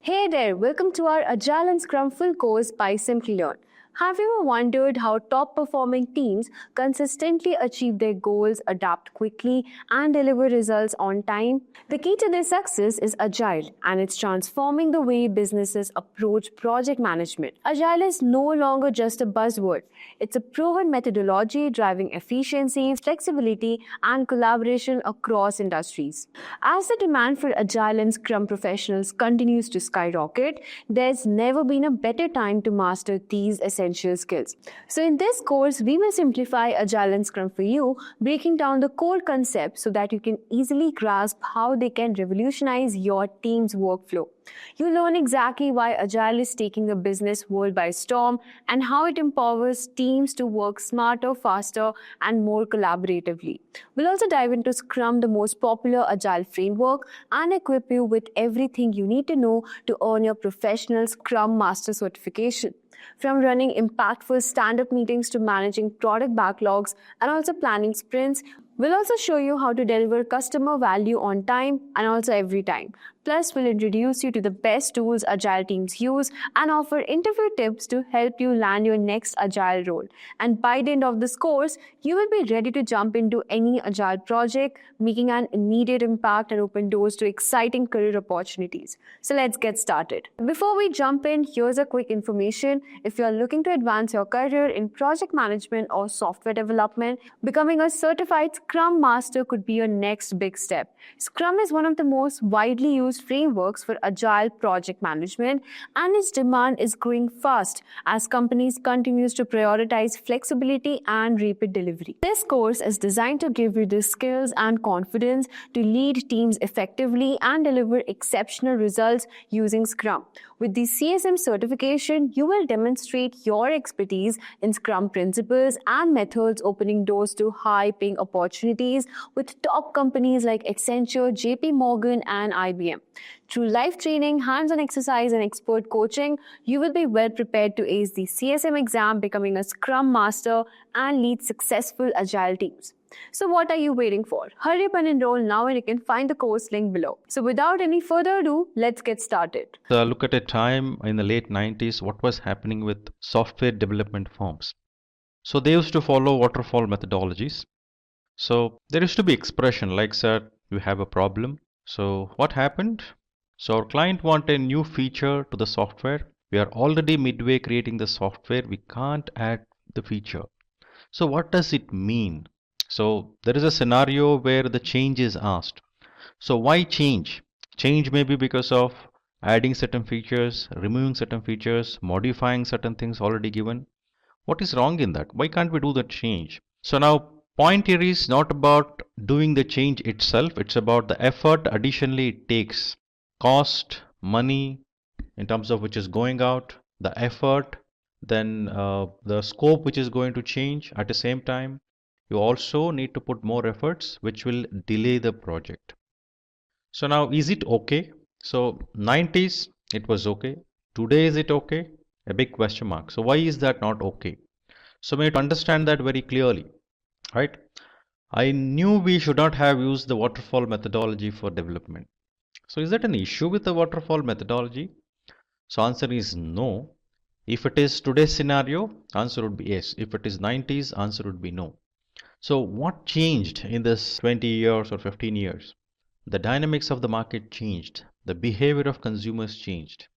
Hey there, welcome to our Agile and Scrum full course by Simplilearn. Have you ever wondered how top performing teams consistently achieve their goals, adapt quickly, and deliver results on time? The key to their success is Agile, and it's transforming the way businesses approach project management. Agile is no longer just a buzzword, it's a proven methodology driving efficiency, flexibility, and collaboration across industries. As the demand for Agile and Scrum professionals continues to skyrocket, there's never been a better time to master these essential skills. So in this course, we will simplify Agile and Scrum for you, breaking down the core concepts so that you can easily grasp how they can revolutionize your team's workflow. You'll learn exactly why Agile is taking the business world by storm and how it empowers teams to work smarter, faster, and more collaboratively. We'll also dive into Scrum, the most popular Agile framework, and equip you with everything you need to know to earn your professional Scrum Master certification. From running impactful stand-up meetings to managing product backlogs and also planning sprints, we'll also show you how to deliver customer value on time and also every time. Plus, we'll introduce you to the best tools Agile teams use and offer interview tips to help you land your next Agile role. And by the end of this course, you will be ready to jump into any Agile project, making an immediate impact and open doors to exciting career opportunities. So let's get started. Before we jump in, here's a quick information. If you're looking to advance your career in project management or software development, becoming a certified Scrum Master could be your next big step. Scrum is one of the most widely used frameworks for Agile project management, and its demand is growing fast as companies continue to prioritize flexibility and rapid delivery. This course is designed to give you the skills and confidence to lead teams effectively and deliver exceptional results using Scrum. With the CSM certification, you will demonstrate your expertise in Scrum principles and methods, opening doors to high-paying opportunities with top companies like Accenture, JP Morgan, and IBM. Through live training, hands-on exercise, and expert coaching, you will be well prepared to ace the CSM exam, becoming a Scrum Master, and lead successful Agile teams. So what are you waiting for? Hurry up and enroll now, and you can find the course link below. So without any further ado, let's get started. Look at a time in the late 90s, what was happening with software development firms. So they used to follow waterfall methodologies. So there used to be expression like, sir, we have a problem. So what happened? So our client want a new feature to the software. We are already midway creating the software. We can't add the feature. So what does it mean? So there is a scenario where the change is asked. So why change? Change may be because of adding certain features, removing certain features, modifying certain things already given. What is wrong in that? Why can't we do that change? So now point here is not about doing the change itself. It's about the effort additionally it takes. Cost, money in terms of which is going out, the effort, then the scope which is going to change at the same time. You also need to put more efforts which will delay the project. So now is it okay? So 90s it was okay. Today is it okay? A big question mark. So why is that not okay? So we need to understand that very clearly, right? I knew we should not have used the waterfall methodology for development. So is that an issue with the waterfall methodology? So answer is no. If it is today's scenario, answer would be yes. If it is 90s, answer would be no. So what changed in this 20 years or 15 years? The dynamics of the market changed. The behavior of consumers changed.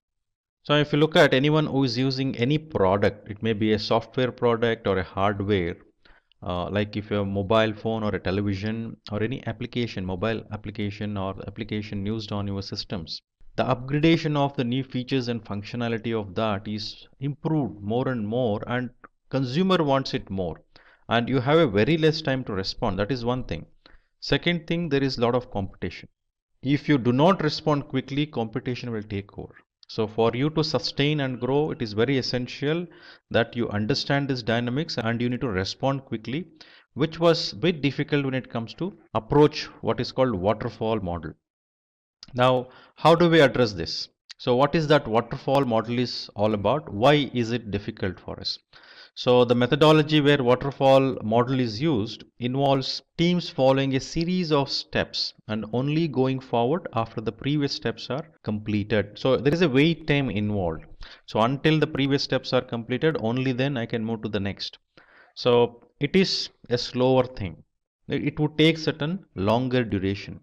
So if you look at anyone who is using any product, it may be a software product or a hardware, like if you're a mobile phone or a television or any application, mobile application or application used on your systems. The upgradation of the new features and functionality of that is improved more and more, and consumer wants it more. And you have a very less time to respond. That is one thing. Second thing, there is a lot of competition. If you do not respond quickly, competition will take over. So for you to sustain and grow, it is very essential that you understand this dynamics and you need to respond quickly, which was a bit difficult when it comes to approach what is called waterfall model. Now, how do we address this? So what is that waterfall model is all about? Why is it difficult for us? So the methodology where waterfall model is used involves teams following a series of steps and only going forward after the previous steps are completed. So there is a wait time involved. So until the previous steps are completed, only then I can move to the next. So it is a slower thing. It would take certain longer duration.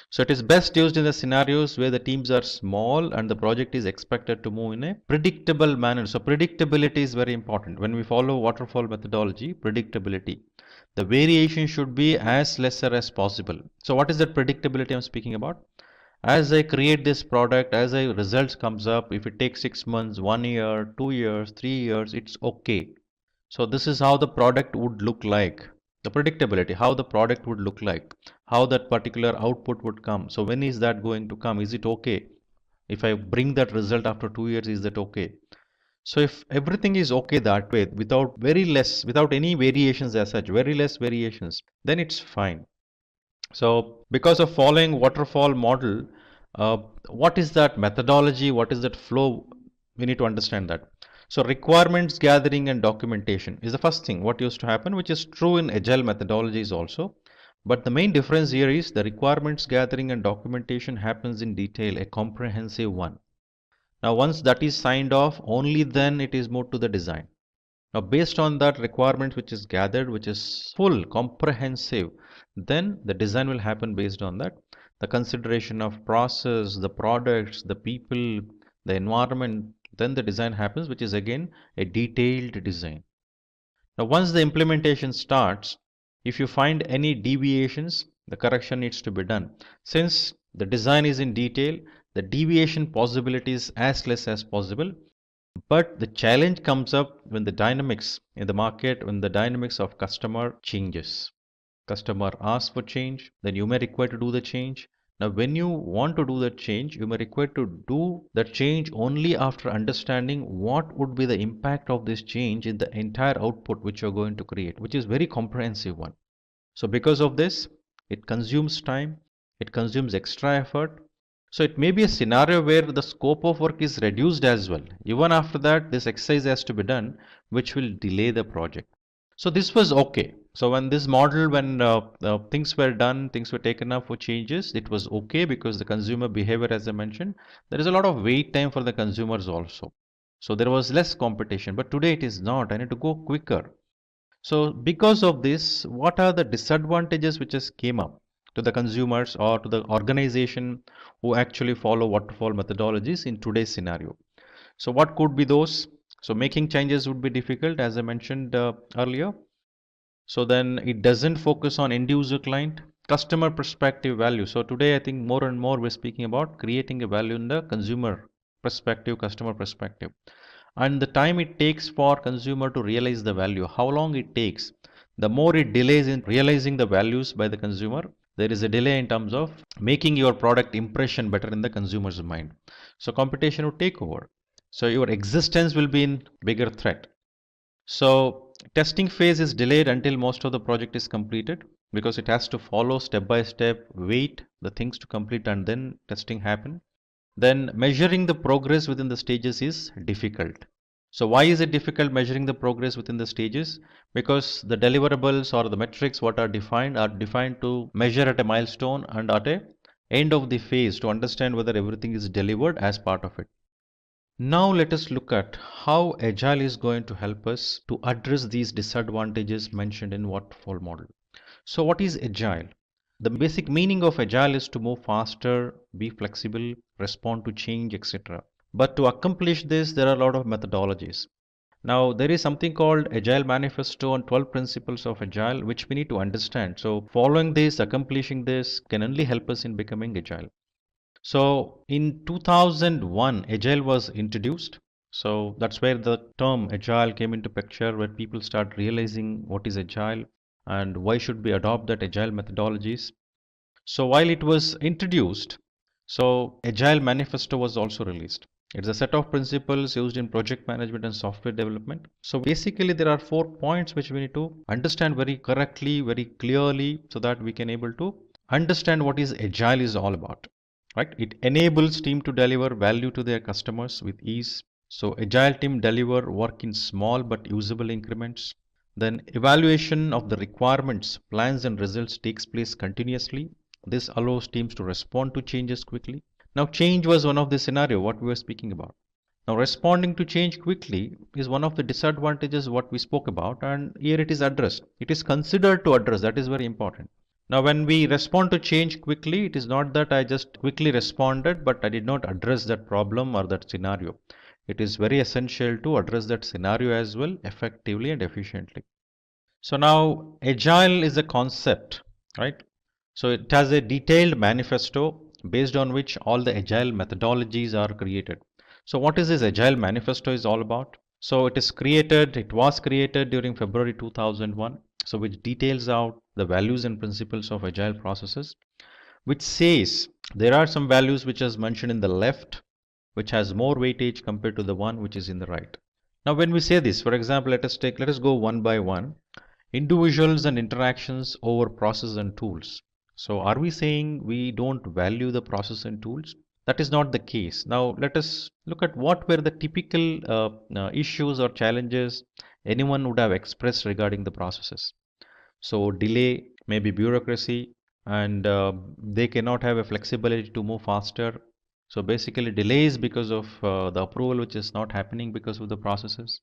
So it is best used in the scenarios where the teams are small and the project is expected to move in a predictable manner. So predictability is very important. When we follow waterfall methodology, predictability. The variation should be as lesser as possible. So what is that predictability I'm speaking about? As I create this product, as a results comes up, if it takes 6 months, 1 year, 2 years, 3 years, it's okay. So this is how the product would look like. The predictability, how the product would look like, how that particular output would come. So when is that going to come? Is it okay? If I bring that result after 2 years, is that okay? So if everything is okay that way, without any variations as such, very less variations, then it's fine. So because of following waterfall model, uh, what is that methodology? What is that flow? We need to understand that. So requirements gathering and documentation is the first thing what used to happen, which is true in agile methodologies also. But the main difference here is the requirements gathering and documentation happens in detail, a comprehensive one. Now once that is signed off, only then it is moved to the design. Now, based on that requirement which is gathered, which is full, comprehensive, then the design will happen based on that. The consideration of process, the products, the people, the environment, then the design happens, which is again a detailed design. Now, once the implementation starts, if you find any deviations, the correction needs to be done. Since the design is in detail, the deviation possibility is as less as possible. But the challenge comes up when the dynamics in the market, when the dynamics of customer changes. Customer asks for change, then you may require to do the change. Now, when you want to do that change, you may require to do that change only after understanding what would be the impact of this change in the entire output which you're going to create, which is very comprehensive one. So because of this, it consumes time, it consumes extra effort. So it may be a scenario where the scope of work is reduced as well. Even after that, this exercise has to be done, which will delay the project. So this was okay. So when this model, when things were done, things were taken up for changes, it was okay because the consumer behavior, as I mentioned, there is a lot of wait time for the consumers also. So there was less competition, but today it is not. I need to go quicker. So because of this, what are the disadvantages which has came up to the consumers or to the organization who actually follow waterfall methodologies in today's scenario? So what could be those? So making changes would be difficult, as I mentioned earlier. So then it doesn't focus on end user client, customer perspective value. So today I think more and more we're speaking about creating a value in the consumer perspective, customer perspective. And the time it takes for consumer to realize the value, how long it takes, the more it delays in realizing the values by the consumer, there is a delay in terms of making your product impression better in the consumer's mind. So competition will take over. So your existence will be in bigger threat. So testing phase is delayed until most of the project is completed because it has to follow step by step, wait the things to complete and then testing happen. Then measuring the progress within the stages is difficult. So why is it difficult measuring the progress within the stages? Because the deliverables or the metrics what are defined to measure at a milestone and at a end of the phase to understand whether everything is delivered as part of it. Now let us look at how Agile is going to help us to address these disadvantages mentioned in waterfall model. So what is Agile? The basic meaning of Agile is to move faster, be flexible, respond to change, etc. But to accomplish this, there are a lot of methodologies. Now, there is something called Agile Manifesto and 12 Principles of Agile, which we need to understand. So, following this, accomplishing this can only help us in becoming Agile. So in 2001, Agile was introduced. So that's where the term Agile came into picture, where people start realizing what is Agile and why should we adopt that Agile methodologies. So while it was introduced, so Agile Manifesto was also released. It's a set of principles used in project management and software development. So basically there are 4 points which we need to understand very correctly, very clearly, so that we can able to understand what is Agile is all about. Right? It enables team to deliver value to their customers with ease. So agile team deliver work in small but usable increments. Then evaluation of the requirements, plans and results takes place continuously. This allows teams to respond to changes quickly. Now change was one of the scenario what we were speaking about. Now responding to change quickly is one of the disadvantages what we spoke about, and here it is addressed. It is considered to address, that is very important. Now when we respond to change quickly, it is not that I just quickly responded but I did not address that problem or that scenario. It is very essential to address that scenario as well effectively and efficiently. So now agile is a concept, right? So it has a detailed manifesto based on which all the agile methodologies are created. So what is this agile manifesto is all about? So it was created during February 2001. So which details out the values and principles of agile processes, which says there are some values which is mentioned in the left, which has more weightage compared to the one which is in the right. Now when we say this, for example, let us go one by one. Individuals and interactions over process and tools. So are we saying we don't value the process and tools? That is not the case. Now let us look at what were the typical issues or challenges anyone would have expressed regarding the processes. So delay, maybe bureaucracy, and they cannot have a flexibility to move faster. So basically delays because of the approval which is not happening because of the processes.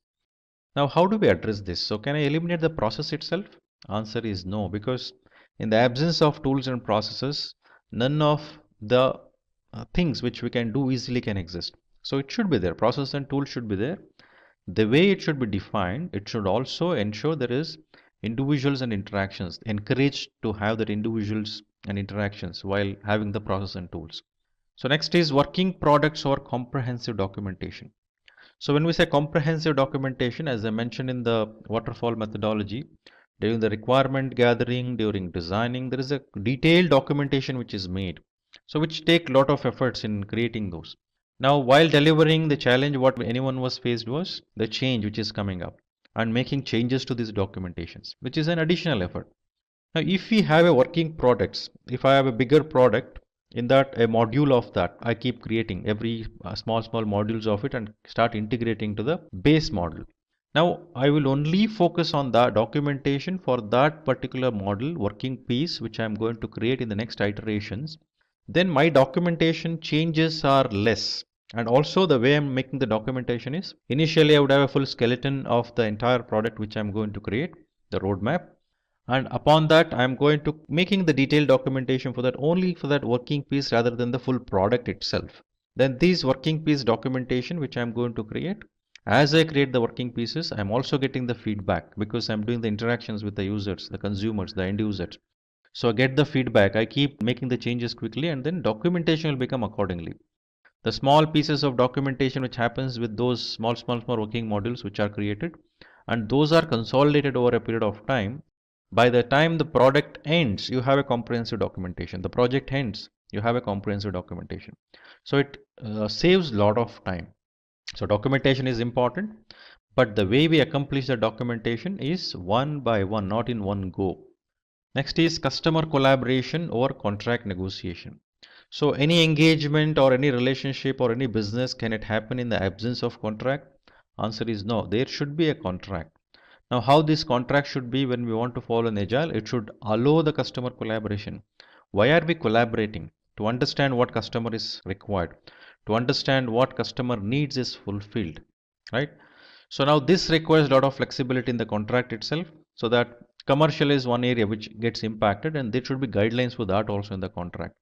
Now, how do we address this? So, can I eliminate the process itself? Answer is no, because in the absence of tools and processes, none of the things which we can do easily can exist. So, it should be there. Process and tool should be there. The way it should be defined, it should also ensure there is individuals and interactions, encouraged to have that individuals and interactions while having the process and tools. So, next is working products or comprehensive documentation. So when we say comprehensive documentation, as I mentioned in the waterfall methodology, during the requirement gathering, during designing, there is a detailed documentation which is made. So which take a lot of efforts in creating those. Now while delivering the challenge, what anyone was faced was the change which is coming up and making changes to these documentations, which is an additional effort. Now if we have a working products, if I have a bigger product, in that a module of that I keep creating every small modules of it and start integrating to the base model. Now I will only focus on the documentation for that particular model working piece which I am going to create in the next iterations. Then my documentation changes are less, and also the way I'm making the documentation is initially I would have a full skeleton of the entire product which I'm going to create, the roadmap, and upon that I am going to making the detailed documentation for that only for that working piece rather than the full product itself. Then these working piece documentation which I am going to create, as I create the working pieces I am also getting the feedback because I am doing the interactions with the users, the consumers, the end users. So I get the feedback, I keep making the changes quickly, and then documentation will become accordingly. The small pieces of documentation which happens with those small working modules which are created, and those are consolidated over a period of time. By the time the product ends, you have a comprehensive documentation. The project ends, you have a comprehensive documentation. So it saves a lot of time. So documentation is important, but the way we accomplish the documentation is one by one, not in one go. Next is customer collaboration or contract negotiation. So any engagement or any relationship or any business, can it happen in the absence of contract? Answer is no. There should be a contract. Now how this contract should be when we want to follow an agile? It should allow the customer collaboration. Why are we collaborating? To understand what customer is required, to understand what customer needs is fulfilled, right? So now this requires a lot of flexibility in the contract itself, so that commercial is one area which gets impacted, and there should be guidelines for that also in the contract,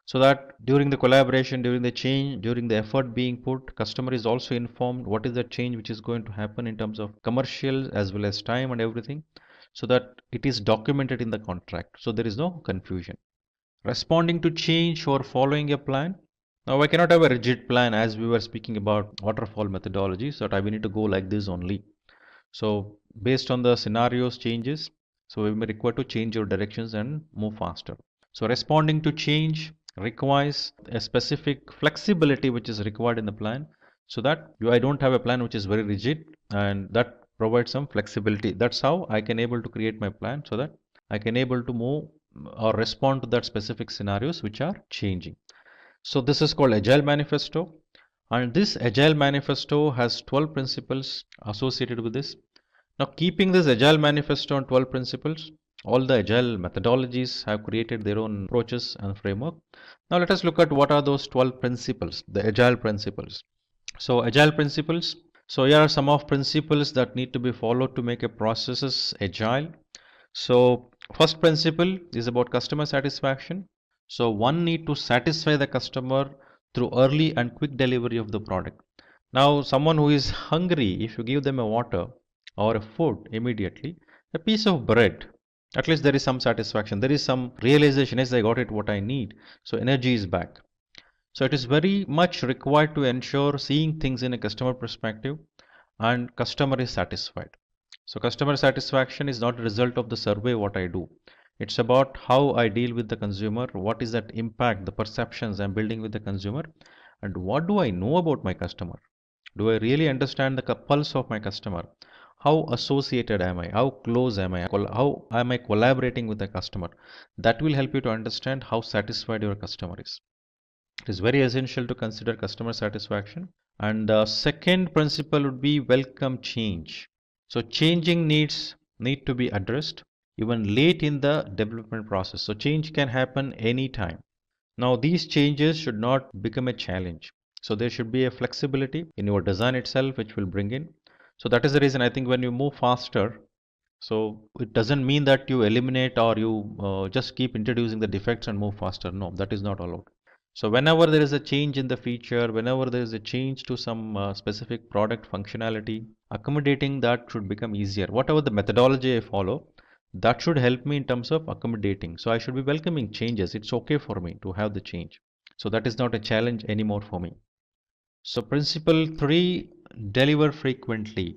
so that during the collaboration, during the change, during the effort being put, customer is also informed what is the change which is going to happen in terms of commercial as well as time and everything, so that it is documented in the contract, so there is no confusion. Responding to change or following a plan. Now I cannot have a rigid plan, as we were speaking about waterfall methodology, so that we need to go like this only. So based on the scenarios changes, so we may require to change your directions and move faster. So responding to change requires a specific flexibility which is required in the plan, so that I don't have a plan which is very rigid, and that provides some flexibility. That's how I can able to create my plan, so that I can able to move or respond to that specific scenarios which are changing. So this is called Agile Manifesto. And this Agile Manifesto has 12 principles associated with this. Now, keeping this Agile Manifesto on 12 principles, all the Agile methodologies have created their own approaches and framework. Now, let us look at what are those 12 principles, the Agile principles. So, Agile principles. So, here are some of principles that need to be followed to make a processes agile. So, first principle is about customer satisfaction. So, one need to satisfy the customer through early and quick delivery of the product. Now, someone who is hungry, if you give them a water or a food immediately, a piece of bread, at least there is some satisfaction. There is some realization, yes, I got it what I need. So, energy is back. So, it is very much required to ensure seeing things in a customer perspective and customer is satisfied. So customer satisfaction is not a result of the survey what I do. It's about how I deal with the consumer, what is that impact, the perceptions I'm building with the consumer, and what do I know about my customer? Do I really understand the pulse of my customer? How associated am I? How close am I? How am I collaborating with the customer? That will help you to understand how satisfied your customer is. It is very essential to consider customer satisfaction. And the second principle would be welcome change. So changing needs need to be addressed even late in the development process. So change can happen anytime. Now these changes should not become a challenge. So there should be a flexibility in your design itself which will bring in. So that is the reason I think when you move faster, so it doesn't mean that you eliminate or you just keep introducing the defects and move faster. No, that is not allowed. So whenever there is a change in the feature, whenever there is a change to some specific product functionality, accommodating that should become easier. Whatever the methodology I follow, that should help me in terms of accommodating. So I should be welcoming changes. It's okay for me to have the change. So that is not a challenge anymore for me. So principle 3, deliver frequently.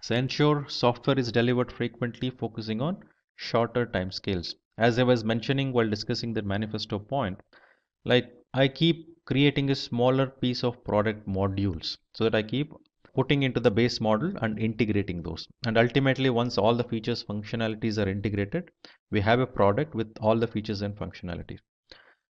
So ensure software is delivered frequently, focusing on shorter time scales. As I was mentioning while discussing the manifesto point, like I keep creating a smaller piece of product modules so that I keep putting into the base model and integrating those. And ultimately, once all the features functionalities are integrated, we have a product with all the features and functionalities.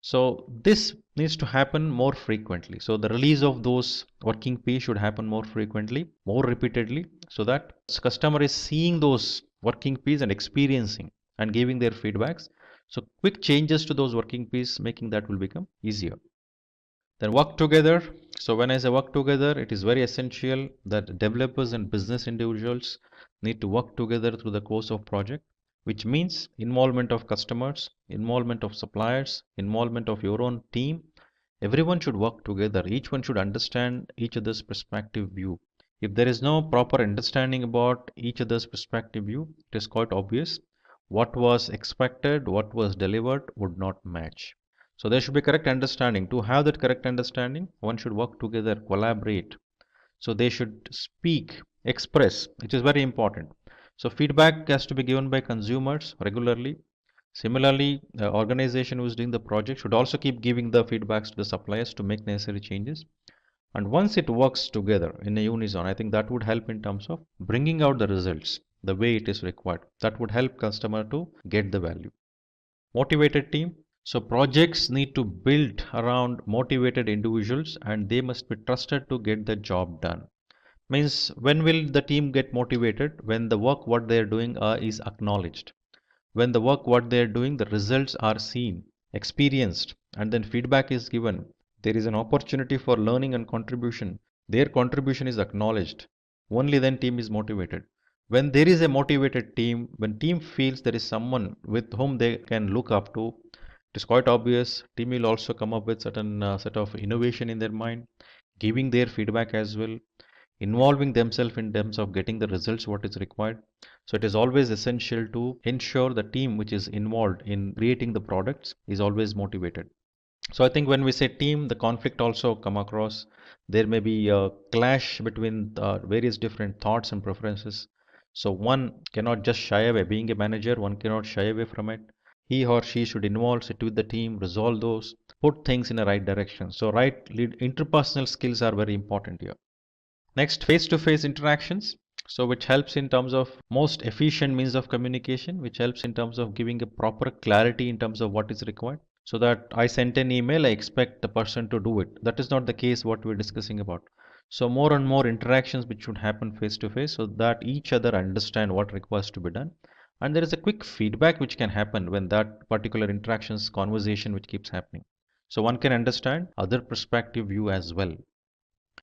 So this needs to happen more frequently. So the release of those working piece should happen more frequently, more repeatedly, so that customer is seeing those working piece and experiencing and giving their feedbacks. So quick changes to those working piece, making that will become easier. Then work together. So when I say work together, it is very essential that developers and business individuals need to work together through the course of project, which means involvement of customers, involvement of suppliers, involvement of your own team. Everyone should work together. Each one should understand each other's perspective view. If there is no proper understanding about each other's perspective view, it is quite obvious what was expected, what was delivered would not match. So there should be correct understanding. To have that correct understanding, one should work together, collaborate. So they should speak, express, which is very important. So feedback has to be given by consumers regularly. Similarly, the organization who is doing the project should also keep giving the feedbacks to the suppliers to make necessary changes. And once it works together in a unison, I think that would help in terms of bringing out the results the way it is required. That would help customer to get the value. Motivated team. So projects need to build around motivated individuals and they must be trusted to get the job done. Means when will the team get motivated? When the work what they are doing is acknowledged. When the work what they are doing, the results are seen, experienced, and then feedback is given. There is an opportunity for learning and contribution. Their contribution is acknowledged. Only then team is motivated. When there is a motivated team, when team feels there is someone with whom they can look up to, it is quite obvious team will also come up with certain set of innovation in their mind, giving their feedback as well, involving themselves in terms of getting the results what is required. So it is always essential to ensure the team which is involved in creating the products is always motivated. So I think when we say team, the conflict also come across. There may be a clash between various different thoughts and preferences. So one cannot just shy away. Being a manager, one cannot shy away from it. He or she should involve, sit with the team, resolve those, put things in the right direction. So interpersonal skills are very important here. Next, face-to-face interactions. So which helps in terms of most efficient means of communication, which helps in terms of giving a proper clarity in terms of what is required. So that I sent an email, I expect the person to do it. That is not the case what we're discussing about. So more and more interactions which should happen face to face so that each other understand what requires to be done. And there is a quick feedback which can happen when that particular interactions conversation which keeps happening. So one can understand other perspective view as well.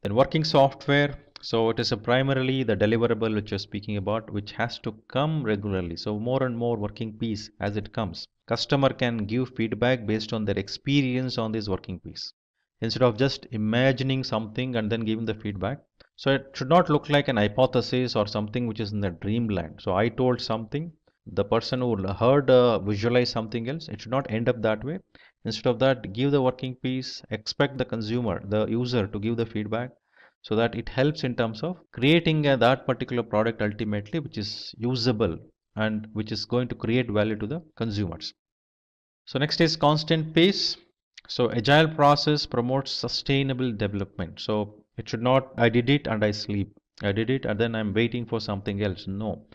Then working software, so it is a primarily the deliverable which you're speaking about, which has to come regularly. So more and more working piece as it comes. Customer can give feedback based on their experience on this working piece. Instead of just imagining something and then giving the feedback. So it should not look like an hypothesis or something which is in the dreamland. So I told something, the person who heard visualize something else, it should not end up that way. Instead of that, give the working piece, expect the consumer, the user to give the feedback so that it helps in terms of creating that particular product ultimately which is usable and which is going to create value to the consumers. So next is constant pace. So agile process promotes sustainable development. So it should not, I did it and I sleep. I did it and then I'm waiting for something else. No.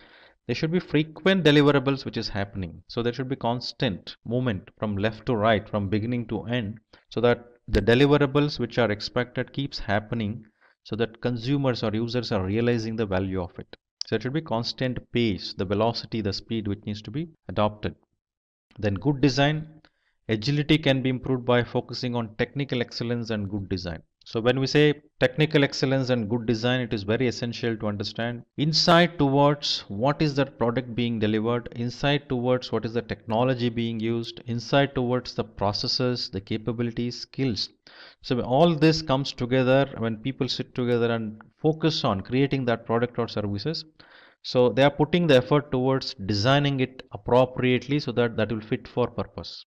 There should be frequent deliverables which is happening. So there should be constant movement from left to right, from beginning to end, so that the deliverables which are expected keeps happening so that consumers or users are realizing the value of it. So it should be constant pace, the velocity, the speed which needs to be adopted. Then good design. Agility can be improved by focusing on technical excellence and good design. So when we say technical excellence and good design, it is very essential to understand insight towards what is that product being delivered, insight towards what is the technology being used, insight towards the processes, the capabilities, skills. So all this comes together when people sit together and focus on creating that product or services. So they are putting the effort towards designing it appropriately so that that will fit for purpose.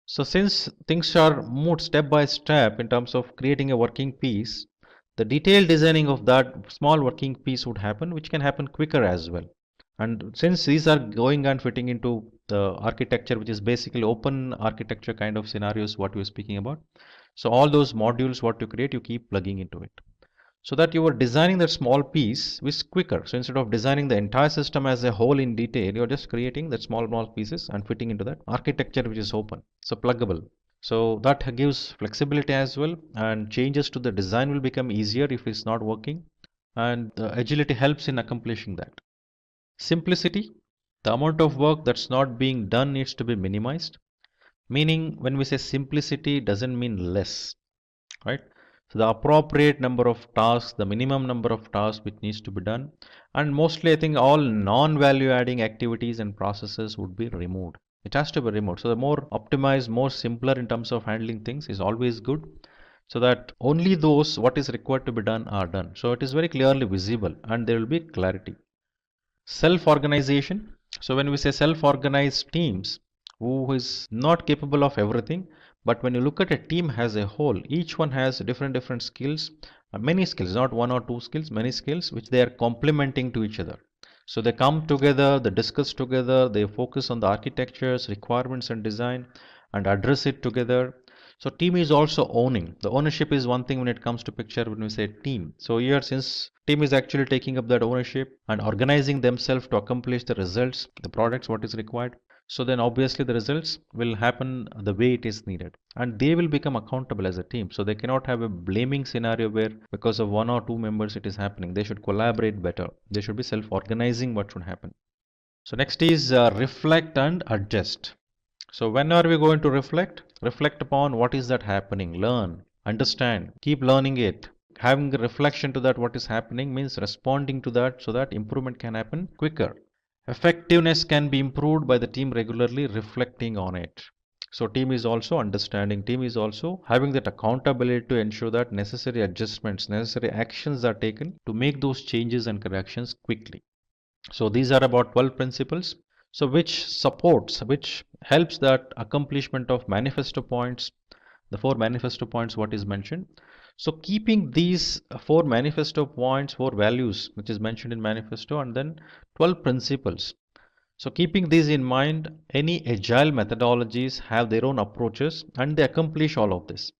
So since things are moved step by step in terms of creating a working piece, the detailed designing of that small working piece would happen, which can happen quicker as well. And since these are going and fitting into the architecture, which is basically open architecture kind of scenarios, what we're speaking about. So all those modules, what you create, you keep plugging into it so that you are designing that small piece which quicker. So instead of designing the entire system as a whole in detail, you're just creating that small pieces and fitting into that architecture which is open, so pluggable. So that gives flexibility as well, and changes to the design will become easier if it's not working, and the agility helps in accomplishing that. Simplicity, the amount of work that's not being done needs to be minimized. Meaning when we say simplicity doesn't mean less, right? So the appropriate number of tasks, the minimum number of tasks which needs to be done, and mostly I think all non-value adding activities and processes would be removed. It has to be removed. So the more optimized, more simpler in terms of handling things is always good, so that only those what is required to be done are done. So it is very clearly visible and there will be clarity. Self-organization. So when we say self-organized teams, who is not capable of everything, but when you look at a team as a whole, each one has different skills, many skills, not one or two skills, many skills which they are complementing to each other. So they come together, they discuss together, they focus on the architectures, requirements and design and address it together. So team is also owning. The ownership is one thing when it comes to picture when we say team. So here since team is actually taking up that ownership and organizing themselves to accomplish the results, the products what is required. So then obviously the results will happen the way it is needed and they will become accountable as a team. So they cannot have a blaming scenario where because of one or two members it is happening. They should collaborate better. They should be self-organizing what should happen. So next is reflect and adjust. So when are we going to reflect? Reflect upon what is that happening, learn, understand, keep learning it. Having a reflection to that what is happening means responding to that so that improvement can happen quicker. Effectiveness can be improved by the team regularly reflecting on it. So team is also understanding, team is also having that accountability to ensure that necessary adjustments, necessary actions are taken to make those changes and corrections quickly. So these are about 12 principles. So which supports, which helps that accomplishment of manifesto points, the four manifesto points what is mentioned. So keeping these four manifesto points, four values which is mentioned in manifesto and then 12 principles. So keeping these in mind, any agile methodologies have their own approaches and they accomplish all of this.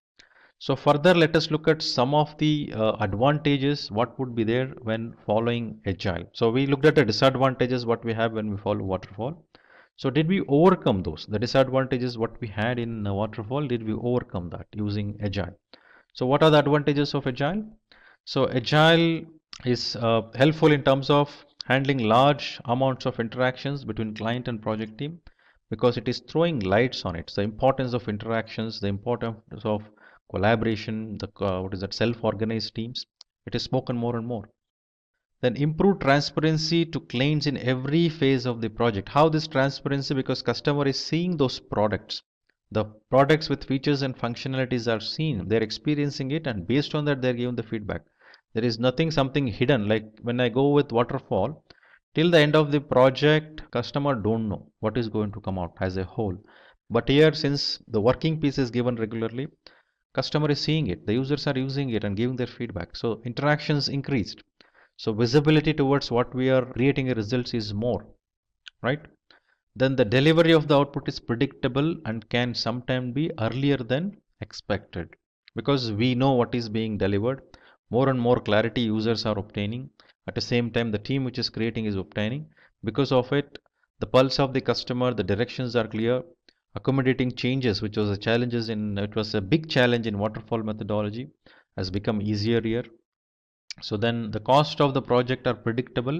So further, let us look at some of the advantages, what would be there when following Agile. So we looked at the disadvantages, what we have when we follow Waterfall. So did we overcome those? The disadvantages what we had in Waterfall, did we overcome that using Agile? So what are the advantages of Agile? So Agile is helpful in terms of handling large amounts of interactions between client and project team because it is throwing lights on it. The importance of interactions, the importance of collaboration, the what is that self-organized teams. It is spoken more and more. Then improve transparency to clients in every phase of the project. How this transparency? Because customer is seeing those products. The products with features and functionalities are seen. They're experiencing it, and based on that, they're given the feedback. There is nothing something hidden. Like when I go with Waterfall, till the end of the project, customer don't know what is going to come out as a whole. But here, since the working piece is given regularly, customer is seeing it. The users are using it and giving their feedback. So interactions increased. So visibility towards what we are creating a results is more, right? Then the delivery of the output is predictable and can sometimes be earlier than expected because we know what is being delivered. More and more clarity users are obtaining. At the same time, the team which is creating is obtaining. Because of it, the pulse of the customer, the directions are clear. Accommodating changes, which was it was a big challenge in waterfall methodology, has become easier here. So then the cost of the project are predictable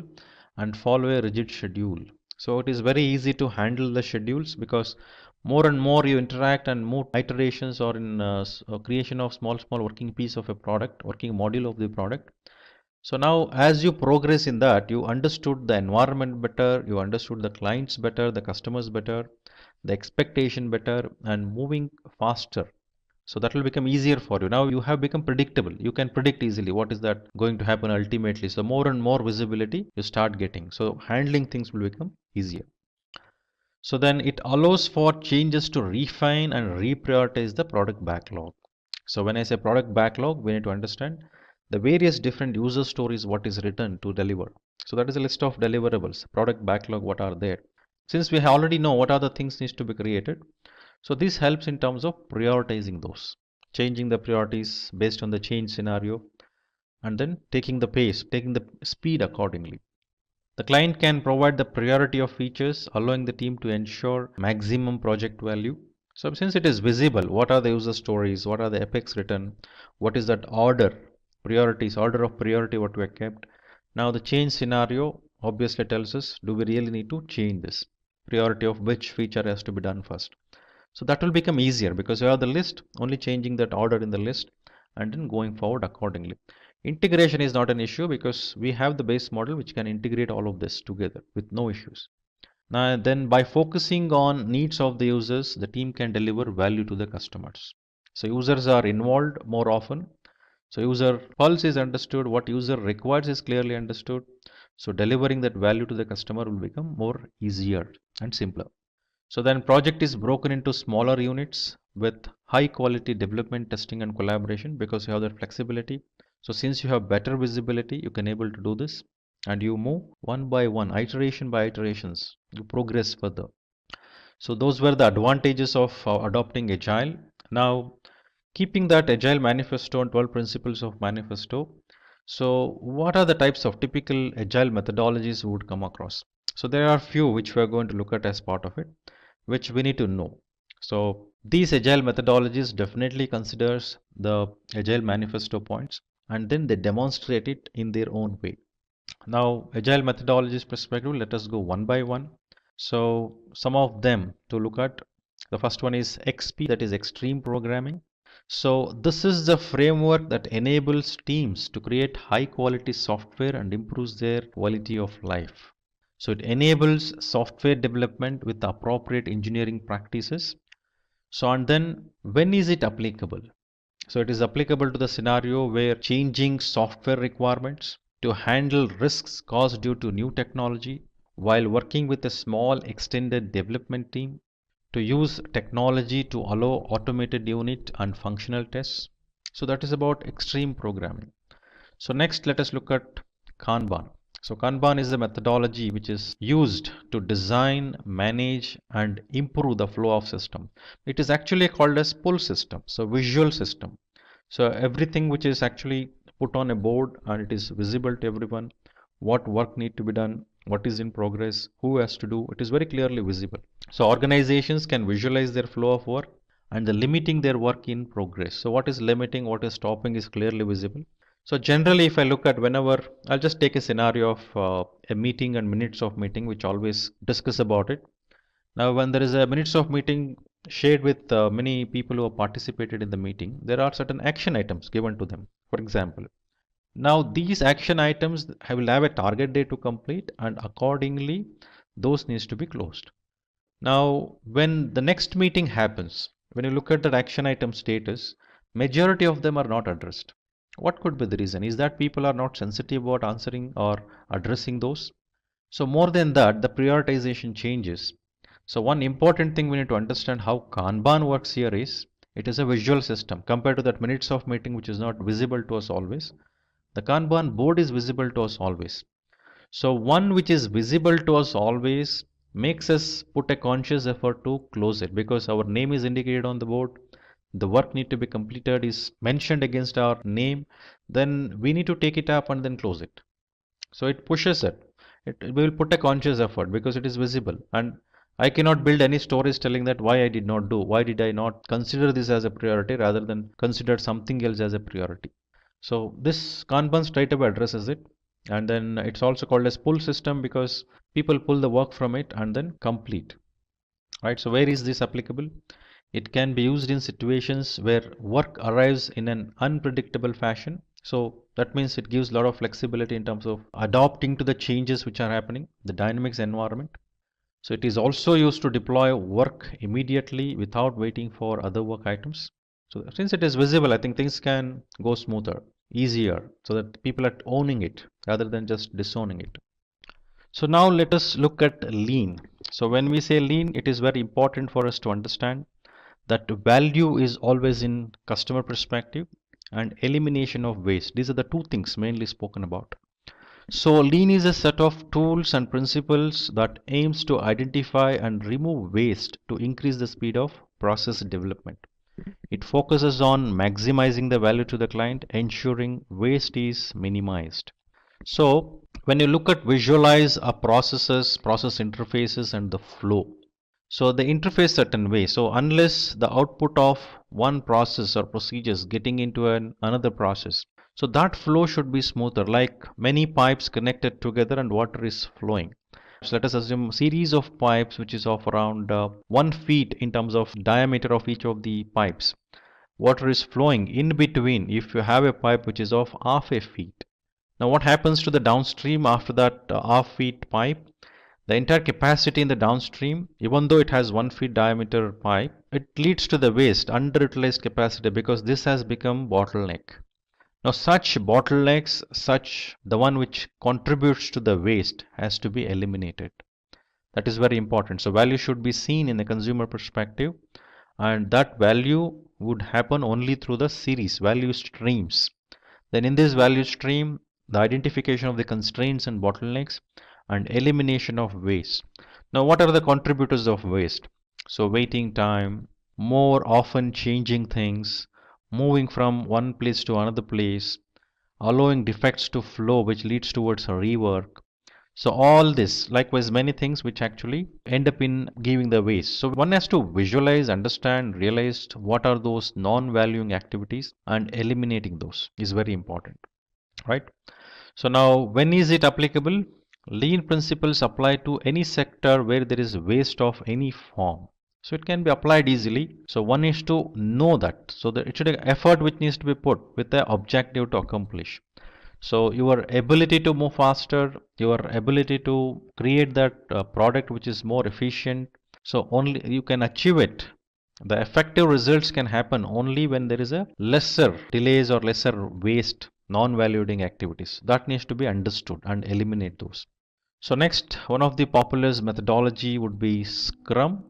and follow a rigid schedule. So it is very easy to handle the schedules because more and more you interact and more iterations or in creation of small working piece of a product, working module of the product. So now as you progress in that, you understood the environment better, you understood the clients better, the customers better, the expectation better, and moving faster. So that will become easier for you. Now you have become predictable. You can predict easily what is that going to happen ultimately. So more and more visibility you start getting. So handling things will become easier. So then it allows for changes to refine and reprioritize the product backlog. So when I say product backlog, we need to understand the various different user stories what is written to deliver. So that is a list of deliverables, product backlog, what are there. Since we already know what are the things needs to be created, so this helps in terms of prioritizing those, changing the priorities based on the change scenario, and then taking the pace, taking the speed accordingly. The client can provide the priority of features, allowing the team to ensure maximum project value. So since it is visible, what are the user stories, what are the epics written, what is that order, priorities, order of priority what we have kept. Now the change scenario obviously tells us, do we really need to change this? Priority of which feature has to be done first. So that will become easier because you have the list, only changing that order in the list and then going forward accordingly. Integration is not an issue because we have the base model which can integrate all of this together with no issues. Now then by focusing on needs of the users, the team can deliver value to the customers. So users are involved more often. So user pulse is understood, what user requires is clearly understood. So delivering that value to the customer will become more easier and simpler. So then project is broken into smaller units with high quality development, testing and collaboration because you have that flexibility. So since you have better visibility, you can able to do this and you move one by one, iteration by iterations, you progress further. So those were the advantages of adopting Agile. Now keeping that Agile manifesto and 12 principles of manifesto. So what are the types of typical Agile methodologies we would come across? So there are few which we are going to look at as part of it, which we need to know. So these Agile methodologies definitely considers the Agile manifesto points and then they demonstrate it in their own way. Now Agile methodologies perspective, let us go one by one. So some of them to look at. The first one is XP, that is extreme programming. So this is the framework that enables teams to create high quality software and improves their quality of life. So it enables software development with appropriate engineering practices. So and then when is it applicable? So it is applicable to the scenario where changing software requirements to handle risks caused due to new technology while working with a small extended development team, to use technology to allow automated unit and functional tests. So that is about extreme programming. So next let us look at Kanban. So Kanban is a methodology which is used to design, manage and improve the flow of system. It is actually called as pull system, so visual system. So everything which is actually put on a board and it is visible to everyone, what work need to be done, what is in progress, who has to do, it is very clearly visible. So organizations can visualize their flow of work and the limiting their work in progress. So what is limiting, what is stopping is clearly visible. So generally, if I look at whenever, I'll just take a scenario of a meeting and minutes of meeting, which always discuss about it. Now, when there is a minutes of meeting shared with many people who have participated in the meeting, there are certain action items given to them. For example, now these action items will have a target date to complete, and accordingly, those needs to be closed. Now, when the next meeting happens, when you look at that action item status, majority of them are not addressed. What could be the reason? Is that people are not sensitive about answering or addressing those? So more than that, the prioritization changes. So one important thing we need to understand how Kanban works here is it is a visual system compared to that minutes of meeting which is not visible to us always. The Kanban board is visible to us always. So one which is visible to us always makes us put a conscious effort to close it because our name is indicated on the board. The work need to be completed is mentioned against our name. Then we need to take it up and then close it. So it pushes it. We will put a conscious effort because it is visible. And I cannot build any stories telling that why I did not do, why did I not consider this as a priority rather than consider something else as a priority. So this Kanban straight away addresses it. And then it's also called as pull system because people pull the work from it and then complete. Right. So where is this applicable? It can be used in situations where work arrives in an unpredictable fashion. So that means it gives a lot of flexibility in terms of adapting to the changes which are happening, the dynamics environment. So it is also used to deploy work immediately without waiting for other work items. So since it is visible, I think things can go smoother, easier, so that people are owning it rather than just disowning it. So now let us look at lean. So when we say lean, it is very important for us to understand that value is always in customer perspective and elimination of waste. These are the two things mainly spoken about. So lean is a set of tools and principles that aims to identify and remove waste to increase the speed of process development. It focuses on maximizing the value to the client, ensuring waste is minimized. So when you look at visualize a processes, process interfaces and the flow. So the interface certain way. So unless the output of one process or procedures getting into another process. So that flow should be smoother, like many pipes connected together and water is flowing. So let us assume series of pipes which is of around 1 feet in terms of diameter of each of the pipes. Water is flowing in between if you have a pipe which is of half a feet. Now what happens to the downstream after that half feet pipe? The entire capacity in the downstream, even though it has 1 feet diameter pipe, it leads to the waste, underutilized capacity because this has become bottleneck. Now such bottlenecks, such the one which contributes to the waste has to be eliminated. That is very important. So value should be seen in the consumer perspective and that value would happen only through the series, value streams. Then in this value stream, the identification of the constraints and bottlenecks and elimination of waste. Now what are the contributors of waste? So waiting time, more often changing things, moving from one place to another place, allowing defects to flow which leads towards a rework. So all this, likewise many things which actually end up in giving the waste. So one has to visualize, understand, realize what are those non-valuing activities and eliminating those is very important, right? So now when is it applicable? Lean principles apply to any sector where there is waste of any form. So it can be applied easily. So one is to know that. So that it should be effort which needs to be put with the objective to accomplish. So your ability to move faster, your ability to create that product which is more efficient. So only you can achieve it. The effective results can happen only when there is a lesser delays or lesser waste, non-valuing activities. That needs to be understood and eliminate those. So next, one of the popular methodology would be Scrum.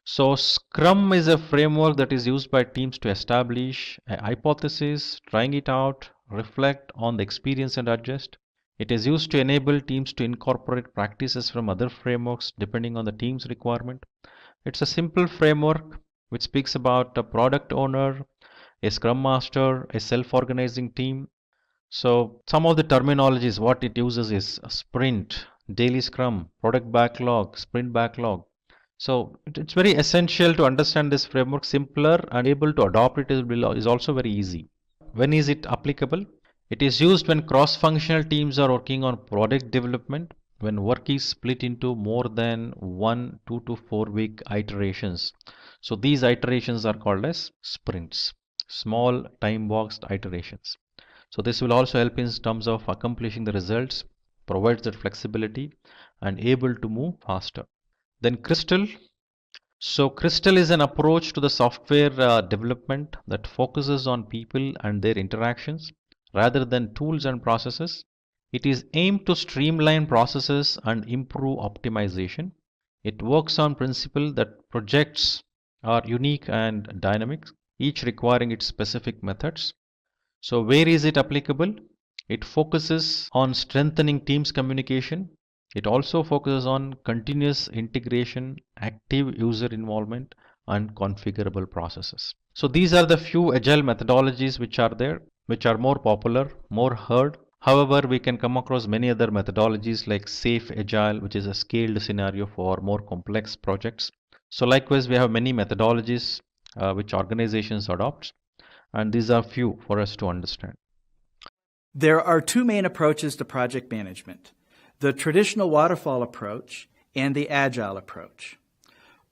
So Scrum is a framework that is used by teams to establish a hypothesis, trying it out, reflect on the experience and adjust. It is used to enable teams to incorporate practices from other frameworks depending on the team's requirement. It's a simple framework which speaks about a product owner, a Scrum Master, a self-organizing team. So some of the terminologies what it uses is a sprint, daily scrum, product backlog, sprint backlog. So it's very essential to understand this framework simpler and able to adopt it is also very easy. When is it applicable? It is used when cross-functional teams are working on product development, when work is split into more than 1, 2 to 4 week iterations. So these iterations are called as sprints, small time-boxed iterations. So this will also help in terms of accomplishing the results, provides that flexibility and able to move faster. Then Crystal. So Crystal is an approach to the software development that focuses on people and their interactions rather than tools and processes. It is aimed to streamline processes and improve optimization. It works on principle that projects are unique and dynamic, each requiring its specific methods. So where is it applicable? It focuses on strengthening teams communication. It also focuses on continuous integration, active user involvement, and configurable processes. So these are the few agile methodologies which are there, which are more popular, more heard. However, we can come across many other methodologies like SAFe Agile, which is a scaled scenario for more complex projects. So likewise, we have many methodologies which organizations adopt, and these are few for us to understand. There are two main approaches to project management: the traditional waterfall approach and the agile approach.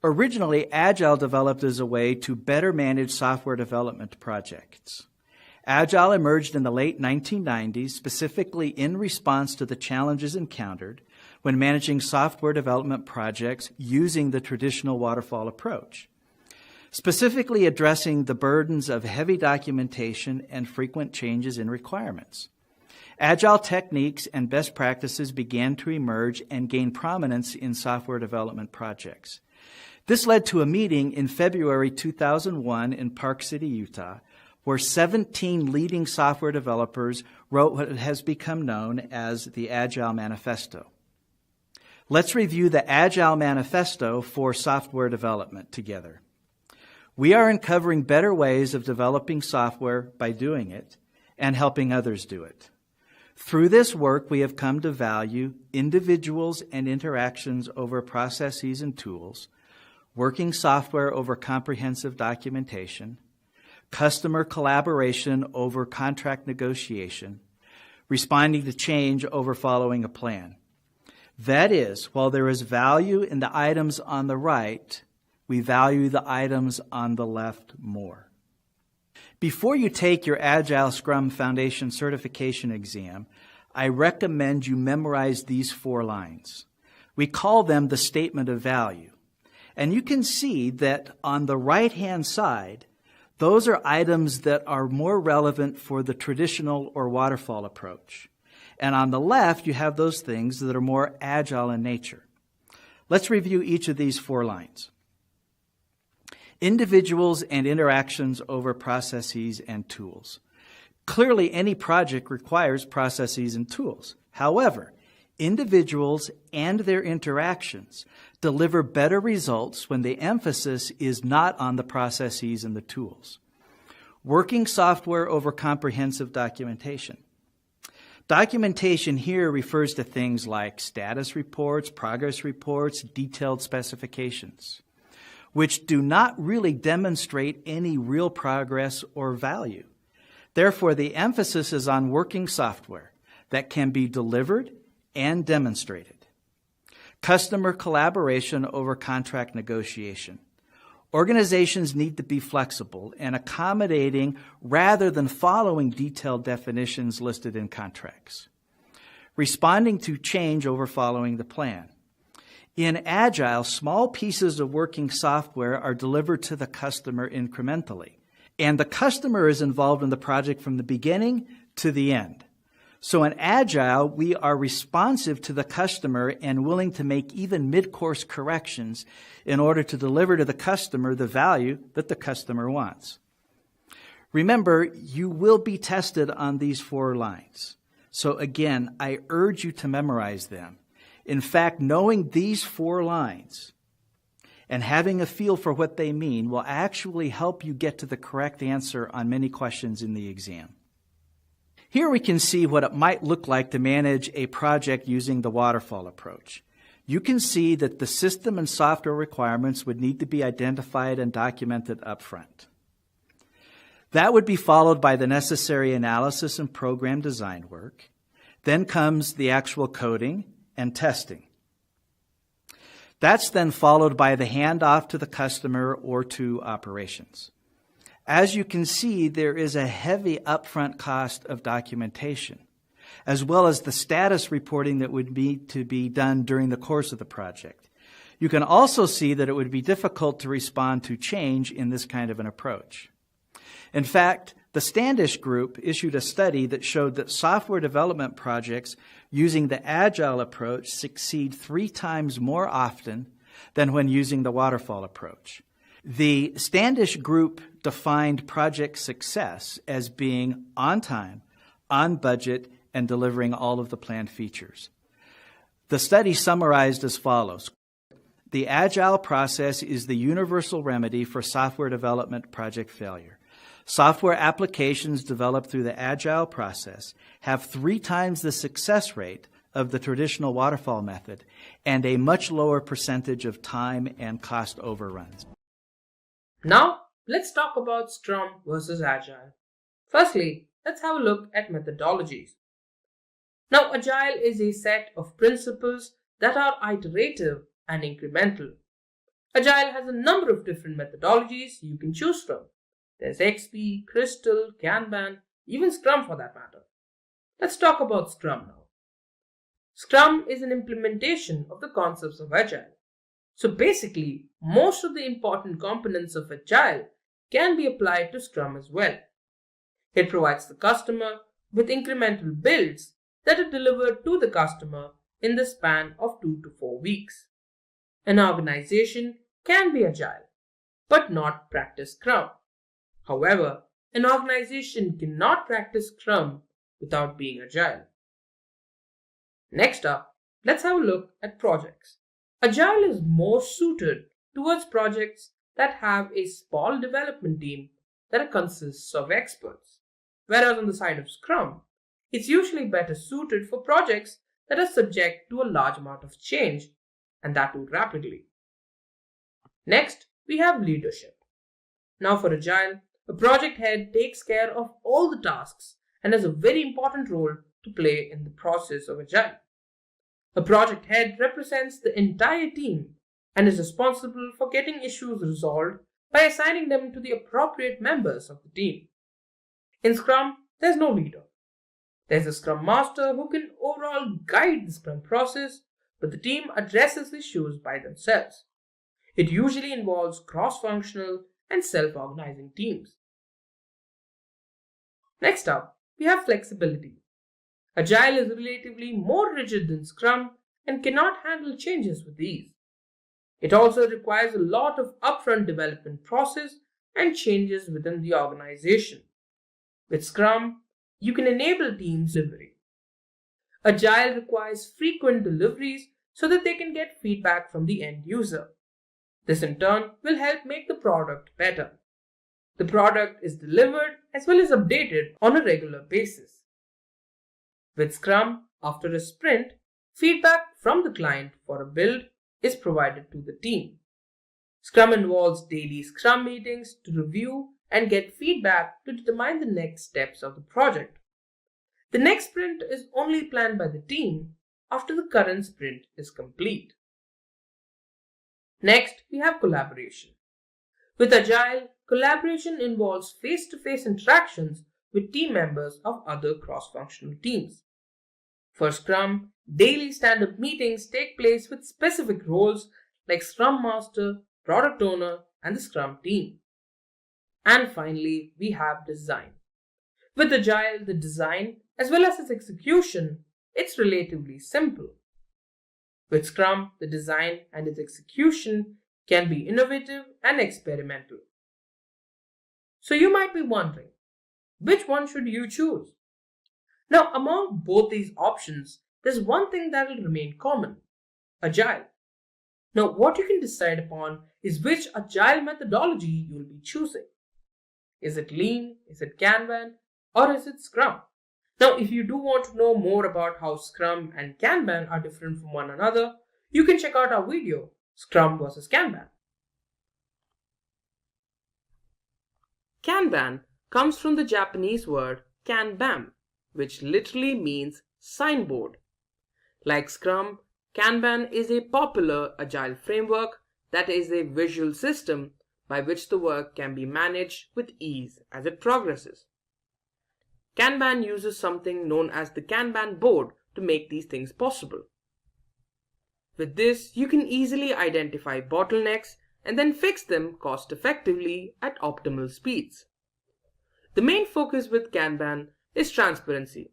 Originally, Agile developed as a way to better manage software development projects. Agile emerged in the late 1990s specifically in response to the challenges encountered when managing software development projects using the traditional waterfall approach, specifically addressing the burdens of heavy documentation and frequent changes in requirements. Agile techniques and best practices began to emerge and gain prominence in software development projects. This led to a meeting in February 2001 in Park City, Utah, where 17 leading software developers wrote what has become known as the Agile Manifesto. Let's review the Agile Manifesto for software development together. We are uncovering better ways of developing software by doing it and helping others do it. Through this work, we have come to value individuals and interactions over processes and tools, working software over comprehensive documentation, customer collaboration over contract negotiation, responding to change over following a plan. That is, while there is value in the items on the right, we value the items on the left more. Before you take your Agile Scrum Foundation Certification exam, I recommend you memorize these 4 lines. We call them the statement of value. And you can see that on the right-hand side, those are items that are more relevant for the traditional or waterfall approach. And on the left, you have those things that are more agile in nature. Let's review each of these 4 lines. Individuals and interactions over processes and tools. Clearly, any project requires processes and tools. However, individuals and their interactions deliver better results when the emphasis is not on the processes and the tools. Working software over comprehensive documentation. Documentation here refers to things like status reports, progress reports, detailed specifications, which do not really demonstrate any real progress or value. Therefore, the emphasis is on working software that can be delivered and demonstrated. Customer collaboration over contract negotiation. Organizations need to be flexible and accommodating rather than following detailed definitions listed in contracts. Responding to change over following the plan. In Agile, small pieces of working software are delivered to the customer incrementally, and the customer is involved in the project from the beginning to the end. So in Agile, we are responsive to the customer and willing to make even mid-course corrections in order to deliver to the customer the value that the customer wants. Remember, you will be tested on these 4 lines. So again, I urge you to memorize them. In fact, knowing these 4 lines and having a feel for what they mean will actually help you get to the correct answer on many questions in the exam. Here we can see what it might look like to manage a project using the waterfall approach. You can see that the system and software requirements would need to be identified and documented upfront. That would be followed by the necessary analysis and program design work. Then comes the actual coding and testing. That's then followed by the handoff to the customer or to operations. As you can see, there is a heavy upfront cost of documentation, as well as the status reporting that would need to be done during the course of the project. You can also see that it would be difficult to respond to change in this kind of an approach. In fact, the Standish Group issued a study that showed that software development projects using the Agile approach succeed 3 times more often than when using the waterfall approach. The Standish Group defined project success as being on time, on budget, and delivering all of the planned features. The study summarized as follows. The Agile process is the universal remedy for software development project failure. Software applications developed through the Agile process have 3 times the success rate of the traditional waterfall method and a much lower percentage of time and cost overruns. Now, let's talk about Scrum versus Agile. Firstly, let's have a look at methodologies. Now, Agile is a set of principles that are iterative and incremental. Agile has a number of different methodologies you can choose from. There's XP, Crystal, Kanban, even Scrum for that matter. Let's talk about Scrum now. Scrum is an implementation of the concepts of Agile. So basically, most of the important components of Agile can be applied to Scrum as well. It provides the customer with incremental builds that are delivered to the customer in the span of 2 to 4 weeks. An organization can be Agile, but not practice Scrum. However, an organization cannot practice Scrum without being Agile. Next up, let's have a look at projects. Agile is more suited towards projects that have a small development team that consists of experts. Whereas on the side of Scrum, it's usually better suited for projects that are subject to a large amount of change, and that too rapidly. Next, we have leadership. Now for Agile, a project head takes care of all the tasks and has a very important role to play in the process of Agile. A project head represents the entire team and is responsible for getting issues resolved by assigning them to the appropriate members of the team. In Scrum, there's no leader. There's a Scrum Master who can overall guide the Scrum process, but the team addresses issues by themselves. It usually involves cross-functional and self-organizing teams. Next up, we have flexibility. Agile is relatively more rigid than Scrum and cannot handle changes with ease. It also requires a lot of upfront development process and changes within the organization. With Scrum, you can enable teams delivery. Agile requires frequent deliveries so that they can get feedback from the end user. This in turn will help make the product better. The product is delivered as well as updated on a regular basis. With Scrum, after a sprint, feedback from the client for a build is provided to the team. Scrum involves daily Scrum meetings to review and get feedback to determine the next steps of the project. The next sprint is only planned by the team after the current sprint is complete. Next, we have collaboration. With Agile, collaboration involves face-to-face interactions with team members of other cross-functional teams. For Scrum, daily stand-up meetings take place with specific roles like Scrum Master, Product Owner, and the Scrum team. And finally, we have design. With Agile, the design, as well as its execution, it's relatively simple. With Scrum, the design and its execution can be innovative and experimental. So you might be wondering, which one should you choose? Now, among both these options, there's one thing that will remain common: Agile. Now, what you can decide upon is which Agile methodology you will be choosing. Is it Lean? Is it Kanban? Or is it Scrum? Now, if you do want to know more about how Scrum and Kanban are different from one another, you can check out our video, Scrum versus Kanban. Kanban comes from the Japanese word kanban, which literally means signboard. Like Scrum, Kanban is a popular agile framework that is a visual system by which the work can be managed with ease as it progresses. Kanban uses something known as the Kanban board to make these things possible. With this, you can easily identify bottlenecks and then fix them cost effectively at optimal speeds. The main focus with Kanban is transparency.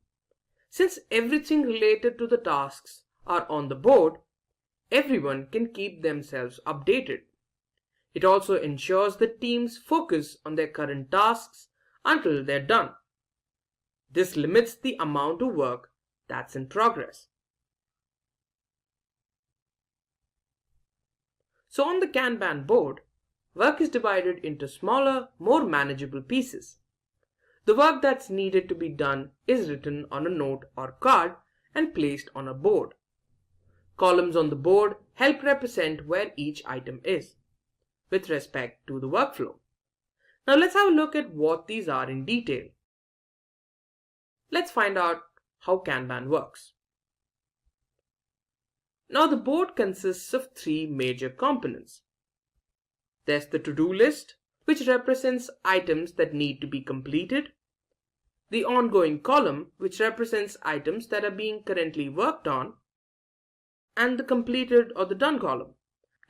Since everything related to the tasks are on the board, everyone can keep themselves updated. It also ensures that teams focus on their current tasks until they're done. This limits the amount of work that's in progress. So on the Kanban board, work is divided into smaller, more manageable pieces. The work that's needed to be done is written on a note or card and placed on a board. Columns on the board help represent where each item is, with respect to the workflow. Now let's have a look at what these are in detail. Let's find out how Kanban works. Now the board consists of three major components. There's the to-do list, which represents items that need to be completed. The ongoing column, which represents items that are being currently worked on. And the completed or the done column.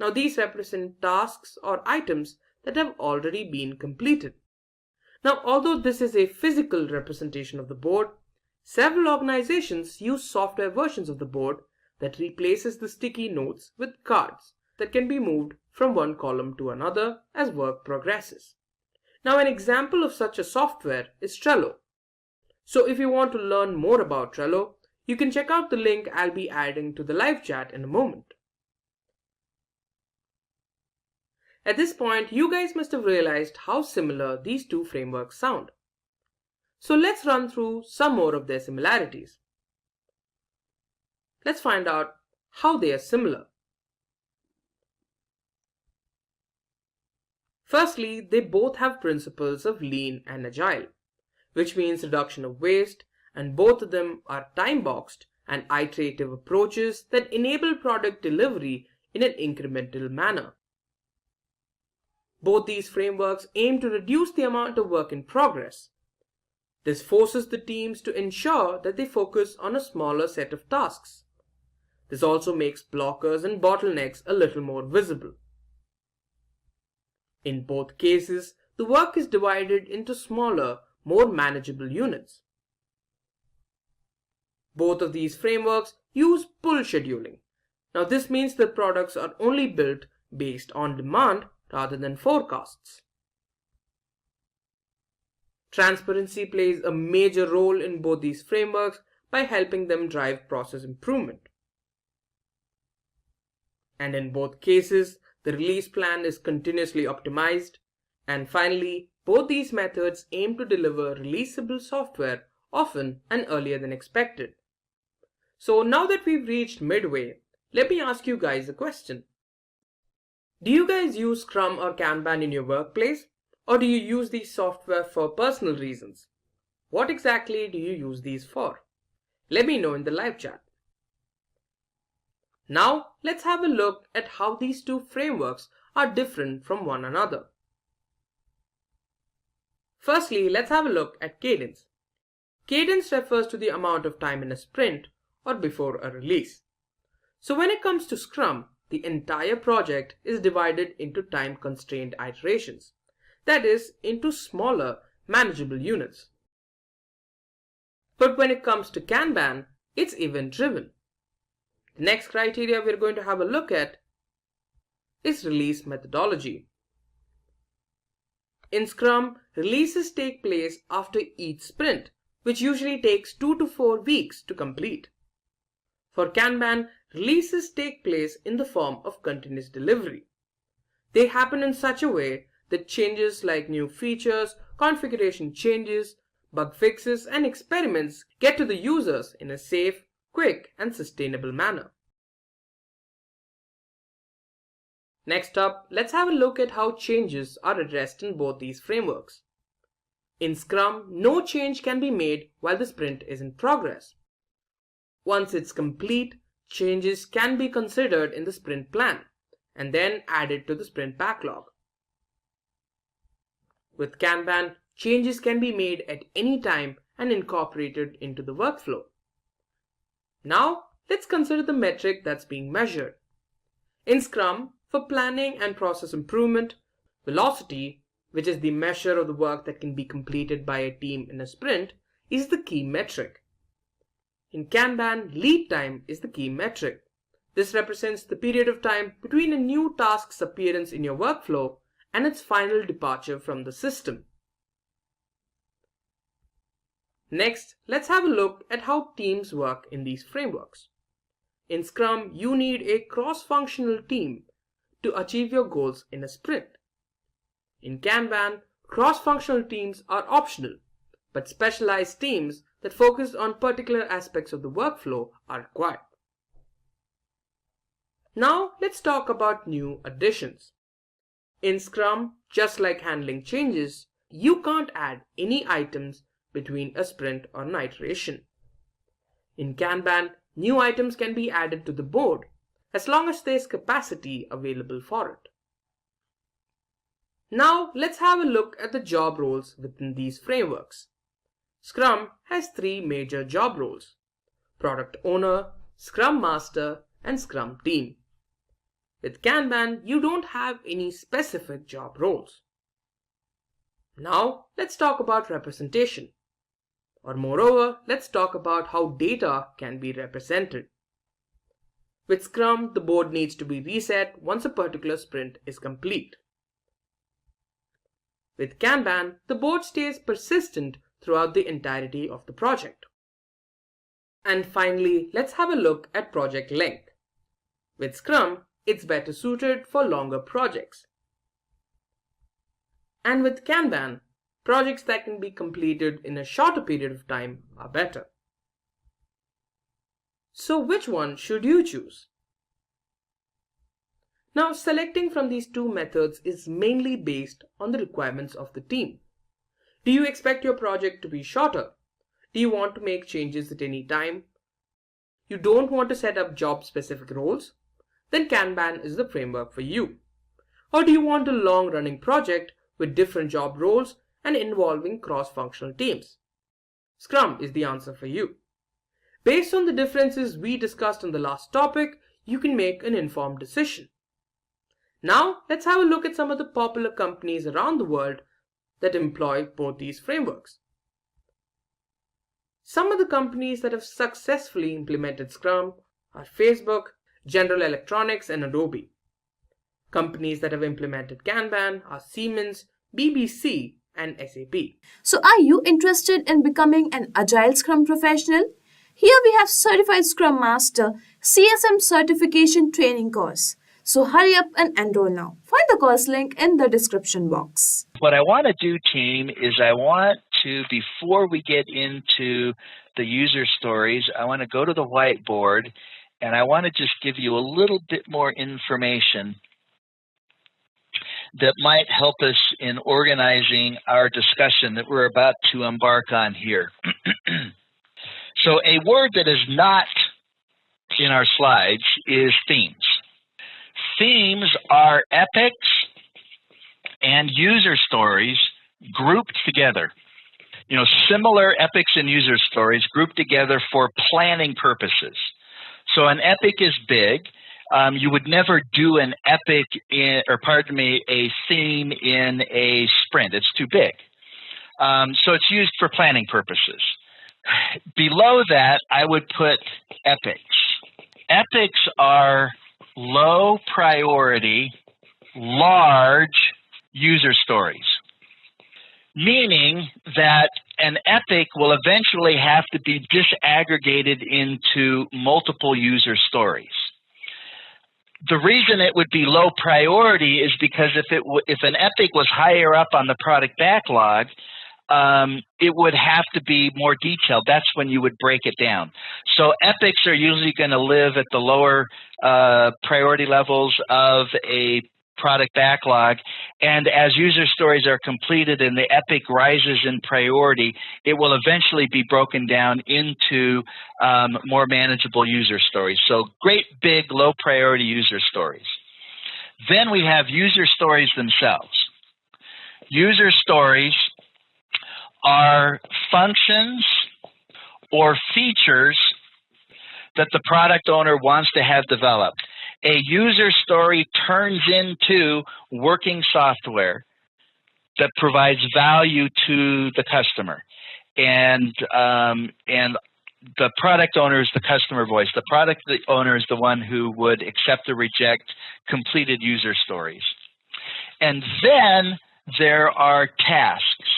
Now these represent tasks or items that have already been completed. Now although this is a physical representation of the board, several organizations use software versions of the board that replaces the sticky notes with cards that can be moved from one column to another as work progresses. Now an example of such a software is Trello. So if you want to learn more about Trello, you can check out the link I'll be adding to the live chat in a moment. At this point, you guys must have realized how similar these two frameworks sound. So let's run through some more of their similarities. Let's find out how they are similar. Firstly, they both have principles of lean and agile, which means reduction of waste, and both of them are time-boxed and iterative approaches that enable product delivery in an incremental manner. Both these frameworks aim to reduce the amount of work in progress. This forces the teams to ensure that they focus on a smaller set of tasks. This also makes blockers and bottlenecks a little more visible. In both cases, the work is divided into smaller, more manageable units. Both of these frameworks use pull scheduling. Now this means that products are only built based on demand rather than forecasts. Transparency plays a major role in both these frameworks by helping them drive process improvement. And in both cases, the release plan is continuously optimized. And finally, both these methods aim to deliver releasable software often and earlier than expected. So now that we've reached midway, let me ask you guys a question. Do you guys use Scrum or Kanban in your workplace? Or do you use these software for personal reasons? What exactly do you use these for? Let me know in the live chat. Now let's have a look at how these two frameworks are different from one another. Firstly, let's have a look at cadence. Cadence refers to the amount of time in a sprint or before a release. So when it comes to Scrum, the entire project is divided into time-constrained iterations. That is, into smaller, manageable units. But when it comes to Kanban, it's event-driven. The next criteria we're going to have a look at is release methodology. In Scrum, releases take place after each sprint, which usually takes 2 to 4 weeks to complete. For Kanban, releases take place in the form of continuous delivery. They happen in such a way that changes like new features, configuration changes, bug fixes and experiments get to the users in a safe, quick, and sustainable manner. Next up, let's have a look at how changes are addressed in both these frameworks. In Scrum, no change can be made while the sprint is in progress. Once it's complete, changes can be considered in the sprint plan and then added to the sprint backlog. With Kanban, changes can be made at any time and incorporated into the workflow. Now, let's consider the metric that's being measured. In Scrum, for planning and process improvement, velocity, which is the measure of the work that can be completed by a team in a sprint, is the key metric. In Kanban, lead time is the key metric. This represents the period of time between a new task's appearance in your workflow and its final departure from the system. Next, let's have a look at how teams work in these frameworks. In Scrum, you need a cross-functional team to achieve your goals in a sprint. In Kanban, cross-functional teams are optional, but specialized teams that focus on particular aspects of the workflow are required. Now, let's talk about new additions. In Scrum, just like handling changes, you can't add any items between a sprint or an iteration. In Kanban, new items can be added to the board as long as there is capacity available for it. Now, let's have a look at the job roles within these frameworks. Scrum has three major job roles: Product Owner, Scrum Master, and Scrum Team. With Kanban, you don't have any specific job roles. Now, let's talk about representation. Or moreover, let's talk about how data can be represented. With Scrum, the board needs to be reset once a particular sprint is complete. With Kanban, the board stays persistent throughout the entirety of the project. And finally, let's have a look at project length. With Scrum, it's better suited for longer projects. And with Kanban, projects that can be completed in a shorter period of time are better. So which one should you choose? Now, selecting from these two methods is mainly based on the requirements of the team. Do you expect your project to be shorter? Do you want to make changes at any time? You don't want to set up job-specific roles? Then Kanban is the framework for you. Or do you want a long-running project with different job roles and involving cross-functional teams? Scrum is the answer for you. Based on the differences we discussed in the last topic, you can make an informed decision. Now, let's have a look at some of the popular companies around the world that employ both these frameworks. Some of the companies that have successfully implemented Scrum are Facebook, General Electronics, and Adobe. Companies that have implemented Kanban are Siemens, BBC, and SAP. So are you interested in becoming an Agile Scrum professional? Here we have Certified Scrum Master CSM Certification Training course. So hurry up and enroll now. Find the course link in the description box. What I want to do, team, is I want to, before we get into the user stories, I want to go to the whiteboard and I want to just give you a little bit more information that might help us in organizing our discussion that we're about to embark on here. So a word that is not in our slides is themes. Themes are epics and user stories grouped together. You know, similar epics and user stories grouped together for planning purposes. So an epic is big. You would never do an epic a theme in a sprint. It's too big. So it's used for planning purposes. Below that, I would put epics. Epics are low priority, large user stories, meaning that an epic will eventually have to be disaggregated into multiple user stories. The reason it would be low priority is because if an epic was higher up on the product backlog, it would have to be more detailed. That's when you would break it down. So epics are usually going to live at the lower priority levels of a product backlog, and as user stories are completed and the epic rises in priority, it will eventually be broken down into more manageable user stories. So great big low priority user stories. Then we have user stories themselves. User stories are functions or features that the product owner wants to have developed. A user story turns into working software that provides value to the customer. And the product owner is the customer voice. The product owner is the one who would accept or reject completed user stories. And then there are tasks.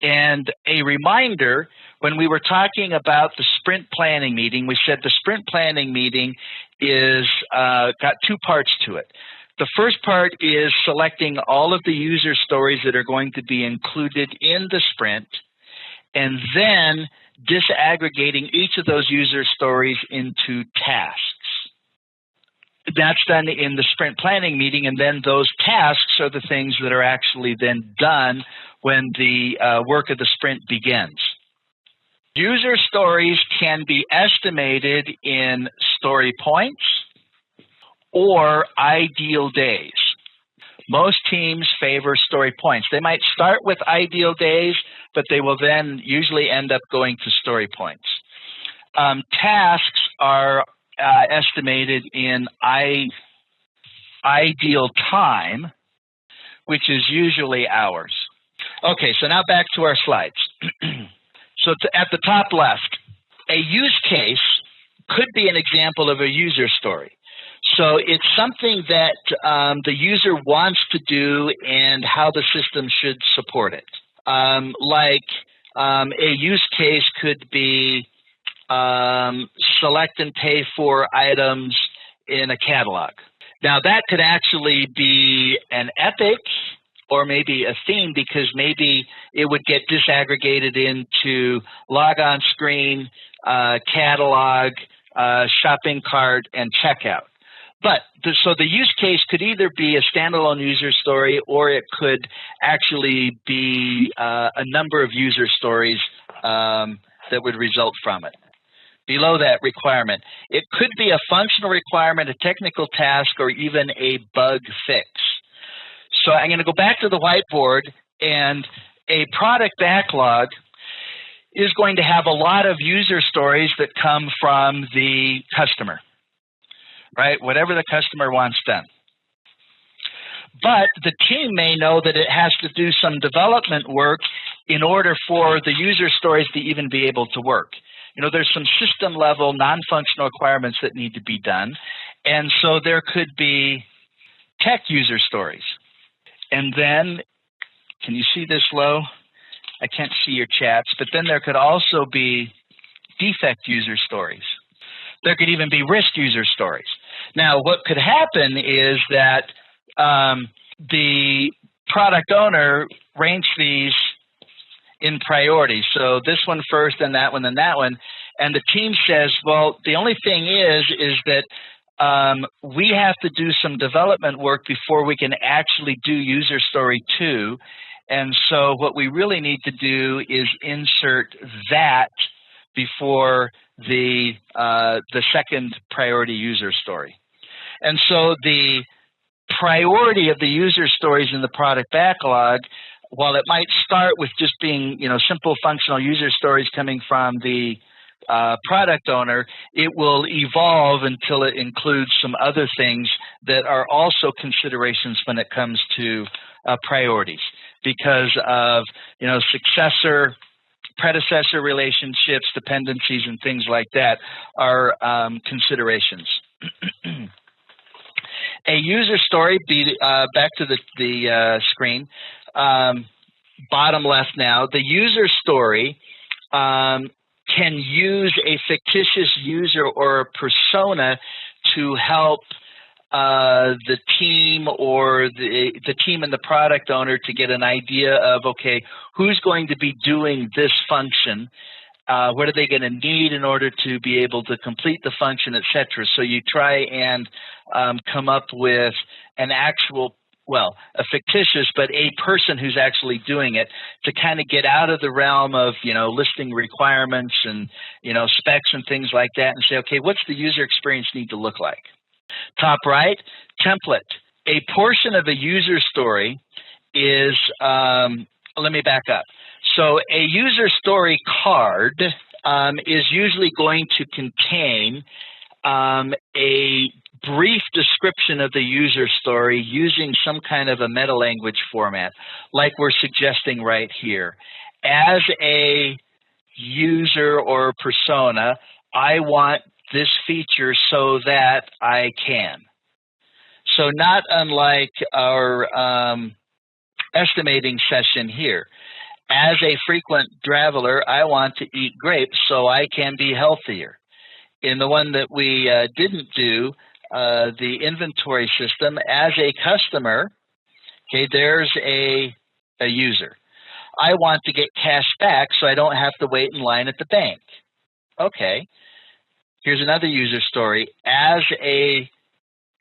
And a reminder, when we were talking about the sprint planning meeting, we said the sprint planning meeting is got two parts to it. The first part is selecting all of the user stories that are going to be included in the sprint, and then disaggregating each of those user stories into tasks. That's done in the sprint planning meeting, and then those tasks are the things that are actually then done when the work of the sprint begins. User stories can be estimated in story points or ideal days. Most teams favor story points. They might start with ideal days, but they will then usually end up going to story points. Tasks are estimated in ideal time, which is usually hours. Okay, so now back to our slides. So at the top left, a use case could be an example of a user story. So it's something that the user wants to do and how the system should support it. A use case could be select and pay for items in a catalog. Now that could actually be an epic or maybe a theme, because maybe it would get disaggregated into log on screen, catalog, shopping cart, and checkout. But so the use case could either be a standalone user story, or it could actually be a number of user stories that would result from it. Below that requirement, it could be a functional requirement, a technical task, or even a bug fix. So I'm going to go back to the whiteboard, and a product backlog is going to have a lot of user stories that come from the customer, right? Whatever the customer wants done. But the team may know that it has to do some development work in order for the user stories to even be able to work. You know, there's some system level non-functional requirements that need to be done. And so there could be tech user stories. And then, can you see this low? I can't see your chats, but then there could also be defect user stories. There could even be risk user stories. Now, what could happen is that the product owner ranks these in priority. So this one first, then that one, then that one. And the team says, well, the only thing is that we have to do some development work before we can actually do user story 2. And so what we really need to do is insert that before the second priority user story. And so the priority of the user stories in the product backlog, while it might start with just being, you know, simple functional user stories coming from the product owner, it will evolve until it includes some other things that are also considerations when it comes to priorities, because of, you know, successor, predecessor relationships, dependencies, and things like that are considerations. A user story, back to the screen, bottom left now, the user story can use a fictitious user or a persona to help the team or the team and the product owner to get an idea of, okay, who's going to be doing this function? What are they going to need in order to be able to complete the function, etc. So you try and come up with an actual, well, a fictitious, but a person who's actually doing it to kind of get out of the realm of, listing requirements and, specs and things like that and say, okay, what's the user experience need to look like? Top right, template. A portion of a user story is, let me back up. So a user story card is usually going to contain a brief description of the user story using some kind of a meta-language format, like we're suggesting right here. As a user or persona, I want this feature so that I can. So not unlike our estimating session here. As a frequent traveler, I want to eat grapes so I can be healthier. In the one that we didn't do, the inventory system, as a customer, okay, there's a user. I want to get cash back so I don't have to wait in line at the bank. Okay, here's another user story. As a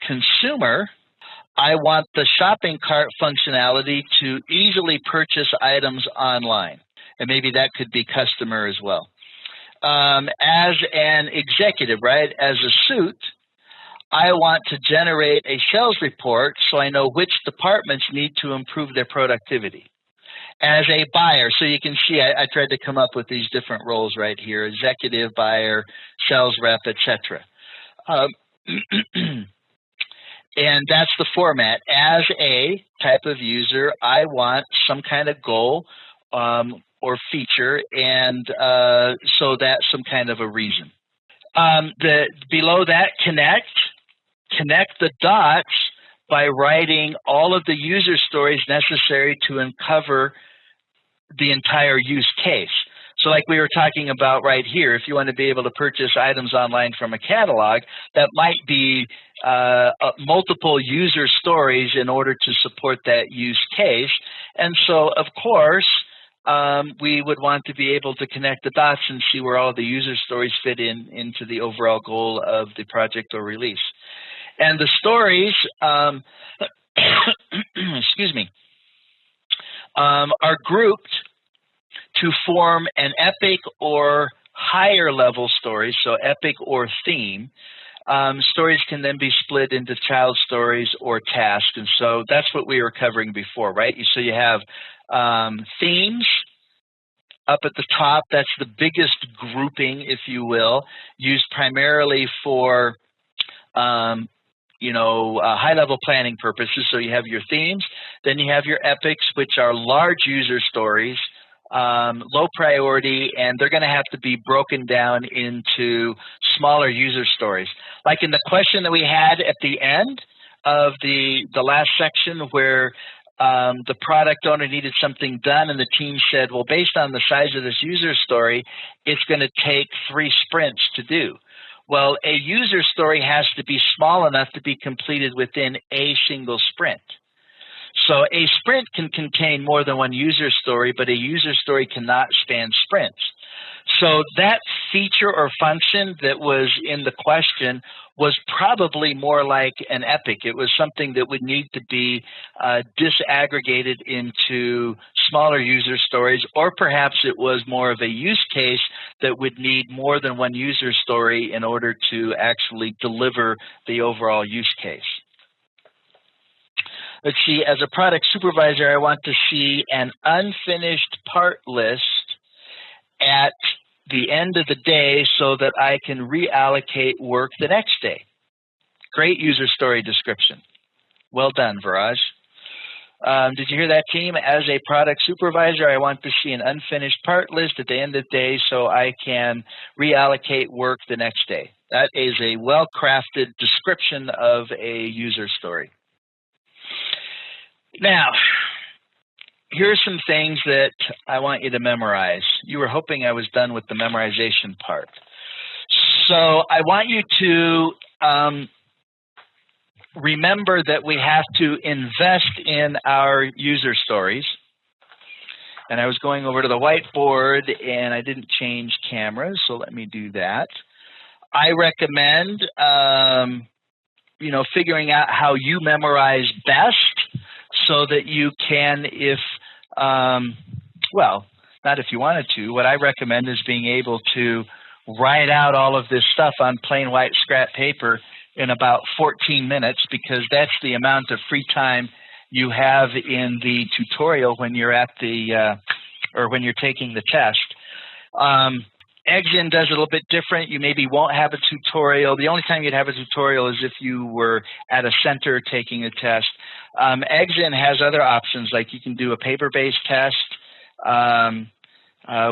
consumer, I want the shopping cart functionality to easily purchase items online. And maybe that could be customer as well. As an executive, right, as a suit, I want to generate a sales report so I know which departments need to improve their productivity. As a buyer, so you can see I tried to come up with these different roles right here, executive, buyer, sales rep, etc. And that's the format. As a type of user, I want some kind of goal or feature, and so that's some kind of a reason. Below that, connect the dots by writing all of the user stories necessary to uncover the entire use case. So like we were talking about right here, if you want to be able to purchase items online from a catalog, that might be multiple user stories in order to support that use case. And so, of course, we would want to be able to connect the dots and see where all the user stories fit into the overall goal of the project or release. And the stories, excuse me, are grouped to form an epic or higher level story, so epic or theme. Stories can then be split into child stories or tasks, and so that's what we were covering before, right? So you have themes up at the top. That's the biggest grouping, if you will, used primarily for high-level planning purposes. So you have your themes, then you have your epics, which are large user stories, low priority, and they're going to have to be broken down into smaller user stories. Like in the question that we had at the end of the last section where the product owner needed something done and the team said, well, based on the size of this user story, it's going to take 3 sprints to do. Well, a user story has to be small enough to be completed within a single sprint. So a sprint can contain more than one user story, but a user story cannot span sprints. So that feature or function that was in the question was probably more like an epic. It was something that would need to be disaggregated into smaller user stories, or perhaps it was more of a use case that would need more than one user story in order to actually deliver the overall use case. Let's see, as a product supervisor, I want to see an unfinished part list at the end of the day so that I can reallocate work the next day. Great user story description. Well done, Viraj. Did you hear that, team? As a product supervisor, I want to see an unfinished part list at the end of the day so I can reallocate work the next day. That is a well-crafted description of a user story. Now, here are some things that I want you to memorize. You were hoping I was done with the memorization part. So I want you to remember that we have to invest in our user stories. And I was going over to the whiteboard and I didn't change cameras, so let me do that. I recommend, figuring out how you memorize best so that you can, not if you wanted to, what I recommend is being able to write out all of this stuff on plain white scrap paper in about 14 minutes, because that's the amount of free time you have in the tutorial when you're at when you're taking the test. Exin does it a little bit different. You maybe won't have a tutorial. The only time you'd have a tutorial is if you were at a center taking a test. Exin has other options, like you can do a paper-based test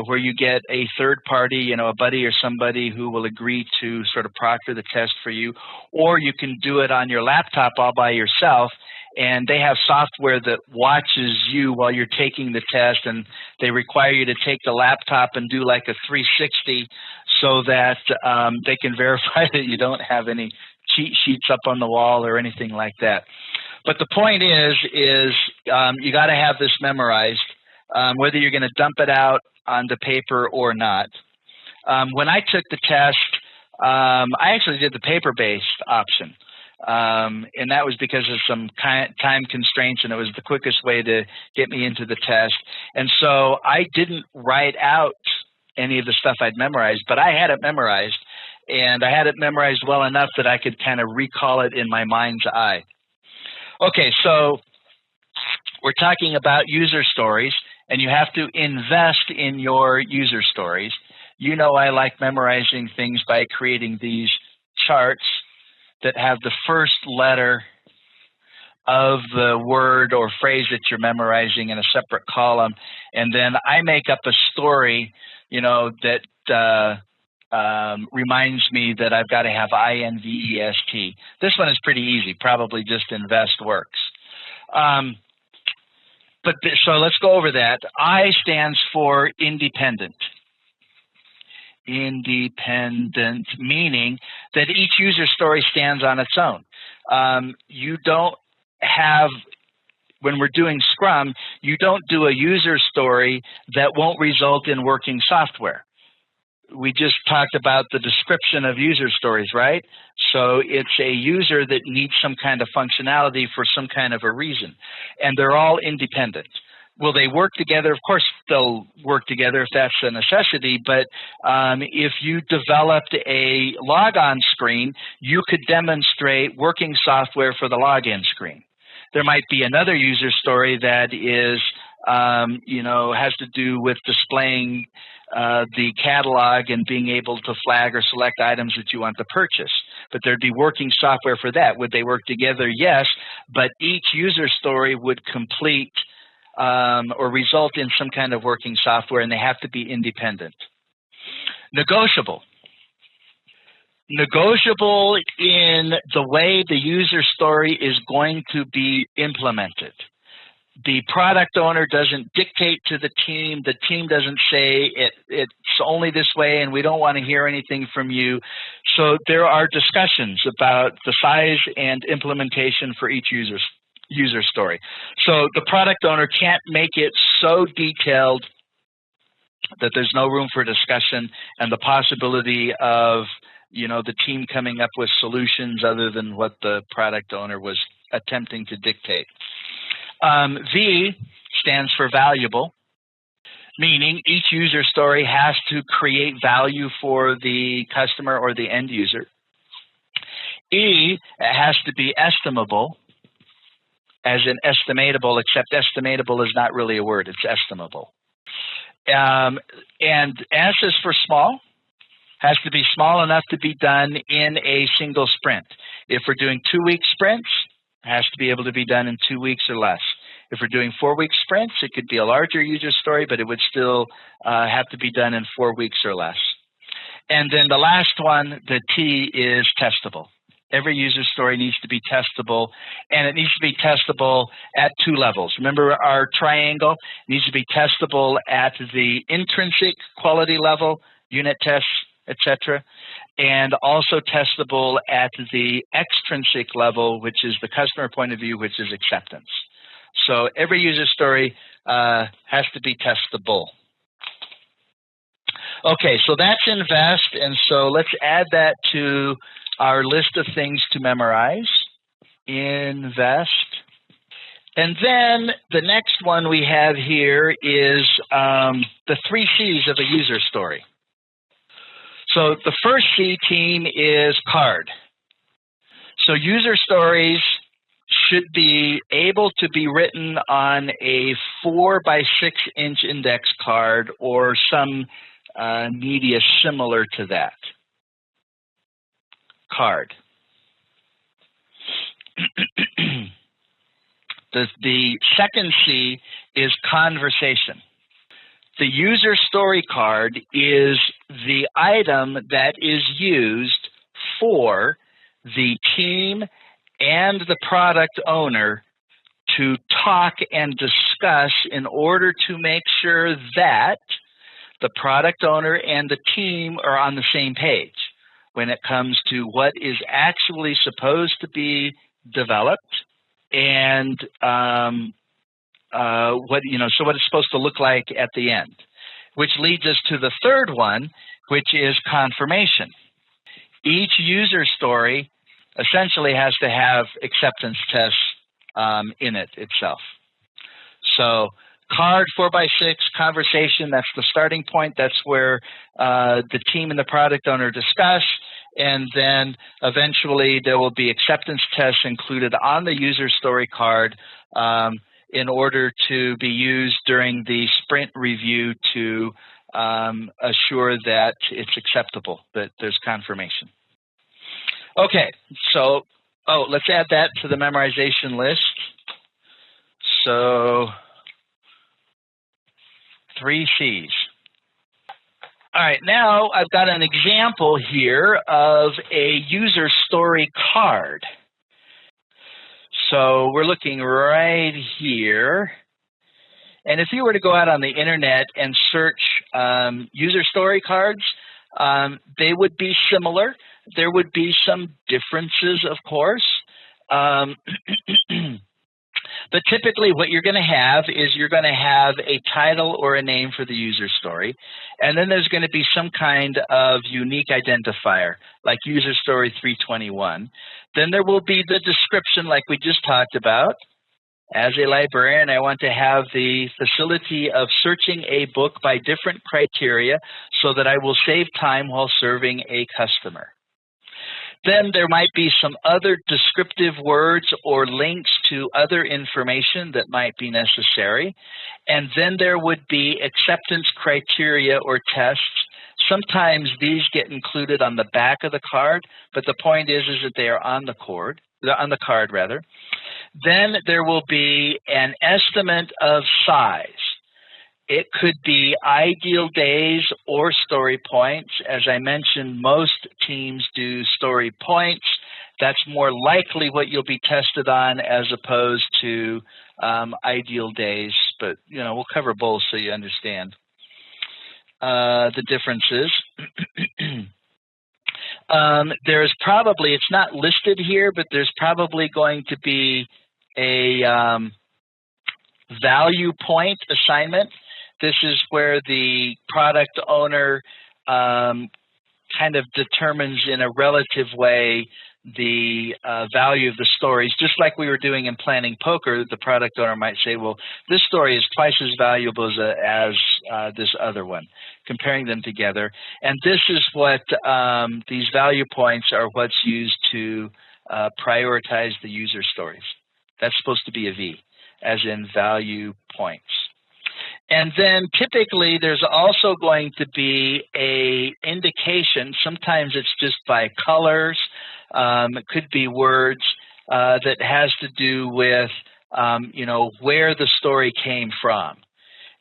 where you get a third party, a buddy or somebody who will agree to sort of proctor the test for you, or you can do it on your laptop all by yourself. And they have software that watches you while you're taking the test, and they require you to take the laptop and do like a 360 so that they can verify that you don't have any cheat sheets up on the wall or anything like that. But the point is you got to have this memorized, whether you're going to dump it out onto paper or not. When I took the test, I actually did the paper-based option. And that was because of some time constraints, and it was the quickest way to get me into the test. And so I didn't write out any of the stuff I'd memorized, but I had it memorized, and I had it memorized well enough that I could kind of recall it in my mind's eye. Okay, so we're talking about user stories, and you have to invest in your user stories. I like memorizing things by creating these charts that have the first letter of the word or phrase that you're memorizing in a separate column. And then I make up a story, that reminds me that I've got to have INVEST. This one is pretty easy. Probably just invest works. So let's go over that. I stands for independent. Independent, meaning that each user story stands on its own. You don't have, when we're doing Scrum, you don't do a user story that won't result in working software. We just talked about the description of user stories, right? So it's a user that needs some kind of functionality for some kind of a reason, and they're all independent. Will they work together? Of course they'll work together if that's a necessity, but if you developed a logon screen, you could demonstrate working software for the login screen. There might be another user story that is, has to do with displaying the catalog and being able to flag or select items that you want to purchase. But there'd be working software for that. Would they work together? Yes, but each user story would complete or result in some kind of working software, and they have to be independent. Negotiable. Negotiable in the way the user story is going to be implemented. The product owner doesn't dictate to the team. The team doesn't say it's only this way and we don't want to hear anything from you. So there are discussions about the size and implementation for each user story. So the product owner can't make it so detailed that there's no room for discussion and the possibility of the team coming up with solutions other than what the product owner was attempting to dictate. V stands for valuable, meaning each user story has to create value for the customer or the end user. E has to be estimable, as in estimatable, except estimatable is not really a word, it's estimable. And S is for small, has to be small enough to be done in a single sprint. If we're doing 2-week sprints, it has to be able to be done in 2 weeks or less. If we're doing 4-week sprints, it could be a larger user story, but it would still have to be done in 4 weeks or less. And then the last one, the T, is testable. Every user story needs to be testable, and it needs to be testable at 2 levels. Remember our triangle? It needs to be testable at the intrinsic quality level, unit tests, etc., and also testable at the extrinsic level, which is the customer point of view, which is acceptance. So every user story has to be testable. Okay, so that's invest, and so let's add that to our list of things to memorize. Invest. And then the next one we have here is the 3 C's of a user story. So the first C, team, is card. So user stories should be able to be written on a 4 by 6 inch index card or some media similar to that. Card. The second C is conversation. The user story card is the item that is used for the team and the product owner to talk and discuss in order to make sure that the product owner and the team are on the same page when it comes to what is actually supposed to be developed and what it's supposed to look like at the end, which leads us to the third one, which is confirmation. Each user story essentially has to have acceptance tests in it itself. So card 4 by 6, conversation, that's the starting point. That's where the team and the product owner discuss, and then eventually there will be acceptance tests included on the user story card in order to be used during the sprint review to assure that it's acceptable, that there's confirmation. Okay, so let's add that to the memorization list. So 3 C's. All right, now I've got an example here of a user story card. So we're looking right here. And if you were to go out on the internet and search user story cards, they would be similar. There would be some differences, of course. But typically what you're going to have is you're going to have a title or a name for the user story, and then there's going to be some kind of unique identifier, like user story 321. Then there will be the description like we just talked about. As a librarian, I want to have the facility of searching a book by different criteria so that I will save time while serving a customer. Then there might be some other descriptive words or links to other information that might be necessary. And then there would be acceptance criteria or tests. Sometimes these get included on the back of the card, but the point is that they are on the card. Then there will be an estimate of size. It could be ideal days or story points. As I mentioned, most teams do story points. That's more likely what you'll be tested on as opposed to ideal days. But, we'll cover both so you understand the differences. There's probably, it's not listed here, but there's probably going to be a value point assignment. This is where the product owner kind of determines in a relative way the value of the stories. Just like we were doing in planning poker, the product owner might say, well, this story is twice as valuable as this other one, comparing them together. And this is what these value points are what's used to prioritize the user stories. That's supposed to be a V, as in value points. And then typically there's also going to be a indication, sometimes it's just by colors, it could be words that has to do with, where the story came from.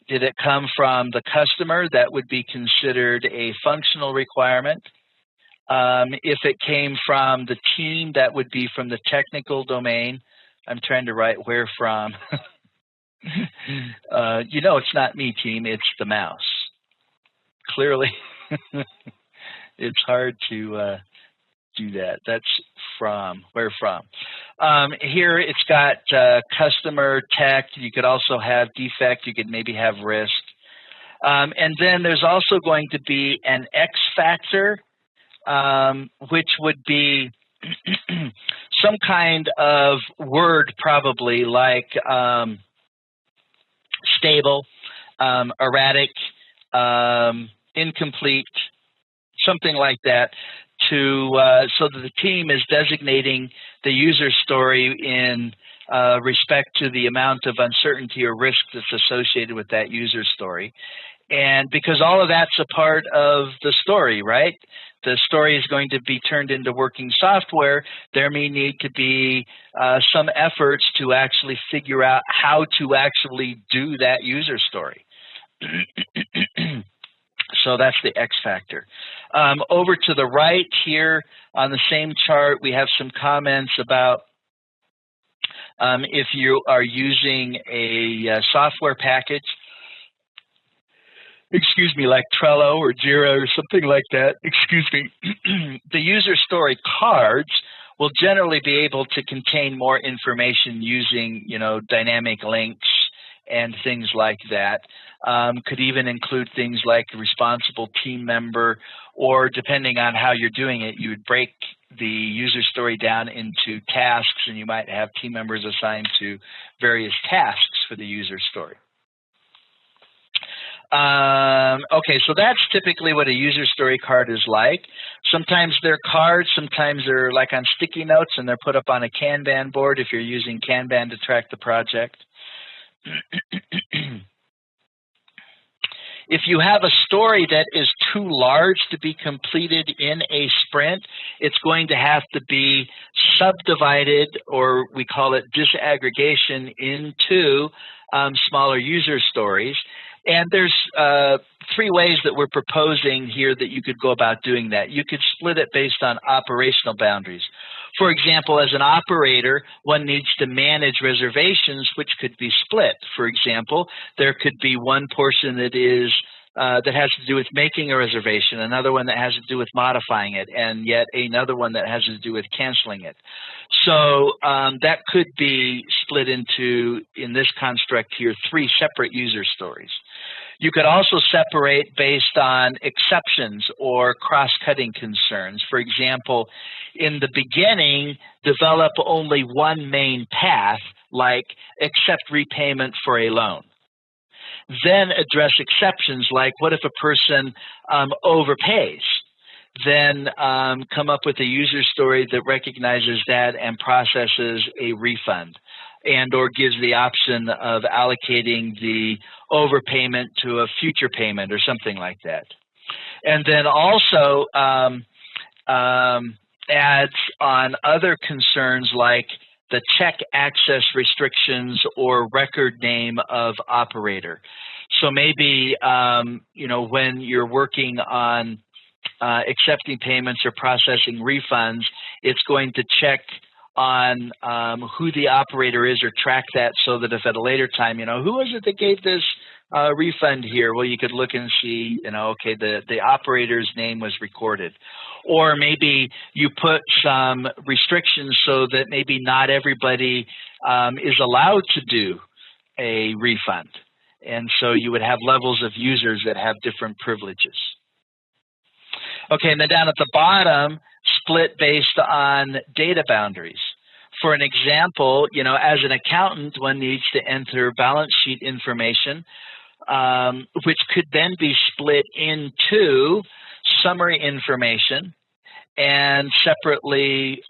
Did it come from the customer? That would be considered a functional requirement. If it came from the team, that would be from the technical domain. I'm trying to write where from. It's not me, team, it's the mouse. Clearly. It's hard to do that. That's from, where from? Here it's got customer, tech. You could also have defect. You could maybe have risk. And then there's also going to be an X factor, which would be some kind of word, probably like stable, erratic, incomplete, something like that, to so that the team is designating the user story in respect to the amount of uncertainty or risk that's associated with that user story. And because all of that's a part of the story, right? The story is going to be turned into working software. There may need to be some efforts to actually figure out how to actually do that user story. So that's the X factor. Over to the right here on the same chart, we have some comments about if you are using a software package, excuse me, like Trello or Jira or something like that, excuse me, the user story cards will generally be able to contain more information using, you know, dynamic links and things like that. Could even include things like responsible team member, or depending on how you're doing it, you would break the user story down into tasks, and you might have team members assigned to various tasks for the user story. Okay, so that's typically what a user story card is like. Sometimes they're cards, sometimes they're like on sticky notes, and they're put up on a Kanban board if you're using Kanban to track the project. If you have a story that is too large to be completed in a sprint, it's going to have to be subdivided, or we call it disaggregation, into smaller user stories. And there's 3 ways that we're proposing here that you could go about doing that. You could split it based on operational boundaries. For example, as an operator, one needs to manage reservations, which could be split. For example, there could be one portion that is that has to do with making a reservation, another one that has to do with modifying it, and yet another one that has to do with canceling it. So that could be split into, in this construct here, 3 separate user stories. You could also separate based on exceptions or cross-cutting concerns. For example, in the beginning, develop only one main path, like accept repayment for a loan. Then address exceptions, like what if a person overpays? Then come up with a user story that recognizes that and processes a refund, and or gives the option of allocating the overpayment to a future payment or something like that. And then also adds on other concerns like the check access restrictions or record name of operator. So maybe, you know, when you're working on accepting payments or processing refunds, it's going to check on who the operator is, or track that, so that if at a later time, you know, who was it that gave this refund here? Well, you could look and see, you know, okay, the operator's name was recorded. Or maybe you put some restrictions so that maybe not everybody is allowed to do a refund. And so you would have levels of users that have different privileges. Okay, and then down at the bottom, split based on data boundaries. For an example, you know, as an accountant, one needs to enter balance sheet information, which could then be split into summary information and separately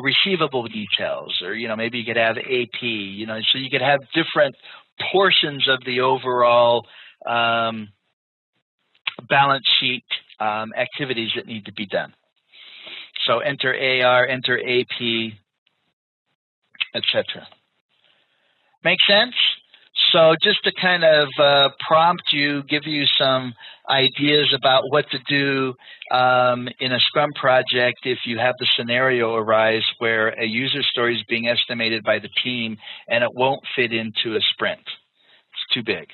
receivable details, or, you know, maybe you could have AP, you know, so you could have different portions of the overall balance sheet activities that need to be done. So enter AR, enter AP, etc. Make sense? So just to kind of prompt you, give you some ideas about what to do in a Scrum project if you have the scenario arise where a user story is being estimated by the team and it won't fit into a sprint. It's too big.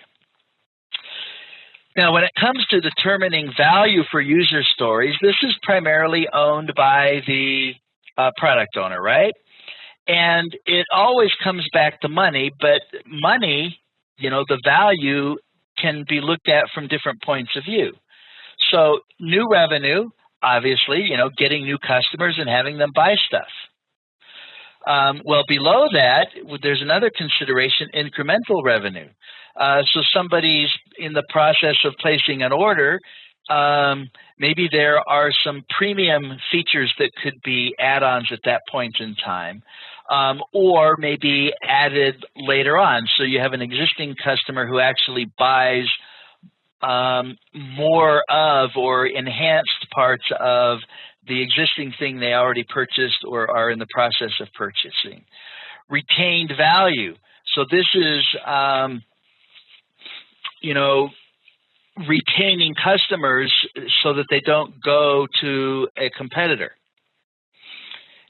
Now, when it comes to determining value for user stories, this is primarily owned by the product owner, right? And it always comes back to money, but money, the value can be looked at from different points of view. So new revenue, obviously, getting new customers and having them buy stuff. Well, below that, there's another consideration, incremental revenue. So somebody's in the process of placing an order. Maybe there are some premium features that could be add-ons at that point in time, or maybe added later on. So you have an existing customer who actually buys more of or enhanced parts of the existing thing they already purchased or are in the process of purchasing. Retained value. So this is, retaining customers so that they don't go to a competitor.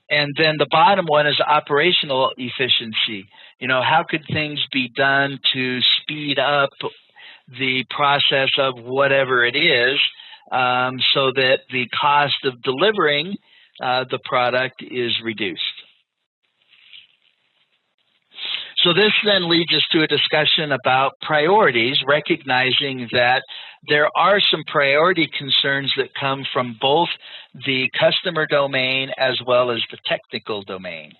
And then the bottom one is operational efficiency. How could things be done to speed up the process of whatever it is, so that the cost of delivering the product is reduced. So this then leads us to a discussion about priorities, recognizing that there are some priority concerns that come from both the customer domain as well as the technical domain.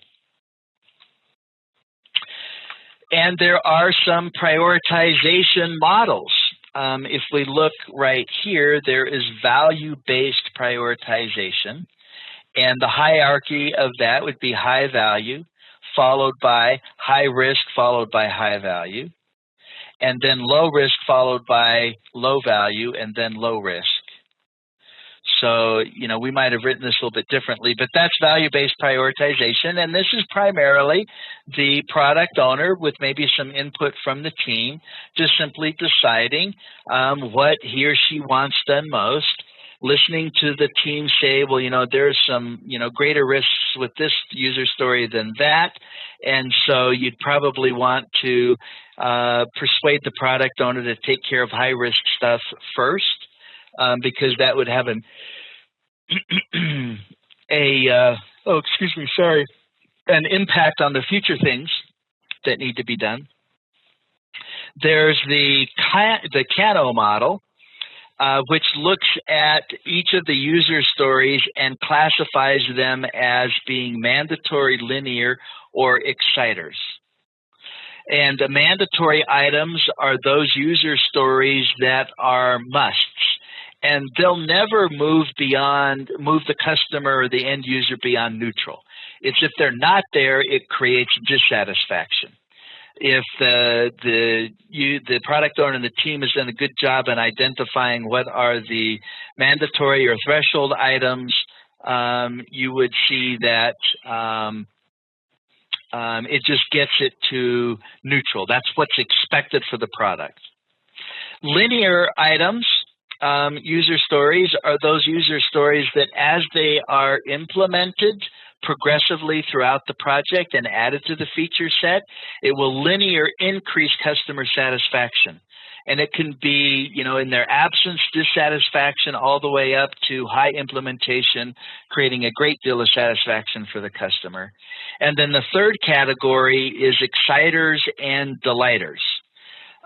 And there are some prioritization models. If we look right here, there is value-based prioritization, and the hierarchy of that would be high value, followed by high risk, followed by high value, and then low risk, followed by low value, and then low risk. So, we might have written this a little bit differently, but that's value-based prioritization, and this is primarily the product owner with maybe some input from the team, just simply deciding what he or she wants done most, listening to the team say, well, there's some, greater risks with this user story than that, and so you'd probably want to persuade the product owner to take care of high-risk stuff first, because that would have an impact on the future things that need to be done. There's the Kano model, which looks at each of the user stories and classifies them as being mandatory, linear, or exciters. And the mandatory items are those user stories that are musts. And they'll never move the customer or the end user beyond neutral. It's if they're not there, it creates dissatisfaction. If the product owner and the team has done a good job in identifying what are the mandatory or threshold items, you would see that it just gets it to neutral. That's what's expected for the product. Linear items, user stories, are those user stories that as they are implemented progressively throughout the project and added to the feature set, it will linear increase customer satisfaction. And it can be, in their absence, dissatisfaction, all the way up to high implementation, creating a great deal of satisfaction for the customer. And then the third category is exciters and delighters.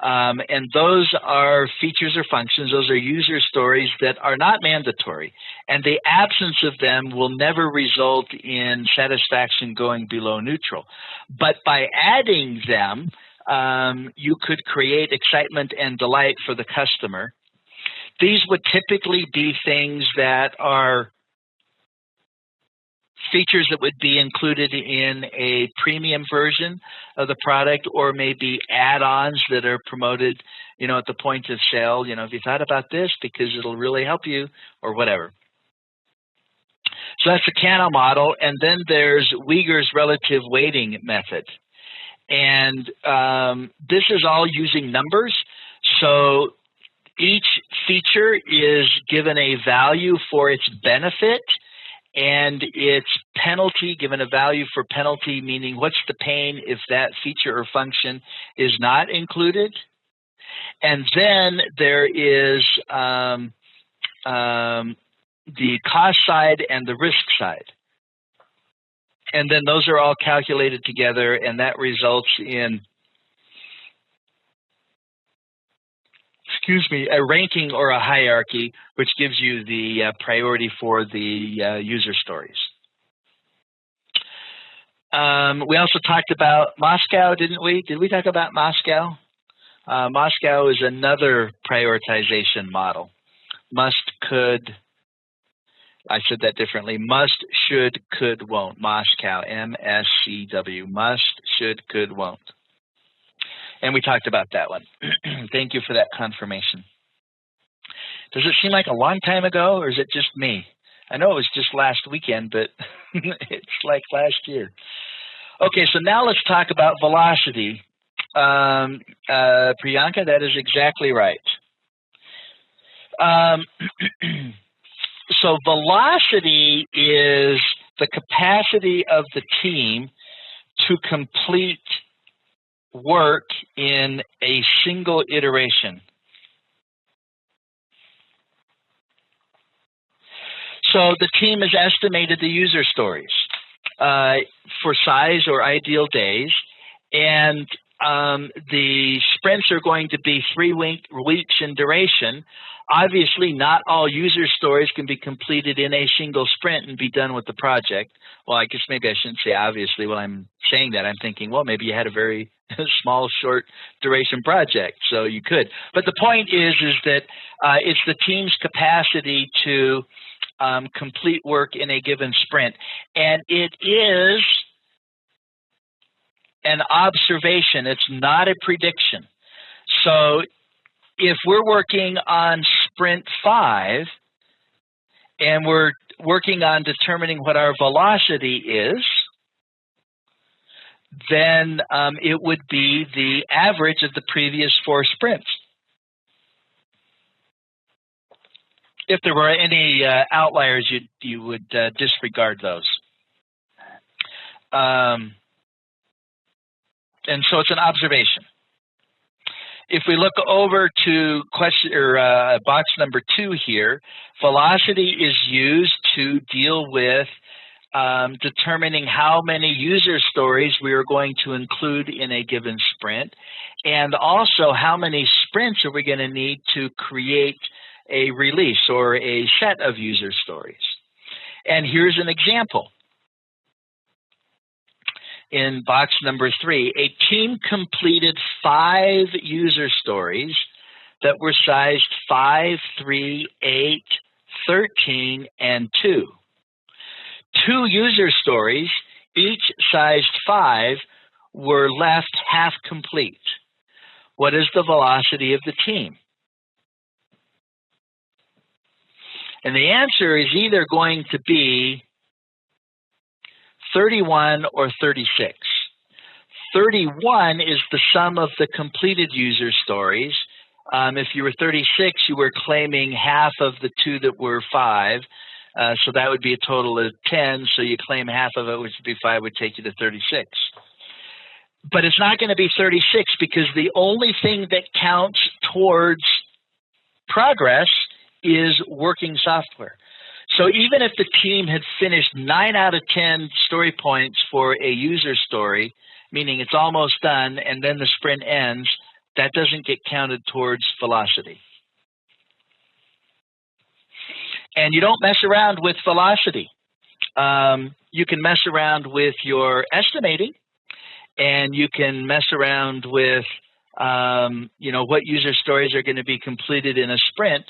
And those are features or functions, those are user stories that are not mandatory. And the absence of them will never result in satisfaction going below neutral. But by adding them, you could create excitement and delight for the customer. These would typically be things that are features that would be included in a premium version of the product, or maybe add-ons that are promoted, at the point of sale. Have you thought about this because it'll really help you, or whatever. So that's the Kano model, and then there's Uyghur's relative weighting method. And this is all using numbers. So each feature is given a value for its benefit, and its penalty, given a value for penalty, meaning what's the pain if that feature or function is not included. And then there is the cost side and the risk side. And then those are all calculated together, and that results in, a ranking or a hierarchy, which gives you the priority for the user stories. We also talked about Moscow, didn't we? Did we talk about Moscow? Moscow is another prioritization model. Must, could, I said that differently. Must, should, could, won't. Moscow, MSCW. Must, should, could, won't. And we talked about that one. Thank you for that confirmation. Does it seem like a long time ago, or is it just me? I know it was just last weekend, but it's like last year. Okay, so now let's talk about velocity. Priyanka, that is exactly right. So velocity is the capacity of the team to complete work in a single iteration. So the team has estimated the user stories for size or ideal days, and the sprints are going to be 3 weeks in duration. Obviously, not all user stories can be completed in a single sprint and be done with the project. Well, I guess maybe I shouldn't say obviously. When I'm saying that, I'm thinking, well, maybe you had a very small, short duration project, so you could. But the point is that it's the team's capacity to complete work in a given sprint. And it is an observation. It's not a prediction. So if we're working on sprint 5 and we're working on determining what our velocity is, then it would be the average of the previous 4 sprints. If there were any outliers, you would disregard those. And so it's an observation. If we look over to question or box number 2 here, velocity is used to deal with determining how many user stories we are going to include in a given sprint, and also how many sprints are we going to need to create a release or a set of user stories. And here's an example. In box number 3, a team completed 5 user stories that were sized 5, 3, 8, 13, and 2. 2 user stories, each sized 5, were left half complete. What is the velocity of the team? And the answer is either going to be 31 or 36. 31 is the sum of the completed user stories. If you were 36, you were claiming half of the 2 that were 5. So that would be a total of 10. So you claim half of it, which would be 5, would take you to 36. But it's not going to be 36 because the only thing that counts towards progress is working software. So even if the team had finished 9 out of 10 story points for a user story, meaning it's almost done, and then the sprint ends, that doesn't get counted towards velocity. And you don't mess around with velocity. You can mess around with your estimating, and you can mess around with what user stories are going to be completed in a sprint,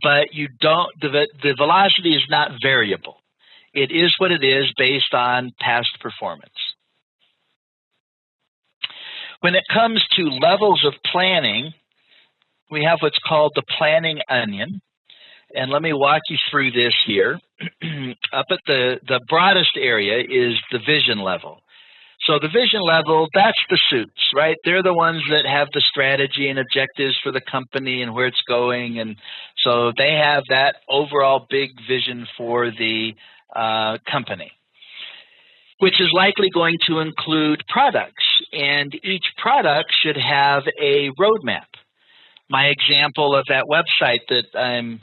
but you don't. The velocity is not variable. It is what it is based on past performance. When it comes to levels of planning, we have what's called the planning onion. And let me walk you through this here. Up at the broadest area is the vision level. So the vision level, that's the suits, right? They're the ones that have the strategy and objectives for the company and where it's going. And so they have that overall big vision for the company, which is likely going to include products. And each product should have a roadmap. My example of that website that I'm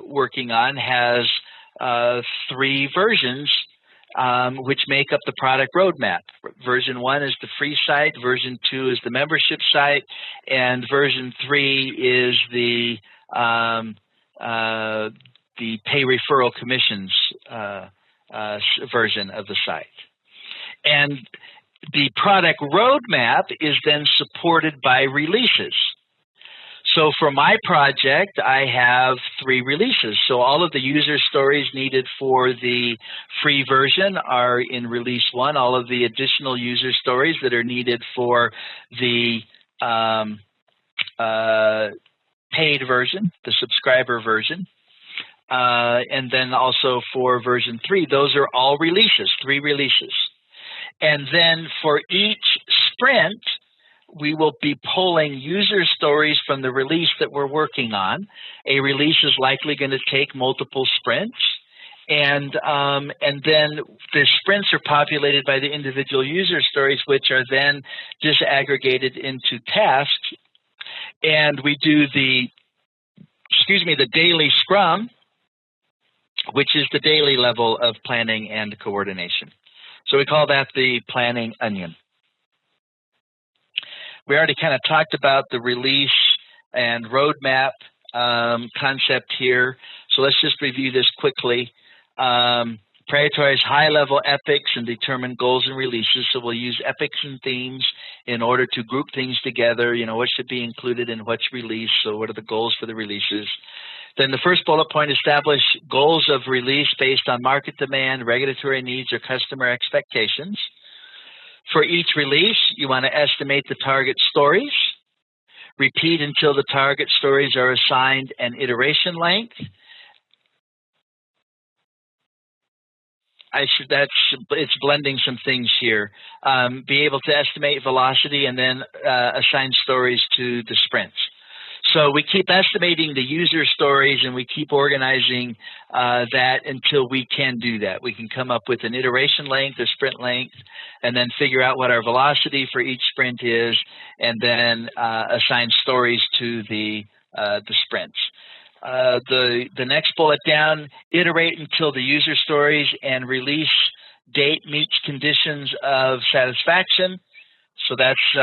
working on has 3 versions which make up the product roadmap. Version 1 is the free site, version 2 is the membership site, and version 3 is the pay referral commissions version of the site. And the product roadmap is then supported by releases. So for my project, I have 3 releases. So all of the user stories needed for the free version are in release 1. All of the additional user stories that are needed for the paid version, the subscriber version, and then also for version 3, those are all releases, 3 releases. And then for each sprint, we will be pulling user stories from the release that we're working on. A release is likely going to take multiple sprints. And then the sprints are populated by the individual user stories, which are then disaggregated into tasks. And we do the daily scrum, which is the daily level of planning and coordination. So we call that the planning onion. We already kind of talked about the release and roadmap concept here. So let's just review this quickly. Prioritize high-level epics and determine goals and releases. So we'll use epics and themes in order to group things together. You know, what should be included in what's released. So what are the goals for the releases? Then the first bullet point, establish goals of release based on market demand, regulatory needs, or customer expectations. For each release, you want to estimate the target stories. Repeat until the target stories are assigned an iteration length. It's blending some things here. Be able to estimate velocity and then assign stories to the sprints. So we keep estimating the user stories and we keep organizing that until we can do that. We can come up with an iteration length, a sprint length, and then figure out what our velocity for each sprint is, and then assign stories to the sprints. The next bullet down, iterate until the user stories and release date meets conditions of satisfaction. So that's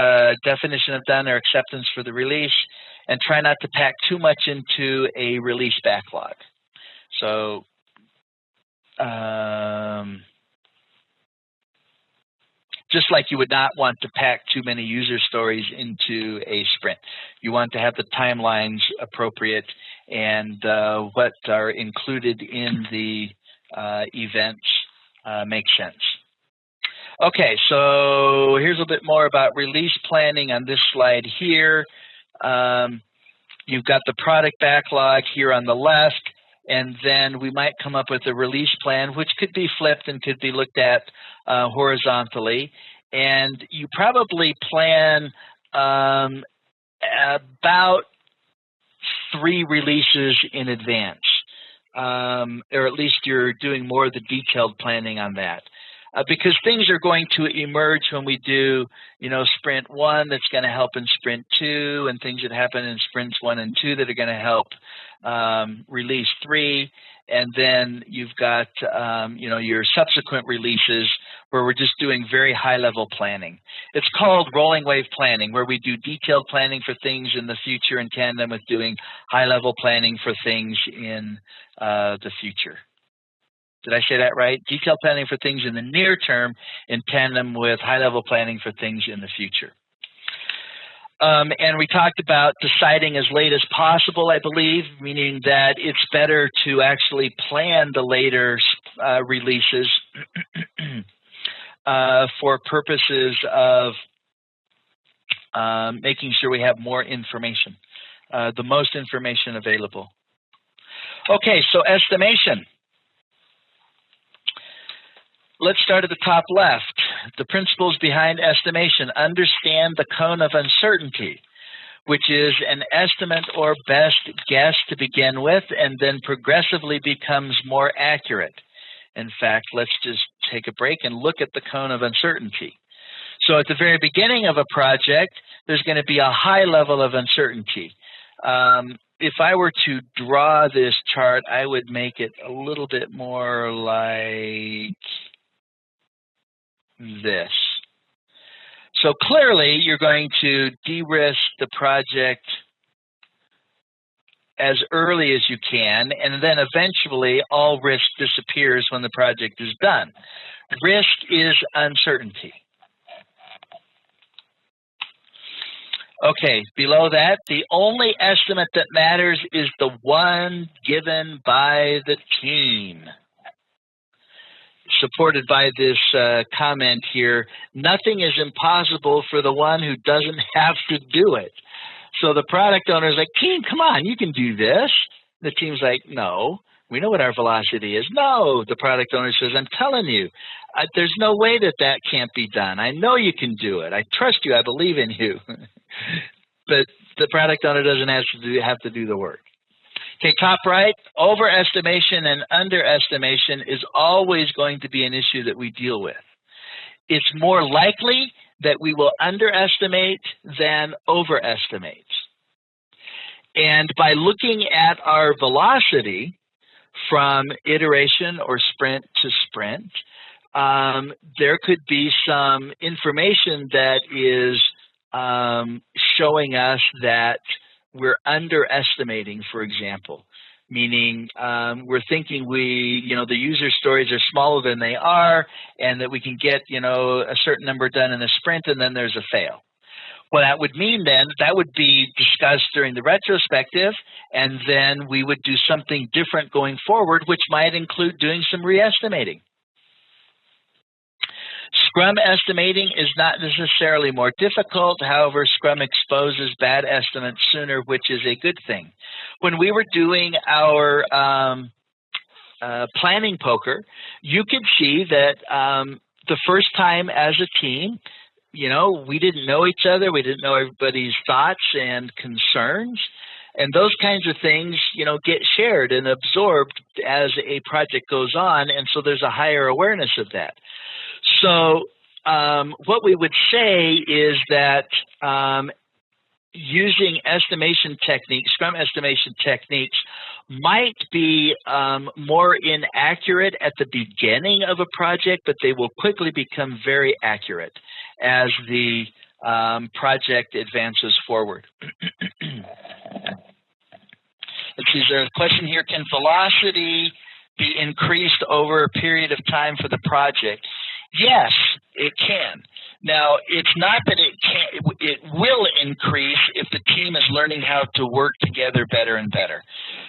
definition of done or acceptance for the release. And try not to pack too much into a release backlog. So just like you would not want to pack too many user stories into a sprint. You want to have the timelines appropriate and what are included in the events make sense. Okay, so here's a bit more about release planning on this slide here. You've got the product backlog here on the left, and then we might come up with a release plan, which could be flipped and could be looked at horizontally. And you probably plan about 3 releases in advance, or at least you're doing more of the detailed planning on that. Because things are going to emerge when we do, sprint 1 that's going to help in sprint 2, and things that happen in sprints 1 and 2 that are going to help release 3. And then you've got, your subsequent releases where we're just doing very high-level planning. It's called rolling wave planning, where we do detailed planning for things in the future in tandem with doing high-level planning for things in the future. Did I say that right? Detailed planning for things in the near term in tandem with high-level planning for things in the future. And we talked about deciding as late as possible, I believe, meaning that it's better to actually plan the later releases for purposes of making sure we have more information, the most information available. Okay, so estimation. Let's start at the top left. The principles behind estimation. Understand the cone of uncertainty, which is an estimate or best guess to begin with and then progressively becomes more accurate. In fact, let's just take a break and look at the cone of uncertainty. So at the very beginning of a project, there's going to be a high level of uncertainty. If I were to draw this chart, I would make it a little bit more like this. So clearly, you're going to de-risk the project as early as you can, and then eventually all risk disappears when the project is done. Risk is uncertainty. Okay, below that, the only estimate that matters is the one given by the team. Supported by this comment here, nothing is impossible for the one who doesn't have to do it. So the product owner is like, team, come on, you can do this. The team's like, no, we know what our velocity is. No, the product owner says, I'm telling you, there's no way that that can't be done. I know you can do it. I trust you. I believe in you. But the product owner doesn't have to do the work. Okay, top right, overestimation and underestimation is always going to be an issue that we deal with. It's more likely that we will underestimate than overestimate. And by looking at our velocity from iteration or sprint to sprint, there could be some information that is showing us that we're underestimating, for example, meaning we're thinking the user stories are smaller than they are, and that we can get, a certain number done in a sprint, and then there's a fail. Well, that would mean then that would be discussed during the retrospective, and then we would do something different going forward, which might include doing some re-estimating. Scrum estimating is not necessarily more difficult. However, Scrum exposes bad estimates sooner, which is a good thing. When we were doing our planning poker, you could see that the first time as a team, we didn't know each other. We didn't know everybody's thoughts and concerns. And those kinds of things, get shared and absorbed as a project goes on. And so there's a higher awareness of that. So what we would say is that using estimation techniques, Scrum estimation techniques, might be more inaccurate at the beginning of a project, but they will quickly become very accurate as the project advances forward. Let's see, there's a question here. Can velocity be increased over a period of time for the project? Yes, it can. Now, it's not that it will increase if the team is learning how to work together better and better.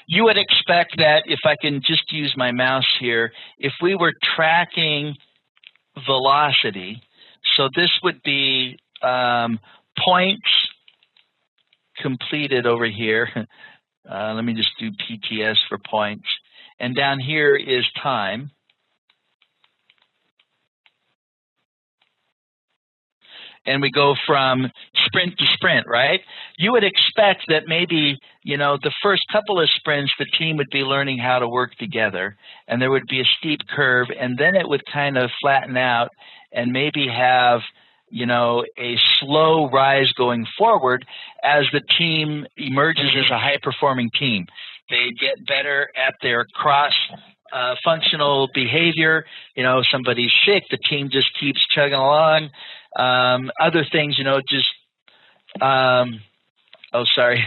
You would expect that, if I can just use my mouse here, if we were tracking velocity, so this would be points completed over here. Let me just do PTS for points. And down here is time. And we go from sprint to sprint, right? You would expect that maybe, the first couple of sprints, the team would be learning how to work together, and there would be a steep curve, and then it would kind of flatten out and maybe have, a slow rise going forward as the team emerges as a high-performing team. They get better at their cross-functional behavior. Somebody's sick, the team just keeps chugging along. Other things, oh, sorry.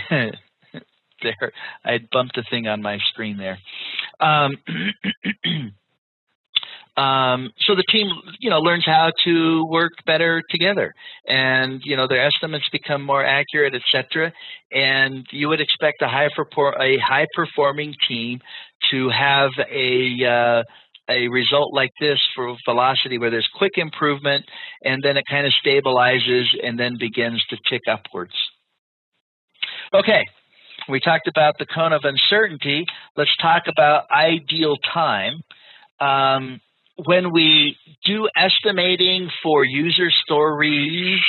There, I had bumped a thing on my screen there. So the team, learns how to work better together, and their estimates become more accurate, etc. And you would expect a high-performing team to have a result like this for velocity, where there's quick improvement, and then it kind of stabilizes and then begins to tick upwards. Okay, we talked about the cone of uncertainty. Let's talk about ideal time. When we do estimating for user stories,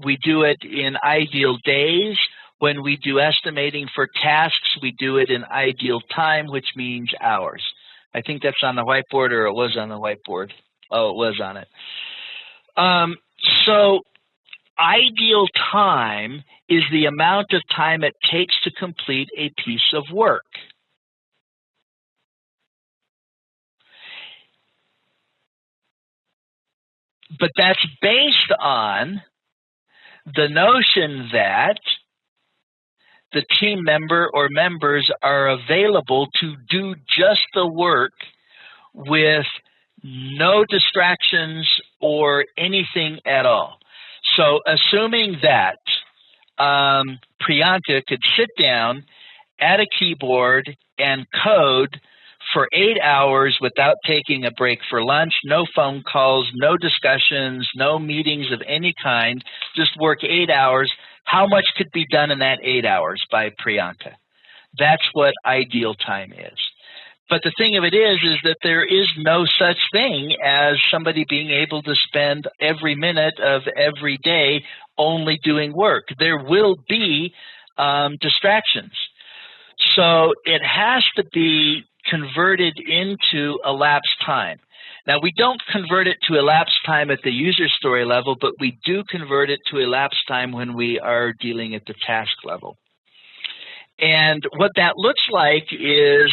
we do it in ideal days. When we do estimating for tasks, we do it in ideal time, which means hours. I think that's on the whiteboard, or it was on the whiteboard. Oh, it was on it. So ideal time is the amount of time it takes to complete a piece of work. But that's based on the notion that the team member or members are available to do just the work with no distractions or anything at all. So assuming that Priyanka could sit down at a keyboard and code for 8 hours without taking a break for lunch, no phone calls, no discussions, no meetings of any kind, just work 8 hours, how much could be done in that 8 hours by Priyanka? That's what ideal time is. But the thing of it is that there is no such thing as somebody being able to spend every minute of every day only doing work. There will be distractions. So it has to be converted into elapsed time. Now, we don't convert it to elapsed time at the user story level, but we do convert it to elapsed time when we are dealing at the task level. And what that looks like is,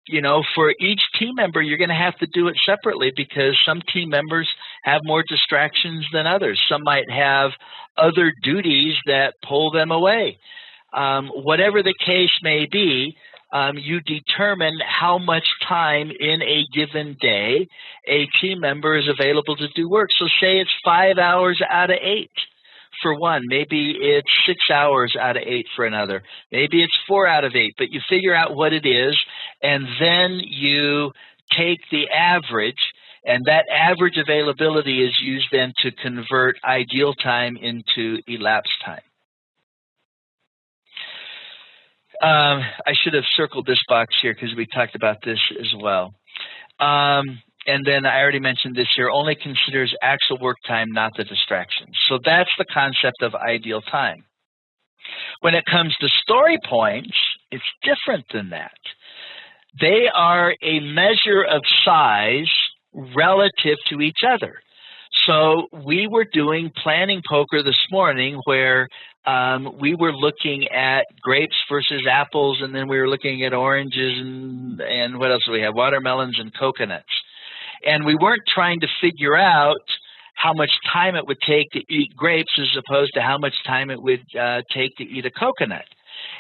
you know, for each team member, you're going to have to do it separately because some team members have more distractions than others. Some might have other duties that pull them away. Whatever the case may be, you determine how much time in a given day a team member is available to do work. So say it's 5 hours out of 8 for one. Maybe it's 6 hours out of 8 for another. Maybe it's 4 out of 8, but you figure out what it is, and then you take the average, and that average availability is used then to convert ideal time into elapsed time. I should have circled this box here because we talked about this as well. And then I already mentioned this here, only considers actual work time, not the distractions. So that's the concept of ideal time. When it comes to story points, it's different than that. They are a measure of size relative to each other. So we were doing planning poker this morning where we were looking at grapes versus apples, and then we were looking at oranges and what else do we have? Watermelons and coconuts. And we weren't trying to figure out how much time it would take to eat grapes as opposed to how much time it would take to eat a coconut.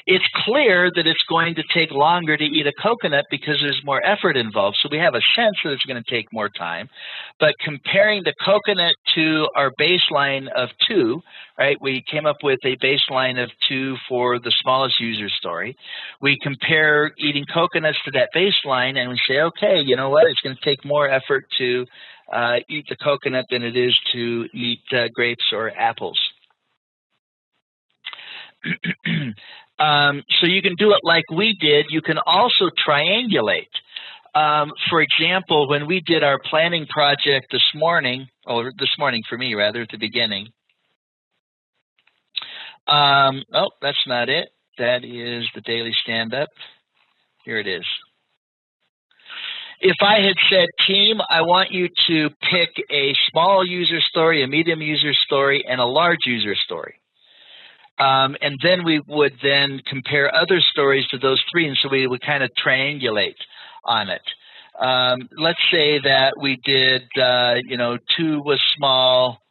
It's clear that it's going to take longer to eat a coconut because there's more effort involved. So we have a sense that it's going to take more time. But comparing the coconut to our baseline of 2, right, we came up with a baseline of 2 for the smallest user story. We compare eating coconuts to that baseline and we say, okay, you know what, it's going to take more effort to eat the coconut than it is to eat grapes or apples. So you can do it like we did. You can also triangulate. For example, when we did our planning project this morning, or this morning for me rather, at the beginning. Oh, that's not it. That is the daily stand-up. Here it is. If I had said, team, I want you to pick a small user story, a medium user story, and a large user story. And then we would then compare other stories to those 3, and so we would kind of triangulate on it. Let's say that we did, 2 was small.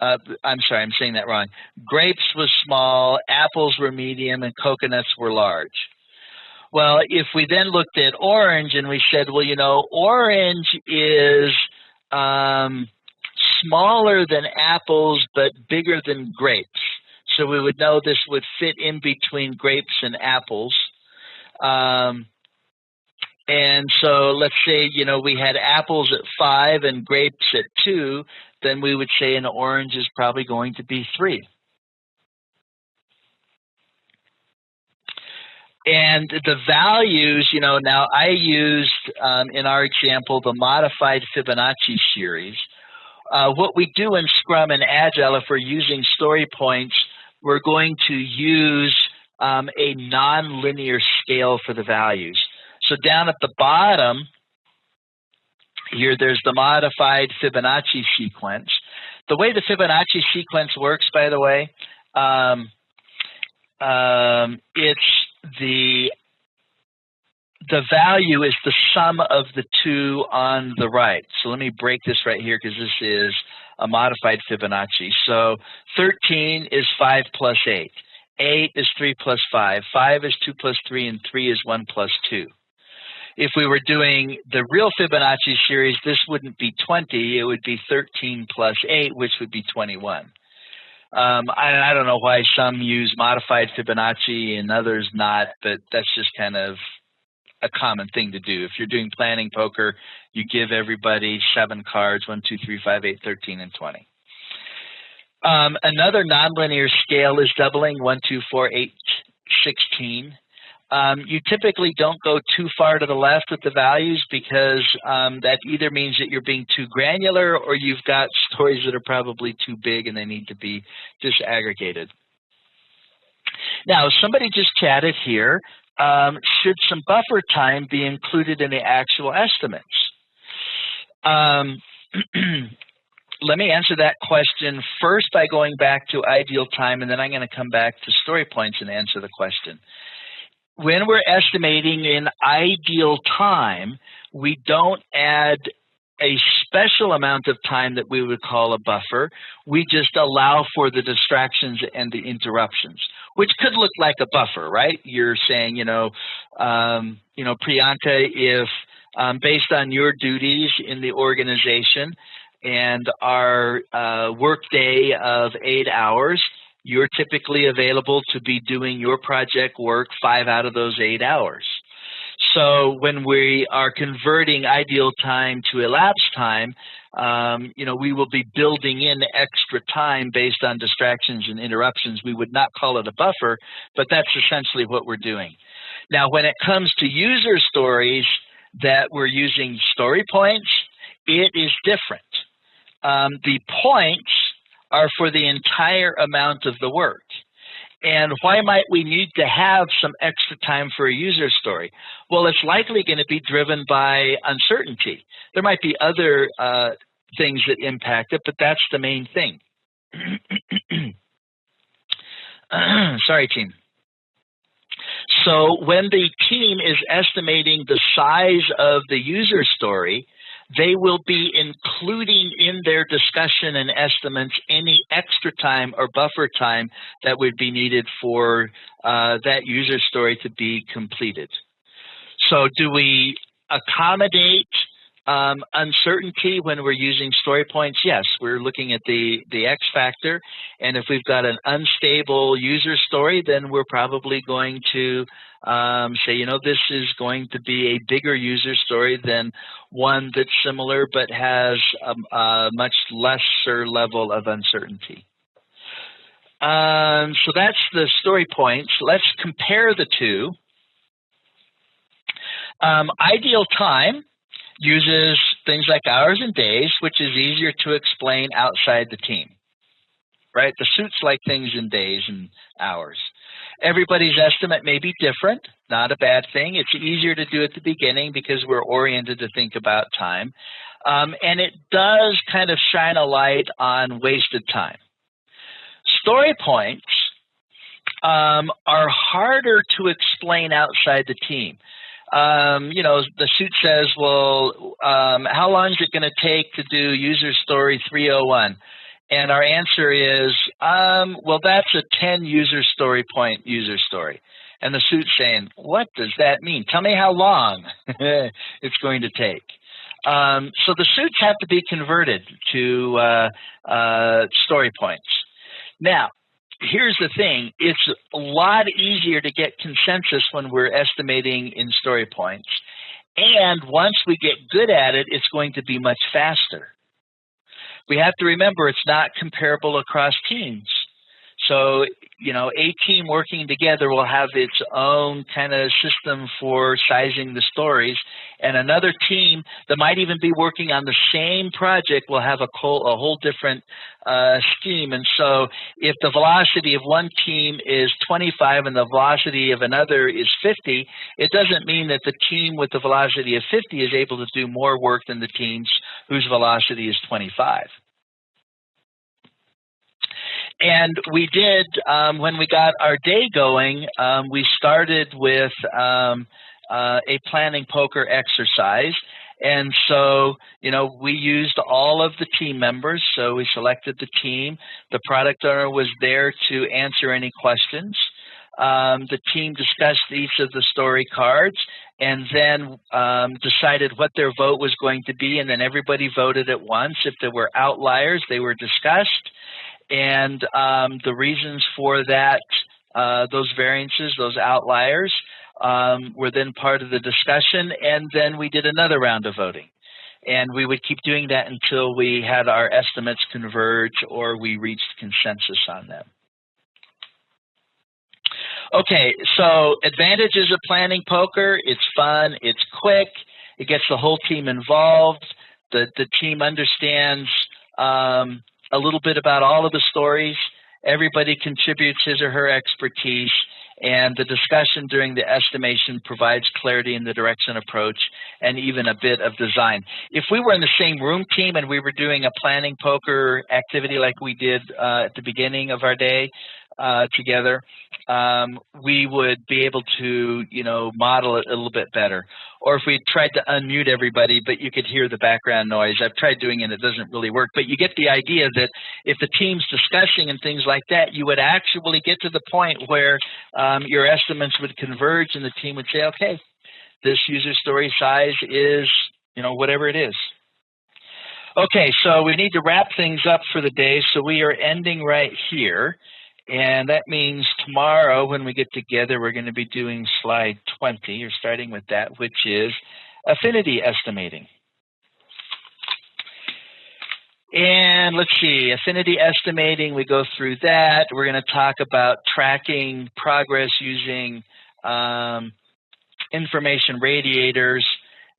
I'm sorry, I'm saying that wrong. Grapes was small, apples were medium, and coconuts were large. Well, if we then looked at orange and we said, well, you know, orange is smaller than apples but bigger than grapes. So we would know this would fit in between grapes and apples. And so let's say, you know, we had apples at 5 and grapes at 2, then we would say an orange is probably going to be 3. And the values, you know, now I used, in our example, the modified Fibonacci series. What we do in Scrum and Agile, if we're using story points, we're going to use a nonlinear scale for the values. So down at the bottom here, there's the modified Fibonacci sequence. The way the Fibonacci sequence works, by the way, it's the value is the sum of the two on the right. So let me break this right here because this is a modified Fibonacci. So 13 is 5 plus 8. 8 is 3 plus 5. 5 is 2 plus 3, and 3 is 1 plus 2. If we were doing the real Fibonacci series, this wouldn't be 20. It would be 13 plus 8, which would be 21. I don't know why some use modified Fibonacci and others not, but that's just kind of a common thing to do. If you're doing planning poker, you give everybody 7 cards, 1, 2, 3, 5, 8, 13, and 20. Another nonlinear scale is doubling, 1, 2, 4, 8, 16. You typically don't go too far to the left with the values because that either means that you're being too granular or you've got stories that are probably too big and they need to be disaggregated. Now, somebody just chatted here, should some buffer time be included in the actual estimates? Let me answer that question first by going back to ideal time, and then I'm going to come back to story points and answer the question. When we're estimating in ideal time, we don't add a special amount of time that we would call a buffer. We just allow for the distractions and the interruptions, which could look like a buffer, right? You're saying, Priyanka, if based on your duties in the organization and our workday of 8 hours, you're typically available to be doing your project work 5 out of those 8 hours. So when we are converting ideal time to elapsed time, we will be building in extra time based on distractions and interruptions. We would not call it a buffer, but that's essentially what we're doing. Now, when it comes to user stories that we're using story points, it is different. The points are for the entire amount of the work. And why might we need to have some extra time for a user story? Well, it's likely going to be driven by uncertainty. There might be other things that impact it, but that's the main thing. Sorry, team. So when the team is estimating the size of the user story, they will be including in their discussion and estimates any extra time or buffer time that would be needed for that user story to be completed. So do we accommodate uncertainty when we're using story points? Yes, we're looking at the X factor, and if we've got an unstable user story, then we're probably going to say, this is going to be a bigger user story than one that's similar but has a much lesser level of uncertainty. So that's the story points. Let's compare the two. Ideal time uses things like hours and days, which is easier to explain outside the team, right? The suits like things in days and hours. Everybody's estimate may be different, not a bad thing. It's easier to do at the beginning because we're oriented to think about time. And it does kind of shine a light on wasted time. Story points are harder to explain outside the team. The suit says, well, how long is it going to take to do user story 301? And our answer is, well, that's a 10 user story point user story. And the suit's saying, what does that mean? Tell me how long it's going to take. So the suits have to be converted to story points. Now, here's the thing. It's a lot easier to get consensus when we're estimating in story points. And once we get good at it, it's going to be much faster. We have to remember it's not comparable across teams. So, a team working together will have its own kind of system for sizing the stories, and another team that might even be working on the same project will have a whole different scheme. And so if the velocity of one team is 25 and the velocity of another is 50, it doesn't mean that the team with the velocity of 50 is able to do more work than the teams whose velocity is 25. And we did, when we got our day going, we started with a planning poker exercise. And so, we used all of the team members. So we selected the team. The product owner was there to answer any questions. The team discussed each of the story cards and then decided what their vote was going to be. And then everybody voted at once. If there were outliers, they were discussed. And the reasons for that, those variances, those outliers, were then part of the discussion, and then we did another round of voting. And we would keep doing that until we had our estimates converge or we reached consensus on them. Okay, so advantages of planning poker: it's fun, it's quick, it gets the whole team involved, the team understands a little bit about all of the stories, everybody contributes his or her expertise, and the discussion during the estimation provides clarity in the direction approach and even a bit of design. If we were in the same room team and we were doing a planning poker activity like we did at the beginning of our day together, we would be able to, model it a little bit better. Or if we tried to unmute everybody, but you could hear the background noise. I've tried doing it, it doesn't really work. But you get the idea that if the team's discussing and things like that, you would actually get to the point where your estimates would converge and the team would say, okay, this user story size is, whatever it is. Okay, so we need to wrap things up for the day. So we are ending right here. And that means tomorrow when we get together, we're going to be doing slide 20, or starting with that, which is affinity estimating. And let's see, affinity estimating, we go through that. We're going to talk about tracking progress using information radiators.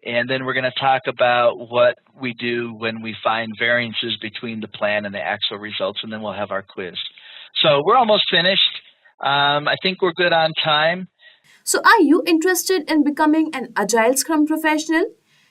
And then we're going to talk about what we do when we find variances between the plan and the actual results, and then we'll have our quiz. So we're almost finished. I think we're good on time. So are you interested in becoming an Agile Scrum professional?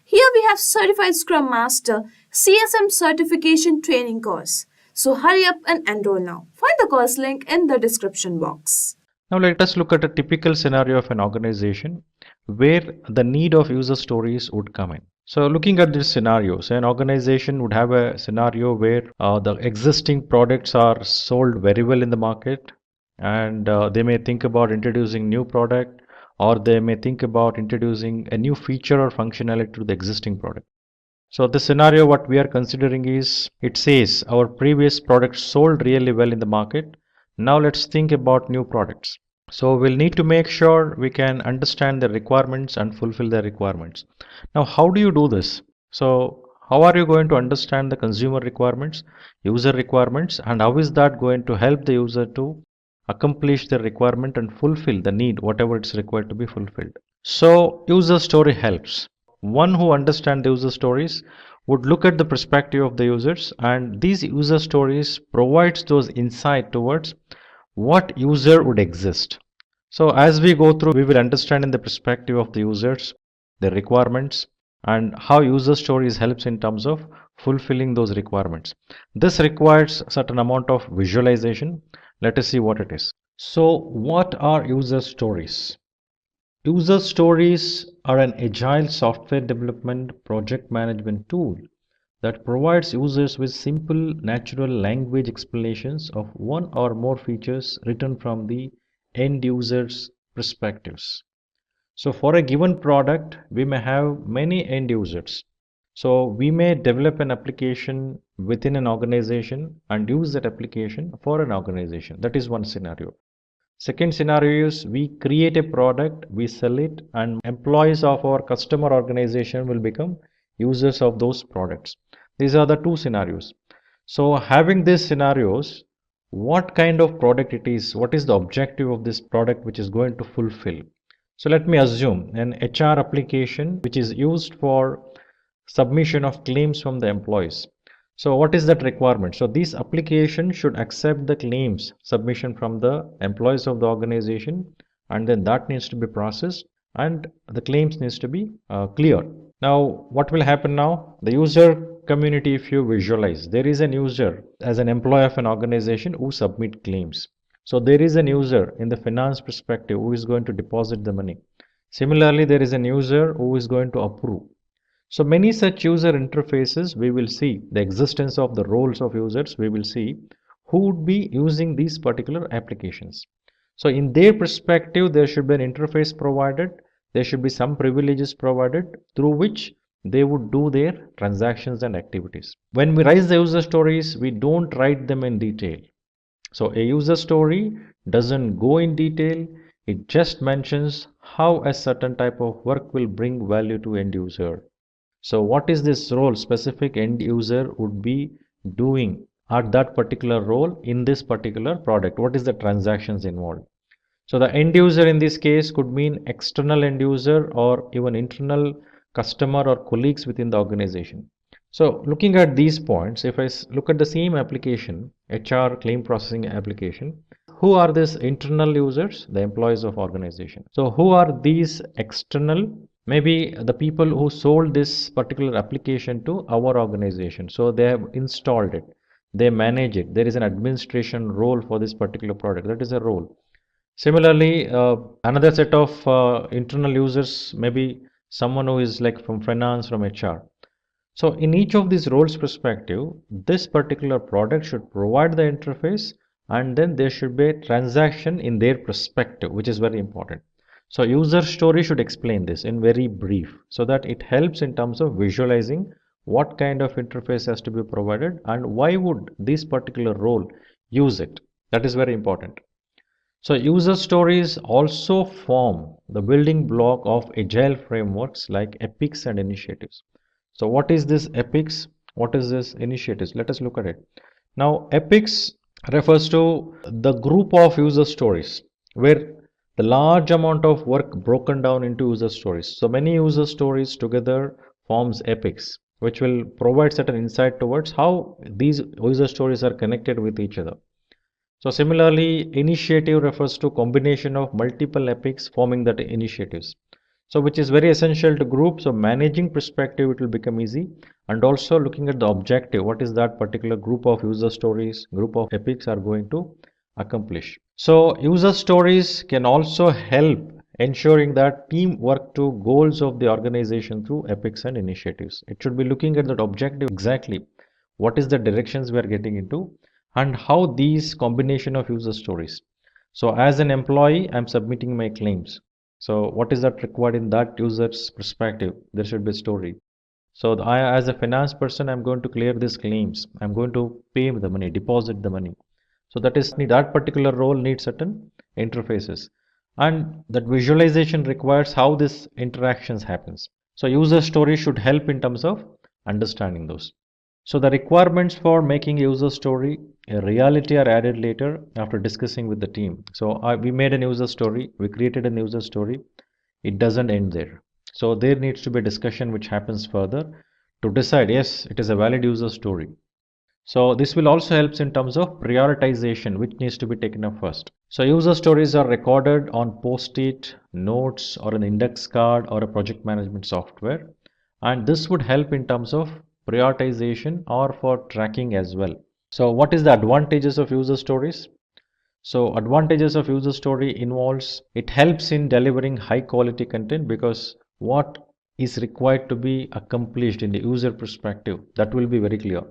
Here we have Certified Scrum Master CSM Certification Training course. So hurry up and enroll now. Find the course link in the description box. Now let us look at a typical scenario of an organization where the need of user stories would come in. So looking at this scenario, say an organization would have a scenario where the existing products are sold very well in the market, and they may think about introducing new product, or they may think about introducing a new feature or functionality to the existing product. So the scenario what we are considering is, it says our previous product sold really well in the market. Now let's think about new products. So we'll need to make sure we can understand the requirements and fulfill the requirements. Now, how do you do this? So how are you going to understand the consumer requirements, user requirements, and how is that going to help the user to accomplish the requirement and fulfill the need, whatever it's required to be fulfilled? So user story helps. One who understands the user stories would look at the perspective of the users, and these user stories provides those insight towards what user would exist. So as we go through, we will understand in the perspective of the users, the requirements, and how user stories helps in terms of fulfilling those requirements. This requires certain amount of visualization. Let us see what it is. So what are user stories? User stories are an agile software development project management tool that provides users with simple natural language explanations of one or more features written from the end user's perspectives. So for a given product, we may have many end users. So we may develop an application within an organization and use that application for an organization. That is one scenario. Second scenario is we create a product, we sell it, and employees of our customer organization will become users of those products. These are the two scenarios. So having these scenarios, what kind of product it is, what is the objective of this product which is going to fulfill? So let me assume an HR application which is used for submission of claims from the employees. So what is that requirement? So this application should accept the claims submission from the employees of the organization, and then that needs to be processed and the claims needs to be cleared. Now what will happen now? The user community, if you visualize, there is an user as an employee of an organization who submit claims. So there is an user in the finance perspective who is going to deposit the money. Similarly, there is an user who is going to approve. So many such user interfaces, we will see the existence of the roles of users, we will see who would be using these particular applications. So in their perspective, there should be an interface provided, there should be some privileges provided through which they would do their transactions and activities. When we write the user stories, we don't write them in detail. So a user story doesn't go in detail, it just mentions how a certain type of work will bring value to end user. So what is this role specific end user would be doing at that particular role in this particular product? What is the transactions involved? So the end user in this case could mean external end user or even internal customer or colleagues within the organization. So looking at these points, if I look at the same application, HR claim processing application, who are these internal users? The employees of organization. So who are these external? Maybe the people who sold this particular application to our organization. So they have installed it, they manage it. There is an administration role for this particular product. That is a role. Similarly, another set of internal users, maybe someone who is like from finance, from HR. So in each of these roles perspective, this particular product should provide the interface, and then there should be a transaction in their perspective, which is very important. So user story should explain this in very brief so that it helps in terms of visualizing what kind of interface has to be provided and why would this particular role use it. That is very important. So user stories also form the building block of agile frameworks like epics and initiatives. So what is this epics? What is this initiatives? Let us look at it. Now epics refers to the group of user stories where the large amount of work broken down into user stories. So many user stories together forms epics, which will provide certain insight towards how these user stories are connected with each other. So similarly, initiative refers to combination of multiple epics forming that initiatives. So which is very essential to group. So managing perspective, it will become easy, and also looking at the objective, what is that particular group of user stories, group of epics are going to accomplish. So user stories can also help ensuring that team work to goals of the organization through epics and initiatives. It should be looking at that objective exactly. What is the directions we are getting into and how these combination of user stories. So as an employee, I'm submitting my claims. So what is that required in that user's perspective? There should be a story. So I, as a finance person, I'm going to clear these claims. I'm going to pay the money, deposit the money. So that particular role needs certain interfaces, and that visualization requires how this interactions happens. So user story should help in terms of understanding those. So the requirements for making a user story a reality are added later after discussing with the team. So we made an user story, we created an user story. It doesn't end there. So there needs to be a discussion which happens further to decide, yes, it is a valid user story. So this will also help in terms of prioritization, which needs to be taken up first. So user stories are recorded on post-it, notes, or an index card or a project management software. And this would help in terms of prioritization or for tracking as well. So what is the advantages of user stories? So advantages of user story involves, it helps in delivering high quality content because what is required to be accomplished in the user perspective, that will be very clear.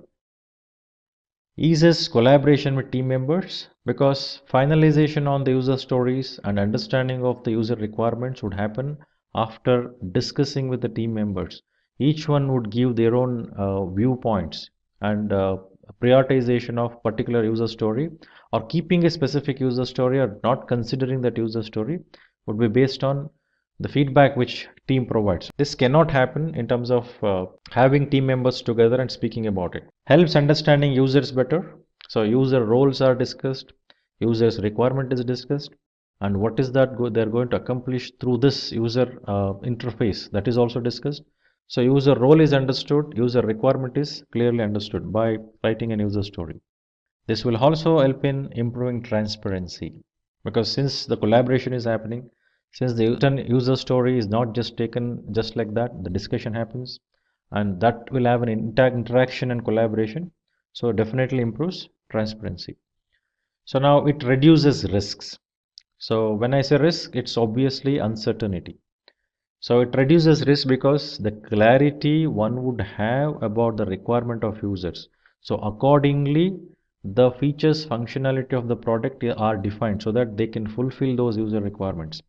Eases collaboration with team members because finalization on the user stories and understanding of the user requirements would happen after discussing with the team members. Each one would give their own viewpoints, and prioritization of particular user story or keeping a specific user story or not considering that user story would be based on the feedback which team provides. This cannot happen in terms of having team members together and speaking about it. Helps understanding users better. So user roles are discussed, users requirement is discussed, and what is that they're going to accomplish through this user interface, that is also discussed. So user role is understood, user requirement is clearly understood by writing an user story. This will also help in improving transparency because since the collaboration is happening, since the user story is not just taken just like that, the discussion happens and that will have an interaction and collaboration. So definitely improves transparency. So now it reduces risks. So when I say risk, it's obviously uncertainty. So it reduces risk because the clarity one would have about the requirement of users. So accordingly, the features, functionality of the product are defined so that they can fulfill those user requirements.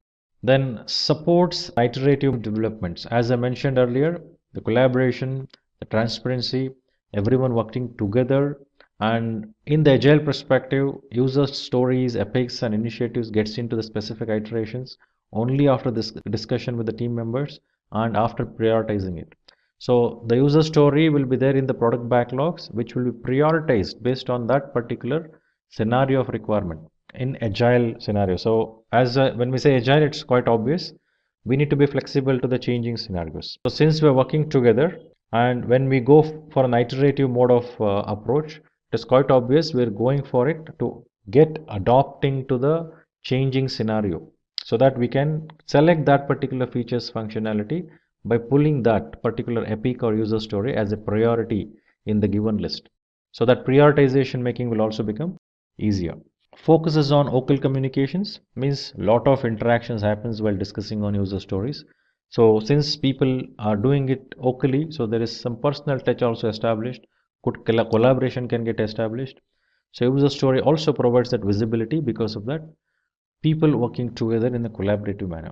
Then supports iterative developments. As I mentioned earlier, the collaboration, the transparency, everyone working together, and in the agile perspective, user stories, epics, and initiatives gets into the specific iterations only after this discussion with the team members and after prioritizing it. So the user story will be there in the product backlogs, which will be prioritized based on that particular scenario of requirement in agile scenario. So as when we say agile, it's quite obvious. We need to be flexible to the changing scenarios. So since we're working together and when we go for an iterative mode of approach, it is quite obvious we're going for it to get adapting to the changing scenario so that we can select that particular features functionality by pulling that particular epic or user story as a priority in the given list. So that prioritization making will also become easier. Focuses on vocal communications means lot of interactions happens while discussing on user stories. So since people are doing it vocally, so there is some personal touch also established. Good collaboration can get established. So user story also provides that visibility because of that people working together in a collaborative manner.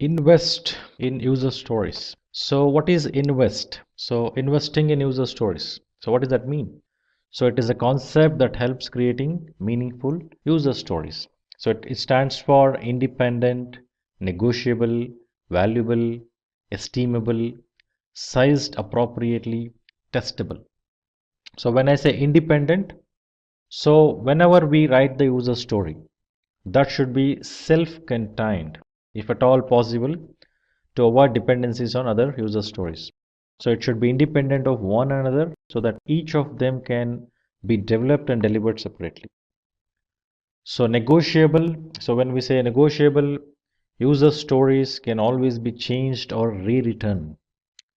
Invest in user stories. So what is invest? So investing in user stories. So what does that mean? So it is a concept that helps creating meaningful user stories. So it stands for independent, negotiable, valuable, estimable, sized appropriately, testable. So when I say independent, so whenever we write the user story, that should be self-contained, if at all possible, to avoid dependencies on other user stories. So it should be independent of one another so that each of them can be developed and delivered separately. So negotiable, so when we say negotiable, user stories can always be changed or rewritten.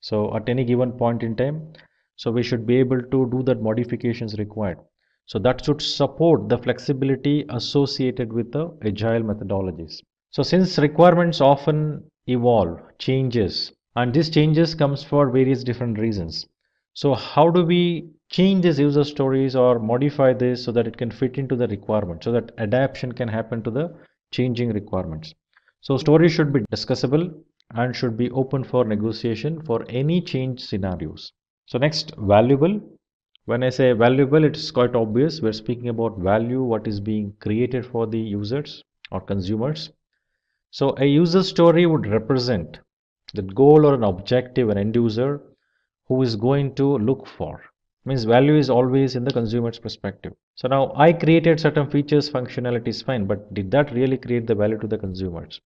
So at any given point in time, so we should be able to do that modifications required. So that should support the flexibility associated with the agile methodologies. So since requirements often evolve, changes, and these changes comes for various different reasons. So how do we change these user stories or modify this so that it can fit into the requirement, so that adaptation can happen to the changing requirements? So stories should be discussable and should be open for negotiation for any change scenarios. So next, valuable. When I say valuable, it's quite obvious. We're speaking about value, what is being created for the users or consumers. So a user story would represent the goal or an objective an end user who is going to look for. Means value is always in the consumer's perspective. So now I created certain features, functionalities, fine, but did that really create the value to the consumers?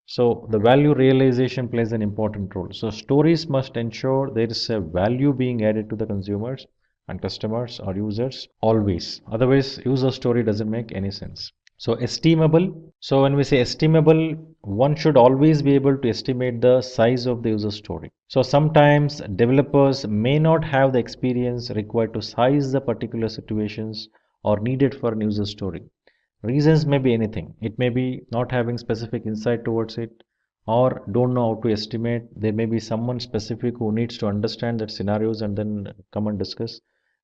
So the value realization plays an important role. So stories must ensure there is a value being added to the consumers and customers or users always. Otherwise, user story doesn't make any sense. So estimable. So when we say estimable, one should always be able to estimate the size of the user story. So sometimes developers may not have the experience required to size the particular situations or needed for a user story. Reasons may be anything. It may be not having specific insight towards it or don't know how to estimate. There may be someone specific who needs to understand that scenarios and then come and discuss.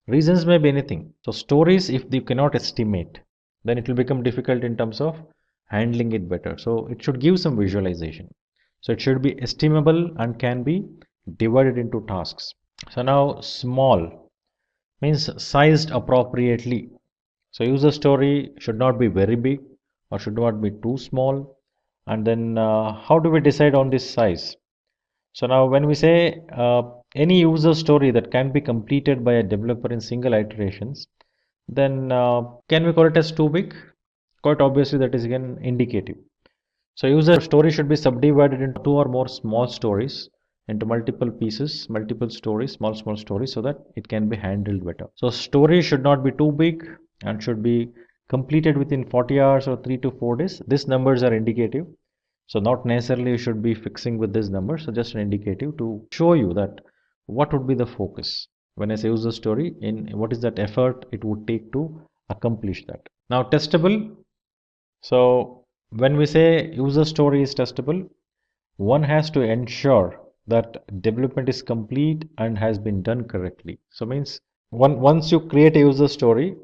Reasons may be anything. So stories, if you cannot estimate, then it will become difficult in terms of handling it better. So it should give some visualization. So it should be estimable and can be divided into tasks. So now small means sized appropriately. So user story should not be very big or should not be too small. And then how do we decide on this size? So now when we say any user story that can be completed by a developer in single iterations, then can we call it as too big? Quite obviously that is again indicative. So user story should be subdivided into two or more small stories into multiple pieces, multiple stories, small stories so that it can be handled better. So story should not be too big and should be completed within 40 hours or 3 to 4 days. These numbers are indicative. So not necessarily you should be fixing with this number. So just an indicative to show you that what would be the focus? When I say user story, in what is that effort it would take to accomplish that? Now, testable. So when we say user story is testable, one has to ensure that development is complete and has been done correctly. So means once you create a user story,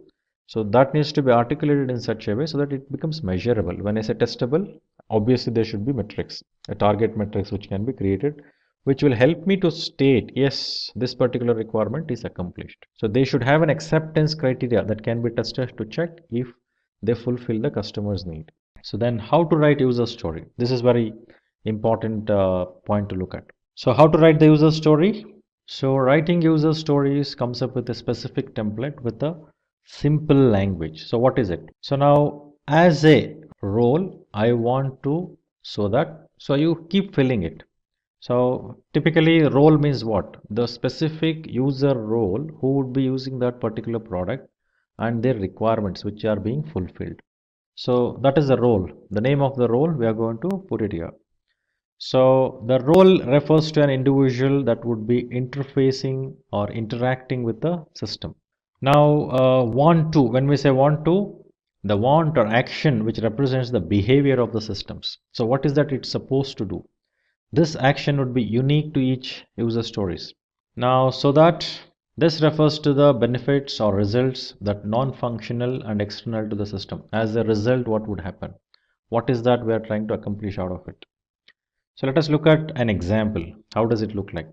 so that needs to be articulated in such a way so that it becomes measurable. When I say testable, obviously there should be metrics, a target metrics which can be created, which will help me to state, yes, this particular requirement is accomplished. So they should have an acceptance criteria that can be tested to check if they fulfill the customer's need. So then how to write user story? This is very important point to look at. So how to write the user story? So writing user stories comes up with a specific template with a simple language. So what is it? So now as a role, I want to so you keep filling it. So typically role means what? The specific user role who would be using that particular product and their requirements which are being fulfilled. So that is the role. The name of the role we are going to put it here. So the role refers to an individual that would be interfacing or interacting with the system. Now, want to, when we say want to, the want or action which represents the behavior of the systems. So what is that it's supposed to do? This action would be unique to each user stories. Now, so that this refers to the benefits or results that non-functional and external to the system. As a result, what would happen? What is that we are trying to accomplish out of it? So let us look at an example. How does it look like?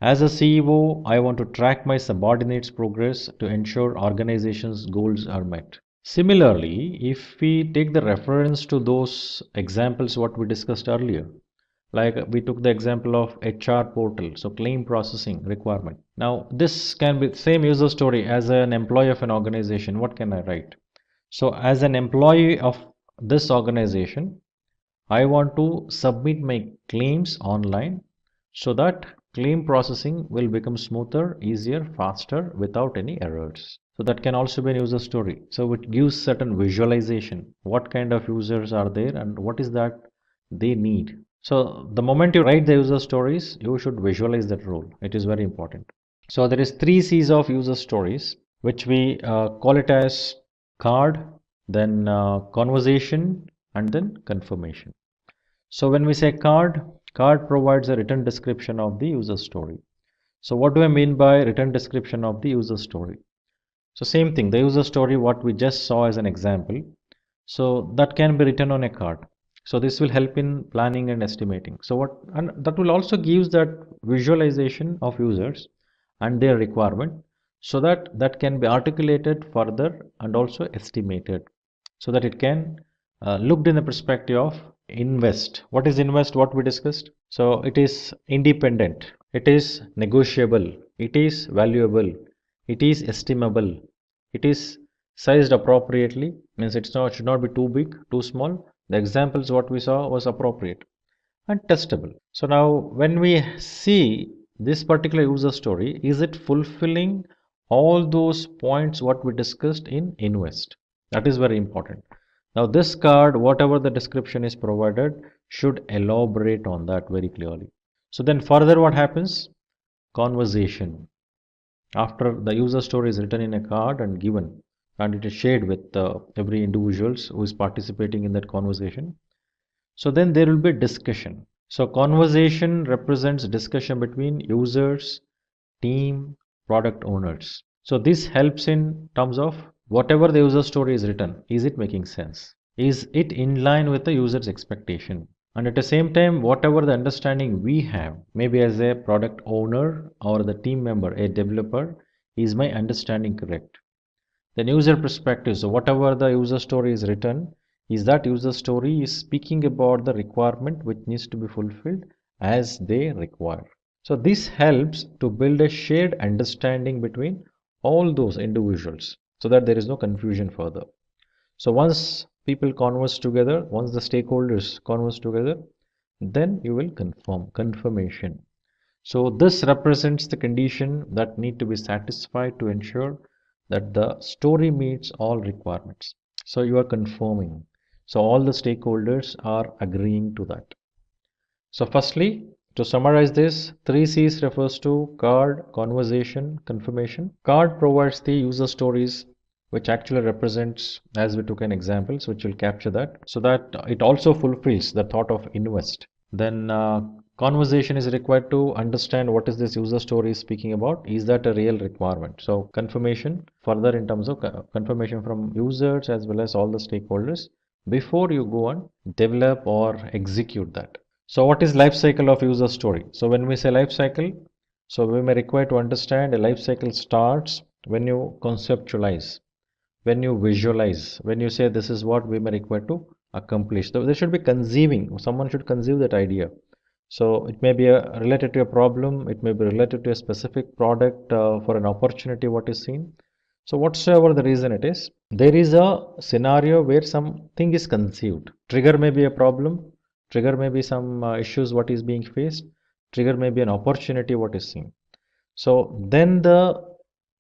As a CEO, I want to track my subordinates' progress to ensure organization's goals are met. Similarly, if we take the reference to those examples what we discussed earlier, like we took the example of HR portal, so claim processing requirement. Now this can be same user story. As an employee of an organization, what can I write? So as an employee of this organization, I want to submit my claims online so that claim processing will become smoother, easier, faster without any errors. So that can also be a user story. So it gives certain visualization. What kind of users are there and what is that they need. So the moment you write the user stories, you should visualize that role. It is very important. So there is 3 C's of user stories, which we call it as card, then conversation, and then confirmation. So when we say card provides a written description of the user story. So what do I mean by written description of the user story? So same thing, the user story what we just saw as an example. So that can be written on a card. So this will help in planning and estimating. So and that will also gives that visualization of users and their requirement so that can be articulated further and also estimated so that it can looked in the perspective of invest. What is invest? What we discussed. So it is independent, it is negotiable, it is valuable, it is estimable, it is sized appropriately, means should not be too big, too small. The examples what we saw was appropriate and testable. So now when we see this particular user story, is it fulfilling all those points what we discussed in invest? That is very important. Now this card, whatever the description is provided, should elaborate on that very clearly. So then further what happens? Conversation. After the user story is written in a card and given, and it is shared with every individuals who is participating in that conversation. So then there will be discussion. So conversation represents discussion between users, team, product owners. So this helps in terms of whatever the user story is written, is it making sense? Is it in line with the user's expectation? And at the same time, whatever the understanding we have, maybe as a product owner or the team member, a developer, is my understanding correct? Then user perspective, so whatever the user story is written, is that user story is speaking about the requirement which needs to be fulfilled as they require. So this helps to build a shared understanding between all those individuals so that there is no confusion further. So once people converse together, once the stakeholders converse together, then you will confirmation. So this represents the condition that need to be satisfied to ensure that the story meets all requirements. So you are confirming. So all the stakeholders are agreeing to that. So firstly, To summarize this, 3Cs refers to card, conversation, confirmation. Card provides the user stories which actually represents, as we took an example, so which will capture that, so that it also fulfills the thought of invest. Then conversation is required to understand what is this user story speaking about. Is that a real requirement? So confirmation further in terms of confirmation from users as well as all the stakeholders before you go and develop or execute that. So what is life cycle of user story? So when we say life cycle, so we may require to understand a life cycle starts when you conceptualize, when you visualize, when you say this is what we may require to accomplish. So there should be conceiving, someone should conceive that idea. So it may be related to a problem, it may be related to a specific product for an opportunity what is seen. So whatsoever the reason it is, there is a scenario where something is conceived. Trigger may be a problem, trigger may be some issues what is being faced, trigger may be an opportunity what is seen. So then the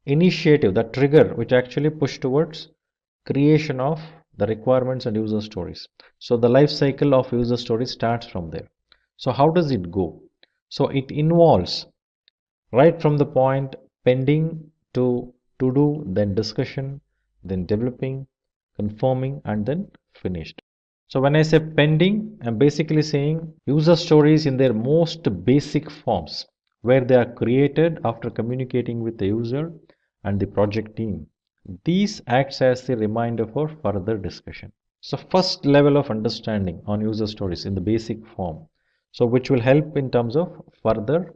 initiative, the trigger which actually push towards creation of the requirements and user stories. So the life cycle of user stories starts from there. So how does it go? So it involves right from the point pending to do, then discussion, then developing, confirming, and then finished. So when I say pending, I'm basically saying user stories in their most basic forms, where they are created after communicating with the user and the project team. These acts as the reminder for further discussion. So first level of understanding on user stories in the basic form. So which will help in terms of further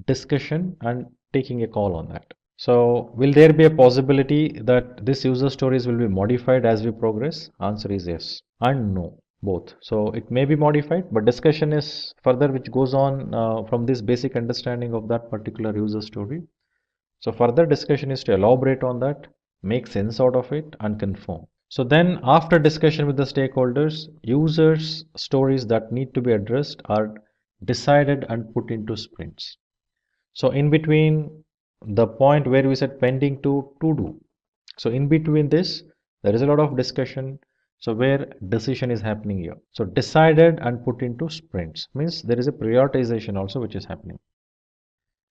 discussion and taking a call on that. So will there be a possibility that this user stories will be modified as we progress? Answer is yes and no, both. So it may be modified, but discussion is further which goes on from this basic understanding of that particular user story. So further discussion is to elaborate on that, make sense out of it and confirm. So then after discussion with the stakeholders, users stories that need to be addressed are decided and put into sprints. So in between the point where we said pending to do. So in between this, there is a lot of discussion. So where decision is happening here. So decided and put into sprints means there is a prioritization also which is happening.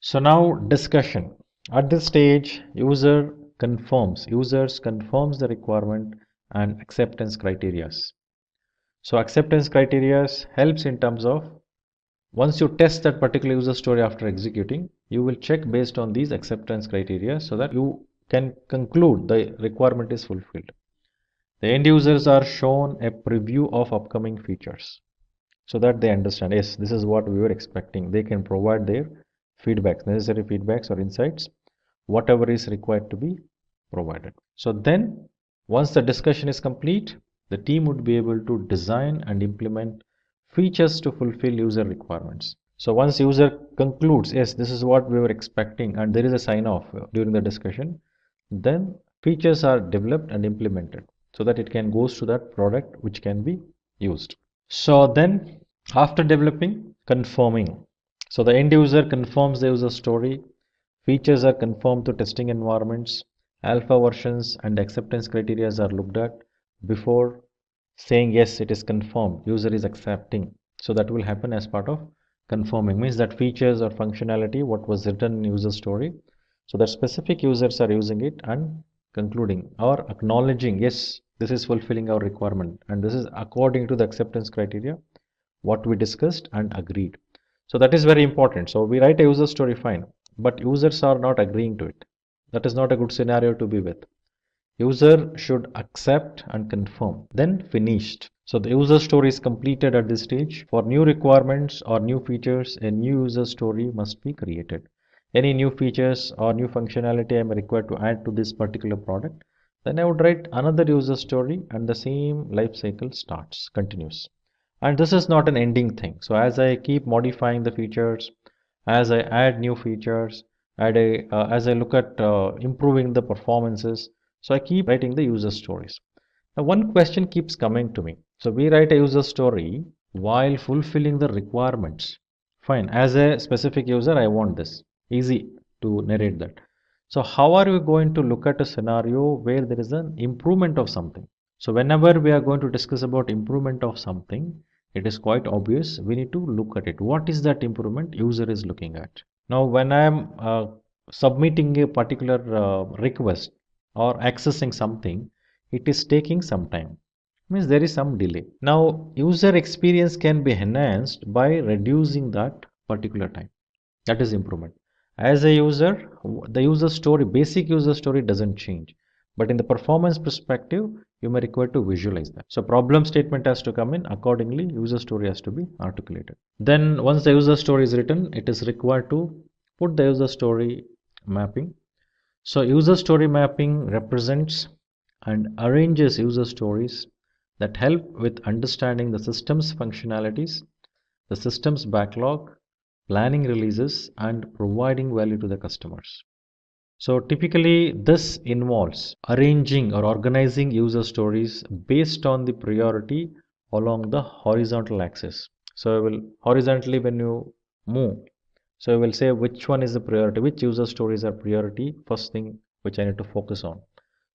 So now discussion. At this stage, users confirms the requirement and acceptance criteria. So acceptance criteria helps in terms of once you test that particular user story after executing, you will check based on these acceptance criteria so that you can conclude the requirement is fulfilled. The end users are shown a preview of upcoming features so that they understand, yes, this is what we were expecting. They can provide their feedbacks, necessary feedbacks or insights, whatever is required to be provided. So then once the discussion is complete, the team would be able to design and implement features to fulfill user requirements. So once user concludes, yes, this is what we were expecting, and there is a sign off during the discussion, then features are developed and implemented so that it can goes to that product which can be used. So then after developing, confirming. So the end user confirms the user story, features are confirmed to testing environments, alpha versions and acceptance criteria are looked at before saying yes, it is confirmed, user is accepting. So that will happen as part of confirming, means that features or functionality what was written in user story, so that specific users are using it and concluding or acknowledging, yes, this is fulfilling our requirement and this is according to the acceptance criteria what we discussed and agreed. So that is very important. So we write a user story, fine, but users are not agreeing to it. That is not a good scenario to be with. User should accept and confirm, then finished. So the user story is completed at this stage. For new requirements or new features, a new user story must be created. Any new features or new functionality I am required to add to this particular product, then I would write another user story and the same life cycle continues. And this is not an ending thing. So as I keep modifying the features, as I add new features, as I look at improving the performances, so I keep writing the user stories. Now one question keeps coming to me. So we write a user story while fulfilling the requirements. Fine, as a specific user, I want this. Easy to narrate that. So how are we going to look at a scenario where there is an improvement of something? So whenever we are going to discuss about improvement of something, it is quite obvious. We need to look at it. What is that improvement user is looking at? Now, when I am submitting a particular request or accessing something, it is taking some time. Means there is some delay. Now, user experience can be enhanced by reducing that particular time. That is improvement. As a user, the user story, basic user story doesn't change. But in the performance perspective, you may require to visualize that. So problem statement has to come in. Accordingly, user story has to be articulated. Then once the user story is written, it is required to put the user story mapping. So user story mapping represents and arranges user stories that help with understanding the system's functionalities, the system's backlog, planning releases, and providing value to the customers. So typically this involves arranging or organizing user stories based on the priority along the horizontal axis. So I will horizontally when you move, so I will say which one is the priority, which user stories are priority, first thing which I need to focus on.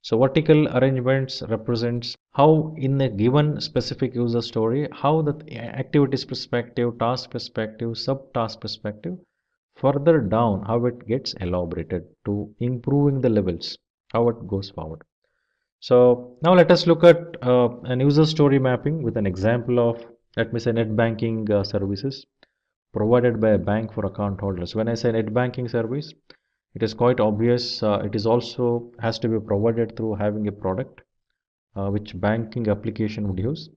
So vertical arrangements represents how in a given specific user story, how the activities perspective, task perspective, sub-task perspective, further down how it gets elaborated to improving the levels, how it goes forward. So now let us look at an user story mapping with an example of, let me say, net banking services provided by a bank for account holders. When I say net banking service, it is quite obvious. It is also has to be provided through having a product which banking application would use.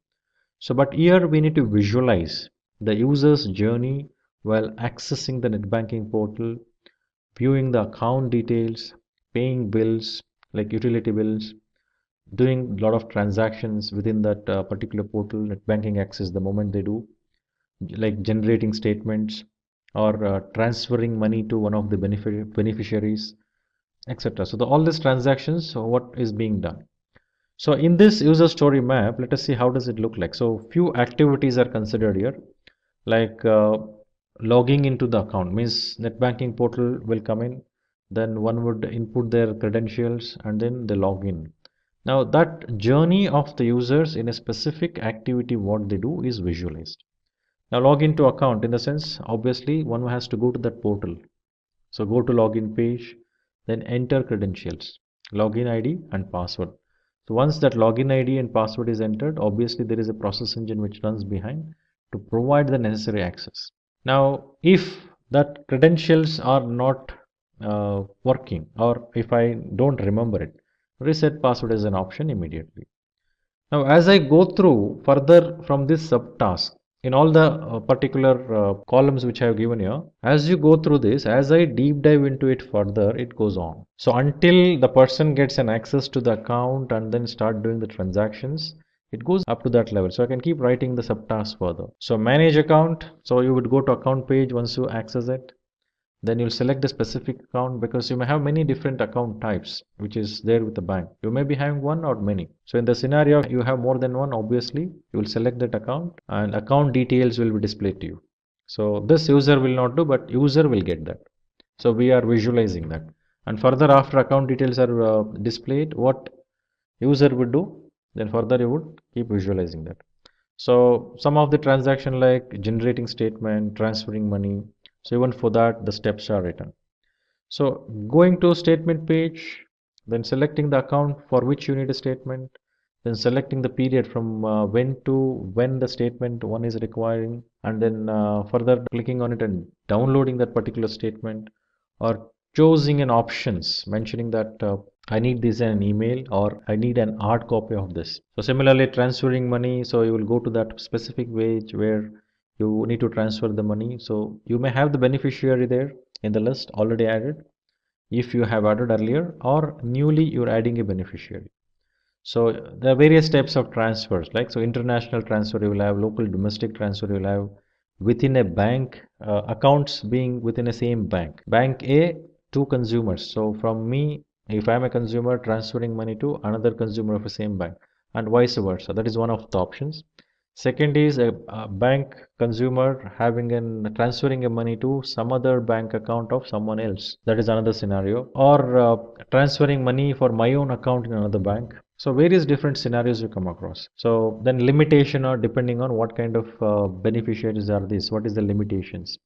So, but here we need to visualize the user's journey while accessing the net banking portal, viewing the account details, paying bills like utility bills, doing a lot of transactions within that particular portal, net banking access the moment they do, like generating statements or transferring money to one of the beneficiaries, etc. So all these transactions, so what is being done? So in this user story map, let us see how does it look like. So few activities are considered here, like logging into the account means net banking portal will come in, then one would input their credentials and then they log in. Now that journey of the users in a specific activity, what they do is visualized. Now log into account in the sense, obviously one has to go to that portal. So go to login page, then enter credentials, login ID and password. So once that login ID and password is entered, obviously there is a process engine which runs behind to provide the necessary access. Now, if that credentials are not working, or if I don't remember it, reset password is an option immediately. Now, as I go through further from this subtask, in all the particular columns which I have given here, as you go through this, as I deep dive into it further, it goes on. So until the person gets an access to the account and then start doing the transactions, it goes up to that level. So I can keep writing the subtasks further. So manage account. So you would go to account page once you access it. Then you'll select the specific account because you may have many different account types which is there with the bank. You may be having one or many. So in the scenario you have more than one, obviously you will select that account and account details will be displayed to you. So this user will not do, but user will get that. So we are visualizing that. And further, after account details are displayed, what user would do, then further you would keep visualizing that. So some of the transaction like generating statement, transferring money, so even for that the steps are written. So going to statement page, then selecting the account for which you need a statement, then selecting the period from when to when the statement one is requiring, and then further clicking on it and downloading that particular statement, or choosing an options mentioning that I need this in an email or I need an hard copy of this. So similarly transferring money, so you will go to that specific page where you need to transfer the money. So you may have the beneficiary there in the list already added if you have added earlier, or newly you're adding a beneficiary. So there are various types of transfers, like so international transfer you will have, local domestic transfer you will have, within a bank, accounts being within a same bank. Bank A to consumers. So from me, if I am a consumer transferring money to another consumer of the same bank, and vice versa. That is one of the options. Second is a bank consumer having and transferring a money to some other bank account of someone else. That is another scenario. Or transferring money for my own account in another bank. So various different scenarios you come across. So then limitation, or depending on what kind of beneficiaries are these, what is the limitations,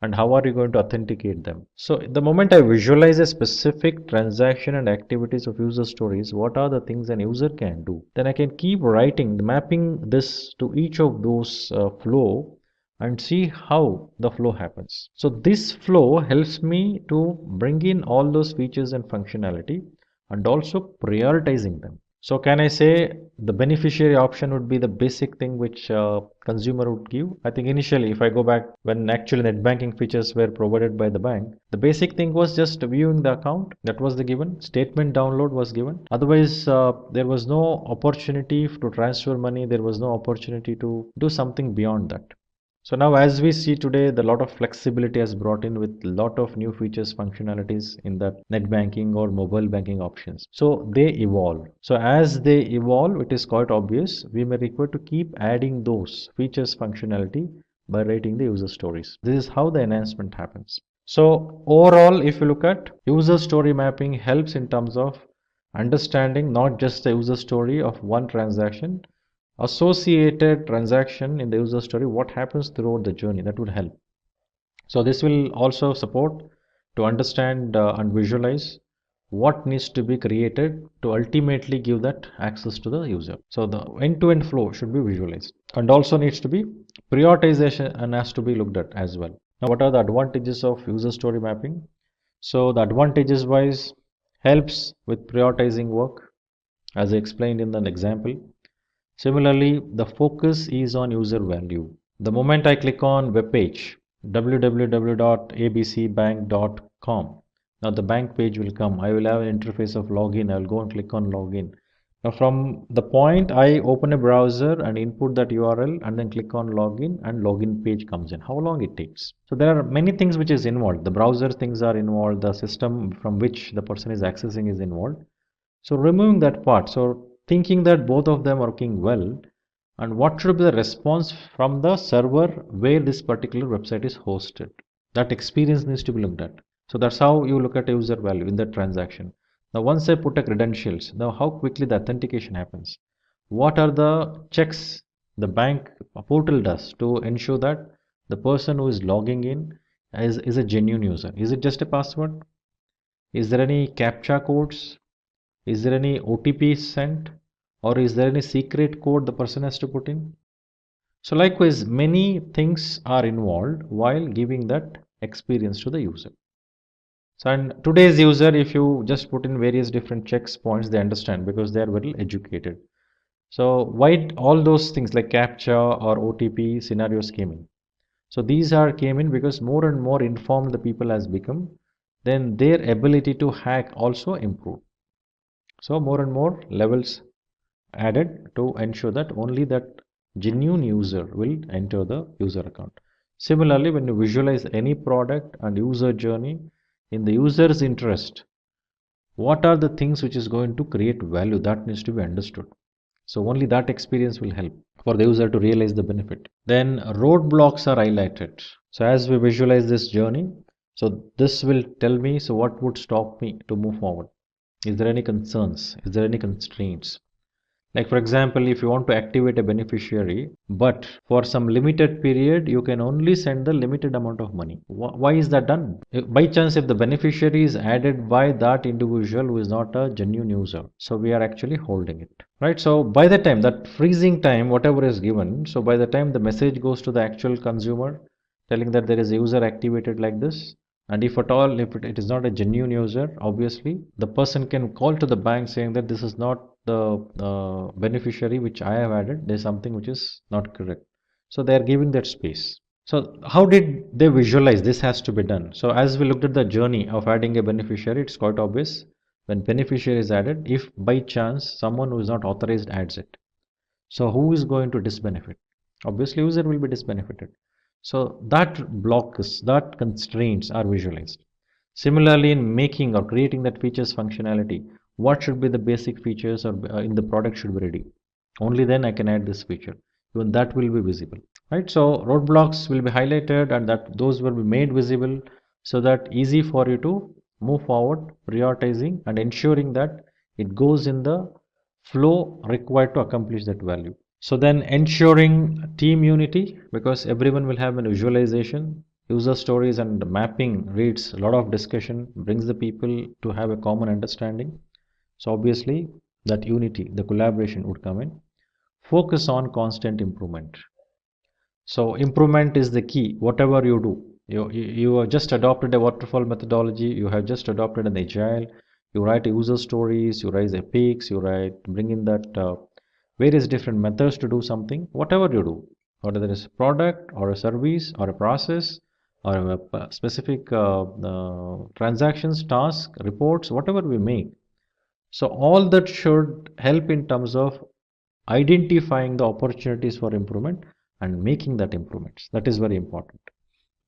and how are you going to authenticate them. So the moment I visualize a specific transaction and activities of user stories, what are the things an user can do, then I can keep writing, mapping this to each of those flow and see how the flow happens. So this flow helps me to bring in all those features and functionality and also prioritizing them. So can I say the beneficiary option would be the basic thing which consumer would give? I think initially, if I go back when actually net banking features were provided by the bank, the basic thing was just viewing the account. That was the given. Statement download was given. Otherwise, there was no opportunity to transfer money. There was no opportunity to do something beyond that. So now as we see today, the lot of flexibility has brought in with lot of new features, functionalities in that net banking or mobile banking options. So they evolve. So as they evolve, it is quite obvious we may require to keep adding those features, functionality by writing the user stories. This is how the enhancement happens. So overall, if you look at user story mapping helps in terms of understanding not just the user story of one transaction, associated transaction in the user story, what happens throughout the journey, that would help. So this will also support to understand and visualize what needs to be created to ultimately give that access to the user. So the end-to-end flow should be visualized, and also needs to be prioritization and has to be looked at as well. Now what are the advantages of user story mapping? So the advantages wise helps with prioritizing work, as I explained in the example. Similarly, the focus is on user value. The moment I click on web page www.abcbank.com, now the bank page will come. I will have an interface of login. I will go and click on login. Now from the point I open a browser and input that URL and then click on login, and login page comes in. How long it takes? So there are many things which is involved. The browser things are involved. The system from which the person is accessing is involved. So removing that part, so thinking that both of them are working well, and what should be the response from the server where this particular website is hosted. That experience needs to be looked at. So that's how you look at user value in that transaction. Now once I put a credentials, now how quickly the authentication happens. What are the checks the bank portal does to ensure that the person who is logging in is a genuine user. Is it just a password? Is there any CAPTCHA codes? Is there any OTP sent, or is there any secret code the person has to put in? So likewise, many things are involved while giving that experience to the user. So and today's user, if you just put in various different checks points, they understand because they are well educated. So why all those things like CAPTCHA or OTP scenarios came in? So these are came in because more and more informed the people has become, then their ability to hack also improved. So more and more levels added to ensure that only that genuine user will enter the user account. Similarly, when you visualize any product and user journey in the user's interest, what are the things which is going to create value, that needs to be understood. So only that experience will help for the user to realize the benefit. Then roadblocks are highlighted. So as we visualize this journey, so this will tell me, so what would stop me to move forward? Is there any concerns? Is there any constraints? Like for example, if you want to activate a beneficiary, but for some limited period, you can only send the limited amount of money. Why is that done? By chance, if the beneficiary is added by that individual who is not a genuine user, so we are actually holding it, right? So by the time that freezing time, whatever is given, so by the time the message goes to the actual consumer telling that there is a user activated like this, and if at all, if it is not a genuine user, obviously the person can call to the bank saying that this is not the beneficiary which I have added, there's something which is not correct. So they are giving that space. So how did they visualize this has to be done? So as we looked at the journey of adding a beneficiary, it's quite obvious when beneficiary is added, if by chance someone who is not authorized adds it. So who is going to disbenefit? Obviously user will be disbenefited. So that blocks, that constraints are visualized. Similarly, in making or creating that features functionality, what should be the basic features or in the product should be ready. Only then I can add this feature. Even that will be visible, right? So roadblocks will be highlighted and that those will be made visible so that easy for you to move forward, prioritizing and ensuring that it goes in the flow required to accomplish that value. So then ensuring team unity, because everyone will have a visualization, user stories and mapping reads a lot of discussion, brings the people to have a common understanding. So obviously that unity, the collaboration would come in. Focus on constant improvement. So improvement is the key. Whatever you do, you have just adopted a waterfall methodology. You have just adopted an agile. You write user stories. You raise epics. You bring in that various different methods to do something. Whatever you do, whether it is a product or a service or a process or a specific transactions, tasks, reports, whatever we make. So all that should help in terms of identifying the opportunities for improvement and making that improvements. That is very important.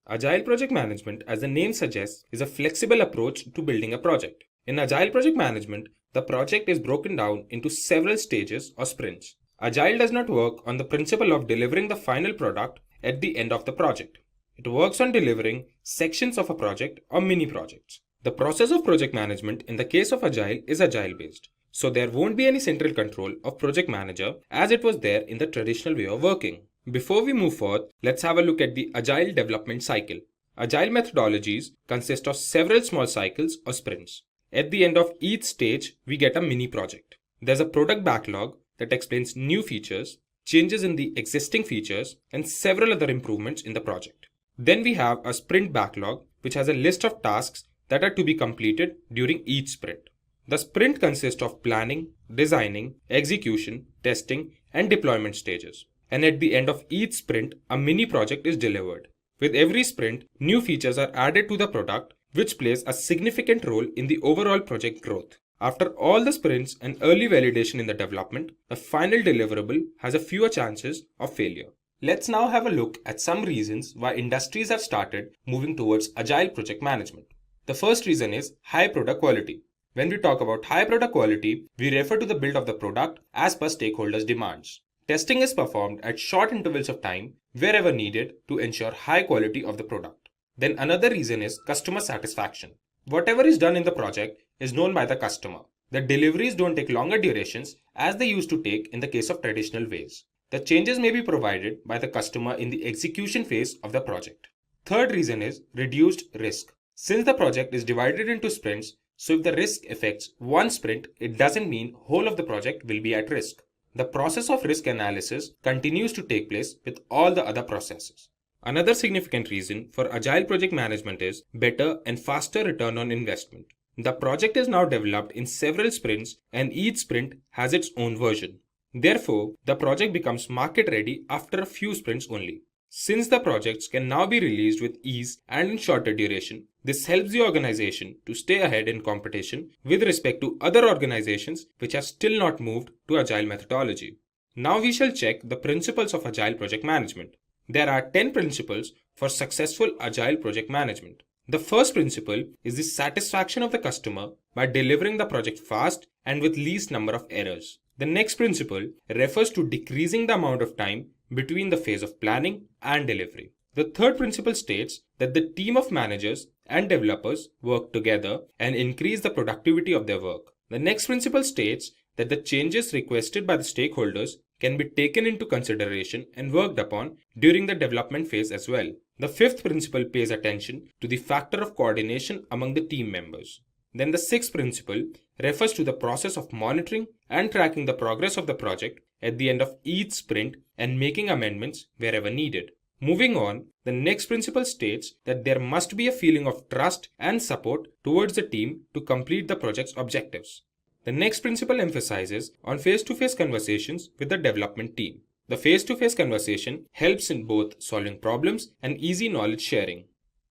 Agile project management, as the name suggests, is a flexible approach to building a project. In Agile project management, the project is broken down into several stages or sprints. Agile does not work on the principle of delivering the final product at the end of the project. It works on delivering sections of a project or mini projects. The process of project management in the case of Agile is Agile based. So there won't be any central control of project manager as it was there in the traditional way of working. Before we move forward, let's have a look at the Agile development cycle. Agile methodologies consist of several small cycles or sprints. At the end of each stage, we get a mini project. There's a product backlog that explains new features, changes in the existing features, and several other improvements in the project. Then we have a sprint backlog, which has a list of tasks that are to be completed during each sprint. The sprint consists of planning, designing, execution, testing, and deployment stages. And at the end of each sprint, a mini project is delivered. With every sprint, new features are added to the product, which plays a significant role in the overall project growth. After all the sprints and early validation in the development, the final deliverable has a fewer chances of failure. Let's now have a look at some reasons why industries have started moving towards Agile project management. The first reason is high product quality. When we talk about high product quality, we refer to the build of the product as per stakeholders' demands. Testing is performed at short intervals of time wherever needed to ensure high quality of the product. Then another reason is customer satisfaction. Whatever is done in the project is known by the customer. The deliveries don't take longer durations as they used to take in the case of traditional ways. The changes may be provided by the customer in the execution phase of the project. Third reason is reduced risk. Since the project is divided into sprints, so if the risk affects one sprint, it doesn't mean whole of the project will be at risk. The process of risk analysis continues to take place with all the other processes. Another significant reason for Agile project management is better and faster return on investment. The project is now developed in several sprints and each sprint has its own version. Therefore, the project becomes market ready after a few sprints only. Since the projects can now be released with ease and in shorter duration, this helps the organization to stay ahead in competition with respect to other organizations which have still not moved to Agile methodology. Now we shall check the principles of Agile project management. There are 10 principles for successful Agile project management. The first principle is the satisfaction of the customer by delivering the project fast and with least number of errors. The next principle refers to decreasing the amount of time between the phase of planning and delivery. The third principle states that the team of managers and developers work together and increase the productivity of their work. The next principle states that the changes requested by the stakeholders can be taken into consideration and worked upon during the development phase as well. The fifth principle pays attention to the factor of coordination among the team members. Then the sixth principle refers to the process of monitoring and tracking the progress of the project at the end of each sprint and making amendments wherever needed. Moving on, the next principle states that there must be a feeling of trust and support towards the team to complete the project's objectives. The next principle emphasizes on face-to-face conversations with the development team. The face-to-face conversation helps in both solving problems and easy knowledge sharing.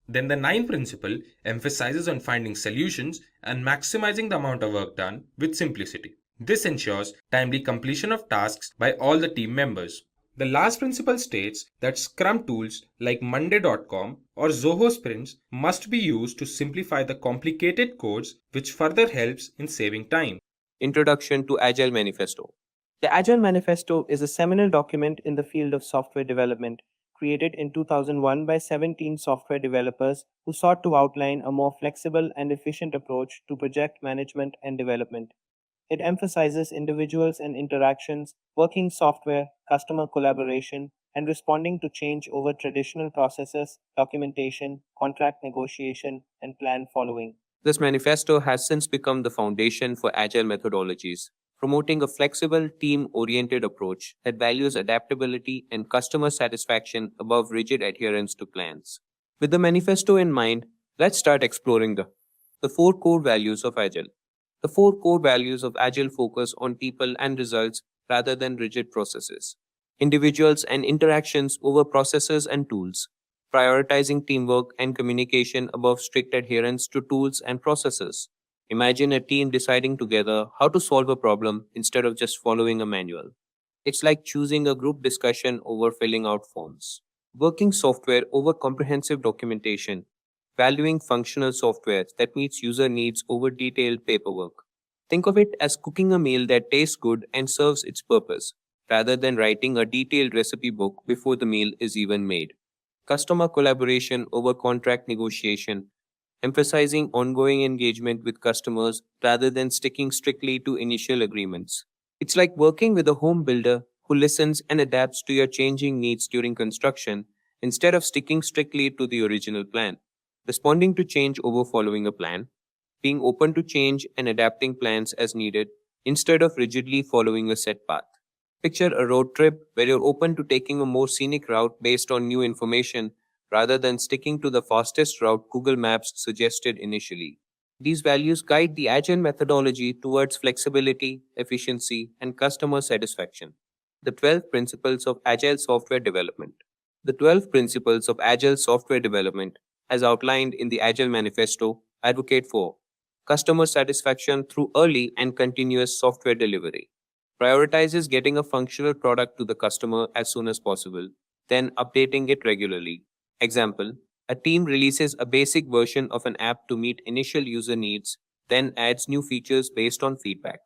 Then the ninth principle emphasizes on finding solutions and maximizing the amount of work done with simplicity. This ensures timely completion of tasks by all the team members. The last principle states that Scrum tools like Monday.com or Zoho Sprints must be used to simplify the complicated codes, which further helps in saving time. Introduction to Agile Manifesto. The Agile Manifesto is a seminal document in the field of software development, created in 2001 by 17 software developers who sought to outline a more flexible and efficient approach to project management and development. It emphasizes individuals and interactions, working software, customer collaboration, and responding to change over traditional processes, documentation, contract negotiation, and plan following. This manifesto has since become the foundation for Agile methodologies, promoting a flexible, team oriented approach that values adaptability and customer satisfaction above rigid adherence to plans. With the manifesto in mind, let's start exploring the four core values of Agile. The four core values of Agile focus on people and results rather than rigid processes, individuals and interactions over processes and tools, prioritizing teamwork and communication above strict adherence to tools and processes. Imagine a team deciding together how to solve a problem instead of just following a manual. It's like choosing a group discussion over filling out forms. Working software over comprehensive documentation, valuing functional software that meets user needs over detailed paperwork. Think of it as cooking a meal that tastes good and serves its purpose, rather than writing a detailed recipe book before the meal is even made. Customer collaboration over contract negotiation, emphasizing ongoing engagement with customers rather than sticking strictly to initial agreements. It's like working with a home builder who listens and adapts to your changing needs during construction instead of sticking strictly to the original plan. Responding to change over following a plan, being open to change and adapting plans as needed instead of rigidly following a set path. Picture a road trip where you're open to taking a more scenic route based on new information rather than sticking to the fastest route Google Maps suggested initially. These values guide the Agile methodology towards flexibility, efficiency, and customer satisfaction. The 12 Principles of Agile Software Development. The 12 Principles of Agile Software Development, as outlined in the Agile Manifesto, advocate for customer satisfaction through early and continuous software delivery, prioritizes getting a functional product to the customer as soon as possible, then updating it regularly. Example, a team releases a basic version of an app to meet initial user needs, then adds new features based on feedback,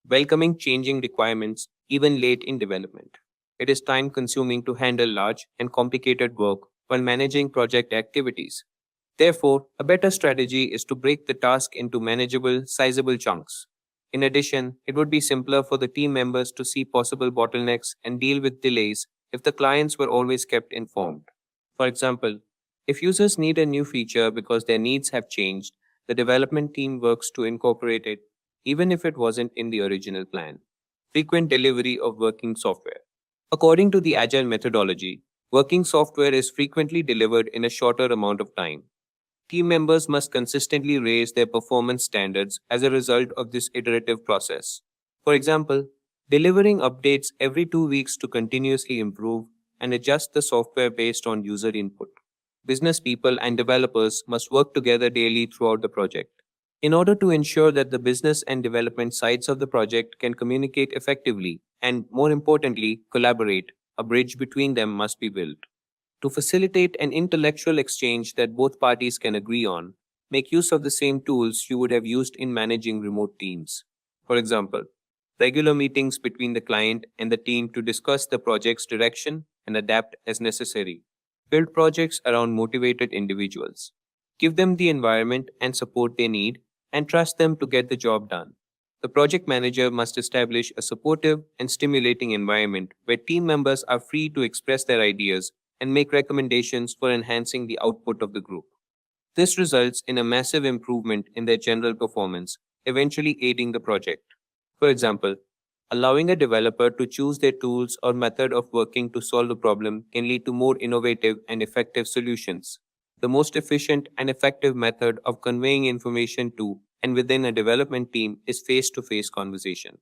welcoming changing requirements even late in development. It is time consuming to handle large and complicated work while managing project activities. Therefore, a better strategy is to break the task into manageable, sizable chunks. In addition, it would be simpler for the team members to see possible bottlenecks and deal with delays if the clients were always kept informed. For example, if users need a new feature because their needs have changed, the development team works to incorporate it, even if it wasn't in the original plan. Frequent delivery of working software. According to the Agile methodology, working software is frequently delivered in a shorter amount of time. Team members must consistently raise their performance standards as a result of this iterative process. For example, delivering updates every 2 weeks to continuously improve and adjust the software based on user input. Business people and developers must work together daily throughout the project. In order to ensure that the business and development sides of the project can communicate effectively and, more importantly, collaborate, a bridge between them must be built. To facilitate an intellectual exchange that both parties can agree on, make use of the same tools you would have used in managing remote teams. For example, regular meetings between the client and the team to discuss the project's direction and adapt as necessary. Build projects around motivated individuals. Give them the environment and support they need and trust them to get the job done. The project manager must establish a supportive and stimulating environment where team members are free to express their ideas and make recommendations for enhancing the output of the group. This results in a massive improvement in their general performance, eventually aiding the project. For example, allowing a developer to choose their tools or method of working to solve a problem can lead to more innovative and effective solutions. The most efficient and effective method of conveying information to and within a development team is face-to-face conversation.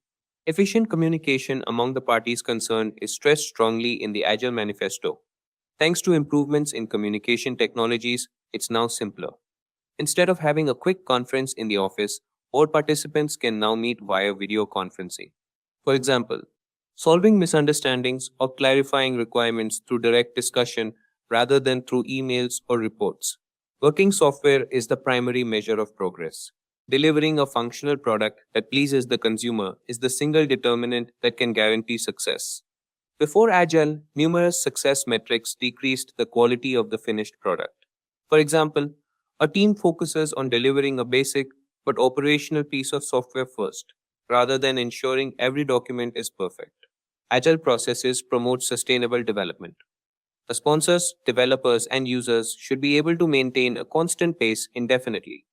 Efficient communication among the parties concerned is stressed strongly in the Agile Manifesto. Thanks to improvements in communication technologies, it's now simpler. Instead of having a quick conference in the office, all participants can now meet via video conferencing. For example, solving misunderstandings or clarifying requirements through direct discussion rather than through emails or reports. Working software is the primary measure of progress. Delivering a functional product that pleases the consumer is the single determinant that can guarantee success. Before Agile, numerous success metrics decreased the quality of the finished product. For example, a team focuses on delivering a basic but operational piece of software first, rather than ensuring every document is perfect. Agile processes promote sustainable development. The sponsors, developers, and users should be able to maintain a constant pace indefinitely.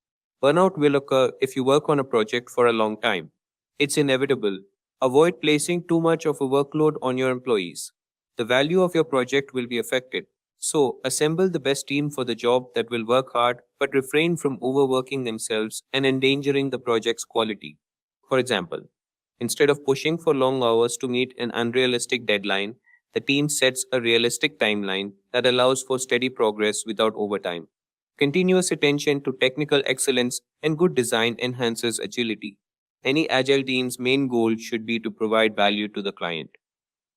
Burnout will occur if you work on a project for a long time. It's inevitable. Avoid placing too much of a workload on your employees. The value of your project will be affected. So, assemble the best team for the job that will work hard but refrain from overworking themselves and endangering the project's quality. For example, instead of pushing for long hours to meet an unrealistic deadline, the team sets a realistic timeline that allows for steady progress without overtime. Continuous attention to technical excellence and good design enhances agility. Any agile team's main goal should be to provide value to the client.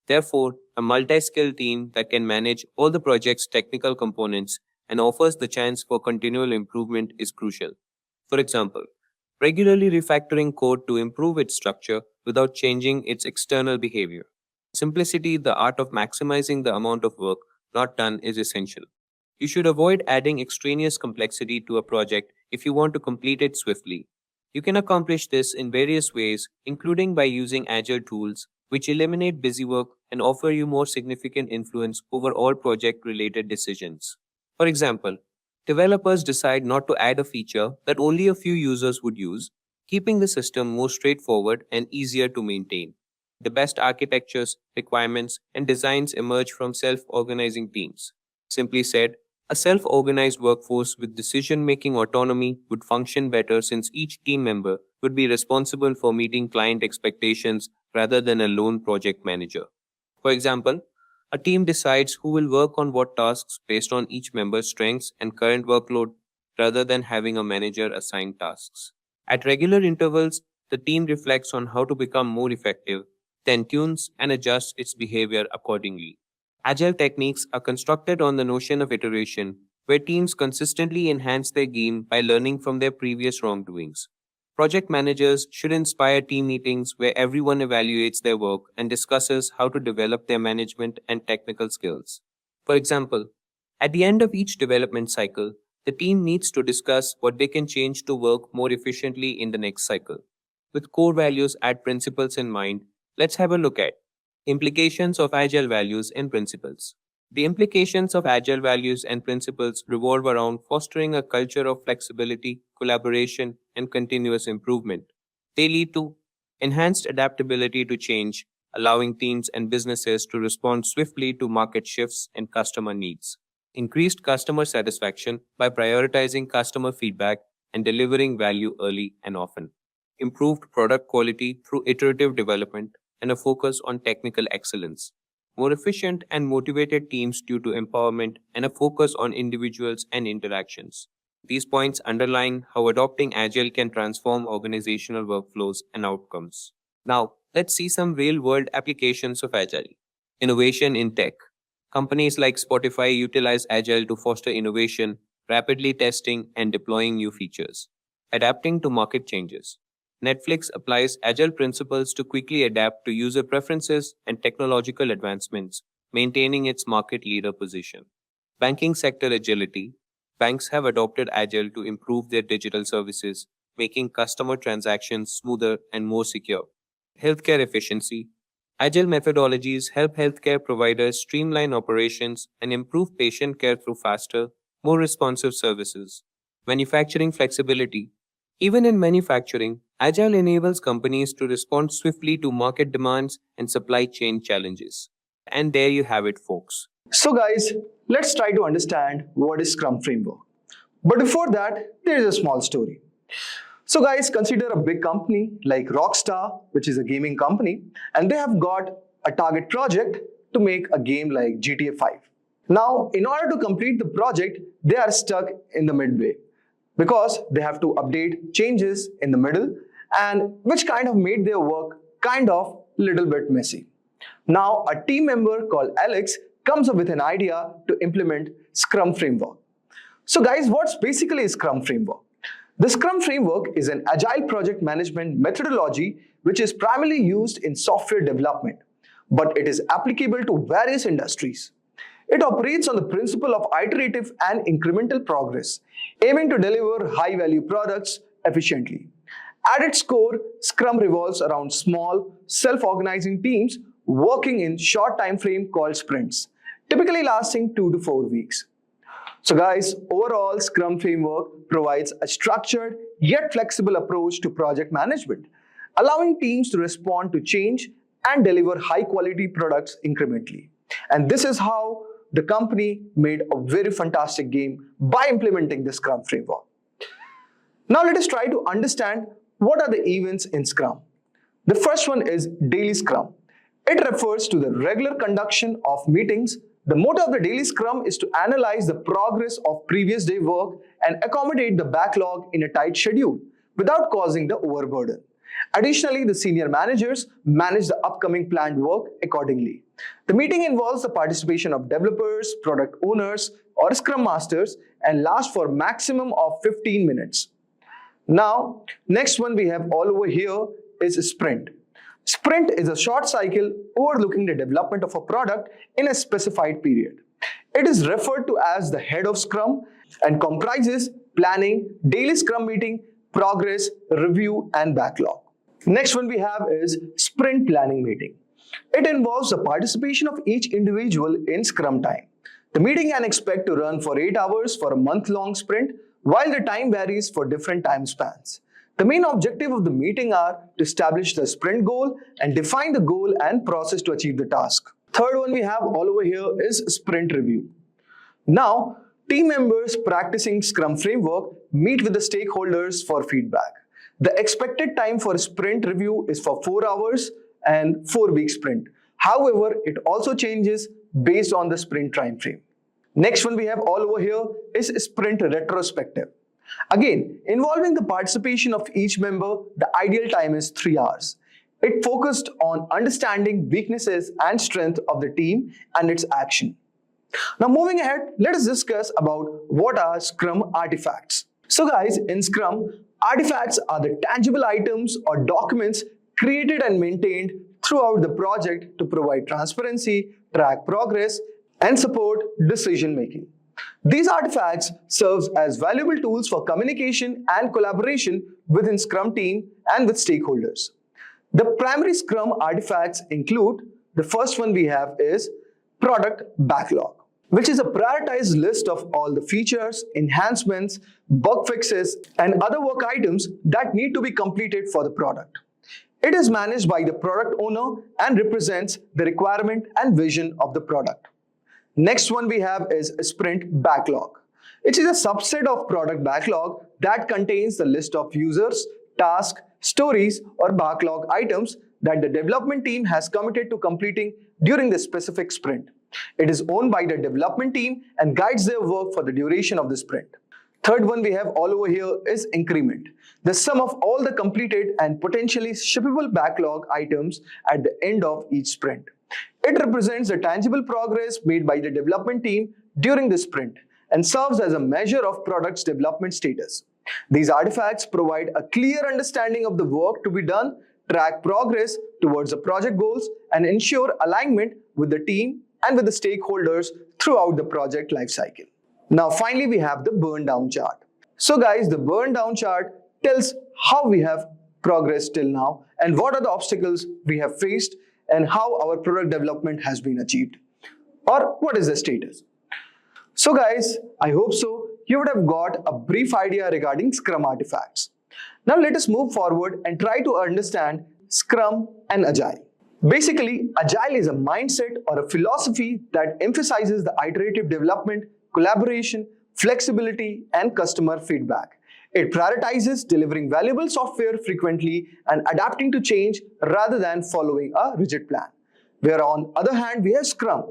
Therefore, a multi-skilled team that can manage all the project's technical components and offers the chance for continual improvement is crucial. For example, regularly refactoring code to improve its structure without changing its external behavior. Simplicity, the art of maximizing the amount of work not done, is essential. You should avoid adding extraneous complexity to a project if you want to complete it swiftly. You can accomplish this in various ways, including by using agile tools, which eliminate busy work and offer you more significant influence over all project-related decisions. For example, developers decide not to add a feature that only a few users would use, keeping the system more straightforward and easier to maintain. The best architectures, requirements, and designs emerge from self-organizing teams. Simply said, a self-organized workforce with decision-making autonomy would function better since each team member would be responsible for meeting client expectations rather than a lone project manager. For example, a team decides who will work on what tasks based on each member's strengths and current workload rather than having a manager assign tasks. At regular intervals, the team reflects on how to become more effective, then tunes and adjusts its behavior accordingly. Agile techniques are constructed on the notion of iteration, where teams consistently enhance their game by learning from their previous wrongdoings. Project managers should inspire team meetings where everyone evaluates their work and discusses how to develop their management and technical skills. For example, at the end of each development cycle, the team needs to discuss what they can change to work more efficiently in the next cycle. With core values and principles in mind, let's have a look at implications of Agile values and principles. The implications of Agile values and principles revolve around fostering a culture of flexibility, collaboration, and continuous improvement. They lead to enhanced adaptability to change, allowing teams and businesses to respond swiftly to market shifts and customer needs. Increased customer satisfaction by prioritizing customer feedback and delivering value early and often. Improved product quality through iterative development and a focus on technical excellence. More efficient and motivated teams due to empowerment and a focus on individuals and interactions. These points underline how adopting Agile can transform organizational workflows and outcomes. Now, let's see some real-world applications of Agile. Innovation in tech. Companies like Spotify utilize Agile to foster innovation, rapidly testing and deploying new features. Adapting to market changes. Netflix applies Agile principles to quickly adapt to user preferences and technological advancements, maintaining its market leader position. Banking sector agility. Banks have adopted Agile to improve their digital services, making customer transactions smoother and more secure. Healthcare efficiency. Agile methodologies help healthcare providers streamline operations and improve patient care through faster, more responsive services. Manufacturing flexibility. Even in manufacturing, Agile enables companies to respond swiftly to market demands and supply chain challenges. And there you have it, folks. So guys, let's try to understand what is Scrum framework. But before that, there is a small story. So guys, consider a big company like Rockstar, which is a gaming company, and they have got a target project to make a game like GTA 5. Now, in order to complete the project, they are stuck in the midway because they have to update changes in the middle, and which kind of made their work kind of little bit messy. Now, a team member called Alex comes up with an idea to implement Scrum framework. So guys, what's basically Scrum framework? The Scrum framework is an agile project management methodology which is primarily used in software development, but it is applicable to various industries. It operates on the principle of iterative and incremental progress, aiming to deliver high-value products efficiently. At its core, Scrum revolves around small, self-organizing teams working in short time frame called sprints, typically lasting 2 to 4 weeks. So guys, overall Scrum framework provides a structured yet flexible approach to project management, allowing teams to respond to change and deliver high quality products incrementally. And this is how the company made a very fantastic game by implementing the Scrum framework. Now let us try to understand what are the events in Scrum. The first one is daily Scrum. It refers to the regular conduction of meetings. The motto of the daily Scrum is to analyze the progress of previous day work and accommodate the backlog in a tight schedule without causing the overburden. Additionally, the senior managers manage the upcoming planned work accordingly. The meeting involves the participation of developers, product owners, or Scrum Masters and lasts for maximum of 15 minutes. Now, next one we have all over here is sprint. Sprint is a short cycle overlooking the development of a product in a specified period. It is referred to as the head of Scrum and comprises planning, daily Scrum meeting, progress, review, and backlog. Next one we have is sprint planning meeting. It involves the participation of each individual in Scrum time. The meeting can expect to run for 8 hours for a month-long sprint, while the time varies for different time spans. The main objective of the meeting are to establish the sprint goal and define the goal and process to achieve the task. Third one we have all over here is sprint review. Now, team members practicing Scrum framework meet with the stakeholders for feedback. The expected time for sprint review is for 4 hours and 4-week sprint. However, it also changes based on the sprint time frame. Next one we have all over here is sprint retrospective. Again, involving the participation of each member, the ideal time is 3 hours. It focused on understanding weaknesses and strength of the team and its action. Now moving ahead, let us discuss about what are Scrum artifacts. So guys, in Scrum, artifacts are the tangible items or documents created and maintained throughout the project to provide transparency, track progress, and support decision making. These artifacts serve as valuable tools for communication and collaboration within Scrum team and with stakeholders. The primary Scrum artifacts include, the first one we have is product backlog, which is a prioritized list of all the features, enhancements, bug fixes, and other work items that need to be completed for the product. It is managed by the product owner and represents the requirement and vision of the product. Next one we have is sprint backlog, which is a subset of product backlog that contains the list of users, tasks, stories, or backlog items that the development team has committed to completing during the specific sprint. It is owned by the development team and guides their work for the duration of the sprint. Third one we have all over here is increment, the sum of all the completed and potentially shippable backlog items at the end of each sprint. It represents the tangible progress made by the development team during the sprint and serves as a measure of product's development status. These artifacts provide a clear understanding of the work to be done, track progress towards the project goals, and ensure alignment with the team and with the stakeholders throughout the project lifecycle. Now finally we have the burn down chart. So guys, the burn down chart tells how we have progressed till now and what are the obstacles we have faced and how our product development has been achieved, or what is the status. So guys, I hope so you would have got a brief idea regarding Scrum artifacts. Now let us move forward and try to understand Scrum and Agile. Basically, Agile is a mindset or a philosophy that emphasizes the iterative development, collaboration, flexibility, and customer feedback. It prioritizes delivering valuable software frequently and adapting to change rather than following a rigid plan. Where on the other hand, we have Scrum,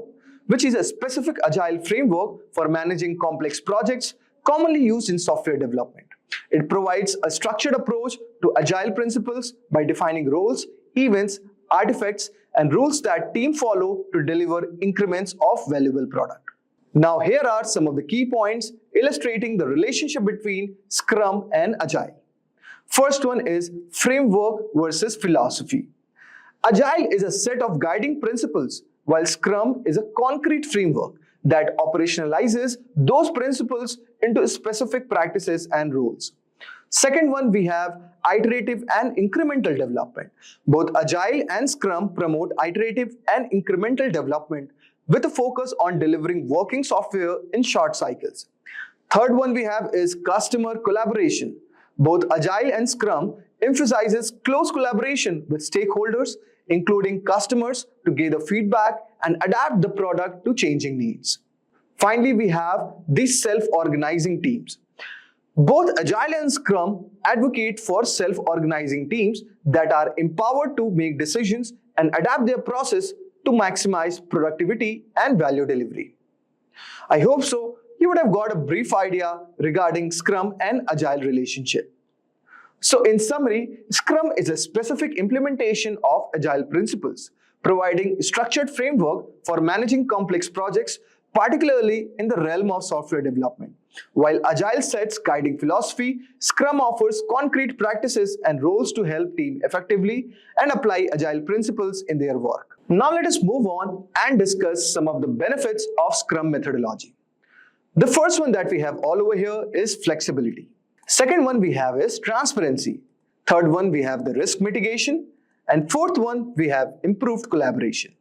which is a specific Agile framework for managing complex projects commonly used in software development. It provides a structured approach to Agile principles by defining roles, events, artifacts, and rules that teams follow to deliver increments of valuable product. Now here are some of the key points illustrating the relationship between Scrum and Agile. First one is framework versus philosophy. Agile is a set of guiding principles, while Scrum is a concrete framework that operationalizes those principles into specific practices and rules. Second one, we have iterative and incremental development. Both Agile and Scrum promote iterative and incremental development with a focus on delivering working software in short cycles. Third one we have is customer collaboration. Both Agile and Scrum emphasizes close collaboration with stakeholders, including customers, to gather feedback and adapt the product to changing needs. Finally, we have these self-organizing teams. Both Agile and Scrum advocate for self-organizing teams that are empowered to make decisions and adapt their process to maximize productivity and value delivery. I hope so you would have got a brief idea regarding Scrum and Agile relationship. So in summary, Scrum is a specific implementation of Agile principles, providing a structured framework for managing complex projects, particularly in the realm of software development. While Agile sets guiding philosophy, Scrum offers concrete practices and roles to help teams effectively and apply Agile principles in their work. Now let us move on and discuss some of the benefits of Scrum methodology. The first one that we have all over here is flexibility. Second one we have is transparency. Third one we have the risk mitigation. And fourth one we have improved collaboration.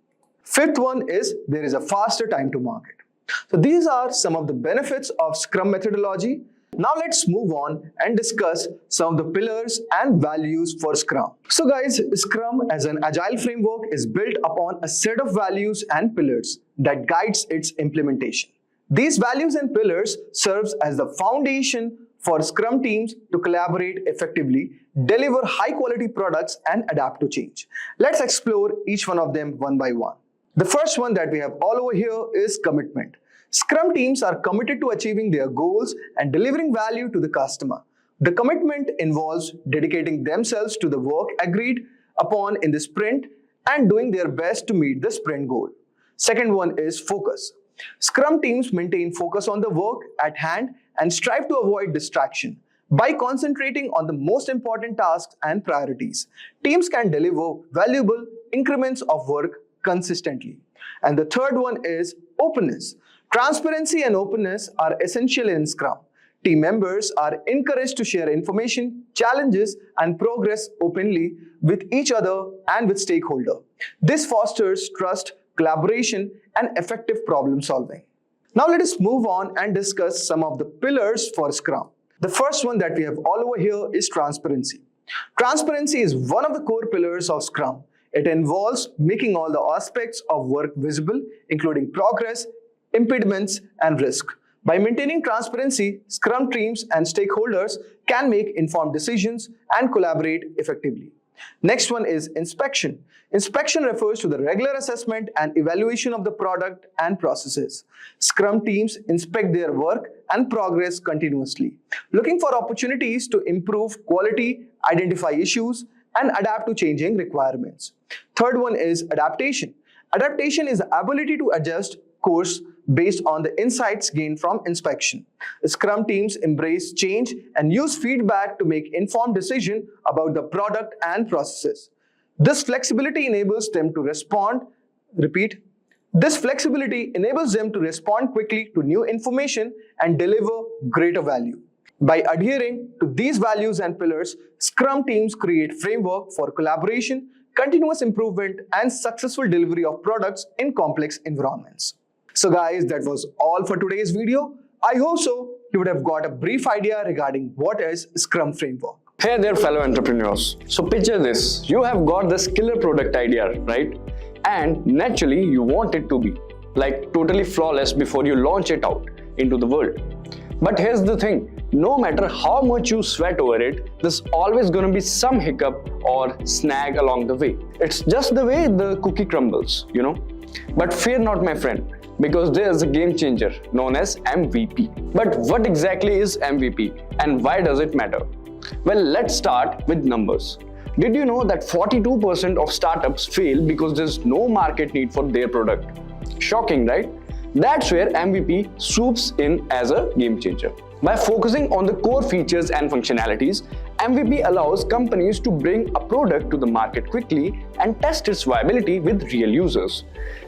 Fifth one is there is a faster time to market. So these are some of the benefits of Scrum methodology. Now let's move on and discuss some of the pillars and values for Scrum. So guys, Scrum as an agile framework is built upon a set of values and pillars that guides its implementation. These values and pillars serves as the foundation for Scrum teams to collaborate effectively, deliver high quality products and adapt to change. Let's explore each one of them one by one. The first one that we have all over here is commitment. Scrum teams are committed to achieving their goals and delivering value to the customer. The commitment involves dedicating themselves to the work agreed upon in the sprint and doing their best to meet the sprint goal. Second one is focus. Scrum teams maintain focus on the work at hand and strive to avoid distraction. By concentrating on the most important tasks and priorities, teams can deliver valuable increments of work consistently. And the third one is openness. Transparency and openness are essential in Scrum. Team members are encouraged to share information, challenges, and progress openly with each other and with stakeholders. This fosters trust, collaboration, and effective problem solving. Now let us move on and discuss some of the pillars for Scrum. The first one that we have all over here is transparency. Transparency is one of the core pillars of Scrum. It involves making all the aspects of work visible, including progress, impediments, and risk. By maintaining transparency, Scrum teams and stakeholders can make informed decisions and collaborate effectively. Next one is inspection. Inspection refers to the regular assessment and evaluation of the product and processes. Scrum teams inspect their work and progress continuously, looking for opportunities to improve quality, identify issues, and adapt to changing requirements. Third one is adaptation. Adaptation is the ability to adjust course based on the insights gained from inspection. Scrum teams embrace change and use feedback to make informed decisions about the product and processes. This flexibility enables them to respond, this flexibility enables them to respond quickly to new information and deliver greater value. By adhering to these values and pillars, Scrum teams create framework for collaboration, continuous improvement, and successful delivery of products in complex environments. So guys, that was all for today's video. I hope so you would have got a brief idea regarding what is Scrum framework. Hey there fellow entrepreneurs. So picture this, you have got this killer product idea, right? And naturally you want it to be like totally flawless before you launch it out into the world. But here's the thing, no matter how much you sweat over it, there's always going to be some hiccup or snag along the way. It's just the way the cookie crumbles, you know. But fear not my friend, because there's a game changer known as MVP. But what exactly is MVP and why does it matter? Well, let's start with numbers. Did you know that 42% of startups fail because there's no market need for their product? Shocking, right? That's where MVP swoops in as a game changer. By focusing on the core features and functionalities, MVP allows companies to bring a product to the market quickly and test its viability with real users.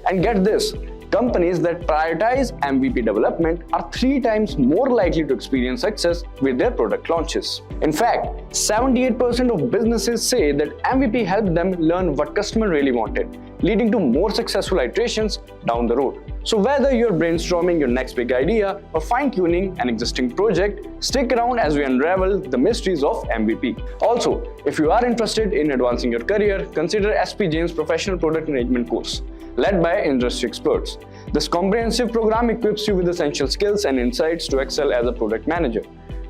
And get this, Companies that prioritize MVP development are 3 times more likely to experience success with their product launches. In fact, 78% of businesses say that MVP helped them learn what customer really wanted, leading to more successful iterations down the road. So whether you're brainstorming your next big idea or fine-tuning an existing project, stick around as we unravel the mysteries of MVP. Also, if you are interested in advancing your career, consider SP Jain's Professional Product Management course, led by industry experts. This comprehensive program equips you with essential skills and insights to excel as a product manager.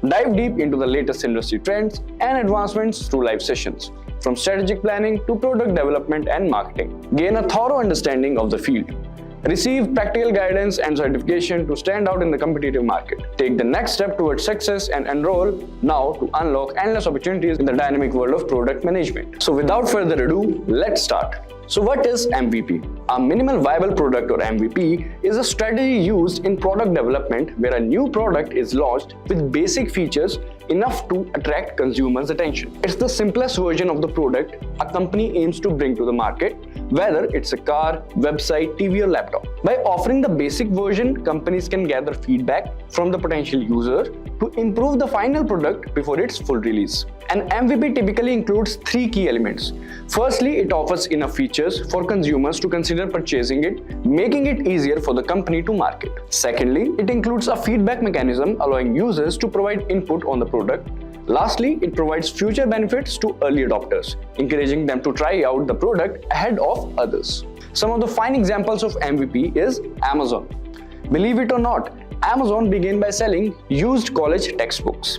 Dive deep into the latest industry trends and advancements through live sessions, from strategic planning to product development and marketing. Gain a thorough understanding of the field. Receive practical guidance and certification to stand out in the competitive market. Take the next step towards success and enroll now to unlock endless opportunities in the dynamic world of product management. So without further ado, let's start. So what is MVP? A minimal viable product or MVP is a strategy used in product development where a new product is launched with basic features enough to attract consumers' attention. It's the simplest version of the product a company aims to bring to the market, whether it's a car, website, TV or laptop. By offering the basic version, companies can gather feedback from the potential user to improve the final product before its full release. An MVP typically includes 3 key elements. Firstly, it offers enough features for consumers to consider purchasing it, making it easier for the company to market. Secondly, it includes a feedback mechanism allowing users to provide input on the product. Lastly, it provides future benefits to early adopters, encouraging them to try out the product ahead of others. Some of the fine examples of MVP is Amazon. Believe it or not, Amazon began by selling used college textbooks.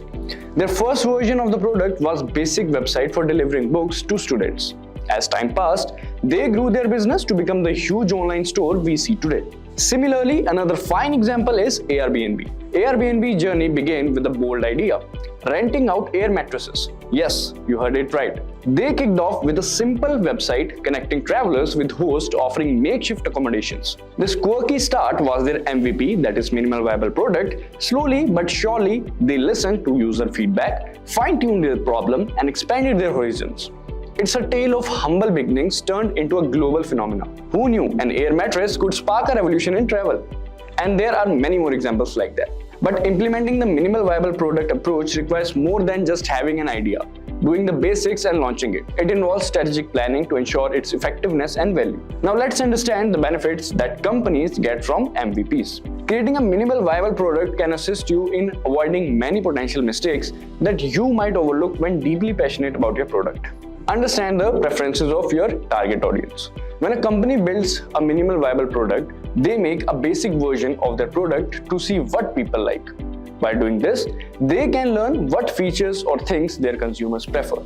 Their first version of the product was a basic website for delivering books to students. As time passed, they grew their business to become the huge online store we see today. Similarly, another fine example is Airbnb. Airbnb's journey began with a bold idea: renting out air mattresses. Yes, you heard it right. They kicked off with a simple website connecting travelers with hosts offering makeshift accommodations. This quirky start was their MVP, that is minimal viable product. Slowly but surely, they listened to user feedback, fine-tuned their problem, and expanded their horizons. It's a tale of humble beginnings turned into a global phenomenon. Who knew an air mattress could spark a revolution in travel? And there are many more examples like that. But implementing the minimal viable product approach requires more than just having an idea, doing the basics and launching it. It involves strategic planning to ensure its effectiveness and value. Now let's understand the benefits that companies get from MVPs. Creating a minimal viable product can assist you in avoiding many potential mistakes that you might overlook when deeply passionate about your product. Understand the preferences of your target audience. When a company builds a minimal viable product, they make a basic version of their product to see what people like. By doing this, they can learn what features or things their consumers prefer.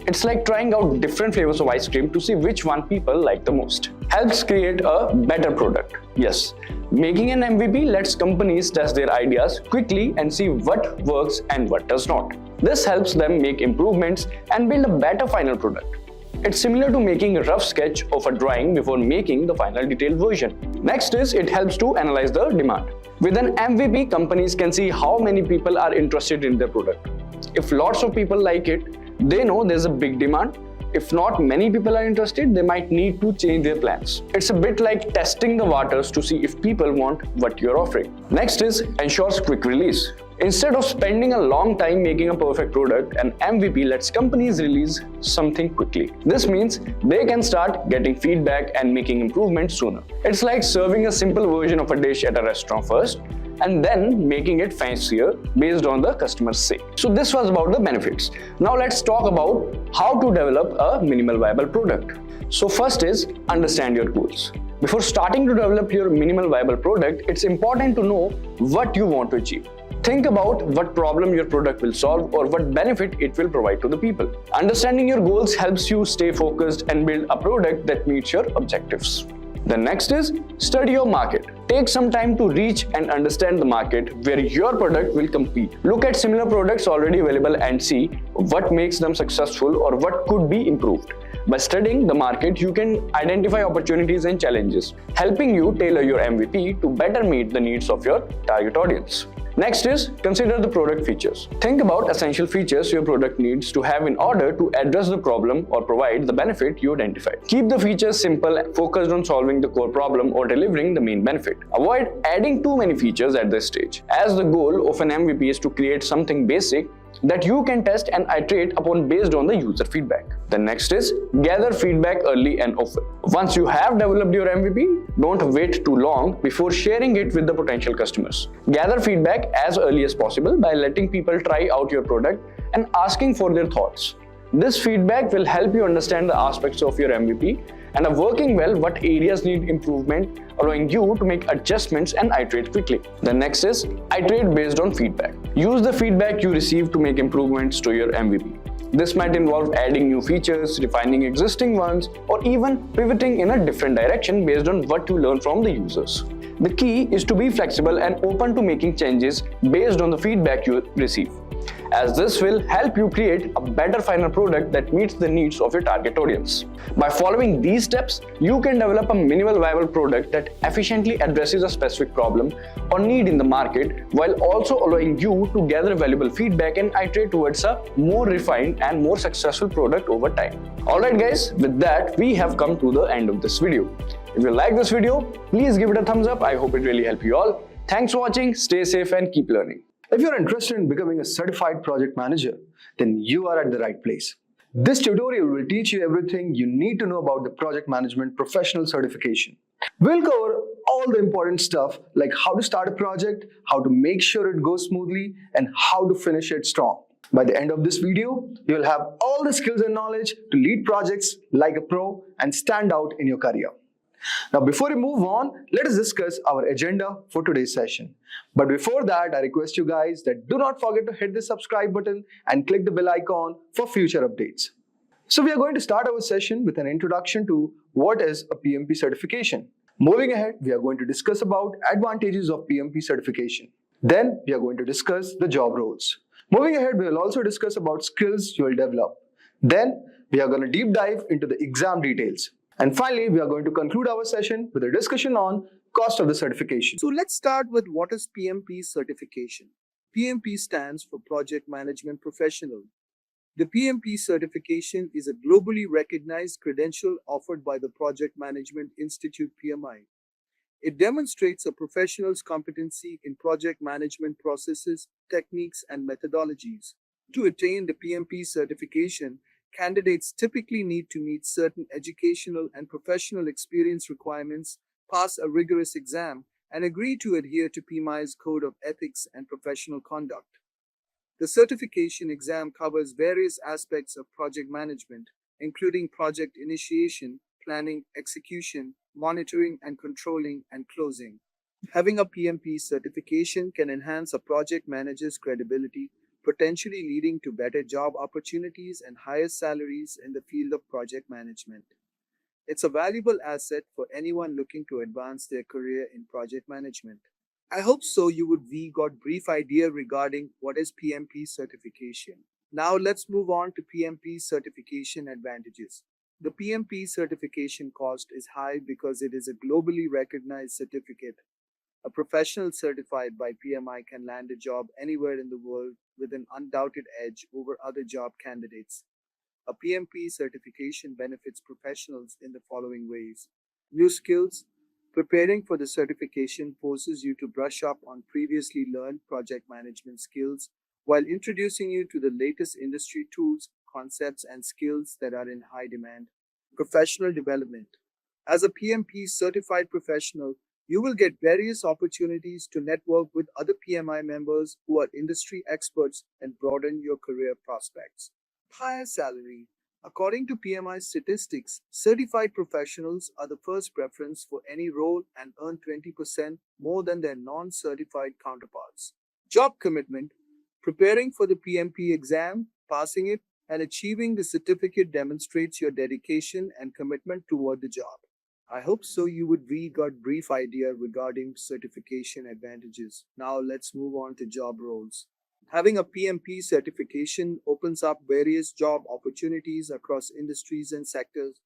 It's like trying out different flavors of ice cream to see which one people like the most. Helps create a better product. Yes, making an MVP lets companies test their ideas quickly and see what works and what does not. This helps them make improvements and build a better final product. It's similar to making a rough sketch of a drawing before making the final detailed version. Next is it helps to analyze the demand. With an MVP, companies can see how many people are interested in their product. If lots of people like it, they know there's a big demand. If not many people are interested, they might need to change their plans. It's a bit like testing the waters to see if people want what you're offering. Next is ensures quick release. Instead of spending a long time making a perfect product, an MVP lets companies release something quickly. This means they can start getting feedback and making improvements sooner. It's like serving a simple version of a dish at a restaurant first, and then making it fancier based on the customer's say. So this was about the benefits. Now let's talk about how to develop a minimal viable product. So first is understand your goals. Before starting to develop your minimal viable product, it's important to know what you want to achieve. Think about what problem your product will solve or what benefit it will provide to the people. Understanding your goals helps you stay focused and build a product that meets your objectives. The next is study your market. Take some time to reach and understand the market where your product will compete. Look at similar products already available and see what makes them successful or what could be improved. By studying the market, you can identify opportunities and challenges, helping you tailor your MVP to better meet the needs of your target audience. Next is consider the product features. Think about essential features your product needs to have in order to address the problem or provide the benefit you identified. Keep the features simple, focused on solving the core problem or delivering the main benefit. Avoid adding too many features at this stage, as the goal of an MVP is to create something basic that you can test and iterate upon based on the user feedback. The next is gather feedback early and often. Once you have developed your MVP, don't wait too long before sharing it with the potential customers. Gather feedback as early as possible by letting people try out your product and asking for their thoughts. This feedback will help you understand the aspects of your MVP and are working well what areas need improvement, allowing you to make adjustments and iterate quickly. The next is iterate based on feedback. Use the feedback you receive to make improvements to your MVP. This might involve adding new features, refining existing ones, or even pivoting in a different direction based on what you learn from the users. The key is to be flexible and open to making changes based on the feedback you receive, as this will help you create a better final product that meets the needs of your target audience. By following these steps, you can develop a minimal viable product that efficiently addresses a specific problem or need in the market, while also allowing you to gather valuable feedback and iterate towards a more refined and more successful product over time. Alright guys, with that, we have come to the end of this video. If you like this video, please give it a thumbs up. I hope it really helped you all. Thanks for watching, stay safe and keep learning. If you're interested in becoming a certified project manager, then you are at the right place. This tutorial will teach you everything you need to know about the project management professional certification. We'll cover all the important stuff like how to start a project, how to make sure it goes smoothly, and how to finish it strong. By the end of this video, you'll have all the skills and knowledge to lead projects like a pro and stand out in your career. Now, before we move on, let us discuss our agenda for today's session. But before that, I request you guys that do not forget to hit the subscribe button and click the bell icon for future updates. So we are going to start our session with an introduction to what is a PMP certification. Moving ahead, we are going to discuss about advantages of PMP certification. Then we are going to discuss the job roles. Moving ahead, we will also discuss about skills you will develop. Then we are going to deep dive into the exam details. And finally, we are going to conclude our session with a discussion on cost of the certification. So let's start with what is PMP certification. PMP stands for Project Management Professional. The PMP certification is a globally recognized credential offered by the Project Management Institute PMI. It demonstrates a professional's competency in project management processes, techniques, and methodologies. To attain the PMP certification, candidates typically need to meet certain educational and professional experience requirements, pass a rigorous exam, and agree to adhere to PMI's Code of Ethics and Professional Conduct. The certification exam covers various aspects of project management, including project initiation, planning, execution, monitoring and controlling, and closing. Having a PMP certification can enhance a project manager's credibility, potentially leading to better job opportunities and higher salaries in the field of project management. It's a valuable asset for anyone looking to advance their career in project management. I hope so you would got brief idea regarding what is PMP certification. Now let's move on to PMP certification advantages. The PMP certification cost is high because it is a globally recognized certificate. A professional certified by PMI can land a job anywhere in the world with an undoubted edge over other job candidates. A PMP certification benefits professionals in the following ways. New skills. Preparing for the certification forces you to brush up on previously learned project management skills while introducing you to the latest industry tools, concepts, and skills that are in high demand. Professional development. As a PMP certified professional, you will get various opportunities to network with other PMI members who are industry experts and broaden your career prospects. Higher salary. According to PMI statistics, certified professionals are the first preference for any role and earn 20% more than their non-certified counterparts. Job commitment. Preparing for the PMP exam, passing it, and achieving the certificate demonstrates your dedication and commitment toward the job. I hope so you would got brief idea regarding certification advantages. Now let's move on to job roles. Having a PMP certification opens up various job opportunities across industries and sectors.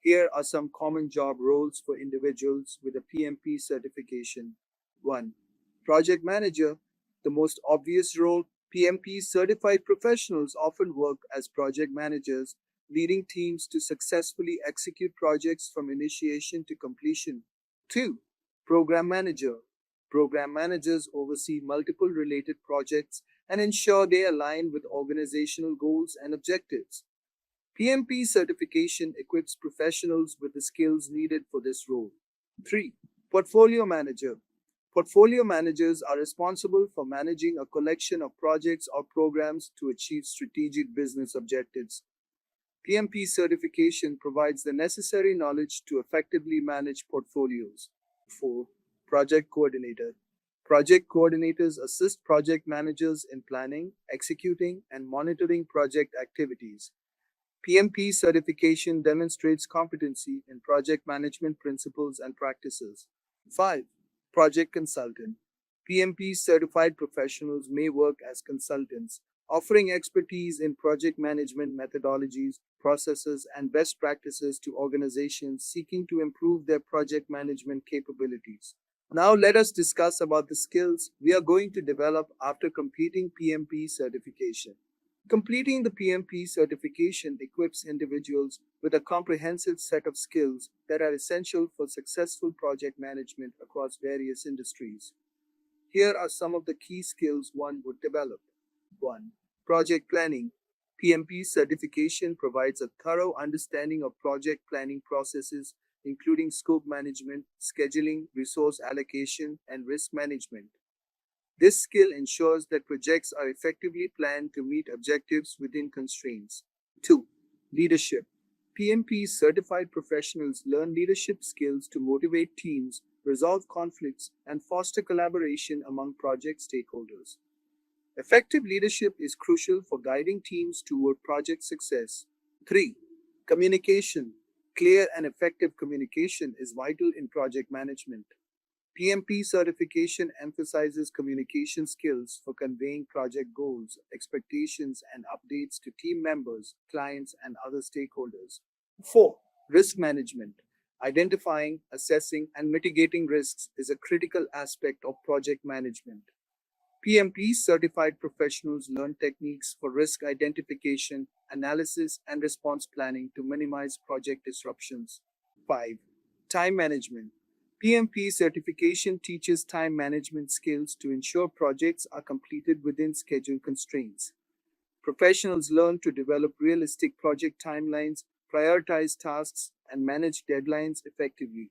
Here are some common job roles for individuals with a PMP certification. 1. Project manager. The most obvious role, PMP certified professionals often work as project managers, leading teams to successfully execute projects from initiation to completion. 2. Program manager. Program managers oversee multiple related projects and ensure they align with organizational goals and objectives. PMP certification equips professionals with the skills needed for this role. 3. Portfolio manager. Portfolio managers are responsible for managing a collection of projects or programs to achieve strategic business objectives. PMP certification provides the necessary knowledge to effectively manage portfolios. 4. Project coordinator. Project coordinators assist project managers in planning, executing, and monitoring project activities. PMP certification demonstrates competency in project management principles and practices. 5. Project consultant. PMP certified professionals may work as consultants, offering expertise in project management methodologies, processes, and best practices to organizations seeking to improve their project management capabilities. Now let us discuss about the skills we are going to develop after completing PMP certification. Completing the PMP certification equips individuals with a comprehensive set of skills that are essential for successful project management across various industries. Here are some of the key skills one would develop. 1. Project planning. PMP certification provides a thorough understanding of project planning processes, including scope management, scheduling, resource allocation, and risk management. This skill ensures that projects are effectively planned to meet objectives within constraints. 2. Leadership. PMP certified professionals learn leadership skills to motivate teams, resolve conflicts, and foster collaboration among project stakeholders. Effective leadership is crucial for guiding teams toward project success. 3. Communication. Clear and effective communication is vital in project management. PMP certification emphasizes communication skills for conveying project goals, expectations, and updates to team members, clients, and other stakeholders. 4. Risk management. Identifying, assessing, and mitigating risks is a critical aspect of project management. PMP certified professionals learn techniques for risk identification, analysis, and response planning to minimize project disruptions. 5. Time management. PMP certification teaches time management skills to ensure projects are completed within schedule constraints. Professionals learn to develop realistic project timelines, prioritize tasks, and manage deadlines effectively.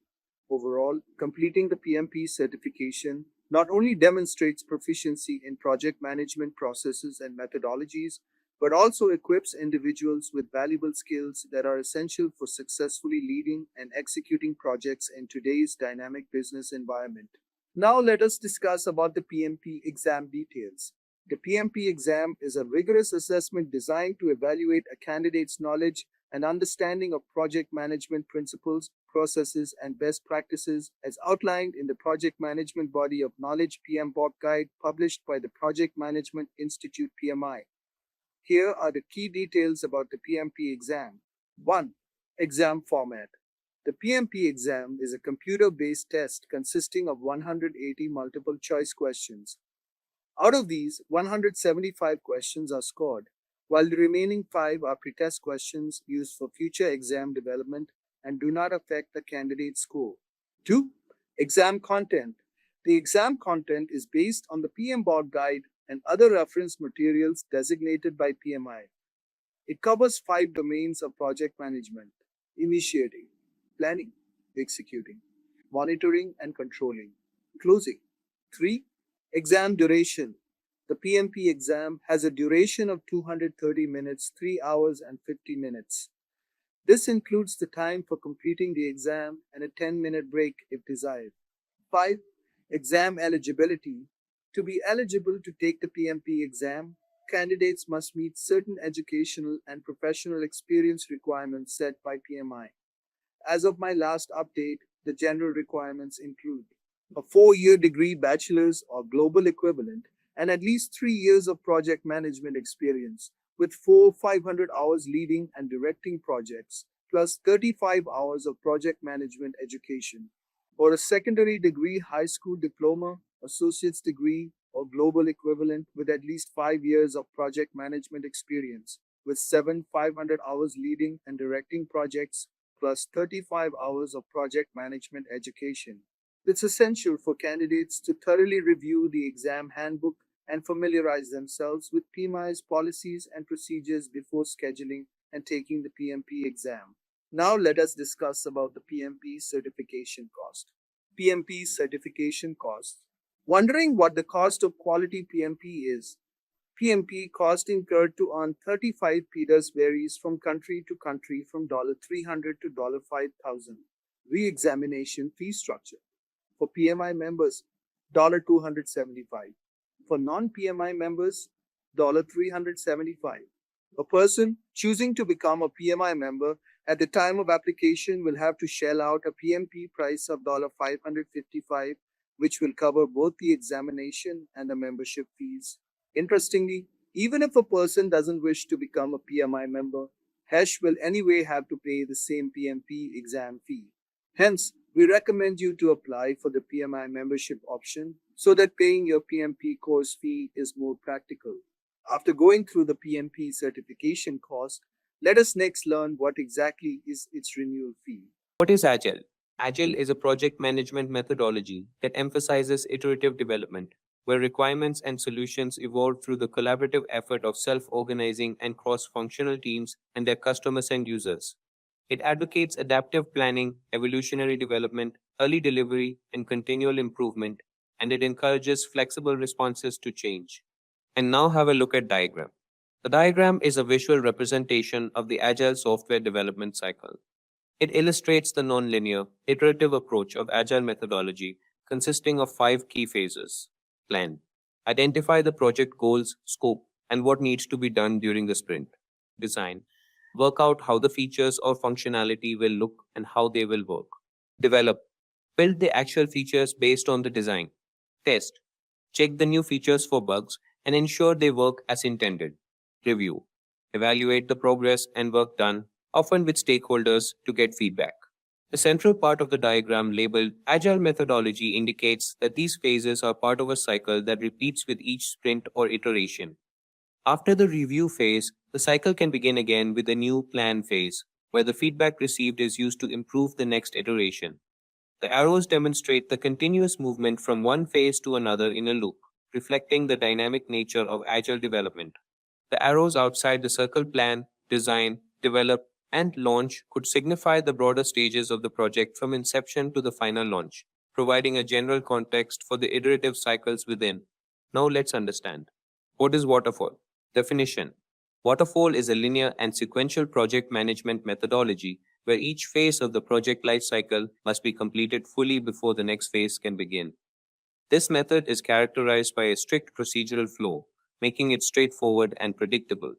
Overall, completing the PMP certification not only demonstrates proficiency in project management processes and methodologies, but also equips individuals with valuable skills that are essential for successfully leading and executing projects in today's dynamic business environment. Now let us discuss about the PMP exam details. The PMP exam is a rigorous assessment designed to evaluate a candidate's knowledge and understanding of project management principles, processes, and best practices as outlined in the Project Management Body of Knowledge PMBOK Guide published by the Project Management Institute PMI. Here are the key details about the PMP exam. 1. Exam format. The PMP exam is a computer-based test consisting of 180 multiple-choice questions. Out of these, 175 questions are scored, while the remaining 5 are pretest questions used for future exam development and do not affect the candidate's score. 2. Exam content. The exam content is based on the PMBOK Guide and other reference materials designated by PMI. It covers 5 domains of project management: initiating, planning, executing, monitoring and controlling, closing. 3. Exam duration. The PMP exam has a duration of 230 minutes, 3 hours and 50 minutes. This includes the time for completing the exam and a 10-minute break if desired. 5. Exam eligibility. To be eligible to take the PMP exam, candidates must meet certain educational and professional experience requirements set by PMI. As of my last update, the general requirements include a 4-year degree bachelor's or global equivalent and at least 3 years of project management experience, with 500 hours leading and directing projects, plus 35 hours of project management education, or a secondary degree, high school diploma, associate's degree, or global equivalent with at least 5 years of project management experience, with 500 hours leading and directing projects, plus 35 hours of project management education. It's essential for candidates to thoroughly review the exam handbook and familiarize themselves with PMI's policies and procedures before scheduling and taking the PMP exam. Now let us discuss about the PMP certification cost. PMP certification cost. Wondering what the cost of quality PMP is? PMP cost incurred to earn 35 PDAs varies from country to country from $300 to $5,000. Re-examination fee structure. For PMI members, $275. For non-PMI members, $375. A person choosing to become a PMI member at the time of application will have to shell out a PMP price of $555, which will cover both the examination and the membership fees. Interestingly, even if a person doesn't wish to become a PMI member, HESH will anyway have to pay the same PMP exam fee. Hence, we recommend you to apply for the PMI membership option so that paying your PMP course fee is more practical. After going through the PMP certification cost, let us next learn what exactly is its renewal fee. What is Agile? Agile is a project management methodology that emphasizes iterative development, where requirements and solutions evolve through the collaborative effort of self-organizing and cross-functional teams and their customers and users. It advocates adaptive planning, evolutionary development, early delivery, and continual improvement, and it encourages flexible responses to change. And now have a look at diagram. The diagram is a visual representation of the Agile software development cycle. It illustrates the nonlinear, iterative approach of Agile methodology consisting of 5 key phases. Plan. Identify the project goals, scope, and what needs to be done during the sprint. Design. Work out how the features or functionality will look and how they will work. Develop. Build the actual features based on the design. Test. Check the new features for bugs and ensure they work as intended. Review. Evaluate the progress and work done, often with stakeholders, to get feedback. The central part of the diagram labeled Agile methodology indicates that these phases are part of a cycle that repeats with each sprint or iteration. After the review phase, the cycle can begin again with a new plan phase, where the feedback received is used to improve the next iteration. The arrows demonstrate the continuous movement from one phase to another in a loop, reflecting the dynamic nature of Agile development. The arrows outside the circle plan, design, develop, and launch could signify the broader stages of the project from inception to the final launch, providing a general context for the iterative cycles within. Now let's understand. What is Waterfall? Definition. Waterfall is a linear and sequential project management methodology where each phase of the project lifecycle must be completed fully before the next phase can begin. This method is characterized by a strict procedural flow, making it straightforward and predictable.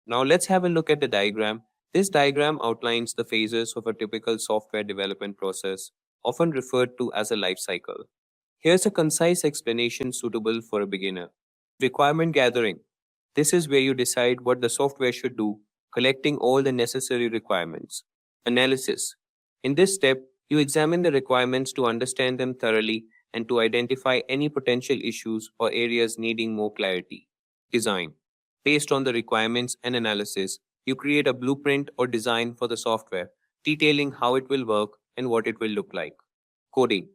Now let's have a look at the diagram. This diagram outlines the phases of a typical software development process, often referred to as a life cycle. Here's a concise explanation suitable for a beginner. Requirement gathering. This is where you decide what the software should do, collecting all the necessary requirements. Analysis. In this step, you examine the requirements to understand them thoroughly and to identify any potential issues or areas needing more clarity. Design. Based on the requirements and analysis, you create a blueprint or design for the software, detailing how it will work and what it will look like. Coding.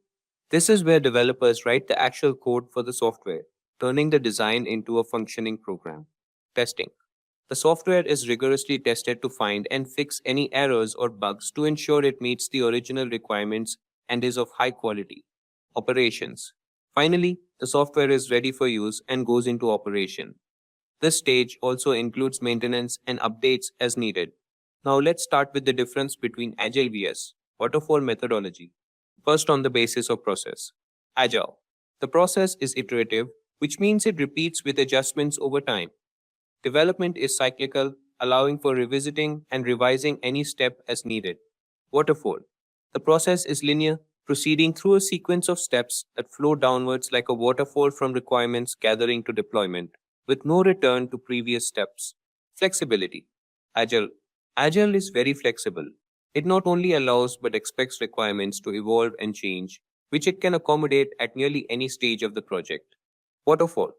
This is where developers write the actual code for the software, turning the design into a functioning program. Testing. The software is rigorously tested to find and fix any errors or bugs to ensure it meets the original requirements and is of high quality. Operations. Finally, the software is ready for use and goes into operation. This stage also includes maintenance and updates as needed. Now let's start with the difference between Agile vs. Waterfall methodology. First, on the basis of process. Agile. The process is iterative, which means it repeats with adjustments over time. Development is cyclical, allowing for revisiting and revising any step as needed. Waterfall. The process is linear, proceeding through a sequence of steps that flow downwards like a waterfall from requirements gathering to deployment, with no return to previous steps. Flexibility. Agile. Agile is very flexible. It not only allows but expects requirements to evolve and change, which it can accommodate at nearly any stage of the project. Waterfall.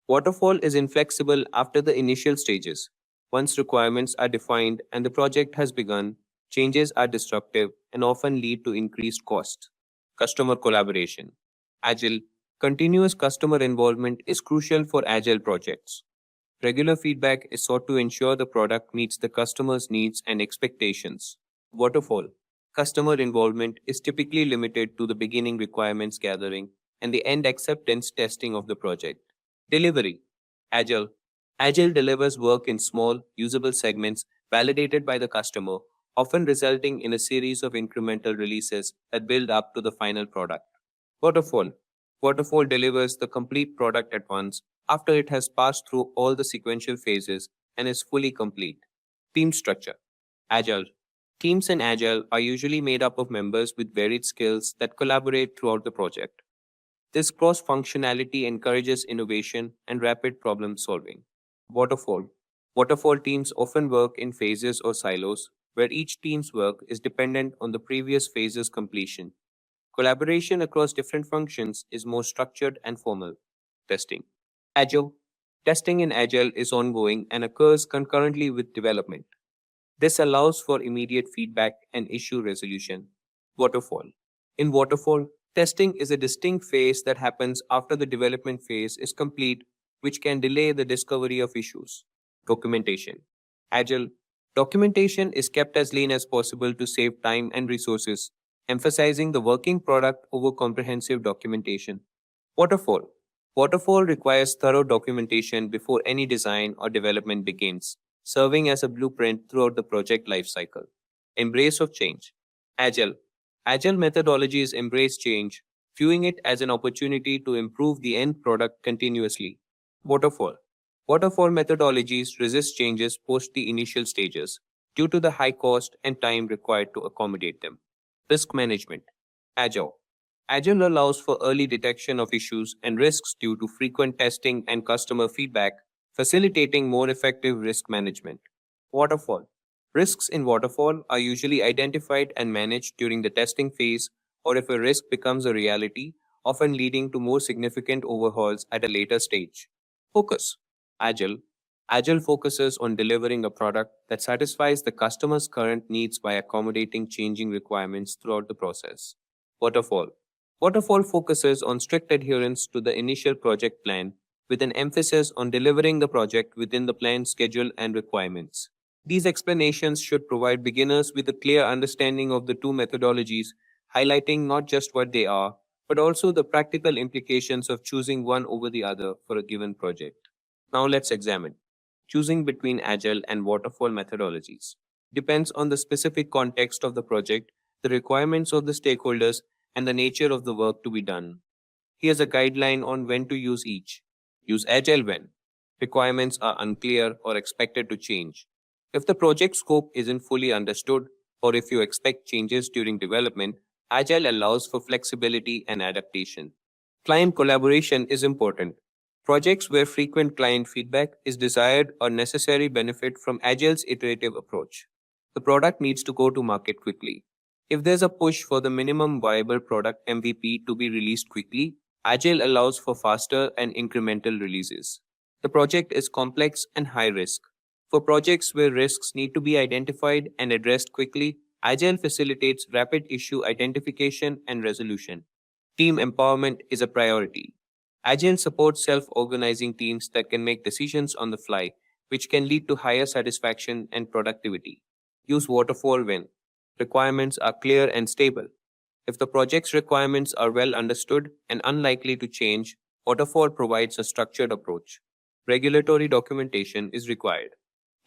Waterfall is inflexible after the initial stages. Once requirements are defined and the project has begun, changes are disruptive and often lead to increased costs. Customer collaboration. Agile, continuous customer involvement is crucial for Agile projects. Regular feedback is sought to ensure the product meets the customer's needs and expectations. Waterfall. Customer involvement is typically limited to the beginning requirements gathering and the end acceptance testing of the project. Delivery. Agile. Agile delivers work in small, usable segments validated by the customer, often resulting in a series of incremental releases that build up to the final product. Waterfall. Waterfall delivers the complete product at once after it has passed through all the sequential phases and is fully complete. Team structure. Agile. Teams in Agile are usually made up of members with varied skills that collaborate throughout the project. This cross-functionality encourages innovation and rapid problem solving. Waterfall. Waterfall teams often work in phases or silos, where each team's work is dependent on the previous phase's completion. Collaboration across different functions is more structured and formal. Testing. Agile. Testing in Agile is ongoing and occurs concurrently with development. This allows for immediate feedback and issue resolution. Waterfall. In Waterfall, testing is a distinct phase that happens after the development phase is complete, which can delay the discovery of issues. Documentation. Agile. Documentation is kept as lean as possible to save time and resources, emphasizing the working product over comprehensive documentation. Waterfall. Waterfall requires thorough documentation before any design or development begins, serving as a blueprint throughout the project lifecycle. Embrace of change. Agile. Agile methodologies embrace change, viewing it as an opportunity to improve the end product continuously. Waterfall. Waterfall methodologies resist changes post the initial stages due to the high cost and time required to accommodate them. Risk management. Agile. Agile allows for early detection of issues and risks due to frequent testing and customer feedback, facilitating more effective risk management. Waterfall. Risks in Waterfall are usually identified and managed during the testing phase, or if a risk becomes a reality, often leading to more significant overhauls at a later stage. Focus. Agile. Agile focuses on delivering a product that satisfies the customer's current needs by accommodating changing requirements throughout the process. Waterfall. Waterfall focuses on strict adherence to the initial project plan, with an emphasis on delivering the project within the planned schedule and requirements. These explanations should provide beginners with a clear understanding of the two methodologies, highlighting not just what they are, but also the practical implications of choosing one over the other for a given project. Now let's examine. Choosing between Agile and Waterfall methodologies depends on the specific context of the project, the requirements of the stakeholders, and the nature of the work to be done. Here's a guideline on when to use each. Use Agile when requirements are unclear or expected to change. If the project scope isn't fully understood, or if you expect changes during development, Agile allows for flexibility and adaptation. Client collaboration is important. Projects where frequent client feedback is desired or necessary benefit from Agile's iterative approach. The product needs to go to market quickly. If there's a push for the minimum viable product MVP to be released quickly, Agile allows for faster and incremental releases. The project is complex and high risk. For projects where risks need to be identified and addressed quickly, Agile facilitates rapid issue identification and resolution. Team empowerment is a priority. Agile supports self-organizing teams that can make decisions on the fly, which can lead to higher satisfaction and productivity. Use Waterfall when requirements are clear and stable. If the project's requirements are well understood and unlikely to change, Waterfall provides a structured approach. Regulatory documentation is required.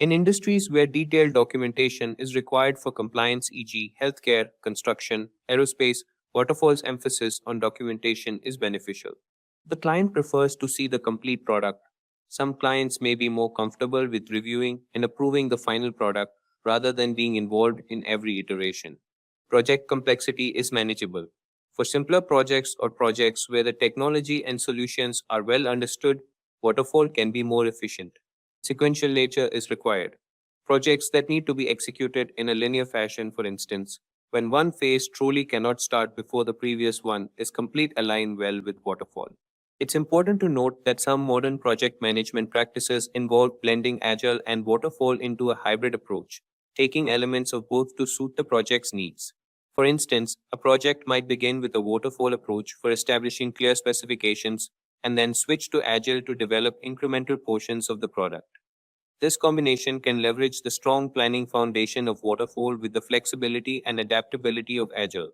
In industries where detailed documentation is required for compliance, e.g., healthcare, construction, aerospace, Waterfall's emphasis on documentation is beneficial. The client prefers to see the complete product. Some clients may be more comfortable with reviewing and approving the final product rather than being involved in every iteration. Project complexity is manageable. For simpler projects or projects where the technology and solutions are well understood, Waterfall can be more efficient. Sequential nature is required. Projects that need to be executed in a linear fashion, for instance, when one phase truly cannot start before the previous one, is complete align well with Waterfall. It's important to note that some modern project management practices involve blending Agile and Waterfall into a hybrid approach, taking elements of both to suit the project's needs. For instance, a project might begin with a Waterfall approach for establishing clear specifications and then switch to Agile to develop incremental portions of the product. This combination can leverage the strong planning foundation of Waterfall with the flexibility and adaptability of Agile.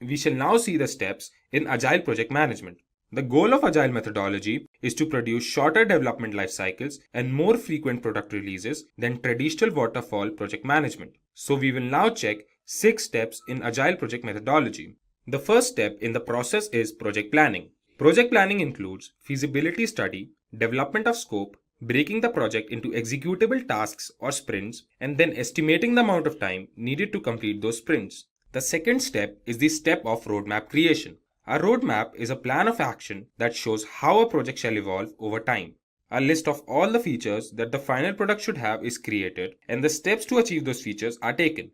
We shall now see the steps in Agile project management. The goal of Agile methodology is to produce shorter development life cycles and more frequent product releases than traditional Waterfall project management. So we will now check 6 steps in Agile project methodology. The first step in the process is project planning. Project planning includes feasibility study, development of scope, breaking the project into executable tasks or sprints, and then estimating the amount of time needed to complete those sprints. The second step is the step of roadmap creation. A roadmap is a plan of action that shows how a project shall evolve over time. A list of all the features that the final product should have is created, and the steps to achieve those features are taken.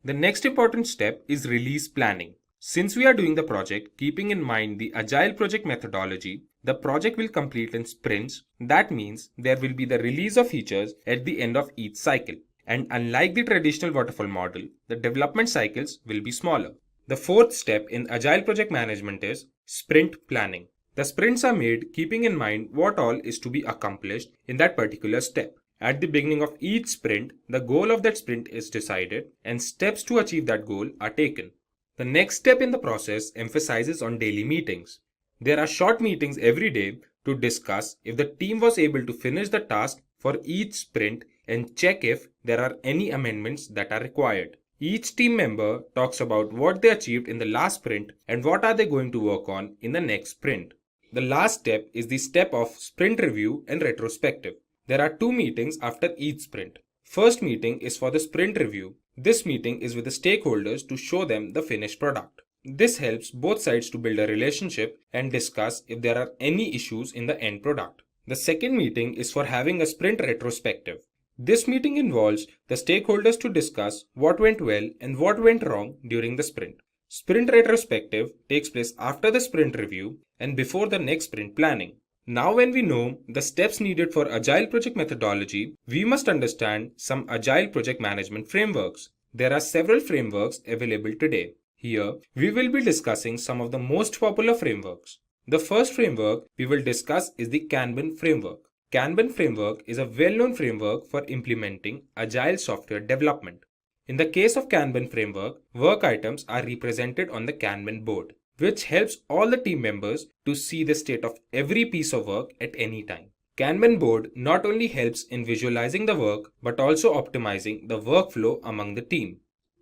The next important step is release planning. Since we are doing the project keeping in mind the Agile project methodology, the project will complete in sprints. That means there will be the release of features at the end of each cycle. And unlike the traditional waterfall model, the development cycles will be smaller. The fourth step in Agile project management is sprint planning. The sprints are made keeping in mind what all is to be accomplished in that particular step. At the beginning of each sprint, the goal of that sprint is decided and steps to achieve that goal are taken. The next step in the process emphasizes on daily meetings. There are short meetings every day to discuss if the team was able to finish the task for each sprint and check if there are any amendments that are required. Each team member talks about what they achieved in the last sprint and what are they going to work on in the next sprint. The last step is the step of sprint review and retrospective. There are 2 meetings after each sprint. First meeting is for the sprint review. This meeting is with the stakeholders to show them the finished product. This helps both sides to build a relationship and discuss if there are any issues in the end product. The second meeting is for having a sprint retrospective. This meeting involves the stakeholders to discuss what went well and what went wrong during the sprint. Sprint retrospective takes place after the sprint review and before the next sprint planning. Now when we know the steps needed for Agile project methodology, we must understand some Agile project management frameworks. There are several frameworks available today. Here, we will be discussing some of the most popular frameworks. The first framework we will discuss is the Kanban framework. Kanban framework is a well-known framework for implementing Agile software development. In the case of Kanban framework, work items are represented on the Kanban board, which helps all the team members to see the state of every piece of work at any time. Kanban board not only helps in visualizing the work, but also optimizing the workflow among the team.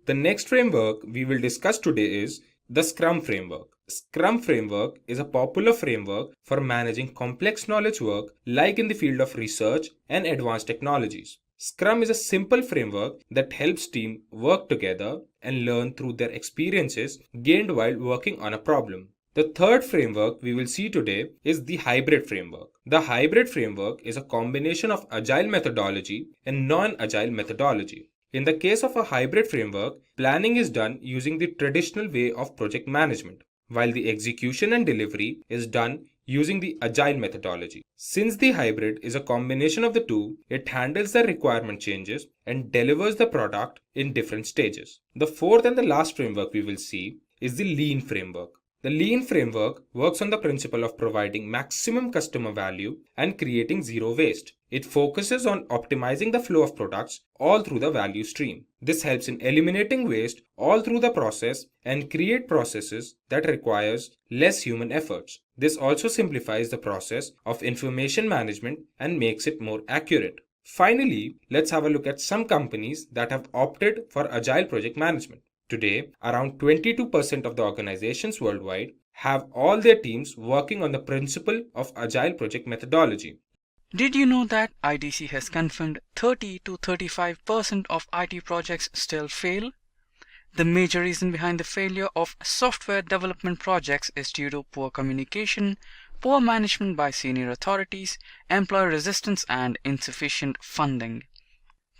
The next framework we will discuss today is the Scrum framework. Scrum framework is a popular framework for managing complex knowledge work like in the field of research and advanced technologies. Scrum is a simple framework that helps teams work together and learn through their experiences gained while working on a problem. The third framework we will see today is the hybrid framework. The hybrid framework is a combination of Agile methodology and non-Agile methodology. In the case of a hybrid framework, planning is done using the traditional way of project management, while the execution and delivery is done using the Agile methodology. Since the hybrid is a combination of the two, it handles the requirement changes and delivers the product in different stages. The fourth and the last framework we will see is the Lean framework. The Lean framework works on the principle of providing maximum customer value and creating zero waste. It focuses on optimizing the flow of products all through the value stream. This helps in eliminating waste all through the process and create processes that requires less human efforts. This also simplifies the process of information management and makes it more accurate. Finally, let's have a look at some companies that have opted for Agile project management. Today, around 22% of the organizations worldwide have all their teams working on the principle of Agile project methodology. Did you know that IDC has confirmed 30 to 35% of IT projects still fail? The major reason behind the failure of software development projects is due to poor communication, poor management by senior authorities, employee resistance, and insufficient funding.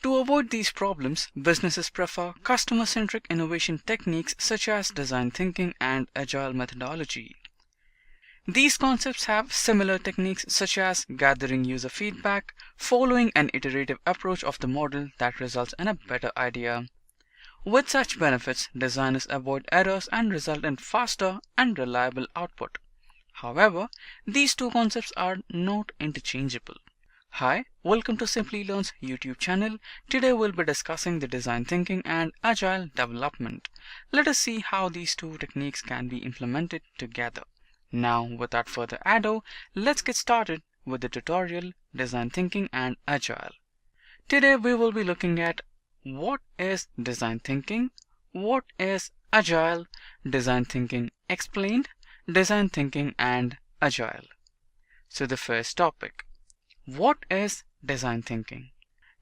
To avoid these problems, businesses prefer customer-centric innovation techniques such as design thinking and agile methodology. These concepts have similar techniques such as gathering user feedback, following an iterative approach of the model that results in a better idea. With such benefits, designers avoid errors and result in faster and reliable output. However, these two concepts are not interchangeable. Hi, welcome to Simplilearn's YouTube channel. Today we'll be discussing the design thinking and agile development. Let us see how these two techniques can be implemented together. Now, without further ado, let's get started with the tutorial Design Thinking and Agile. Today we will be looking at what is design thinking, what is agile, design thinking explained, design thinking and agile. So the first topic, what is design thinking?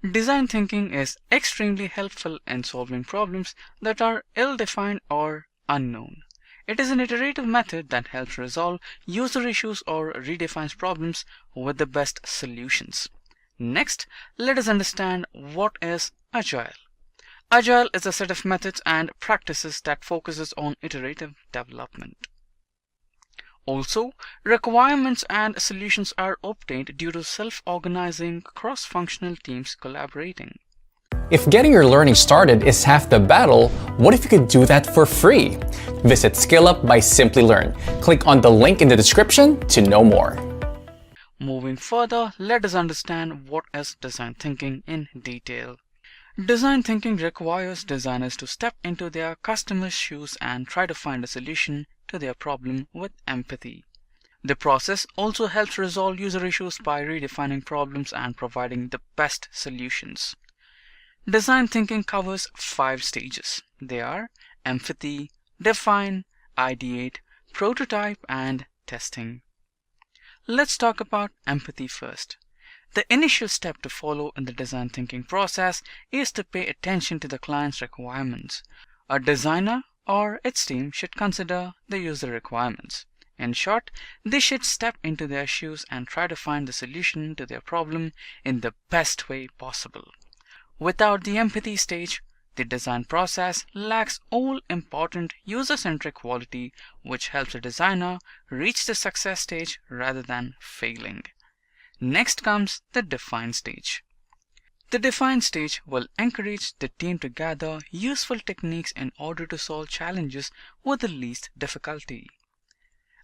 Design thinking is extremely helpful in solving problems that are ill-defined or unknown. It is an iterative method that helps resolve user issues or redefines problems with the best solutions. Next, let us understand what is Agile. Agile is a set of methods and practices that focuses on iterative development. Also, requirements and solutions are obtained due to self-organizing cross-functional teams collaborating. If getting your learning started is half the battle, what if you could do that for free? Visit SkillUp by Simplilearn. Click on the link in the description to know more. Moving further, let us understand what is design thinking in detail. Design thinking requires designers to step into their customers' shoes and try to find a solution to their problem with empathy. The process also helps resolve user issues by redefining problems and providing the best solutions. Design thinking covers 5 stages. They are empathy, define, ideate, prototype, and testing. Let's talk about empathy first. The initial step to follow in the design thinking process is to pay attention to the client's requirements. A designer or its team should consider the user requirements. In short, they should step into their shoes and try to find the solution to their problem in the best way possible. Without the empathy stage, the design process lacks all important user-centric quality, which helps a designer reach the success stage rather than failing. Next comes the define stage. The define stage will encourage the team to gather useful techniques in order to solve challenges with the least difficulty.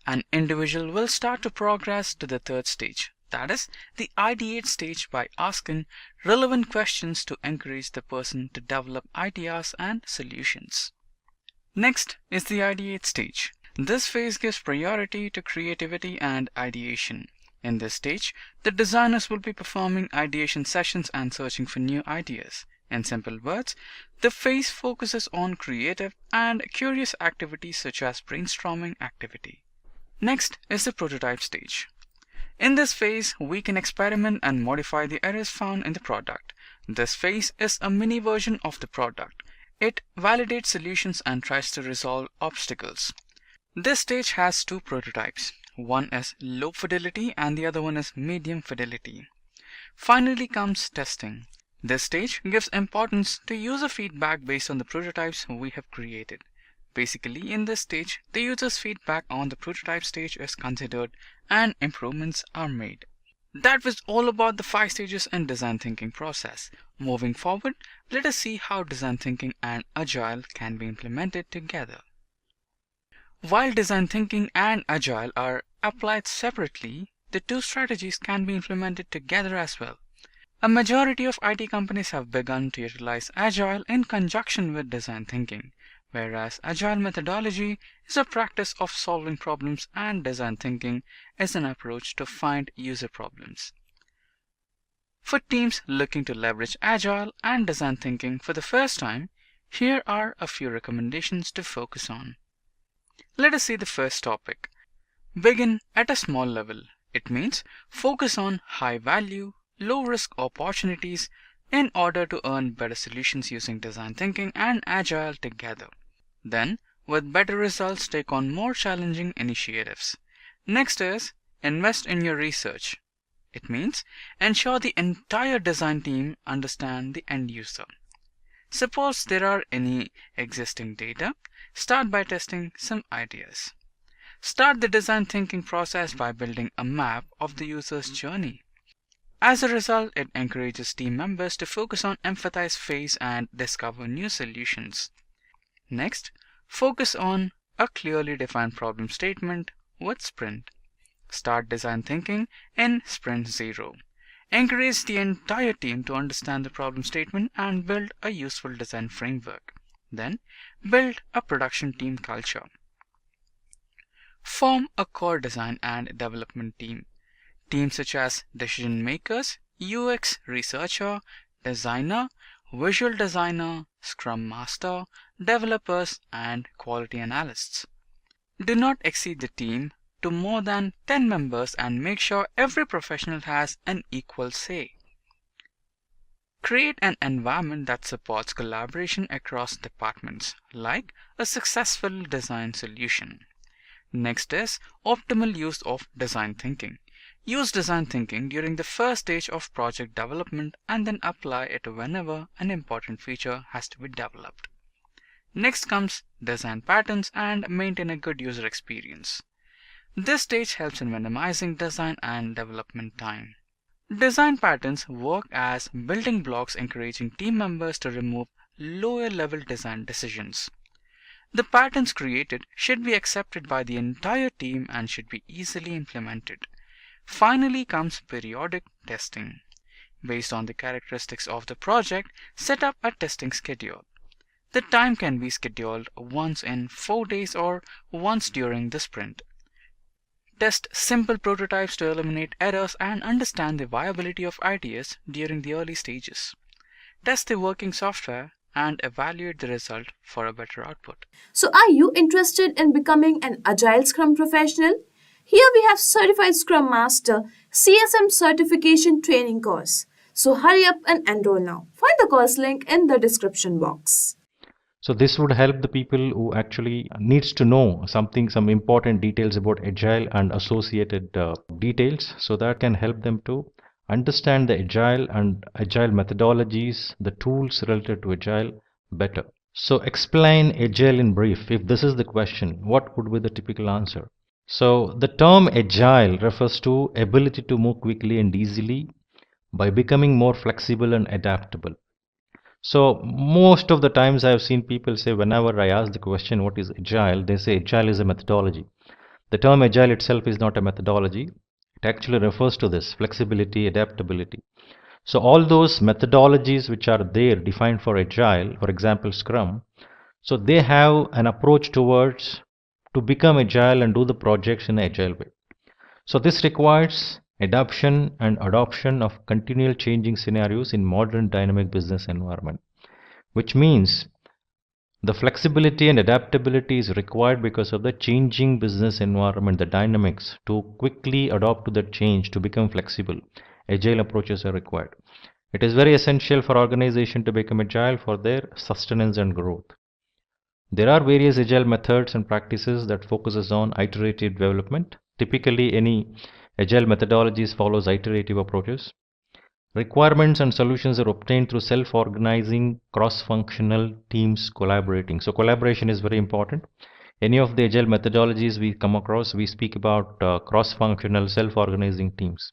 An individual will start to progress to the third stage, that is, the ideate stage, by asking relevant questions to encourage the person to develop ideas and solutions. Next is the ideate stage. This phase gives priority to creativity and ideation. In this stage, the designers will be performing ideation sessions and searching for new ideas. In simple words, the phase focuses on creative and curious activities such as brainstorming activity. Next is the prototype stage. In this phase, we can experiment and modify the errors found in the product. This phase is a mini version of the product. It validates solutions and tries to resolve obstacles. This stage has 2 prototypes. One is low fidelity and the other one is medium fidelity. Finally comes testing. This stage gives importance to user feedback based on the prototypes we have created. Basically, in this stage, the user's feedback on the prototype stage is considered and improvements are made. That was all about the 5 stages in design thinking process. Moving forward, let us see how design thinking and agile can be implemented together. While design thinking and agile are applied separately, the 2 strategies can be implemented together as well. A majority of IT companies have begun to utilize agile in conjunction with design thinking, whereas agile methodology is a practice of solving problems and design thinking is an approach to find user problems. For teams looking to leverage agile and design thinking for the first time, here are a few recommendations to focus on. Let us see the first topic. Begin at a small level. It means focus on high value, low risk opportunities in order to earn better solutions using design thinking and agile together. Then, with better results, take on more challenging initiatives. Next is invest in your research. It means ensure the entire design team understand the end user. Suppose there are any existing data, start by testing some ideas. Start the design thinking process by building a map of the user's journey. As a result, it encourages team members to focus on empathize phase and discover new solutions. Next, focus on a clearly defined problem statement with sprint. Start design thinking in sprint 0. Encourage the entire team to understand the problem statement and build a useful design framework. Then, build a production team culture. Form a core design and development team. Teams such as decision makers, UX researcher, designer, visual designer, Scrum Master, developers, and quality analysts. Do not exceed the team to more than 10 members and make sure every professional has an equal say. Create an environment that supports collaboration across departments, like a successful design solution. Next is optimal use of design thinking. Use design thinking during the first stage of project development and then apply it whenever an important feature has to be developed. Next comes design patterns and maintain a good user experience. This stage helps in minimizing design and development time. Design patterns work as building blocks encouraging team members to remove lower level design decisions. The patterns created should be accepted by the entire team and should be easily implemented. Finally comes periodic testing. Based on the characteristics of the project, set up a testing schedule. The time can be scheduled once in 4 days or once during the sprint. Test simple prototypes to eliminate errors and understand the viability of ideas during the early stages. Test the working software and evaluate the result for a better output. So are you interested in becoming an Agile Scrum professional? Here we have Certified Scrum Master CSM Certification training course. So hurry up and enroll now. Find the course link in the description box. So this would help the people who actually needs to know some important details about Agile and associated details, so that can help them to understand the Agile and Agile methodologies, the tools related to Agile better. So explain Agile in brief. If this is the question, what would be the typical answer? So the term Agile refers to ability to move quickly and easily by becoming more flexible and adaptable. So most of the times I have seen people say, whenever I ask the question what is Agile, they say Agile is a methodology. The term Agile itself is not a methodology. It actually refers to this flexibility, adaptability. So all those methodologies which are there defined for Agile, for example Scrum, so they have an approach towards to become Agile and do the projects in an Agile way. So this requires adoption and adoption of continual changing scenarios in modern dynamic business environment, which means the flexibility and adaptability is required because of the changing business environment, the dynamics. To quickly adopt to that change, to become flexible, Agile approaches are required. It is very essential for organization to become Agile for their sustenance and growth. There are various Agile methods and practices that focuses on iterative development. Typically, any Agile methodologies follows iterative approaches. Requirements and solutions are obtained through self-organizing, cross-functional teams collaborating. So collaboration is very important. Any of the Agile methodologies we come across, we speak about cross-functional, self-organizing teams.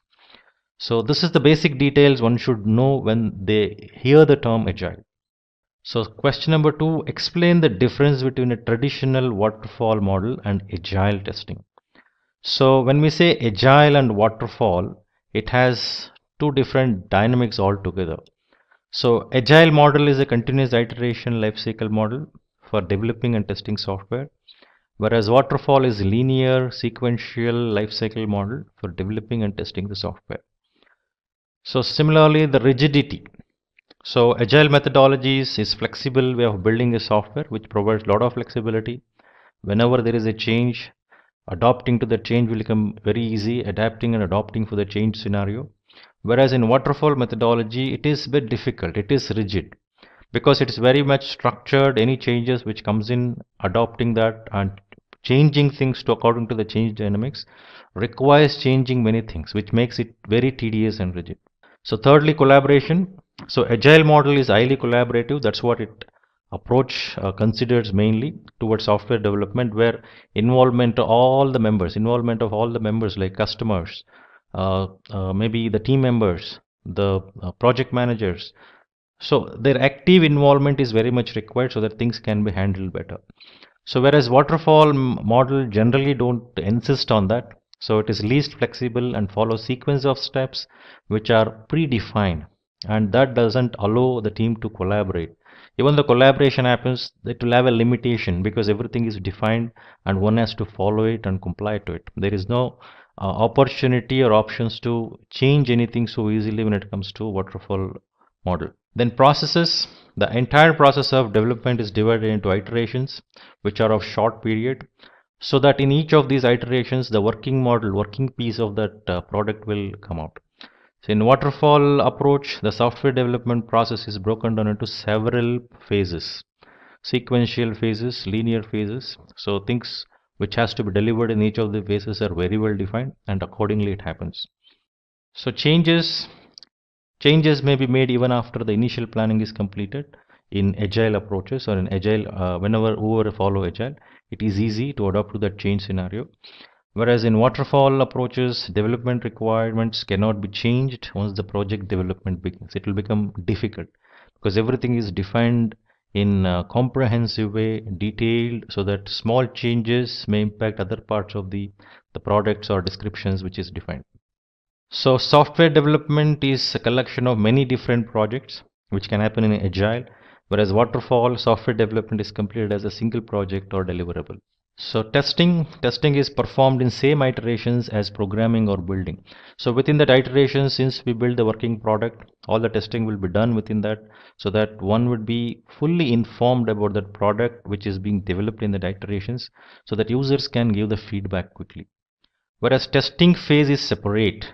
So this is the basic details one should know when they hear the term Agile. So question number 2, explain the difference between a traditional waterfall model and Agile testing. So when we say Agile and Waterfall, it has two different dynamics altogether. So Agile model is a continuous iteration lifecycle model for developing and testing software, whereas Waterfall is linear sequential lifecycle model for developing and testing the software. So similarly, the rigidity. So Agile methodologies is flexible way of building a software which provides a lot of flexibility. Whenever there is a change, adopting to the change will become very easy, adapting and adopting for the change scenario. Whereas in waterfall methodology, it is a bit difficult, it is rigid, because it is very much structured. Any changes which comes in, adopting that and changing things to according to the change dynamics requires changing many things, which makes it very tedious and rigid. So thirdly, collaboration. So Agile model is highly collaborative, that's what it approach considers mainly towards software development, where involvement of all the members like customers, maybe the team members, the project managers. So their active involvement is very much required so that things can be handled better. So whereas waterfall model generally don't insist on that, so it is least flexible and follows sequence of steps which are predefined, and that doesn't allow the team to collaborate. Even the collaboration happens, it will have a limitation because everything is defined and one has to follow it and comply to it. There is no opportunity or options to change anything so easily when it comes to waterfall model. Then processes, the entire process of development is divided into iterations which are of short period, so that in each of these iterations the working piece of that product will come out. So in waterfall approach, the software development process is broken down into several phases: sequential phases, linear phases. So things which has to be delivered in each of the phases are very well defined, and accordingly it happens. So changes may be made even after the initial planning is completed. In agile approaches or in agile, whoever follow agile, it is easy to adapt to that change scenario. Whereas in waterfall approaches, development requirements cannot be changed once the project development begins. It will become difficult because everything is defined in a comprehensive way, detailed, so that small changes may impact other parts of the products or descriptions which is defined. So software development is a collection of many different projects which can happen in agile, whereas waterfall software development is completed as a single project or deliverable. So testing is performed in same iterations as programming or building. So within that iteration, since we build the working product, all the testing will be done within that, so that one would be fully informed about that product which is being developed in the iterations, so that users can give the feedback quickly. Whereas testing phase is separate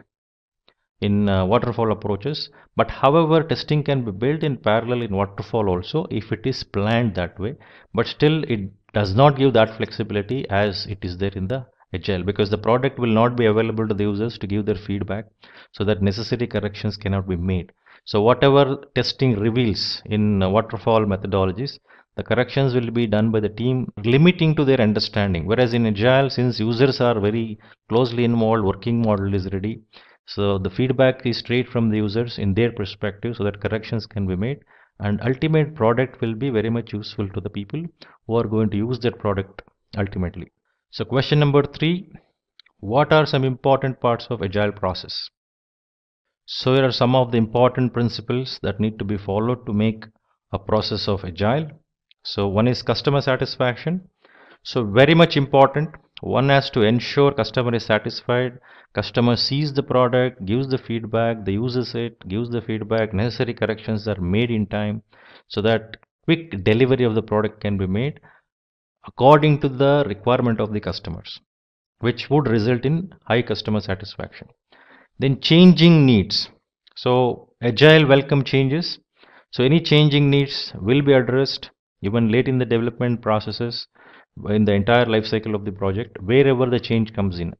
in waterfall approaches, but however testing can be built in parallel in waterfall also if it is planned that way, but still it does not give that flexibility as it is there in the agile, because the product will not be available to the users to give their feedback, so that necessary corrections cannot be made. So whatever testing reveals in waterfall methodologies, the corrections will be done by the team limiting to their understanding, whereas in agile, since users are very closely involved, working model is ready, so the feedback is straight from the users in their perspective, so that corrections can be made, and ultimate product will be very much useful to the people who are going to use that product ultimately. So question number 3, what are some important parts of agile process? So here are some of the important principles that need to be followed to make a process of agile. So one is customer satisfaction. So very much important. One has to ensure customer is satisfied. Customer sees the product, gives the feedback, they uses it, gives the feedback, necessary corrections are made in time, so that quick delivery of the product can be made according to the requirement of the customers, which would result in high customer satisfaction. Then changing needs. So agile welcome changes. So any changing needs will be addressed even late in the development processes, in the entire life cycle of the project, wherever the change comes in.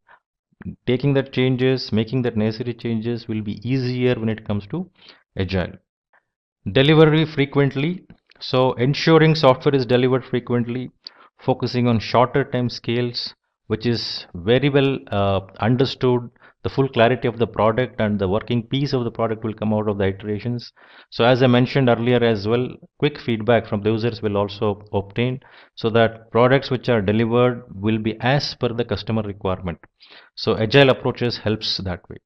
Taking that changes, making that necessary changes will be easier when it comes to agile. Delivery frequently. So ensuring software is delivered frequently, focusing on shorter time scales, which is very well understood. The full clarity of the product and the working piece of the product will come out of the iterations. So as I mentioned earlier as well, quick feedback from the users will also obtain, so that products which are delivered will be as per the customer requirement. So agile approaches helps that way.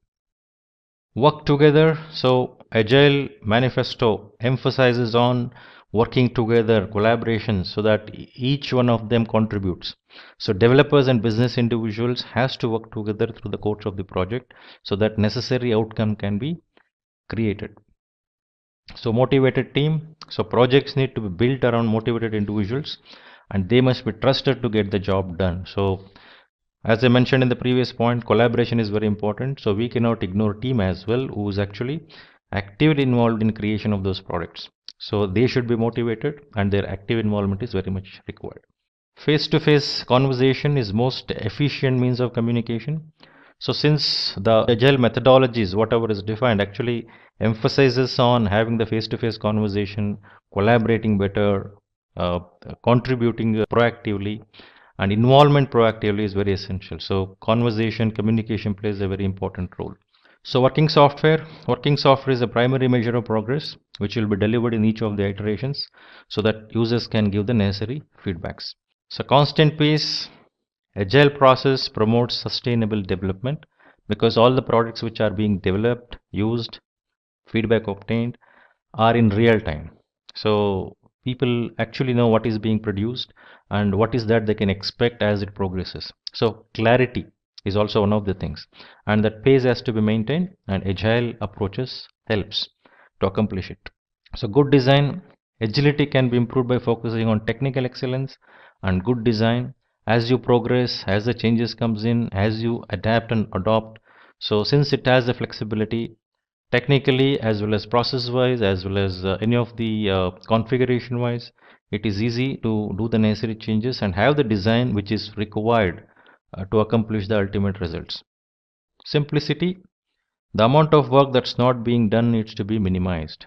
Work together. So agile manifesto emphasizes on working together, collaboration, so that each one of them contributes. So developers and business individuals has to work together through the course of the project, so that necessary outcome can be created. So motivated team. So projects need to be built around motivated individuals, and they must be trusted to get the job done. So as I mentioned in the previous point, collaboration is very important. So we cannot ignore team as well, who is actually actively involved in creation of those products. So they should be motivated, and their active involvement is very much required. Face-to-face conversation is most efficient means of communication. So since the agile methodologies, whatever is defined, actually emphasizes on having the face-to-face conversation, collaborating better, contributing proactively, and involvement proactively is very essential. So conversation, communication plays a very important role. So working software is a primary measure of progress which will be delivered in each of the iterations so that users can give the necessary feedbacks. So constant pace, agile process promotes sustainable development because all the products which are being developed, used, feedback obtained are in real time. So people actually know what is being produced and what is that they can expect as it progresses. So clarity is also one of the things, and that pace has to be maintained, and agile approaches helps to accomplish it. So good design, agility can be improved by focusing on technical excellence and good design as you progress, as the changes comes in, as you adapt and adopt. So since it has the flexibility technically as well as process wise as well as any of the configuration wise, it is easy to do the necessary changes and have the design which is required to accomplish the ultimate results. Simplicity, the amount of work that's not being done needs to be minimized.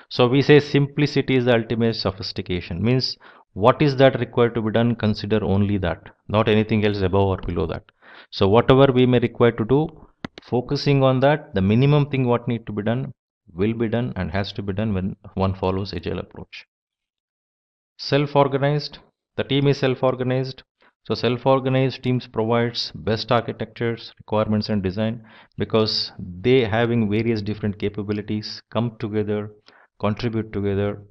So we say simplicity is the ultimate sophistication, means what is that required to be done, consider only that, not anything else above or below that. So whatever we may require to do, focusing on that, the minimum thing what need to be done will be done and has to be done when one follows agile approach. Self-organized, the team is self-organized. So self-organized teams provides best architectures, requirements and design because they having various different capabilities come together, contribute together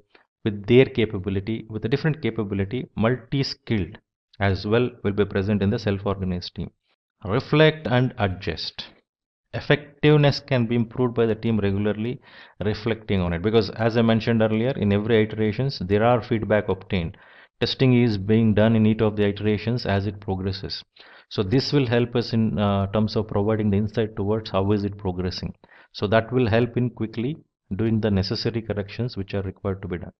with their capability, with a different capability, multi-skilled as well will be present in the self-organized team. Reflect and adjust. Effectiveness can be improved by the team regularly reflecting on it because as I mentioned earlier, in every iterations there are feedback obtained. Testing is being done in each of the iterations as it progresses. So this will help us in terms of providing the insight towards how is it progressing. So that will help in quickly doing the necessary corrections which are required to be done.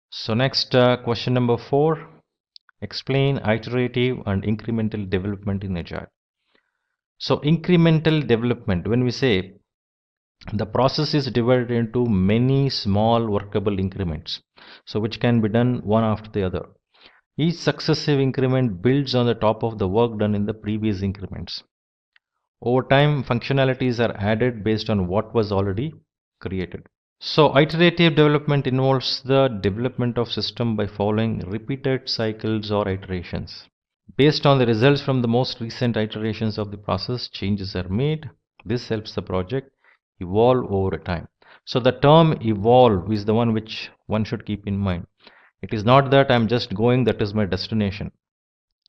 So next question number 4, explain iterative and incremental development in Agile. So incremental development, when we say the process is divided into many small workable increments, so which can be done one after the other. Each successive increment builds on the top of the work done in the previous increments. Over time, functionalities are added based on what was already created. So iterative development involves the development of system by following repeated cycles or iterations. Based on the results from the most recent iterations of the process, changes are made. This helps the project evolve over time. So the term evolve is the one which one should keep in mind. It is not that I'm just going, that is my destination.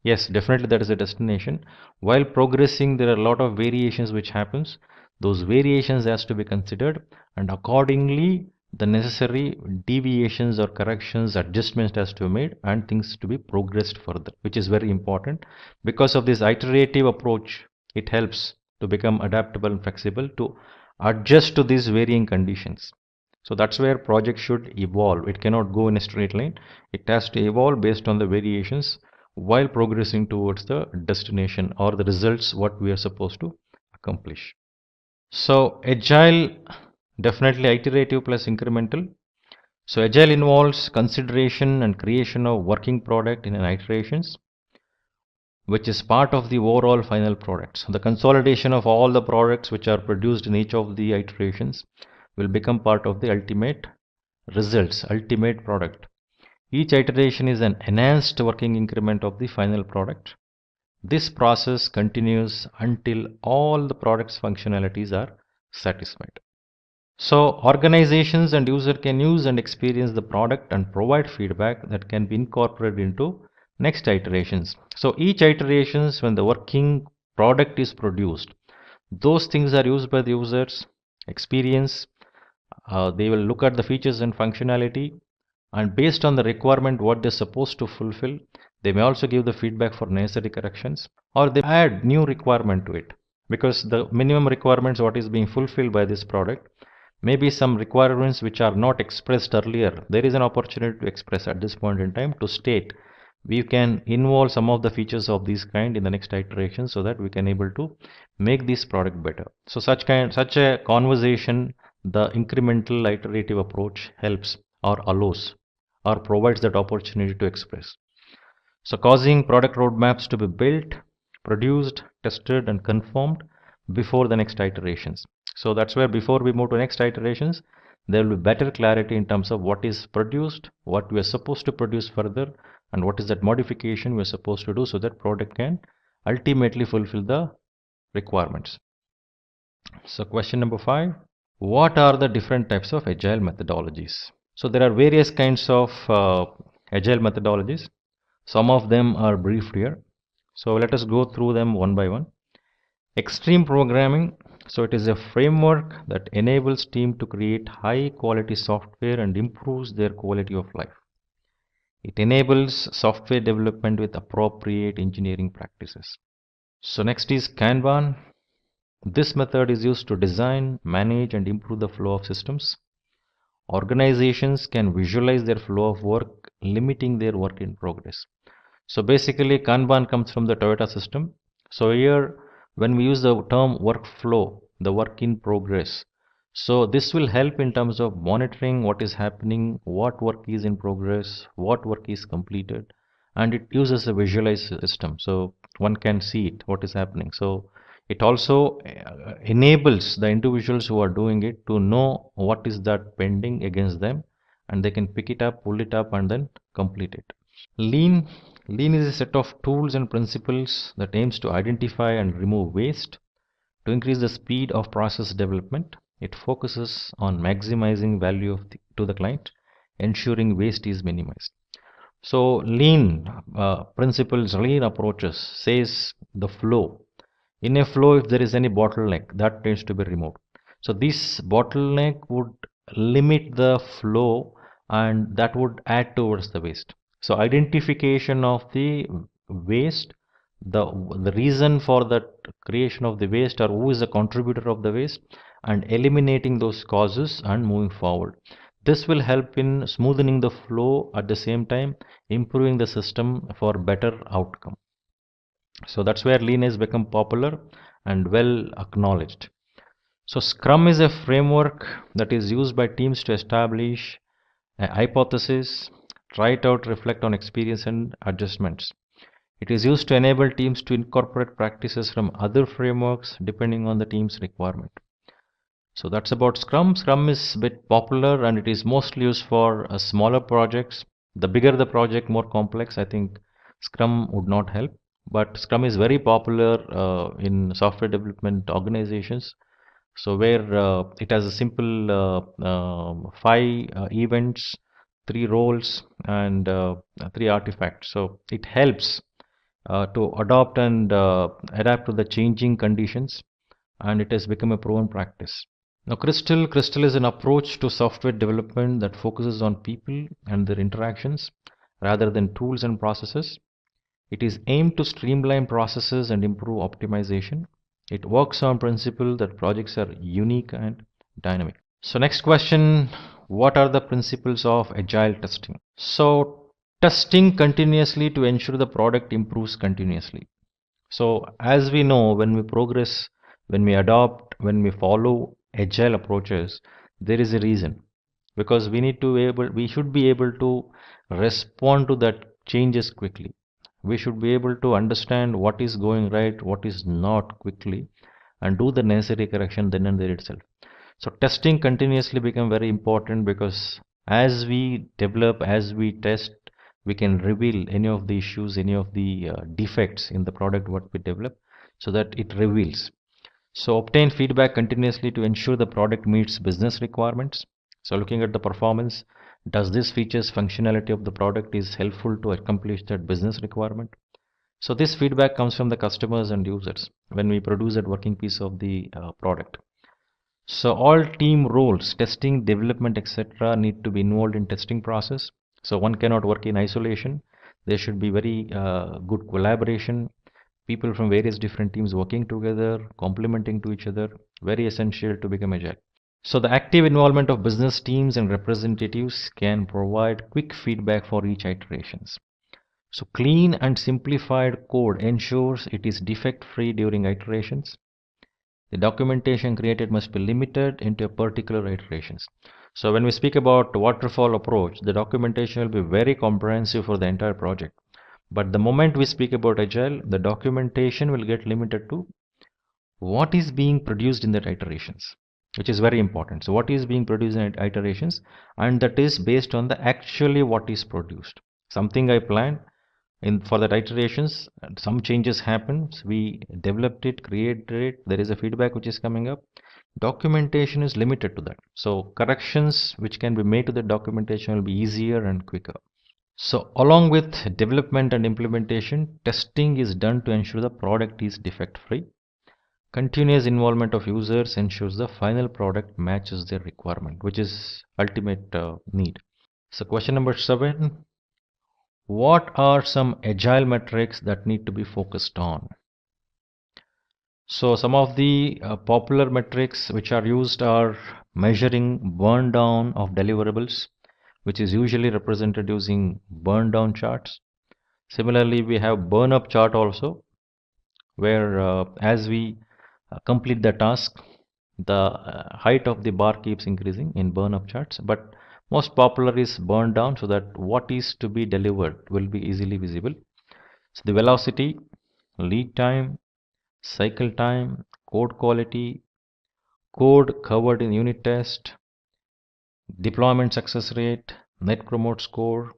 Yes, definitely that is a destination. While progressing, there are a lot of variations which happens. Those variations has to be considered, and accordingly the necessary deviations or corrections, adjustments has to be made and things to be progressed further, which is very important. Because of this iterative approach, it helps to become adaptable and flexible to adjust to these varying conditions. So that's where project should evolve. It cannot go in a straight line. It has to evolve based on the variations while progressing towards the destination or the results what we are supposed to accomplish. So agile, definitely iterative plus incremental. So agile involves consideration and creation of working product in an iterations, which is part of the overall final product. So the consolidation of all the products which are produced in each of the iterations will become part of the ultimate results, ultimate product. Each iteration is an enhanced working increment of the final product. This process continues until all the product's functionalities are satisfied. So organizations and user can use and experience the product and provide feedback that can be incorporated into next iterations. So each iterations when the working product is produced, those things are used by the users, experience, they will look at the features and functionality, and based on the requirement what they're supposed to fulfill, they may also give the feedback for necessary corrections or they add new requirement to it, because the minimum requirements what is being fulfilled by this product, maybe some requirements which are not expressed earlier, there is an opportunity to express at this point in time to state we can involve some of the features of this kind in the next iteration so that we can able to make this product better. So such a conversation, the incremental iterative approach helps or allows or provides that opportunity to express. So causing product roadmaps to be built, produced, tested, and confirmed before the next iterations. So that's where before we move to next iterations, there will be better clarity in terms of what is produced, what we are supposed to produce further, and what is that modification we are supposed to do so that product can ultimately fulfill the requirements. So question number 5, what are the different types of agile methodologies? So there are various kinds of agile methodologies. Some of them are briefed here. So let us go through them one by one. Extreme programming. So it is a framework that enables team to create high quality software and improves their quality of life. It enables software development with appropriate engineering practices. So next is Kanban. This method is used to design, manage, and improve the flow of systems. Organizations can visualize their flow of work, limiting their work in progress. So basically, Kanban comes from the Toyota system. So here, when we use the term workflow, the work in progress, so this will help in terms of monitoring what is happening, what work is in progress, what work is completed, and it uses a visualized system. So one can see it, what is happening. So it also enables the individuals who are doing it to know what is that pending against them, and they can pick it up, pull it up, and then complete it. Lean is a set of tools and principles that aims to identify and remove waste to increase the speed of process development. It focuses on maximizing value to the client, ensuring waste is minimized. So lean principles, lean approaches says the flow. In a flow, if there is any bottleneck, that tends to be removed. So this bottleneck would limit the flow, and that would add towards the waste. So identification of the waste, the reason for that creation of the waste, or who is the contributor of the waste, and eliminating those causes and moving forward. This will help in smoothening the flow, at the same time improving the system for better outcome. So that's where lean has become popular and well acknowledged. So Scrum is a framework that is used by teams to establish a hypothesis, try it out, reflect on experience, and adjustments. It is used to enable teams to incorporate practices from other frameworks depending on the team's requirement. So that's about Scrum. Scrum is a bit popular and it is mostly used for smaller projects. The bigger the project, more complex, I think Scrum would not help. But Scrum is very popular in software development organizations. So where it has a simple 5 events, 3 roles, and 3 artifacts. So it helps to adopt and adapt to the changing conditions, and it has become a proven practice. Now Crystal is an approach to software development that focuses on people and their interactions rather than tools and processes. It is aimed to streamline processes and improve optimization. It works on principle that projects are unique and dynamic. So next question, what are the principles of agile testing? So testing continuously to ensure the product improves continuously. So as we know, when we progress, when we adopt, when we follow agile approaches, there is a reason, because we should be able to respond to that changes quickly. We should be able to understand what is going right, what is not quickly, and do the necessary correction then and there itself. So testing continuously become very important, because as we develop, as we test, we can reveal any of the issues, any of the defects in the product what we develop, so that it reveals. So obtain feedback continuously to ensure the product meets business requirements. So looking at the performance, does this features functionality of the product is helpful to accomplish that business requirement? So this feedback comes from the customers and users when we produce that working piece of the product. So all team roles, testing, development, etc. need to be involved in testing process. So one cannot work in isolation. There should be very good collaboration. People from various different teams working together, complementing to each other, very essential to become agile. So the active involvement of business teams and representatives can provide quick feedback for each iterations. So clean and simplified code ensures it is defect-free during iterations. The documentation created must be limited into particular iterations. So when we speak about waterfall approach, the documentation will be very comprehensive for the entire project. But the moment we speak about agile, the documentation will get limited to what is being produced in the iterations, which is very important. So what is being produced in iterations, and that is based on the actually what is produced. Something I planned in for that iterations, some changes happens, we developed it, created it, there is a feedback which is coming up. Documentation is limited to that. So corrections which can be made to the documentation will be easier and quicker. So along with development and implementation, testing is done to ensure the product is defect free. Continuous involvement of users ensures the final product matches their requirement, which is ultimate need. So question number 7, what are some agile metrics that need to be focused on? So some of the popular metrics which are used are measuring burn down of deliverables, which is usually represented using burn down charts. Similarly, we have burn up chart also, where as we complete the task, the height of the bar keeps increasing in burn up charts. But most popular is burn down, so that what is to be delivered will be easily visible. So the velocity, lead time, cycle time, code quality, code covered in unit test, deployment success rate, net promote score.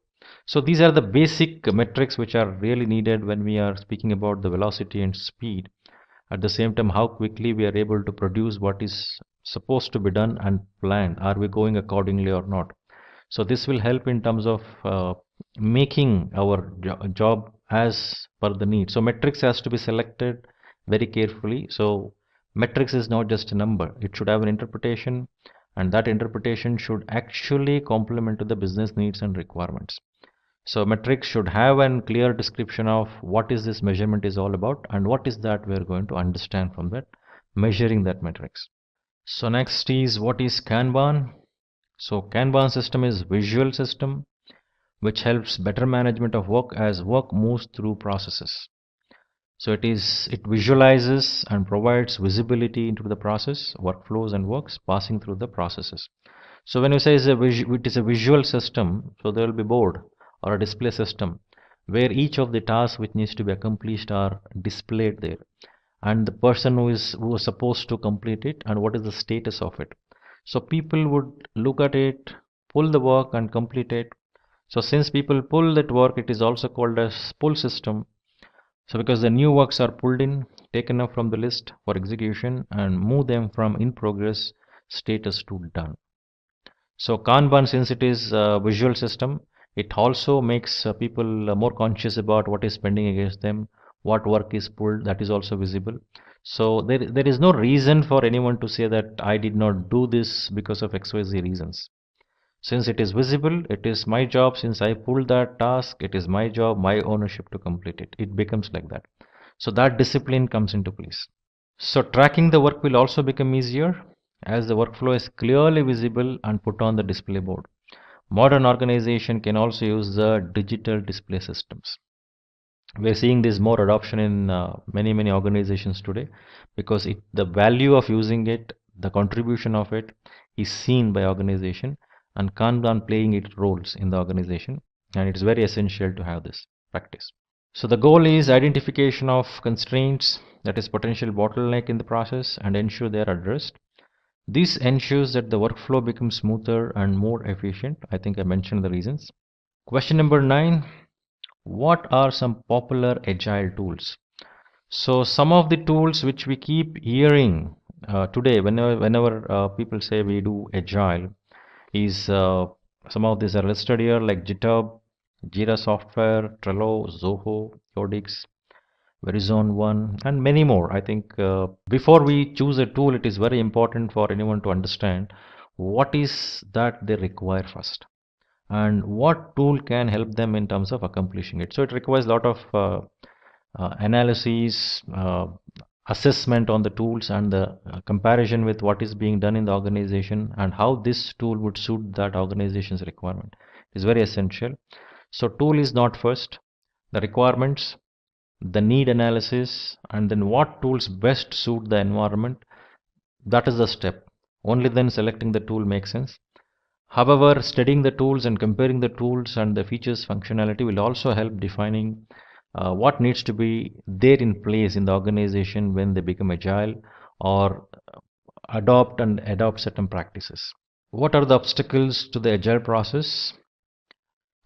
So these are the basic metrics which are really needed when we are speaking about the velocity and speed. At the same time, how quickly we are able to produce what is supposed to be done and planned. Are we going accordingly or not? So this will help in terms of making our job as per the need. So metrics has to be selected very carefully. So metrics is not just a number. It should have an interpretation, and that interpretation should actually complement to the business needs and requirements. So metrics should have a clear description of what is this measurement is all about, and what is that we are going to understand from that measuring that metrics. So next is, what is Kanban? So Kanban system is visual system which helps better management of work as work moves through processes. So it visualizes and provides visibility into the process, workflows and works passing through the processes. So when you say it is a visual system, so there will be board or a display system where each of the tasks which needs to be accomplished are displayed there, and the person who is supposed to complete it and what is the status of it. So people would look at it, pull the work and complete it. So since people pull that work, it is also called as pull system. So because the new works are pulled in, taken up from the list for execution and move them from in progress status to done. So Kanban, since it is a visual system, it also makes people more conscious about what is pending against them, what work is pulled, that is also visible. So there is no reason for anyone to say that I did not do this because of XYZ reasons. Since it is visible, it is my job. Since I pulled that task, it is my job, my ownership to complete it. It becomes like that. So that discipline comes into place. So tracking the work will also become easier as the workflow is clearly visible and put on the display board. Modern organization can also use the digital display systems. We're seeing this more adoption in many organizations today, because the value of using it, the contribution of it is seen by organization, and Kanban playing its roles in the organization, and it's very essential to have this practice. So the goal is identification of constraints, that is potential bottleneck in the process, and ensure they are addressed. This ensures that the workflow becomes smoother and more efficient. I think I mentioned the reasons. Question number 9, what are some popular agile tools? So some of the tools which we keep hearing today, whenever people say we do agile, is some of these are listed here, like GitHub, Jira Software, Trello, Zoho, Codex, Verizon One, and many more. I think before we choose a tool, it is very important for anyone to understand what is that they require first, and what tool can help them in terms of accomplishing it. So it requires a lot of analysis, assessment on the tools, and the comparison with what is being done in the organization and how this tool would suit that organization's requirement is very essential. So tool is not first, the requirements, the need analysis, and then what tools best suit the environment, that is the step. Only then selecting the tool makes sense. However, studying the tools and comparing the tools and the features functionality will also help defining what needs to be there in place in the organization when they become agile or adopt certain practices. What are the obstacles to the agile process?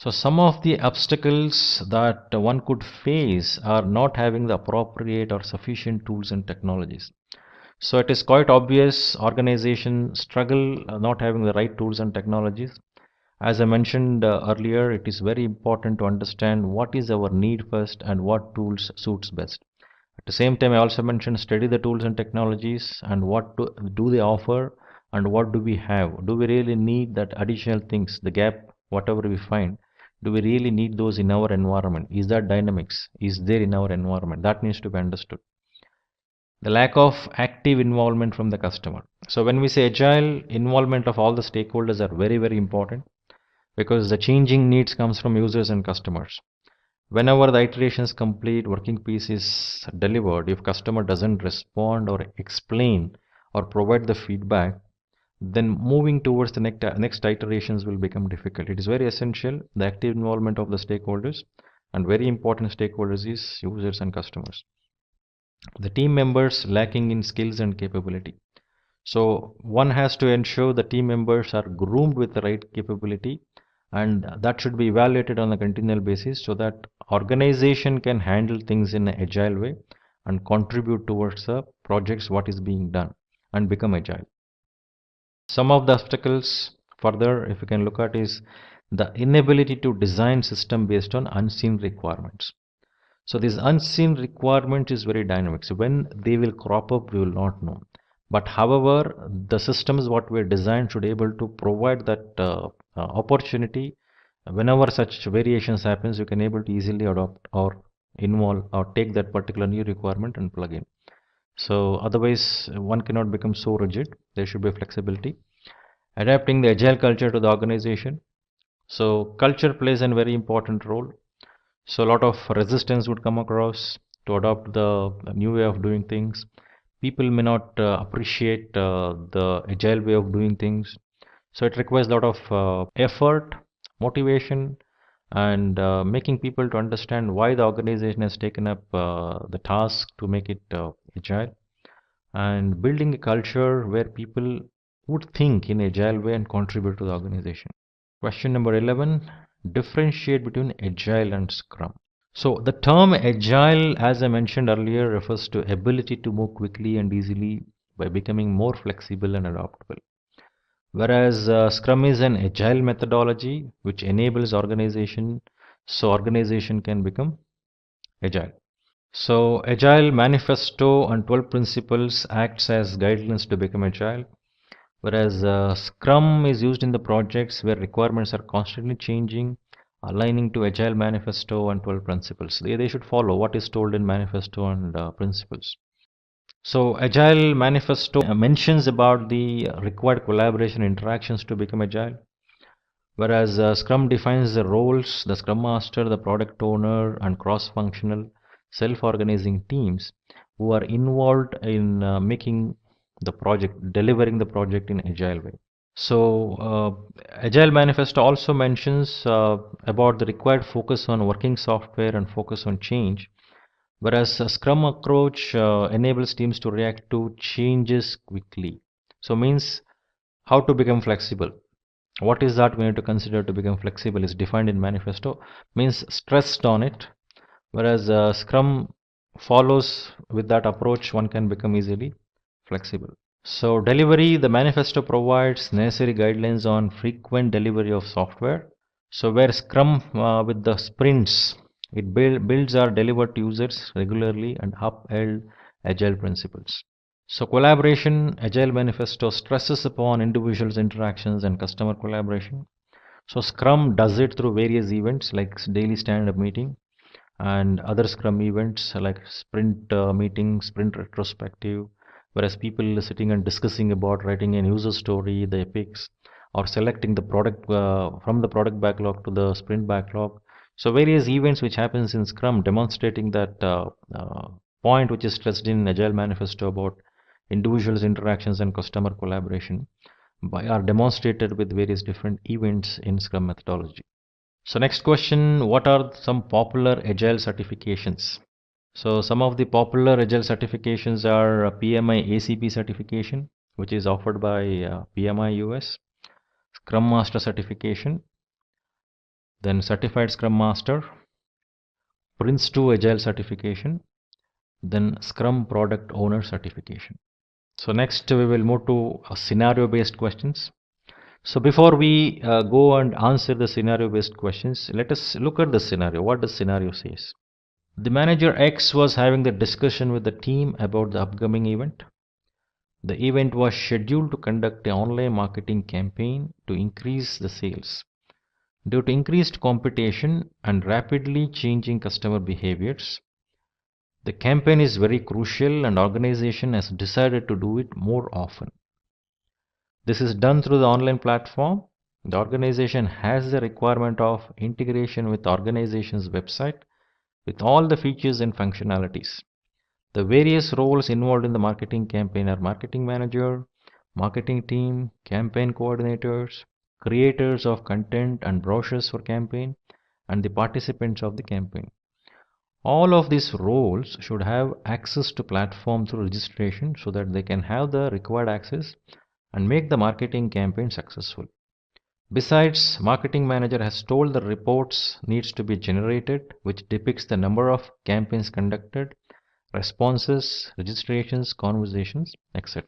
So some of the obstacles that one could face are not having the appropriate or sufficient tools and technologies. So it is quite obvious organizations struggle not having the right tools and technologies. As I mentioned earlier, it is very important to understand what is our need first and what tools suits best. At the same time, I also mentioned study the tools and technologies and what do they offer and what do we have. Do we really need that additional things, the gap, whatever we find? Do we really need those in our environment? Is that dynamics? Is there in our environment? That needs to be understood. The lack of active involvement from the customer. So when we say agile, involvement of all the stakeholders are very, very important because the changing needs comes from users and customers. Whenever the iteration is complete, working piece is delivered, if customer doesn't respond or explain or provide the feedback, then moving towards the next iterations will become difficult. It is very essential, the active involvement of the stakeholders, and very important stakeholders is users and customers. The team members lacking in skills and capability. So one has to ensure the team members are groomed with the right capability, and that should be evaluated on a continual basis so that organization can handle things in an agile way and contribute towards the projects what is being done and become agile. Some of the obstacles further, if you can look at, is the inability to design system based on unseen requirements. So this unseen requirement is very dynamic. So when they will crop up, we will not know. But however, the systems what we designed should be able to provide that opportunity. Whenever such variations happens, you can able to easily adopt or involve or take that particular new requirement and plug in. So otherwise, one cannot become so rigid. There should be flexibility. Adapting the agile culture to the organization. So culture plays a very important role. So a lot of resistance would come across to adopt the new way of doing things. People may not appreciate the agile way of doing things. So it requires a lot of effort, motivation, and making people to understand why the organization has taken up the task to make it agile, and building a culture where people would think in agile way and contribute to the organization. Question number 11, differentiate between agile and scrum. So the term agile, as I mentioned earlier, refers to ability to move quickly and easily by becoming more flexible and adaptable. Whereas scrum is an agile methodology which enables organization so organization can become agile. So Agile Manifesto and 12 Principles acts as guidelines to become agile, whereas Scrum is used in the projects where requirements are constantly changing, aligning to Agile Manifesto and 12 Principles. They should follow what is told in Manifesto and Principles. So Agile Manifesto mentions about the required collaboration interactions to become agile, whereas Scrum defines the roles, the Scrum Master, the product owner, and cross-functional self-organizing teams who are involved in making the project, delivering the project in agile way. So Agile Manifesto also mentions about the required focus on working software and focus on change, whereas a Scrum approach enables teams to react to changes quickly. So means how to become flexible. What is that we need to consider to become flexible is defined in Manifesto, means stressed on it, whereas Scrum follows with that approach, one can become easily flexible. So delivery, the Manifesto provides necessary guidelines on frequent delivery of software. So where Scrum with the sprints, it builds are delivered to users regularly and upheld agile principles. So collaboration, Agile Manifesto stresses upon individuals' interactions and customer collaboration. So Scrum does it through various events like daily stand-up meeting and other Scrum events like sprint meeting, sprint retrospective, whereas people are sitting and discussing about writing a user story, the epics, or selecting the product from the product backlog to the sprint backlog. So various events which happens in Scrum demonstrating that point which is stressed in Agile Manifesto about individuals' interactions and customer collaboration. are demonstrated with various different events in Scrum methodology. So next question, what are some popular Agile certifications? So some of the popular Agile certifications are PMI ACP certification, which is offered by PMI US, Scrum Master certification, then Certified Scrum Master, Prince2 Agile certification, then Scrum Product Owner certification. So next we will move to scenario based questions. So before we go and answer the scenario based questions, let us look at the scenario. What the scenario says. The manager X was having the discussion with the team about the upcoming event. The event was scheduled to conduct an online marketing campaign to increase the sales. Due to increased competition and rapidly changing customer behaviors, the campaign is very crucial and organization has decided to do it more often. This is done through the online platform. The organization has the requirement of integration with the organization's website with all the features and functionalities. The various roles involved in the marketing campaign are marketing manager, marketing team, campaign coordinators, creators of content and brochures for campaign, and the participants of the campaign. All of these roles should have access to platform through registration so that they can have the required access and make the marketing campaign successful. Besides, marketing manager has told the reports needs to be generated which depicts the number of campaigns conducted, responses, registrations, conversations, etc.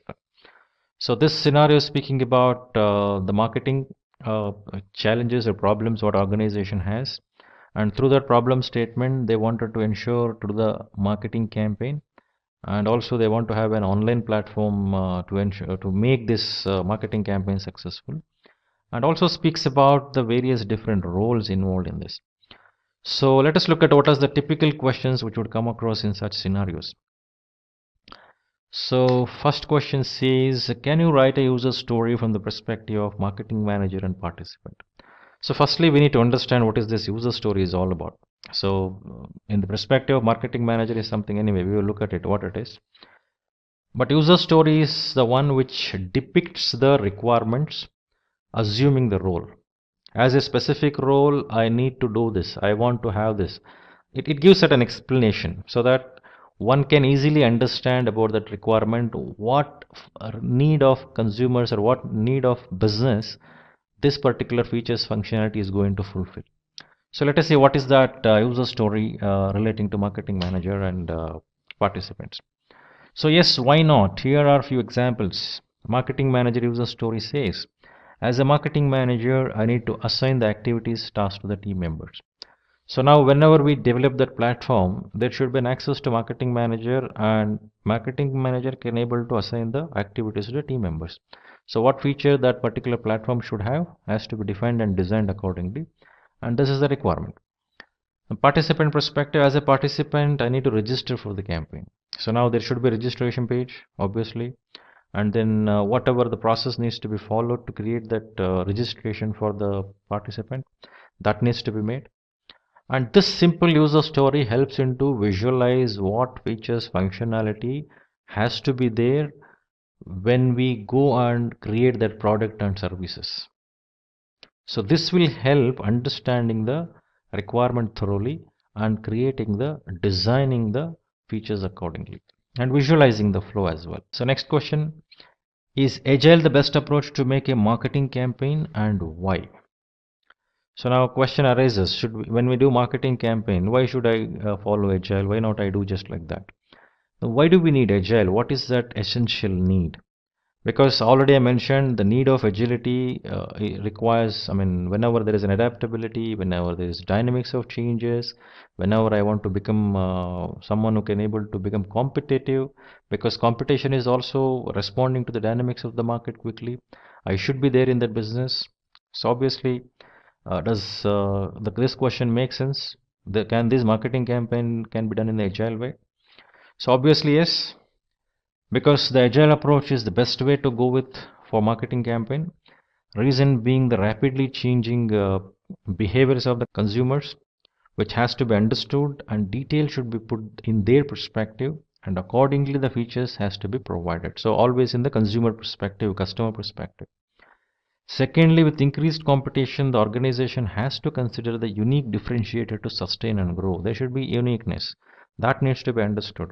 So this scenario is speaking about the marketing challenges or problems what organization has, and through that problem statement they wanted to ensure to the marketing campaign, and also they want to have an online platform to ensure to make this marketing campaign successful, and also speaks about the various different roles involved in this. So let us look at what are the typical questions which would come across in such scenarios. So first question says, can you write a user story from the perspective of marketing manager and participant? So firstly, we need to understand what is this user story is all about. So in the perspective of marketing manager is something anyway, we will look at it, what it is. But user story is the one which depicts the requirements, assuming the role. As a specific role, I need to do this, I want to have this. It gives it an explanation so that one can easily understand about that requirement, what need of consumers or what need of business this particular features functionality is going to fulfill. So let us see what is that user story relating to marketing manager and participants. So yes, why not? Here are a few examples. Marketing manager user story says, as a marketing manager, I need to assign the activities tasks to the team members. So now whenever we develop that platform, there should be an access to marketing manager, and marketing manager can able to assign the activities to the team members. So what feature that particular platform should have has to be defined and designed accordingly, and this is the requirement. The participant perspective, as a participant, I need to register for the campaign. So now there should be a registration page, obviously, and then whatever the process needs to be followed to create that registration for the participant, that needs to be made. And this simple user story helps into visualize what features functionality has to be there when we go and create that product and services. So this will help understanding the requirement thoroughly and creating the designing the features accordingly and visualizing the flow as well. So next question, is Agile the best approach to make a marketing campaign and why? So now a question arises, when we do marketing campaign, why should I follow Agile? Why not I do just like that? Now, why do we need Agile? What is that essential need? Because already I mentioned the need of agility requires, whenever there is an adaptability, whenever there is dynamics of changes, whenever I want to become someone who can able to become competitive, because competition is also responding to the dynamics of the market quickly, I should be there in that business. So obviously, does this question make sense? Can this marketing campaign can be done in the agile way? So obviously yes, because the agile approach is the best way to go with for marketing campaign. Reason being the rapidly changing behaviors of the consumers, which has to be understood, and detail should be put in their perspective, and accordingly the features has to be provided. So always in the consumer perspective, customer perspective. Secondly, with increased competition, the organization has to consider the unique differentiator to sustain and grow. There should be uniqueness. That needs to be understood.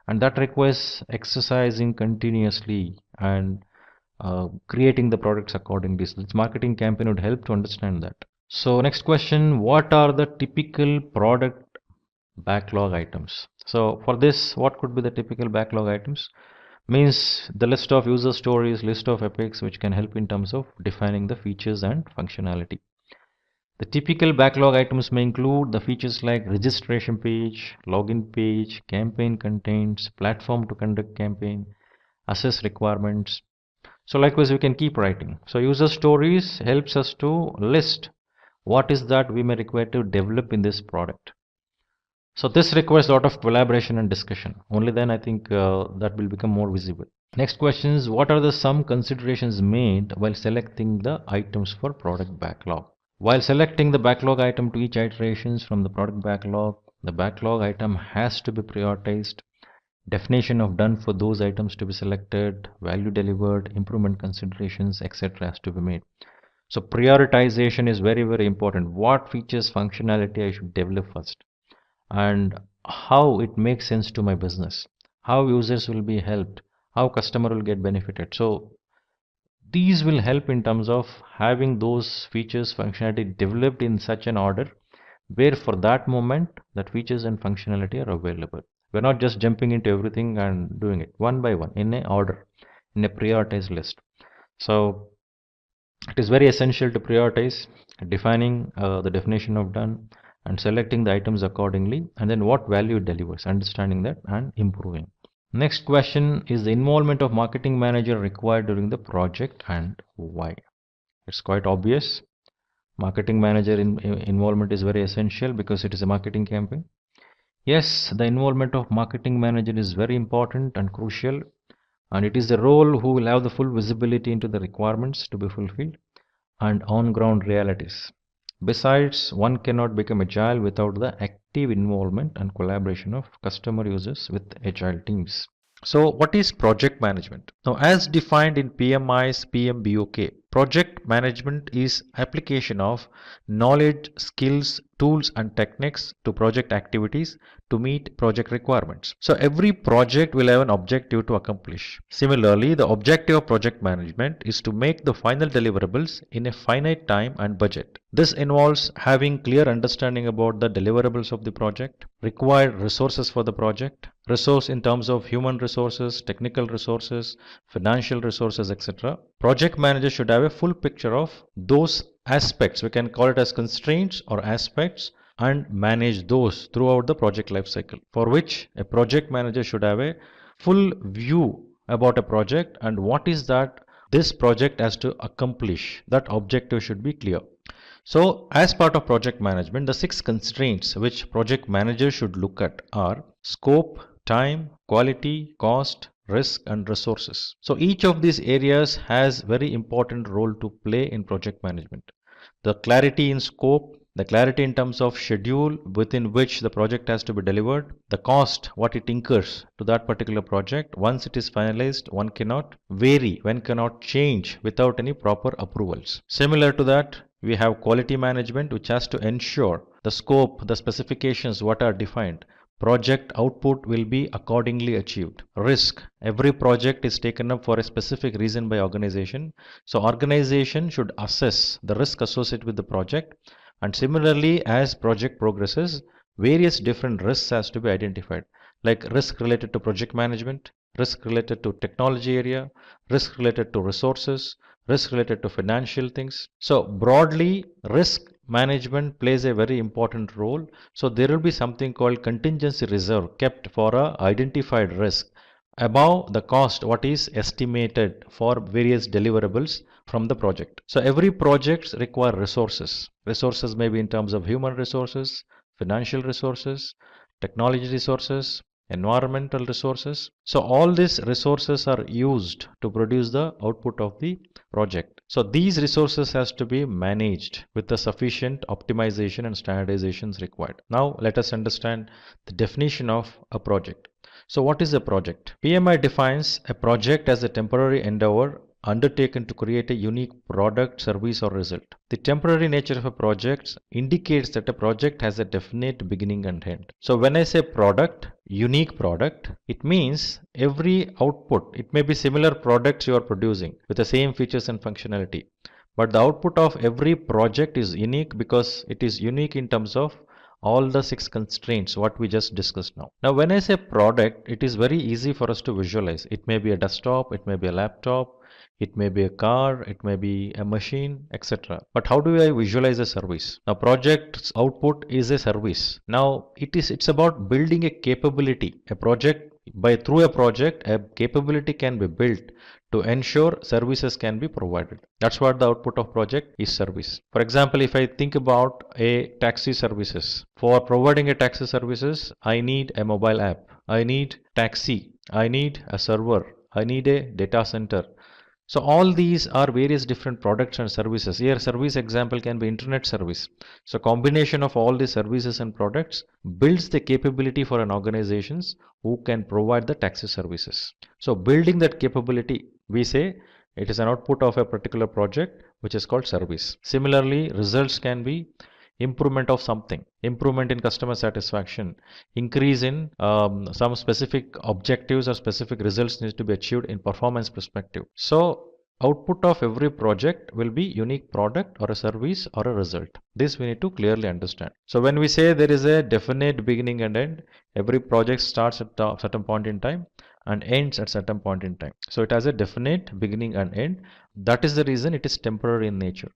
And that requires exercising continuously and creating the products accordingly. So this marketing campaign would help to understand that. So next question, what are the typical product backlog items? So for this, what could be the typical backlog items? Means the list of user stories, list of epics, which can help in terms of defining the features and functionality. The typical backlog items may include the features like registration page, login page, campaign contents, platform to conduct campaign, assess requirements. So likewise, we can keep writing. So user stories helps us to list what is that we may require to develop in this product. So this requires a lot of collaboration and discussion. Only then I think that will become more visible. Next question is, what are the some considerations made while selecting the items for product backlog? While selecting the backlog item to each iterations from the product backlog, the backlog item has to be prioritized. Definition of done for those items to be selected, value delivered, improvement considerations, etc. has to be made. So prioritization is very, very important. What features, functionality I should develop first, and how it makes sense to my business, how users will be helped, how customer will get benefited. So these will help in terms of having those features, functionality developed in such an order where for that moment that features and functionality are available. We're not just jumping into everything and doing it one by one in a order, in a prioritized list. So it is very essential to prioritize, defining the definition of done and selecting the items accordingly, and then what value it delivers, understanding that and improving. Next question is the involvement of marketing manager required during the project and why? It's quite obvious. Marketing manager involvement is very essential because it is a marketing campaign. Yes, the involvement of marketing manager is very important and crucial, and it is the role who will have the full visibility into the requirements to be fulfilled and on-ground realities. Besides, one cannot become agile without the active involvement and collaboration of customer users with agile teams. So what is project management? Now, as defined in PMI's PMBOK, project management is application of knowledge, skills, tools and techniques to project activities to meet project requirements. So every project will have an objective to accomplish. Similarly, the objective of project management is to make the final deliverables in a finite time and budget. This involves having clear understanding about the deliverables of the project, required resources for the project, resource in terms of human resources, technical resources, financial resources, etc. Project manager should have a full picture of those aspects. We can call it as constraints or aspects and manage those throughout the project life cycle, for which a project manager should have a full view about a project and what is that this project has to accomplish. That objective should be clear. So as part of project management, the 6 constraints which project manager should look at are scope, time, quality, cost, risk and resources. So each of these areas has very important role to play in project management. The clarity in scope, the clarity in terms of schedule within which the project has to be delivered, the cost, what it incurs to that particular project. Once it is finalized, one cannot vary, one cannot change without any proper approvals. Similar to that, we have quality management, which has to ensure the scope, the specifications, what are defined, project output will be accordingly achieved. Risk, every project is taken up for a specific reason by organization. So organization should assess the risk associated with the project, and similarly as project progresses, various different risks has to be identified, like risk related to project management, risk related to technology area, risk related to resources, risk related to financial things. So broadly, risk management plays a very important role. So there will be something called contingency reserve kept for a identified risk above the cost what is estimated for various deliverables from the project. So every project require resources. Resources may be in terms of human resources, financial resources, technology resources, environmental resources. So all these resources are used to produce the output of the project. So these resources has to be managed with the sufficient optimization and standardizations required. Now let us understand the definition of a project. So what is a project? PMI defines a project as a temporary endeavor undertaken to create a unique product, service, or result. The temporary nature of a project indicates that a project has a definite beginning and end. So when I say product, unique product, it means every output, it may be similar products you are producing with the same features and functionality. But the output of every project is unique because it is unique in terms of all the 6 constraints what we just discussed now. Now when I say product, it is very easy for us to visualize. It may be a desktop, it may be a laptop, it may be a car, it may be a machine, etc. But how do I visualize a service? Now project's output is a service. Now it's about building a capability. Through a project, a capability can be built to ensure services can be provided. That's what the output of project is, service. For example, if I think about a taxi services, for providing a taxi services, I need a mobile app, I need taxi, I need a server, I need a data center. So all these are various different products and services. Here service example can be internet service. So combination of all these services and products builds the capability for an organizations who can provide the taxi services. So building that capability, we say it is an output of a particular project which is called service. Similarly, results can be improvement of something, improvement in customer satisfaction, increase in some specific objectives or specific results needs to be achieved in performance perspective. So output of every project will be unique product or a service or a result. This we need to clearly understand. So when we say there is a definite beginning and end, every project starts at a certain point in time and ends at certain point in time. So it has a definite beginning and end. That is the reason it is temporary in nature.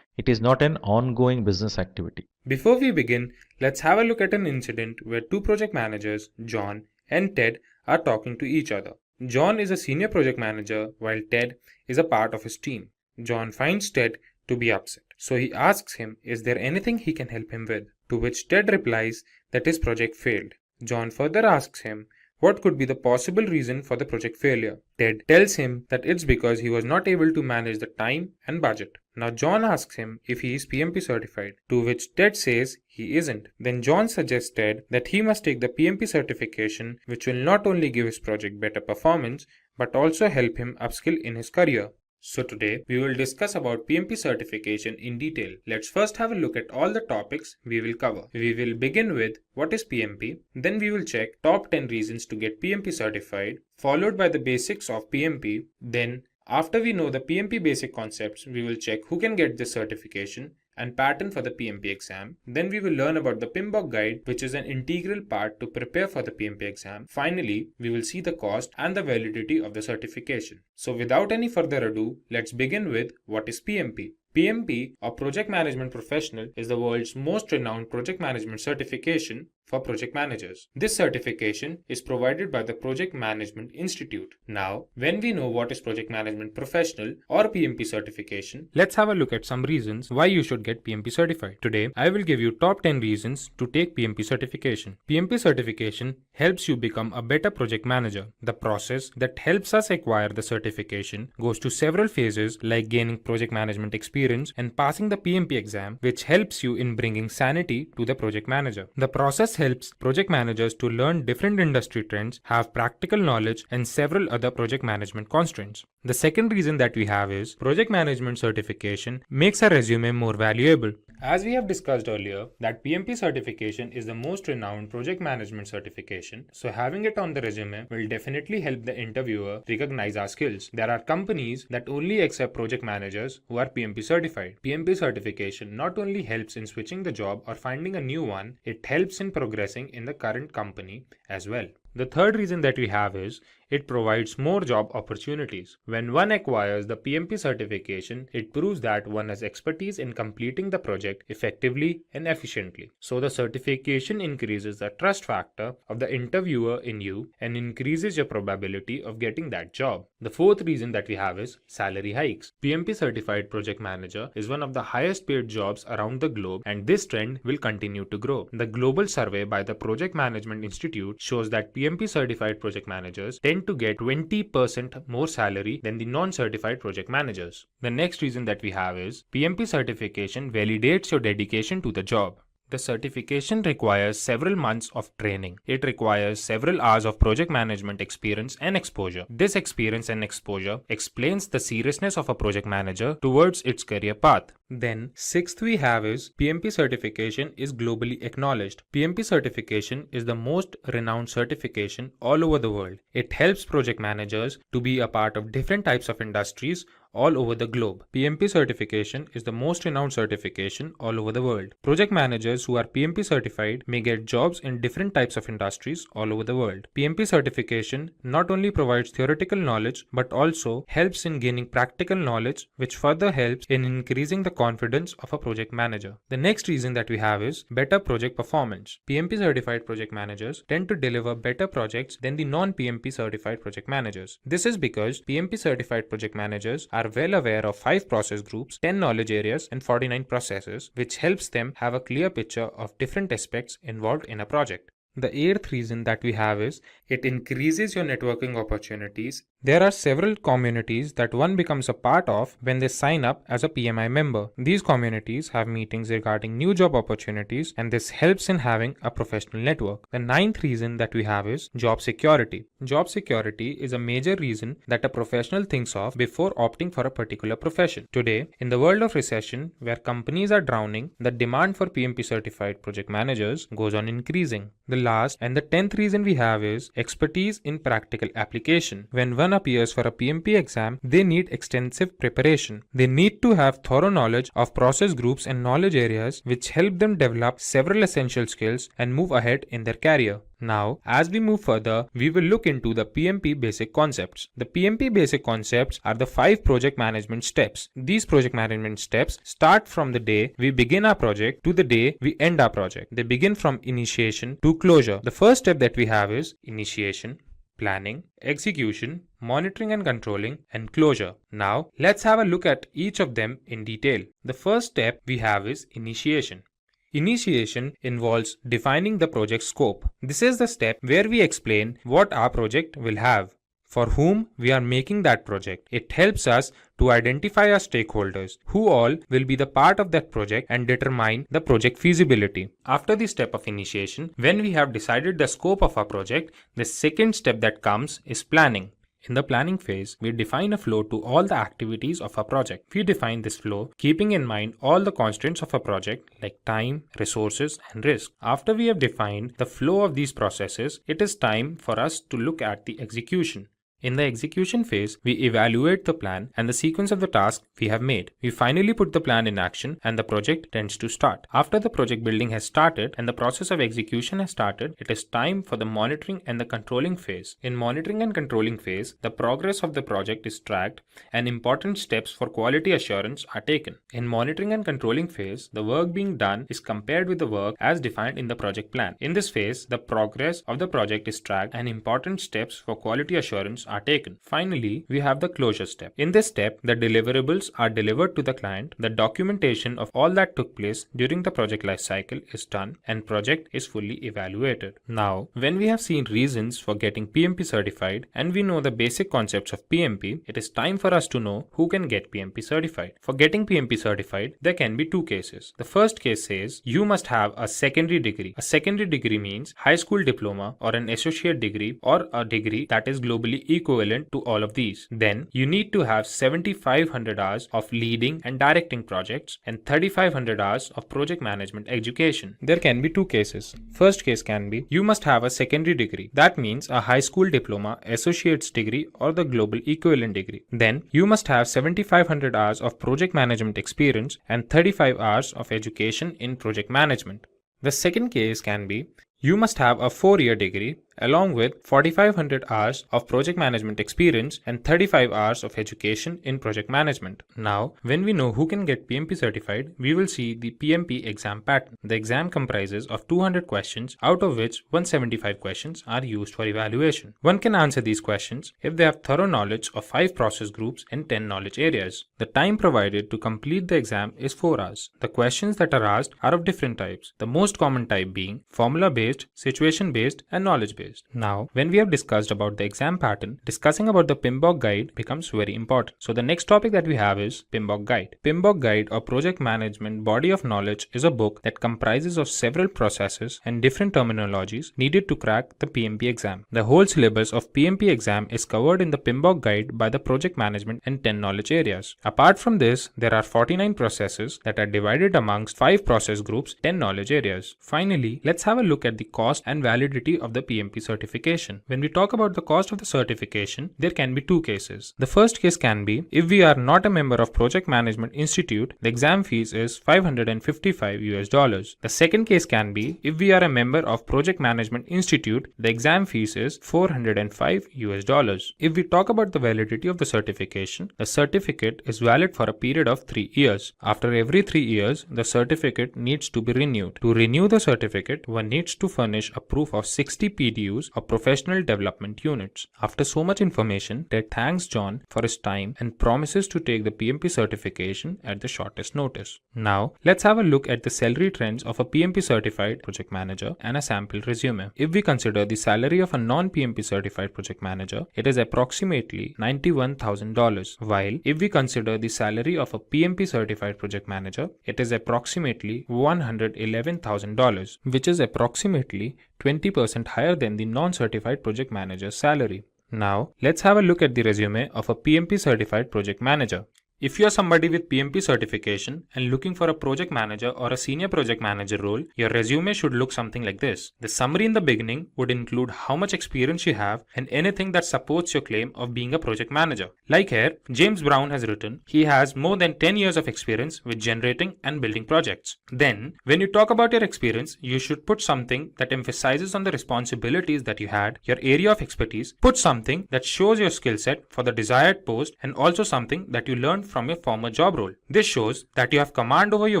It is not an ongoing business activity. Before we begin, let's have a look at an incident where 2 project managers, John and Ted, are talking to each other. John is a senior project manager while Ted is a part of his team. John finds Ted to be upset. So he asks him, is there anything he can help him with? To which Ted replies that his project failed. John further asks him, what could be the possible reason for the project failure? Ted tells him that it's because he was not able to manage the time and budget. Now John asks him if he is PMP certified, to which Ted says he isn't. Then John suggests Ted that he must take the PMP certification, which will not only give his project better performance, but also help him upskill in his career. So today we will discuss about PMP certification in detail. Let's first have a look at all the topics we will cover. We will begin with what is PMP, then we will check top 10 reasons to get PMP certified, followed by the basics of PMP. Then after we know the PMP basic concepts, we will check who can get this certification and pattern for the PMP exam. Then we will learn about the PMBOK guide, which is an integral part to prepare for the PMP exam. Finally, we will see the cost and the validity of the certification. So without any further ado, let's begin with what is PMP. PMP, or Project Management Professional, is the world's most renowned project management certification for project managers. This certification is provided by the Project Management Institute. Now, when we know what is Project Management Professional or PMP certification, let's have a look at some reasons why you should get PMP certified. Today, I will give you top 10 reasons to take PMP certification. PMP certification helps you become a better project manager. The process that helps us acquire the certification goes to several phases like gaining project management experience and passing the PMP exam, which helps you in bringing sanity to the project manager. The process helps project managers to learn different industry trends, have practical knowledge, and several other project management constraints. The second reason that we have is project management certification makes a resume more valuable. As we have discussed earlier, that PMP certification is the most renowned project management certification, so having it on the resume will definitely help the interviewer recognize our skills. There are companies that only accept project managers who are PMP certified. PMP certification not only helps in switching the job or finding a new one, it helps in progressing in the current company as well. The third reason that we have is it provides more job opportunities. When one acquires the PMP certification, it proves that one has expertise in completing the project effectively and efficiently. So the certification increases the trust factor of the interviewer in you and increases your probability of getting that job. The fourth reason that we have is salary hikes. PMP certified project manager is one of the highest paid jobs around the globe, and this trend will continue to grow. The global survey by the Project Management Institute shows that PMP certified project managers tend to get 20% more salary than the non-certified project managers. The next reason that we have is PMP certification validates your dedication to the job. The certification requires several months of training. It requires several hours of project management experience and exposure. This experience and exposure explains the seriousness of a project manager towards its career path. Then, sixth we have is PMP certification is globally acknowledged. PMP certification is the most renowned certification all over the world. It helps project managers to be a part of different types of industries all over the globe. PMP certification is the most renowned certification all over the world. Project managers who are PMP certified may get jobs in different types of industries all over the world. PMP certification not only provides theoretical knowledge but also helps in gaining practical knowledge, which further helps in increasing the confidence of a project manager. The next reason that we have is better project performance. PMP certified project managers tend to deliver better projects than the non-PMP certified project managers. This is because PMP certified project managers are well aware of 5 process groups, 10 knowledge areas, and 49 processes, which helps them have a clear picture of different aspects involved in a project. The eighth reason that we have is it increases your networking opportunities. There are several communities that one becomes a part of when they sign up as a PMI member. These communities have meetings regarding new job opportunities, and this helps in having a professional network. The ninth reason that we have is job security. Job security is a major reason that a professional thinks of before opting for a particular profession. Today, in the world of recession, where companies are drowning, the demand for PMP certified project managers goes on increasing. The last and the 10th reason we have is expertise in practical application. When one appears for a PMP exam, they need extensive preparation. They need to have thorough knowledge of process groups and knowledge areas, which help them develop several essential skills and move ahead in their career. Now, as we move further, we will look into the PMP basic concepts. The PMP basic concepts are the 5 project management steps. These project management steps start from the day we begin our project to the day we end our project. They begin from initiation to closure. The first step that we have is initiation, planning, execution, monitoring and controlling, and closure. Now, let's have a look at each of them in detail. The first step we have is initiation. Initiation involves defining the project scope. This is the step where we explain what our project will have, for whom we are making that project. It helps us to identify our stakeholders, who all will be the part of that project, and determine the project feasibility. After the step of initiation, when we have decided the scope of our project, the second step that comes is planning. In the planning phase, we define a flow to all the activities of a project. We define this flow keeping in mind all the constraints of a project like time, resources, and risk. After we have defined the flow of these processes, it is time for us to look at the execution. In the execution phase, we evaluate the plan and the sequence of the tasks we have made. We finally put the plan in action and the project tends to start. After the project building has started and the process of execution has started, it is time for the monitoring and the controlling phase. In monitoring and controlling phase, the progress of the project is tracked and important steps for quality assurance are taken. In monitoring and controlling phase, the work being done is compared with the work as defined in the project plan. In this phase, the progress of the project is tracked and important steps for quality assurance are taken. Finally, we have the closure step. In this step, the deliverables are delivered to the client, the documentation of all that took place during the project lifecycle is done, and project is fully evaluated. Now, when we have seen reasons for getting PMP certified and we know the basic concepts of PMP, it is time for us to know who can get PMP certified. For getting PMP certified, there can be 2 cases. The first case says you must have a secondary degree. A secondary degree means high school diploma or an associate degree or a degree that is globally equivalent to all of these. Then you need to have 7,500 hours of leading and directing projects and 3,500 hours of project management education. There can be 2 cases. First case can be you must have a secondary degree. That means a high school diploma, associate's degree or the global equivalent degree. Then you must have 7,500 hours of project management experience and 35 hours of education in project management. The second case can be you must have a 4-year degree along with 4,500 hours of project management experience and 35 hours of education in project management. Now, when we know who can get PMP certified, we will see the PMP exam pattern. The exam comprises of 200 questions, out of which 175 questions are used for evaluation. One can answer these questions if they have thorough knowledge of 5 process groups and 10 knowledge areas. The time provided to complete the exam is 4 hours. The questions that are asked are of different types, the most common type being formula-based, situation-based, and knowledge-based. based. Now, when we have discussed about the exam pattern, discussing about the PMBOK guide becomes very important. So the next topic that we have is PMBOK guide. PMBOK guide or project management body of knowledge is a book that comprises of several processes and different terminologies needed to crack the PMP exam. The whole syllabus of PMP exam is covered in the PMBOK guide by the project management and 10 knowledge areas. Apart from this, there are 49 processes that are divided amongst 5 process groups, 10 knowledge areas. Finally, let's have a look at the cost and validity of the PMP certification. When we talk about the cost of the certification, there can be two cases. The first case can be if we are not a member of Project Management Institute, the exam fees is $555 US. The second case can be if we are a member of Project Management Institute, the exam fees is $405 US. If we talk about the validity of the certification, the certificate is valid for a period of 3 years. After every 3 years, the certificate needs to be renewed. To renew the certificate, one needs to furnish a proof of 60 PDUs or professional development units. After so much information, Ted thanks John for his time and promises to take the PMP certification at the shortest notice. Now, let's have a look at the salary trends of a PMP certified project manager and a sample resume. If we consider the salary of a non-PMP certified project manager, it is approximately $91,000, while if we consider the salary of a PMP certified project manager, it is approximately $111,000, which is approximately 20% higher than the non-certified project manager's salary. Now, let's have a look at the resume of a PMP certified project manager. If you are somebody with PMP certification and looking for a project manager or a senior project manager role, your resume should look something like this. The summary in the beginning would include how much experience you have and anything that supports your claim of being a project manager. Like here, James Brown has written, he has more than 10 years of experience with generating and building projects. Then, when you talk about your experience, you should put something that emphasizes on the responsibilities that you had, your area of expertise, put something that shows your skill set for the desired post, and also something that you learned from your former job role. This shows that you have command over your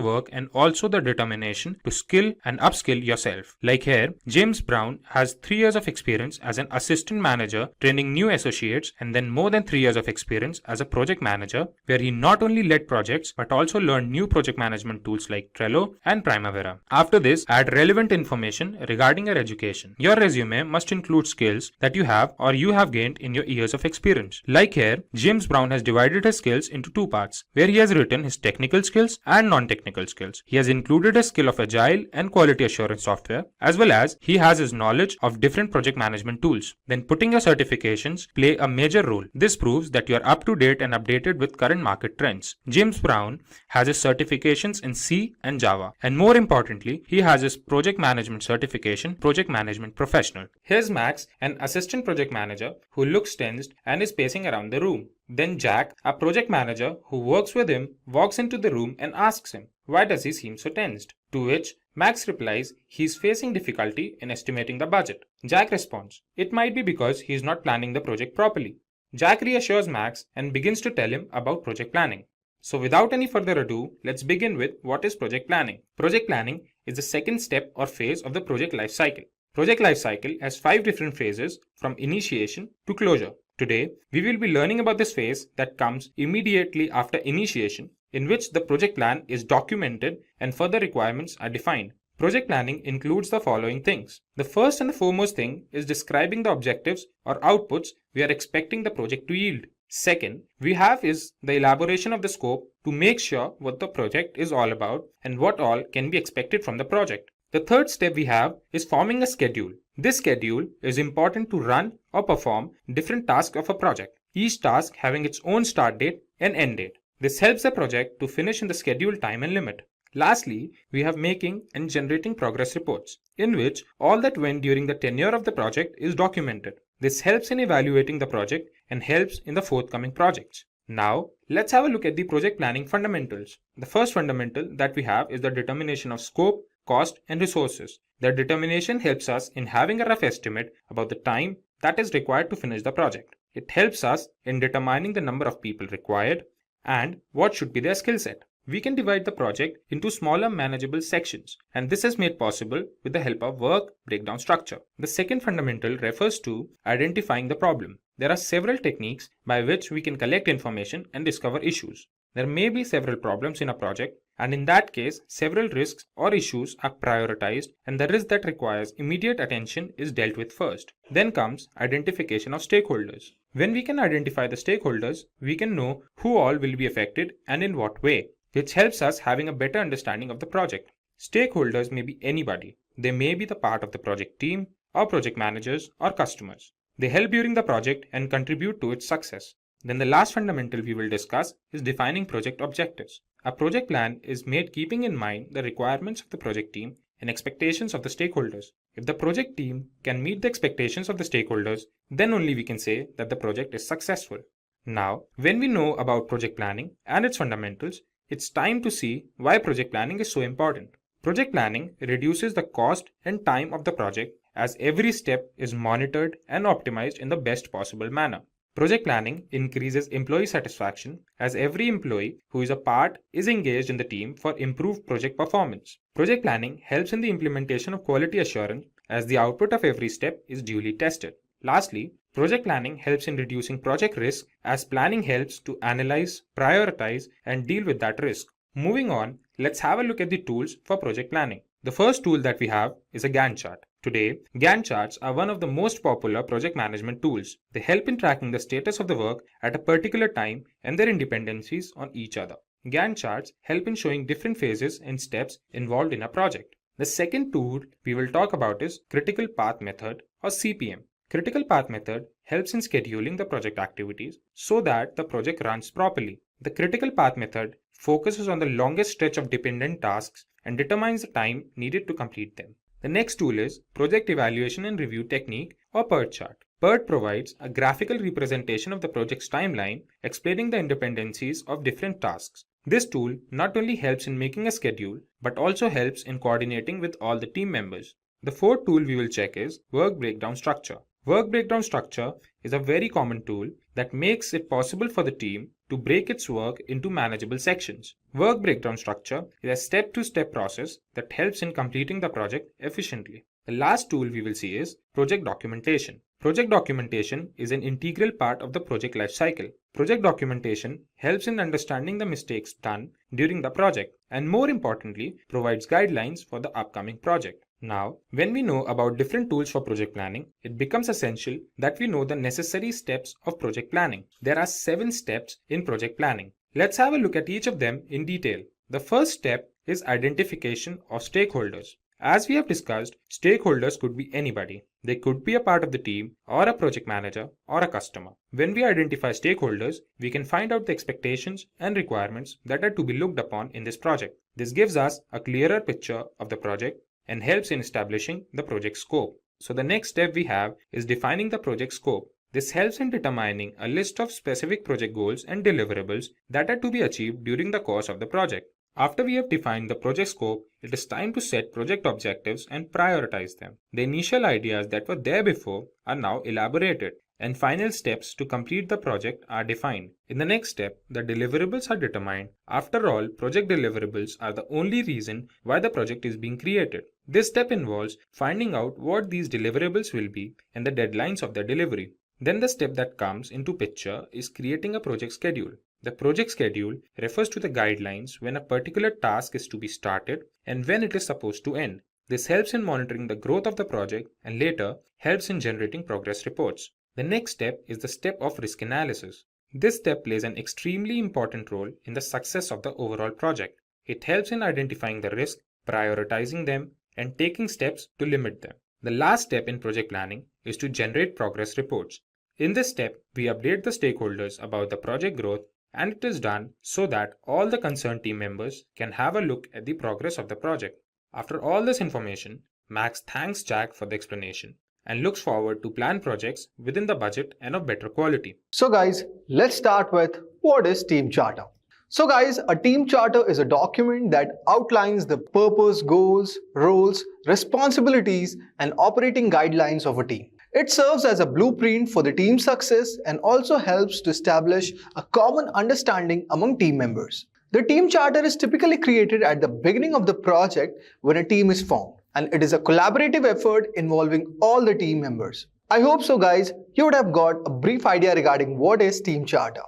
work and also the determination to skill and upskill yourself. Like here, James Brown has 3 years of experience as an assistant manager training new associates and then more than 3 years of experience as a project manager where he not only led projects but also learned new project management tools like Trello and Primavera. After this, add relevant information regarding your education. Your resume must include skills that you have or you have gained in your years of experience. Like here, James Brown has divided his skills into 2 parts, where he has written his technical skills and non-technical skills. He has included a skill of Agile and quality assurance software, as well as he has his knowledge of different project management tools. Then putting your certifications play a major role. This proves that you are up to date and updated with current market trends. James Brown has his certifications in C and Java, and more importantly, he has his project management certification, project management professional. Here's Max, an assistant project manager who looks tensed and is pacing around the room. Then Jack, a project manager who works with him, walks into the room and asks him, why does he seem so tensed? To which Max replies, he's facing difficulty in estimating the budget. Jack responds, it might be because he's not planning the project properly. Jack reassures Max and begins to tell him about project planning. So without any further ado, let's begin with what is project planning. Project planning is the second step or phase of the project life cycle. Project life cycle has 5 different phases from initiation to closure. Today, we will be learning about this phase that comes immediately after initiation, in which the project plan is documented and further requirements are defined. Project planning includes the following things. The first and the foremost thing is describing the objectives or outputs we are expecting the project to yield. Second, we have is the elaboration of the scope to make sure what the project is all about and what all can be expected from the project. The third step we have is forming a schedule. This schedule is important to run or perform different tasks of a project, each task having its own start date and end date. This helps the project to finish in the scheduled time and limit. Lastly, we have making and generating progress reports, in which all that went during the tenure of the project is documented. This helps in evaluating the project and helps in the forthcoming projects. Now, let's have a look at the project planning fundamentals. The first fundamental that we have is the determination of scope, cost, and resources. The determination helps us in having a rough estimate about the time that is required to finish the project. It helps us in determining the number of people required and what should be their skill set. We can divide the project into smaller manageable sections, and this is made possible with the help of work breakdown structure. The second fundamental refers to identifying the problem. There are several techniques by which we can collect information and discover issues. There may be several problems in a project, And in that case, several risks or issues are prioritized, and the risk that requires immediate attention is dealt with first. Then comes identification of stakeholders. When we can identify the stakeholders, we can know who all will be affected and in what way, which helps us having a better understanding of the project. Stakeholders may be anybody. They may be the part of the project team, or project managers, or customers. They help during the project and contribute to its success. Then the last fundamental we will discuss is defining project objectives. A project plan is made keeping in mind the requirements of the project team and expectations of the stakeholders. If the project team can meet the expectations of the stakeholders, then only we can say that the project is successful. Now, when we know about project planning and its fundamentals, it's time to see why project planning is so important. Project planning reduces the cost and time of the project as every step is monitored and optimized in the best possible manner. Project planning increases employee satisfaction as every employee who is a part is engaged in the team for improved project performance. Project planning helps in the implementation of quality assurance as the output of every step is duly tested. Lastly, project planning helps in reducing project risk as planning helps to analyze, prioritize, and deal with that risk. Moving on, let's have a look at the tools for project planning. The first tool that we have is a Gantt chart. Today, Gantt charts are one of the most popular project management tools. They help in tracking the status of the work at a particular time and their dependencies on each other. Gantt charts help in showing different phases and steps involved in a project. The second tool we will talk about is Critical Path Method or CPM. Critical Path Method helps in scheduling the project activities so that the project runs properly. The Critical Path Method focuses on the longest stretch of dependent tasks and determines the time needed to complete them. The next tool is Project Evaluation and Review Technique or PERT chart. PERT provides a graphical representation of the project's timeline, explaining the interdependencies of different tasks. This tool not only helps in making a schedule, but also helps in coordinating with all the team members. The fourth tool we will check is Work Breakdown Structure. Work Breakdown Structure is a very common tool that makes it possible for the team to break its work into manageable sections. Work Breakdown Structure is a step-to-step process that helps in completing the project efficiently. The last tool we will see is Project Documentation. Project documentation is an integral part of the project lifecycle. Project documentation helps in understanding the mistakes done during the project and, more importantly, provides guidelines for the upcoming project. Now, when we know about different tools for project planning, it becomes essential that we know the necessary steps of project planning. There are 7 steps in project planning. Let's have a look at each of them in detail. The first step is identification of stakeholders. As we have discussed, stakeholders could be anybody. They could be a part of the team, or a project manager, or a customer. When we identify stakeholders, we can find out the expectations and requirements that are to be looked upon in this project. This gives us a clearer picture of the project and helps in establishing the project scope. So the next step we have is defining the project scope. This helps in determining a list of specific project goals and deliverables that are to be achieved during the course of the project. After we have defined the project scope, it is time to set project objectives and prioritize them. The initial ideas that were there before are now elaborated, and final steps to complete the project are defined. In the next step, the deliverables are determined. After all, project deliverables are the only reason why the project is being created. This step involves finding out what these deliverables will be and the deadlines of their delivery. Then the step that comes into picture is creating a project schedule. The project schedule refers to the guidelines when a particular task is to be started and when it is supposed to end. This helps in monitoring the growth of the project and later helps in generating progress reports. The next step is the step of risk analysis. This step plays an extremely important role in the success of the overall project. It helps in identifying the risk, prioritizing them, and taking steps to limit them. The last step in project planning is to generate progress reports. In this step, we update the stakeholders about the project growth, and it is done so that all the concerned team members can have a look at the progress of the project. After all this information, Max thanks Jack for the explanation and looks forward to plan projects within the budget and of better quality. So guys, let's start with what is Team Charter. So guys, a team charter is a document that outlines the purpose, goals, roles, responsibilities, and operating guidelines of a team. It serves as a blueprint for the team's success and also helps to establish a common understanding among team members. The team charter is typically created at the beginning of the project when a team is formed, and it is a collaborative effort involving all the team members. I hope so guys, you would have got a brief idea regarding what is team charter.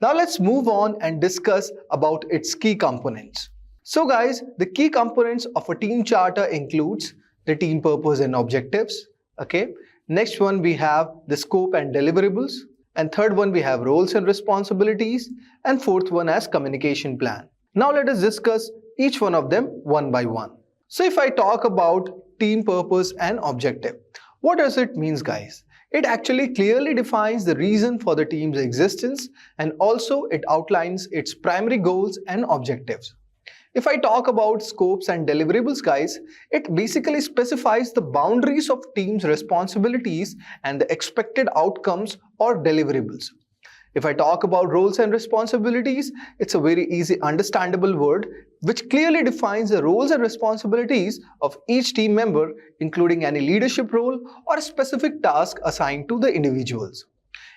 Now let's move on and discuss about its key components. So guys, the key components of a team charter includes the team purpose and objectives. Okay. Next one we have the scope and deliverables. And third one we have roles and responsibilities. And fourth one as communication plan. Now let us discuss each one of them one by one. So if I talk about team purpose and objective, what does it mean, guys? It actually clearly defines the reason for the team's existence, and also it outlines its primary goals and objectives. If I talk about scopes and deliverables, guys, it basically specifies the boundaries of team's responsibilities and the expected outcomes or deliverables. If I talk about roles and responsibilities, it's a very easy understandable word which clearly defines the roles and responsibilities of each team member, including any leadership role or a specific task assigned to the individuals.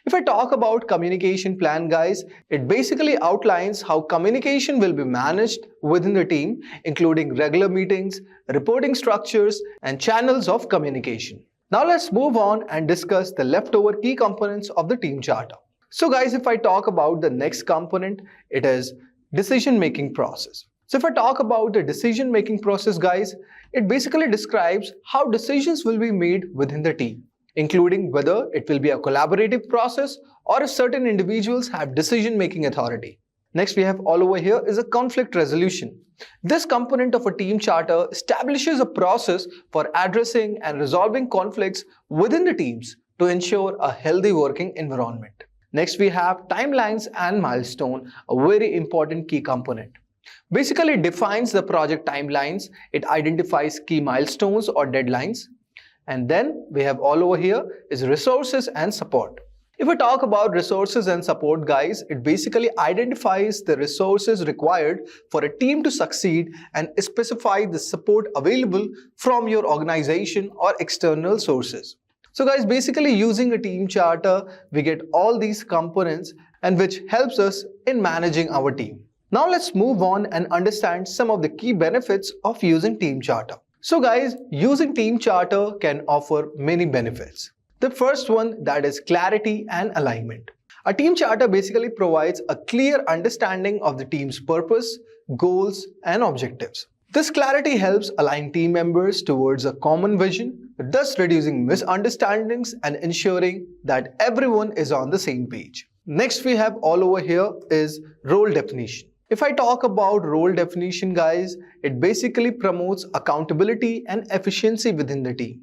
If I talk about communication plan, guys, it basically outlines how communication will be managed within the team, including regular meetings, reporting structures, and channels of communication. Now let's move on and discuss the leftover key components of the team charter. So guys, if I talk about the next component, it is decision-making process. So if I talk about the decision-making process, guys, it basically describes how decisions will be made within the team, including whether it will be a collaborative process or if certain individuals have decision-making authority. Next we have all over here is a conflict resolution. This component of a team charter establishes a process for addressing and resolving conflicts within the teams to ensure a healthy working environment. Next we have timelines and milestone, a very important key component. Basically it defines the project timelines, it identifies key milestones or deadlines. And then we have all over here is resources and support. If we talk about resources and support, guys, it basically identifies the resources required for a team to succeed and specify the support available from your organization or external sources. So guys, basically using a team charter, we get all these components and which helps us in managing our team. Now let's move on and understand some of the key benefits of using team charter. So guys, using team charter can offer many benefits. The first one, that is clarity and alignment. A team charter basically provides a clear understanding of the team's purpose, goals, and objectives. This clarity helps align team members towards a common vision, thus reducing misunderstandings and ensuring that everyone is on the same page. Next we have all over here is role definition. If I talk about role definition, guys, it basically promotes accountability and efficiency within the team.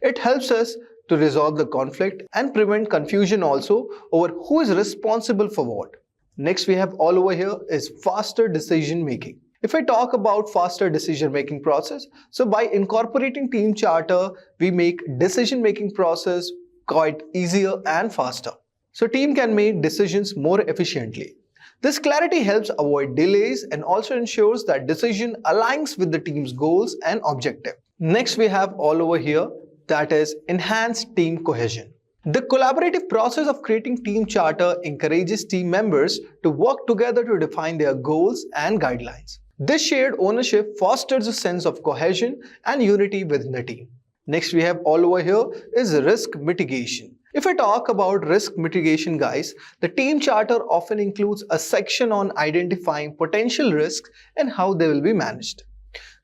It helps us to resolve the conflict and prevent confusion also over who is responsible for what. Next we have all over here is faster decision making. If I talk about faster decision making process, so by incorporating team charter, we make decision making process quite easier and faster. So team can make decisions more efficiently. This clarity helps avoid delays and also ensures that decision aligns with the team's goals and objective. Next we have all over here, that is enhanced team cohesion. The collaborative process of creating team charter encourages team members to work together to define their goals and guidelines. This shared ownership fosters a sense of cohesion and unity within the team. Next we have all over here is risk mitigation. If I talk about risk mitigation, guys, the team charter often includes a section on identifying potential risks and how they will be managed.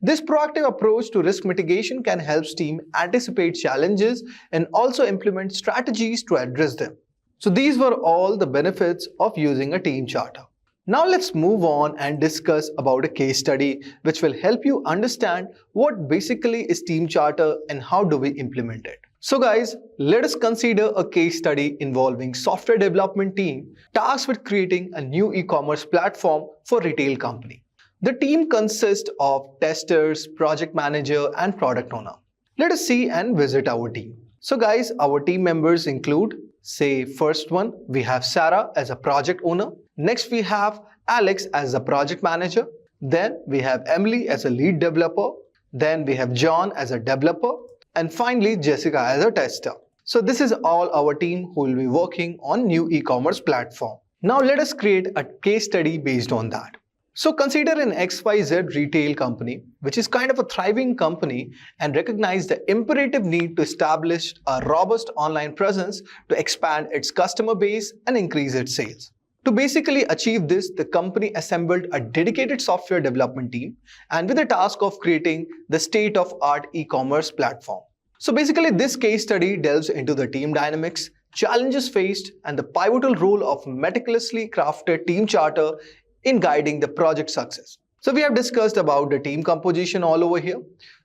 This proactive approach to risk mitigation can help team anticipate challenges and also implement strategies to address them. So these were all the benefits of using a team charter. Now let's move on and discuss about a case study which will help you understand what basically is team charter and how do we implement it. So guys, let us consider a case study involving software development team tasked with creating a new e-commerce platform for retail company. The team consists of testers, project manager, and product owner. Let us see and visit our team. So guys, our team members include, say, first one, we have Sarah as a project owner. Next, we have Alex as a project manager. Then we have Emily as a lead developer. Then we have John as a developer. And finally, Jessica as a tester. So this is all our team who will be working on new e-commerce platform. Now let us create a case study based on that. So consider an XYZ retail company, which is kind of a thriving company, and recognize the imperative need to establish a robust online presence to expand its customer base and increase its sales. To basically achieve this, the company assembled a dedicated software development team and with the task of creating the state-of-art e-commerce platform. So basically this case study delves into the team dynamics, challenges faced, and the pivotal role of meticulously crafted team charter in guiding the project success. So we have discussed about the team composition all over here.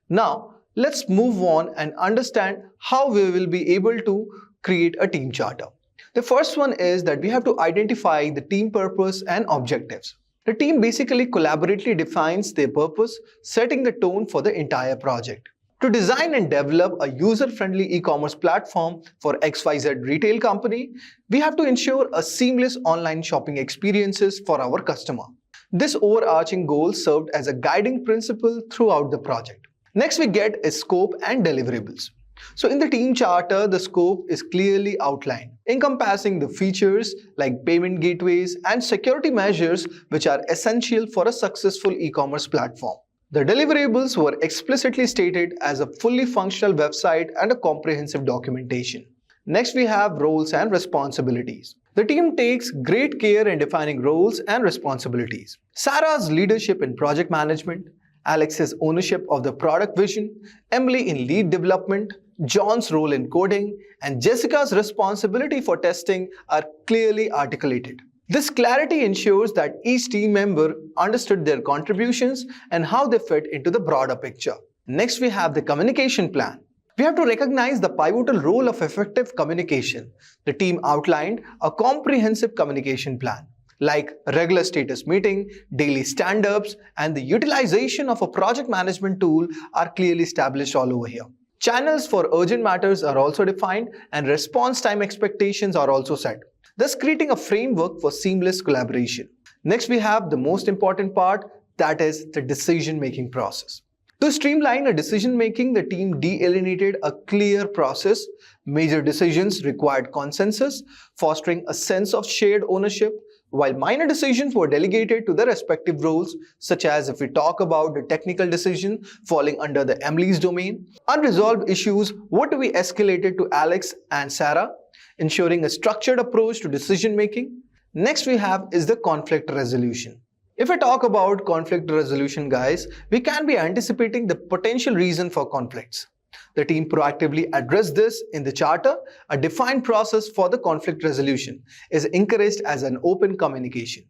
Now let's move on and understand how we will be able to create a team charter. The first one is that we have to identify the team purpose and objectives. The team basically collaboratively defines their purpose, setting the tone for the entire project. To design and develop a user-friendly e-commerce platform for XYZ retail company, we have to ensure a seamless online shopping experiences for our customer. This overarching goal served as a guiding principle throughout the project. Next we get is scope and deliverables. So in the team charter, the scope is clearly outlined, encompassing the features like payment gateways and security measures which are essential for a successful e-commerce platform. The deliverables were explicitly stated as a fully functional website and a comprehensive documentation. Next we have roles and responsibilities. The team takes great care in defining roles and responsibilities. Sarah's leadership in project management, Alex's ownership of the product vision, Emily in lead development, John's role in coding, and Jessica's responsibility for testing are clearly articulated. This clarity ensures that each team member understood their contributions and how they fit into the broader picture. Next, we have the communication plan. We have to recognize the pivotal role of effective communication. The team outlined a comprehensive communication plan, like regular status meeting, daily stand-ups, and the utilization of a project management tool are clearly established all over here. Channels for urgent matters are also defined and response time expectations are also set, thus creating a framework for seamless collaboration. Next, we have the most important part, that is the decision-making process. To streamline a decision-making, the team delineated a clear process. Major decisions required consensus, fostering a sense of shared ownership, while minor decisions were delegated to their respective roles, such as if we talk about the technical decision falling under the Emily's domain. Unresolved issues were to be escalated to Alex and Sarah, ensuring a structured approach to decision making. Next we have is the conflict resolution. If I talk about conflict resolution, guys, we can be anticipating the potential reason for conflicts. The team proactively addressed this in the charter. A defined process for the conflict resolution is encouraged as an open communication.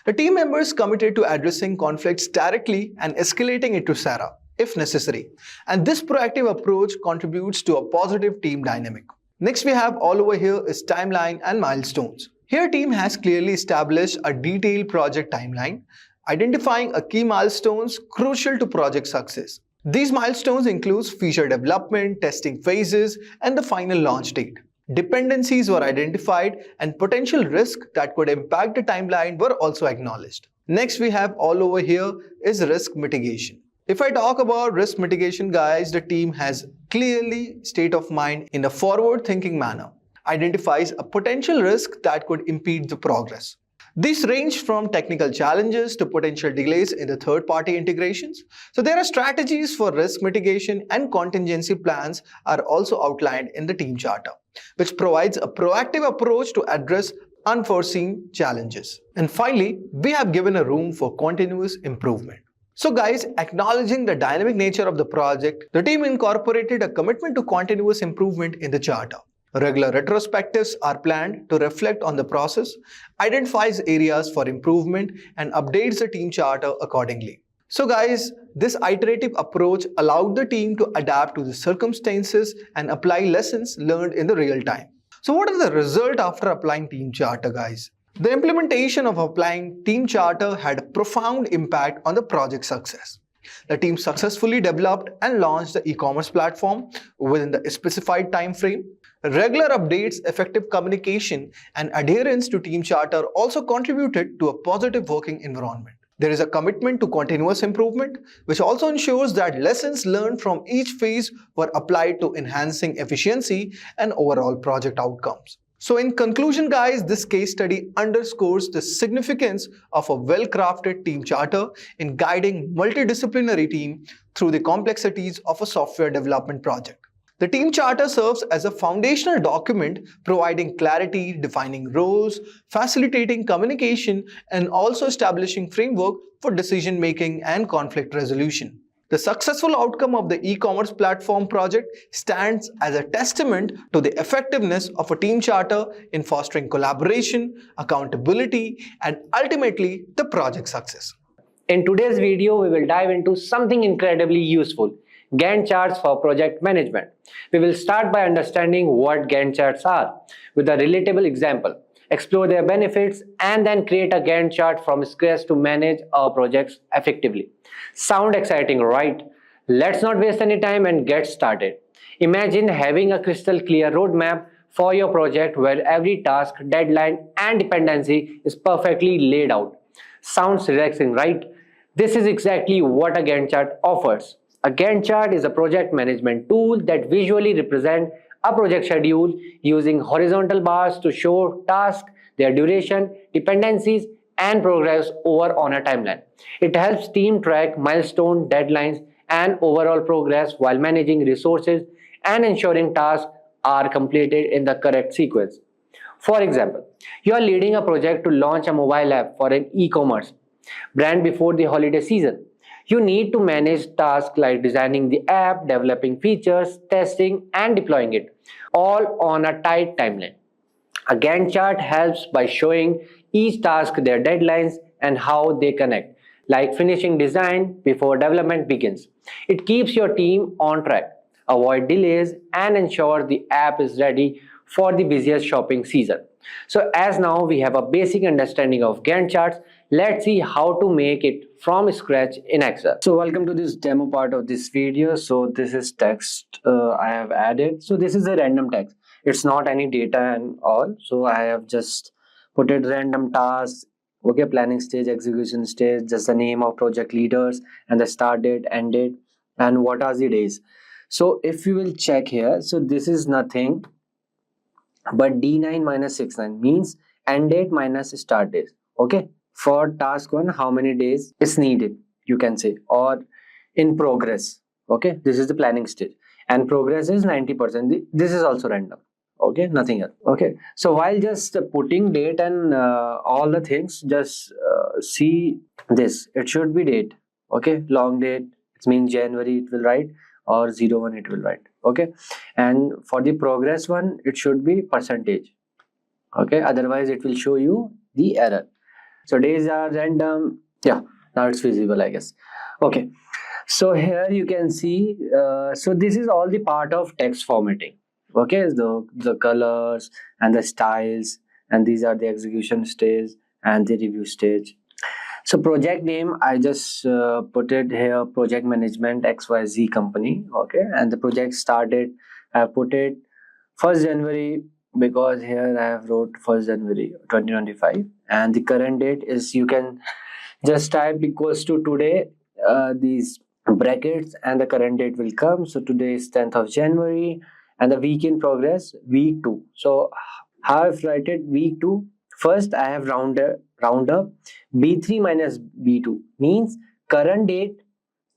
The team members committed to addressing conflicts directly and escalating it to Sarah, if necessary. And this proactive approach contributes to a positive team dynamic. Next we have all over here is timeline and milestones. Here team has clearly established a detailed project timeline, identifying a key milestones crucial to project success. These milestones include feature development, testing phases, and the final launch date. Dependencies were identified and potential risks that could impact the timeline were also acknowledged. Next we have all over here is risk mitigation. If I talk about risk mitigation, guys, the team has clearly state of mind in a forward-thinking manner, identifies a potential risk that could impede the progress. These range from technical challenges to potential delays in the third-party integrations. So there are strategies for risk mitigation and contingency plans are also outlined in the team charter, which provides a proactive approach to address unforeseen challenges. And finally, we have given a room for continuous improvement. So guys, acknowledging the dynamic nature of the project, the team incorporated a commitment to continuous improvement in the charter. Regular retrospectives are planned to reflect on the process, identifies areas for improvement, and updates the team charter accordingly. So guys, this iterative approach allowed the team to adapt to the circumstances and apply lessons learned in the real time. So what is the result after applying team charter, guys? The implementation of applying team charter had a profound impact on the project success. The team successfully developed and launched the e-commerce platform within the specified time frame. Regular updates, effective communication, and adherence to team charter also contributed to a positive working environment. There is a commitment to continuous improvement, which also ensures that lessons learned from each phase were applied to enhancing efficiency and overall project outcomes. So in conclusion, guys, this case study underscores the significance of a well-crafted team charter in guiding multidisciplinary team through the complexities of a software development project. The team charter serves as a foundational document providing clarity, defining roles, facilitating communication, and also establishing framework for decision making and conflict resolution. The successful outcome of the e-commerce platform project stands as a testament to the effectiveness of a team charter in fostering collaboration, accountability, and ultimately the project success. In today's video, we will dive into something incredibly useful: Gantt charts for project management. We will start by understanding what Gantt charts are with a relatable example, explore their benefits, and then create a Gantt chart from scratch to manage our projects effectively. Sound exciting, right? Let's not waste any time and get started. Imagine having a crystal clear roadmap for your project where every task, deadline, and dependency is perfectly laid out. Sounds relaxing, right? This is exactly what a Gantt chart offers. A Gantt chart is a project management tool that visually represents a project schedule using horizontal bars to show tasks, their duration, dependencies, and progress over on a timeline. It helps team track milestone, deadlines, and overall progress while managing resources and ensuring tasks are completed in the correct sequence. For example, you are leading a project to launch a mobile app for an e-commerce brand before the holiday season. You need to manage tasks like designing the app, developing features, testing, and deploying it, all on a tight timeline. A Gantt chart helps by showing each task their deadlines and how they connect, like finishing design before development begins. It keeps your team on track, avoid delays, and ensure the app is ready for the busiest shopping season. So as now we have a basic understanding of Gantt charts, let's see how to make it from scratch in Excel. So welcome to this demo part of this video. So this is text I have added. So this is a random text. It's not any data and all. So I have just put it random tasks, okay, planning stage, execution stage, just the name of project leaders and the start date, end date, and what are the days. So if you will check here, so this is nothing but D9 minus 69 means end date minus start date. Okay, for task 1, how many days is needed, you can say, or in progress. Okay, this is the planning stage and progress is 90%. This is also random. Okay, nothing else. Okay, so while just putting date and all the things, just see this. It should be date. Okay, long date, it means January it will write, or 01 it will write. Okay, and for the progress one, it should be percentage. Okay, otherwise it will show you the error. So days are random. Yeah, now it's visible, I guess. Okay, so here you can see, so this is all the part of text formatting. Okay, the colors and the styles, and these are the execution stage and the review stage. So project name, I just put it here, project management XYZ company. Okay, and the project started, I have put it 1st January because here I have wrote 1st January 2025, and the current date is, you can just type equals to today, these brackets, and the current date will come. So today is 10th of January, and the week in progress, week 2. So how I've write it, week 2. First I have round up B3 minus B2 means current date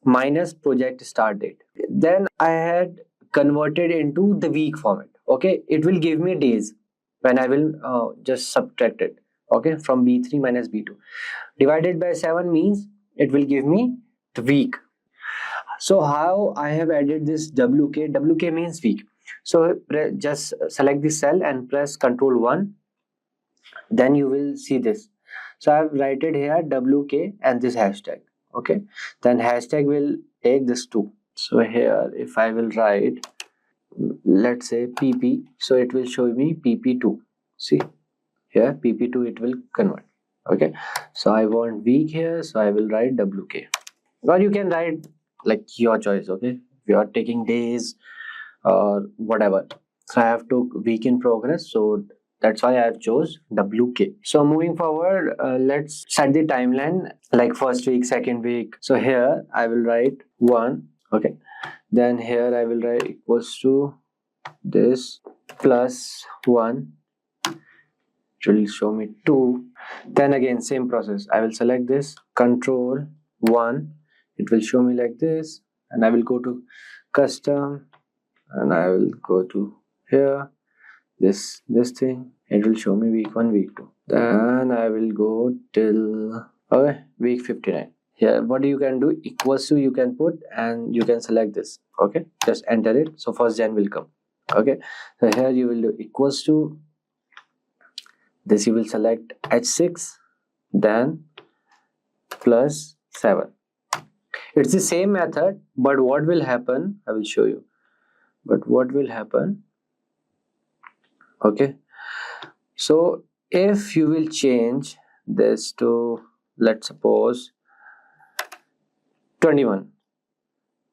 minus project start date. Then I had converted into the week format. Okay, it will give me days when I will just subtract it. Okay, from B3 minus B2 divided by 7 means it will give me the week. So how I have added this WK? WK means week. So just select the cell and press Ctrl 1. Then you will see this. So I have write it here WK and this hashtag. Okay, then hashtag will take this 2. So here if I will write, let's say PP, so it will show me PP2. See here, PP2 it will convert. Okay, so I want week here, so I will write WK, or you can write like your choice. Okay, if you are taking days or whatever. So I have took week in progress, so that's why I have chose WK. So moving forward, let's set the timeline like first week, second week. So here I will write 1. Okay, then here I will write equals to this plus 1. It will show me 2. Then again same process. I will select this, Control 1. It will show me like this, and I will go to custom and I will go to here, this thing, it will show me week 1, week 2. Then I will go till week 59. Here what you can do, equals to you can put, and you can select this. Okay, just enter it. So 1st Jan will come. Okay, so here you will do equals to this, you will select H6, then plus 7. It's the same method, but what will happen, I will show you. But what will happen, okay, so if you will change this to, let's suppose 21,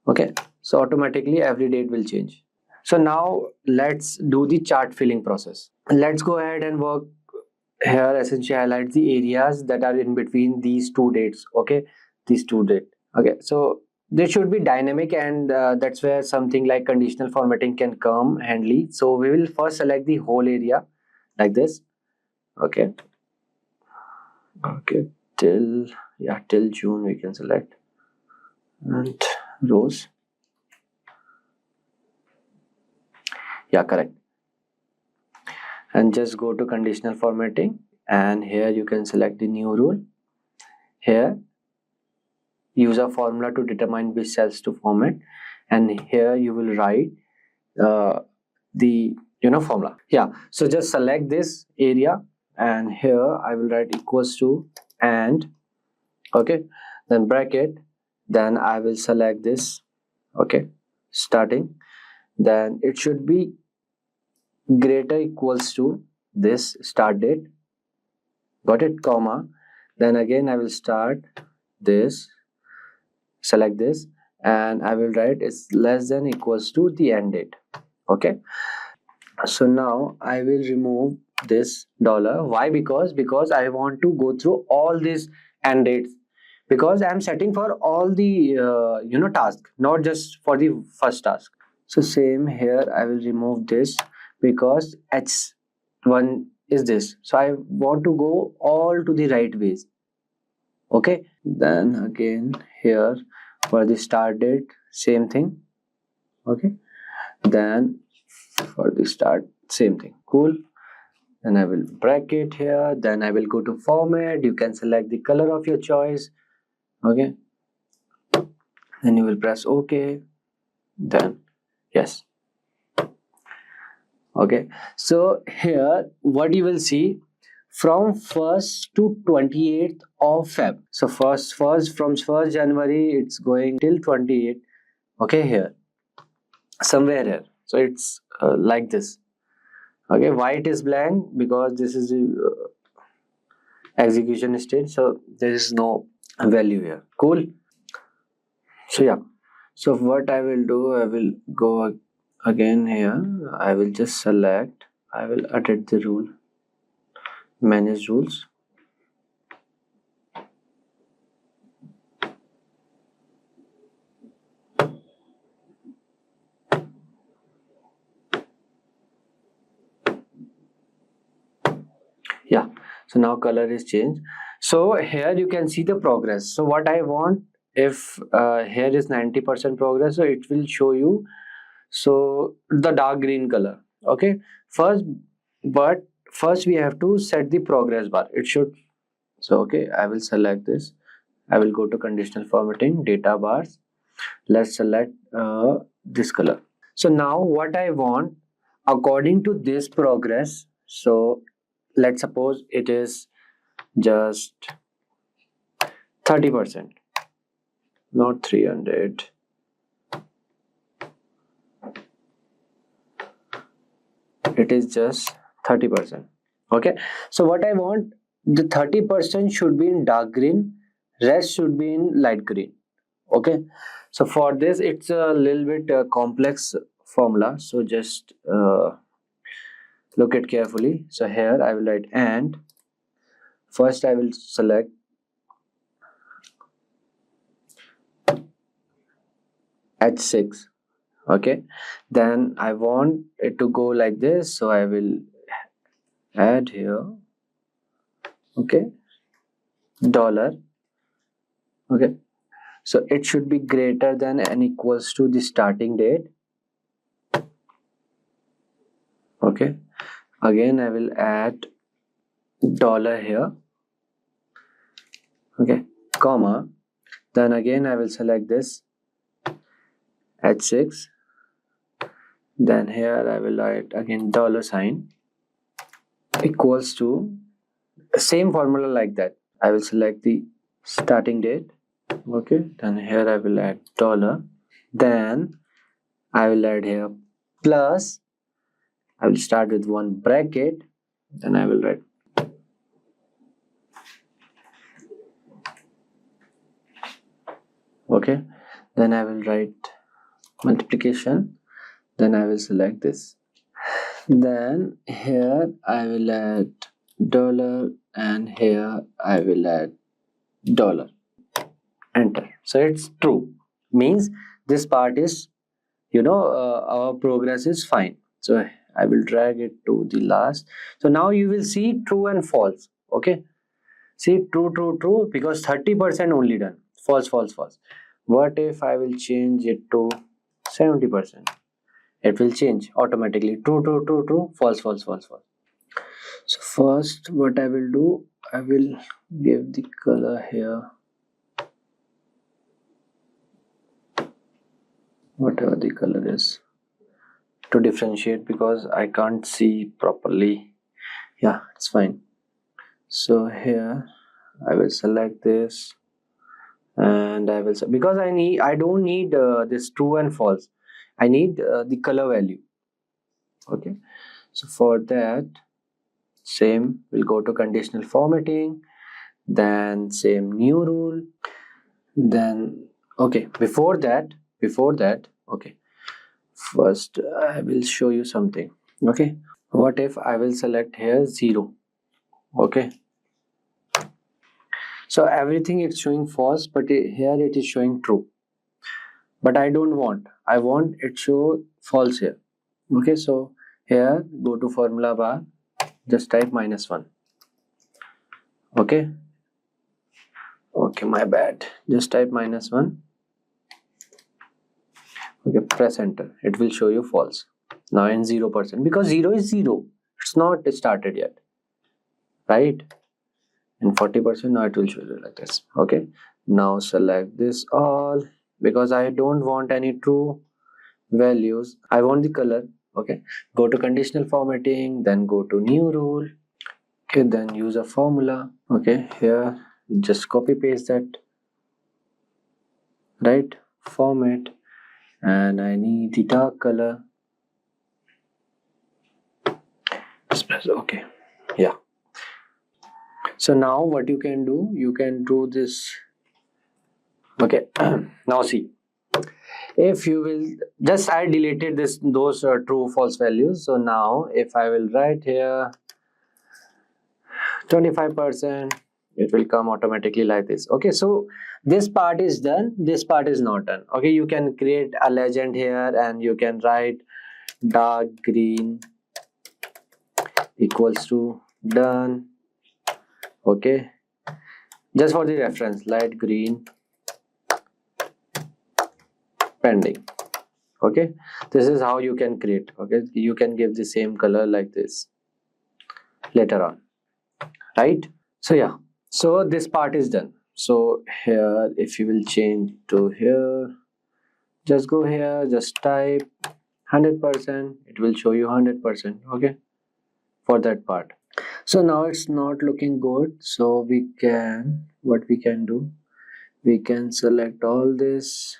okay, so automatically every date will change. So now let's do the chart filling process. Let's go ahead and work here. Essentially highlight the areas that are in between these 2 dates. Okay, these 2 dates. Okay, so they should be dynamic, and that's where something like conditional formatting can come handy. So we will first select the whole area like this. Okay, till June we can select, and rows, yeah, correct. And just go to conditional formatting, and here you can select the new rule. Here use a formula to determine which cells to format, and here you will write the formula. Yeah, so just select this area, and here I will write equals to, and okay, then bracket, then I will select this, okay, starting, then it should be greater equals to this start date, got it, comma, then again I will start this, select this, and I will write it's less than equals to the end date. Okay, so now I will remove this dollar. Why? Because I want to go through all these end dates, because I am setting for all the task, not just for the first task. So same here, I will remove this because H1 is this, so I want to go all to the right ways. Okay, then again here for the start date, same thing. Okay, then for the start, same thing. Cool. Then I will bracket here, then I will go to format. You can select the color of your choice. Okay, then you will press OK, then yes. Okay, so here what you will see, from 1st to 28th of Feb. So first from 1st January it's going till 28th. Okay, here somewhere here, so it's like this. Okay, why it is blank? Because this is the execution stage, so there is no value here. Cool. So yeah, so what I will do, I will go again here, I will just select, I will edit the rule, manage rules, yeah. So now color is changed. So here you can see the progress. So what I want, if here is 90% progress, so it will show you so the dark green color. Okay, first we have to set the progress bar. It should, so okay, I will select this, I will go to conditional formatting, data bars, let's select this color. So now what I want, according to this progress, so let's suppose it is just 30%, not 300. It is just 30%. Okay, so what I want, the 30% should be in dark green, rest should be in light green. Okay, so for this it's a little bit complex formula, so just look at carefully. So here I will write, and first I will select H6. Okay, then I want it to go like this, so I will add here, okay, dollar. Okay, so it should be greater than and equals to the starting date. Okay, again I will add dollar here. Okay, comma, then again I will select this H6, then here I will write again dollar sign equals to same formula like that. I will select the starting date. Okay, then here I will add dollar, then I will add here plus, I will start with one bracket, then I will write okay, then I will write multiplication, then I will select this, then here I will add dollar and here I will add dollar, enter. So it's true, means this part is, our progress is fine. So I will drag it to the last. So now you will see true and false. Okay, see true because 30% only done. False. What if I will change it to 70%? It will change automatically. True, false. So first what I will do, I will give the color here, whatever the color is, to differentiate because I can't see properly. Yeah, it's fine. So here I will select this and I will, because I don't need this true and false, I need the color value. Okay, so for that same, we'll go to conditional formatting, then same new rule, then okay, before that, okay, first I will show you something. Okay, what if I will select here 0? Okay, so everything is showing false, but here it is showing true, but I don't want, I want it show false here. Okay, so here go to formula bar, just type -1. Okay, my bad, just type -1. Okay, press enter, it will show you false. Now in 0%, because 0 is 0, it's not started yet, right? And 40%, now it will show you like this. Okay, now select this all, because I don't want any true values, I want the color. Okay, go to conditional formatting, then go to new rule. Okay, then use a formula. Okay, here just copy paste that, right, format, and I need the dark color. Just press okay. Yeah, so now what you can do, you can do this. Okay, now see, if you will just, I deleted those true false values. So now if I will write here 25%, it will come automatically like this. Okay, so this part is done, this part is not done. Okay, you can create a legend here and you can write dark green equals to done. Okay, just for the reference, light green pending. Okay, this is how you can create. Okay, you can give the same color like this later on, right? So yeah, so this part is done. So here, if you will change to here, just go here, just type 100%, it will show you 100%. Okay, for that part. So now it's not looking good, so we can, what we can do, we can select all this.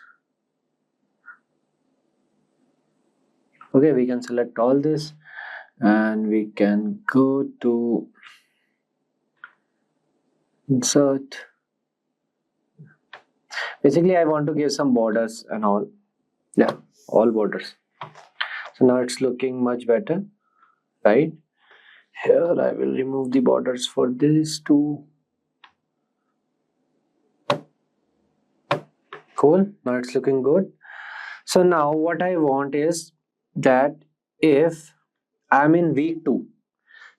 Okay, we can select all this and we can go to insert. Basically I want to give some borders and all. Yeah, all borders. So now it's looking much better, right? Here I will remove the borders for these two. Cool, now it's looking good. So now what I want is that if I'm in week 2,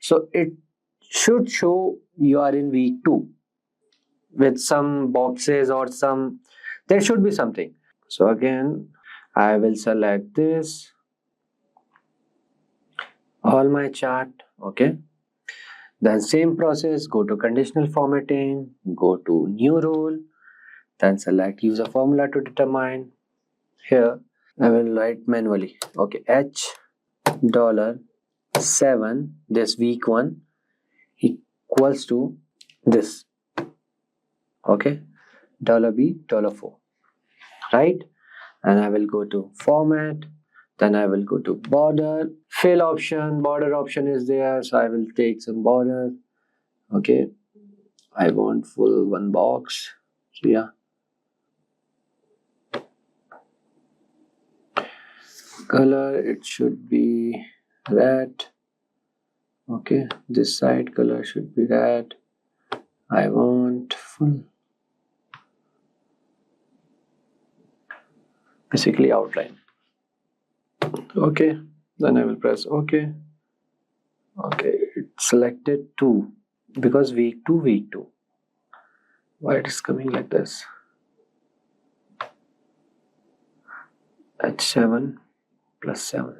so it should show you are in week 2 with some boxes or some, there should be something. So again I will select this. all my chart. Okay. Then same process, go to conditional formatting, go to new role, then select use a formula to determine. Here I will write manually. Okay, $7, this week 1 equals to this. Okay, $B, $4, right? And I will go to format, then I will go to border, fill option, border option is there, so I will take some border. Okay, I want full one box, so yeah. Color, it should be red. Okay, this side color should be red. I want full, basically outline. Okay, then I will press OK. Okay, it's selected 2 because week 2. Why it is coming like this? H7 plus 7.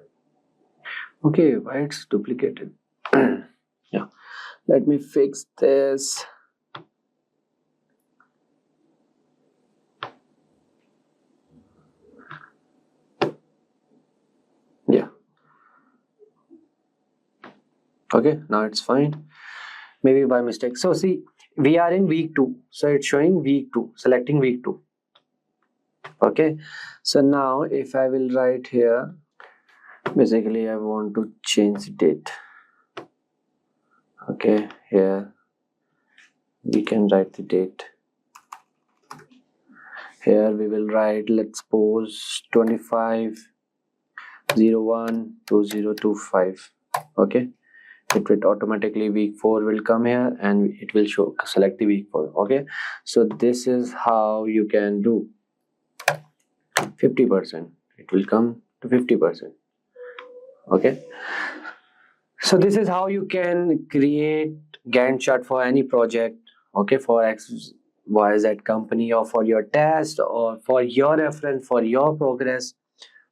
Okay, why it's duplicated? Yeah, let me fix this. Yeah. Okay, now it's fine. Maybe by mistake. So see, we are in week 2. So it's showing week 2, selecting week 2. Okay, so now if I will write here, basically I want to change the date. Okay, here we can write the date. Here we will write, let's suppose 25/01/2025. Okay, it will automatically week 4 will come here and it will show, select the week 4. Okay, so this is how you can do 50%. It will come to 50%. Okay, so this is how you can create Gantt chart for any project. Okay, for XYZ company, or for your test, or for your reference, for your progress.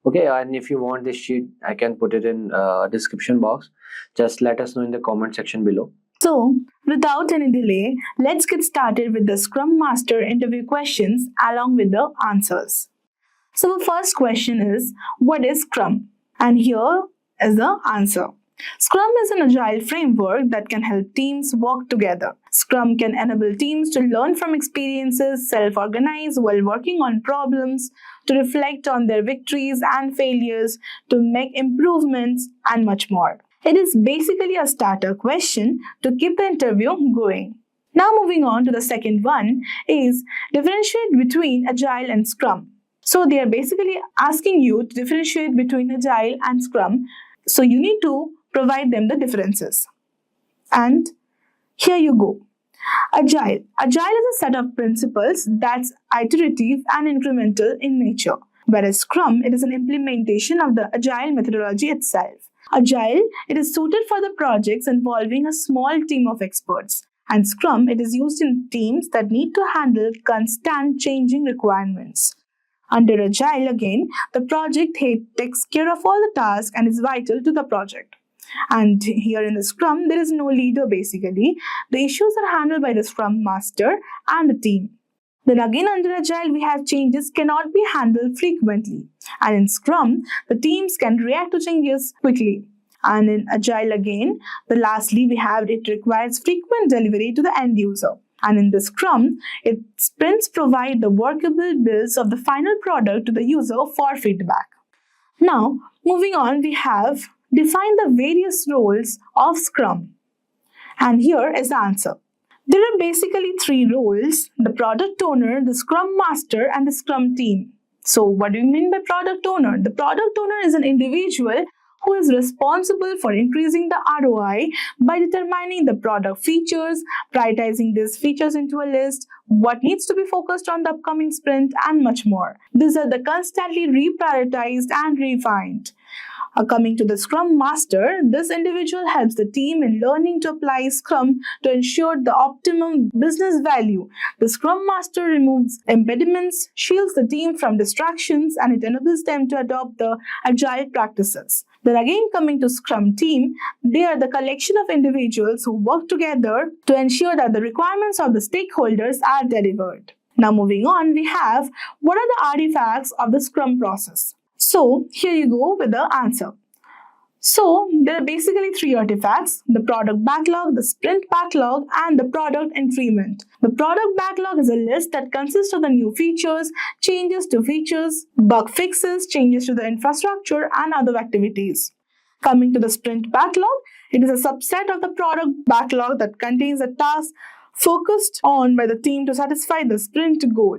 Okay, and if you want this sheet, I can put it in description box. Just let us know in the comment section below. So, without any delay, let's get started with the Scrum Master interview questions along with the answers. So, the first question is, what is Scrum? And here is the answer. Scrum is an agile framework that can help teams work together. Scrum can enable teams to learn from experiences, self-organize while working on problems, to reflect on their victories and failures, to make improvements, and much more. It is basically a starter question to keep the interview going. Now moving on to the second one is differentiate between Agile and Scrum. So they are basically asking you to differentiate between Agile and Scrum. So you need to provide them the differences. And here you go. Agile. Agile is a set of principles that's iterative and incremental in nature, whereas Scrum, it is an implementation of the Agile methodology itself. Agile, it is suited for the projects involving a small team of experts, and Scrum, it is used in teams that need to handle constant changing requirements. Under Agile, again, the project head takes care of all the tasks and is vital to the project. And here in the Scrum, there is no leader basically. The issues are handled by the Scrum Master and the team. Then again under Agile, we have changes cannot be handled frequently. And in Scrum, the teams can react to changes quickly. And in Agile again, lastly we have it requires frequent delivery to the end user. And in the Scrum, sprints provide the workable builds of the final product to the user for feedback. Now, moving on, we have define the various roles of Scrum. And here is the answer. There are basically 3 roles: the product owner, the Scrum Master, and the Scrum team. So what do you mean by product owner? The product owner is an individual who is responsible for increasing the ROI by determining the product features, prioritizing these features into a list, what needs to be focused on the upcoming sprint, and much more. These are the constantly reprioritized and refined. Coming to the Scrum Master, this individual helps the team in learning to apply Scrum to ensure the optimum business value. The Scrum Master removes impediments, shields the team from distractions, and it enables them to adopt the agile practices. Then again, coming to Scrum team, they are the collection of individuals who work together to ensure that the requirements of the stakeholders are delivered. Now moving on, we have what are the artifacts of the Scrum process? So here you go with the answer. So there are basically 3 artifacts: the product backlog, the sprint backlog, and the product increment. The product backlog is a list that consists of the new features, changes to features, bug fixes, changes to the infrastructure, and other activities. Coming to the sprint backlog, it is a subset of the product backlog that contains the tasks focused on by the team to satisfy the sprint goal.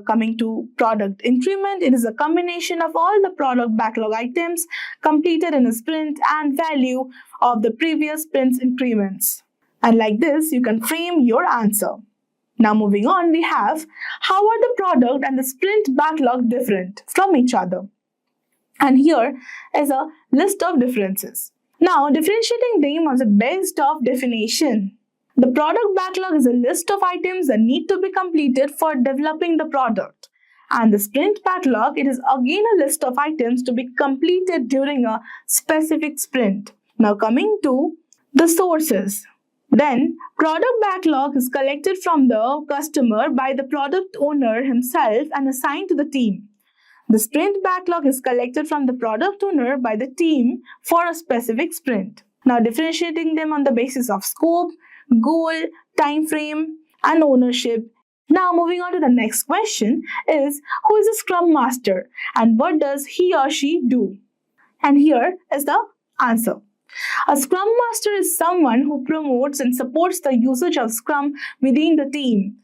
Coming to product increment, it is a combination of all the product backlog items completed in a sprint and value of the previous sprint's increments. And like this, you can frame your answer. Now moving on, we have how are the product and the sprint backlog different from each other? And here is a list of differences. Now differentiating them is based off definition. The product backlog is a list of items that need to be completed for developing the product. And the sprint backlog, it is again a list of items to be completed during a specific sprint. Now coming to the sources. Then, product backlog is collected from the customer by the product owner himself and assigned to the team. The sprint backlog is collected from the product owner by the team for a specific sprint. Now differentiating them on the basis of scope, goal, time frame, and ownership. Now moving on to the next question is, who is a Scrum Master and what does he or she do? And here is the answer. A Scrum Master is someone who promotes and supports the usage of Scrum within the team.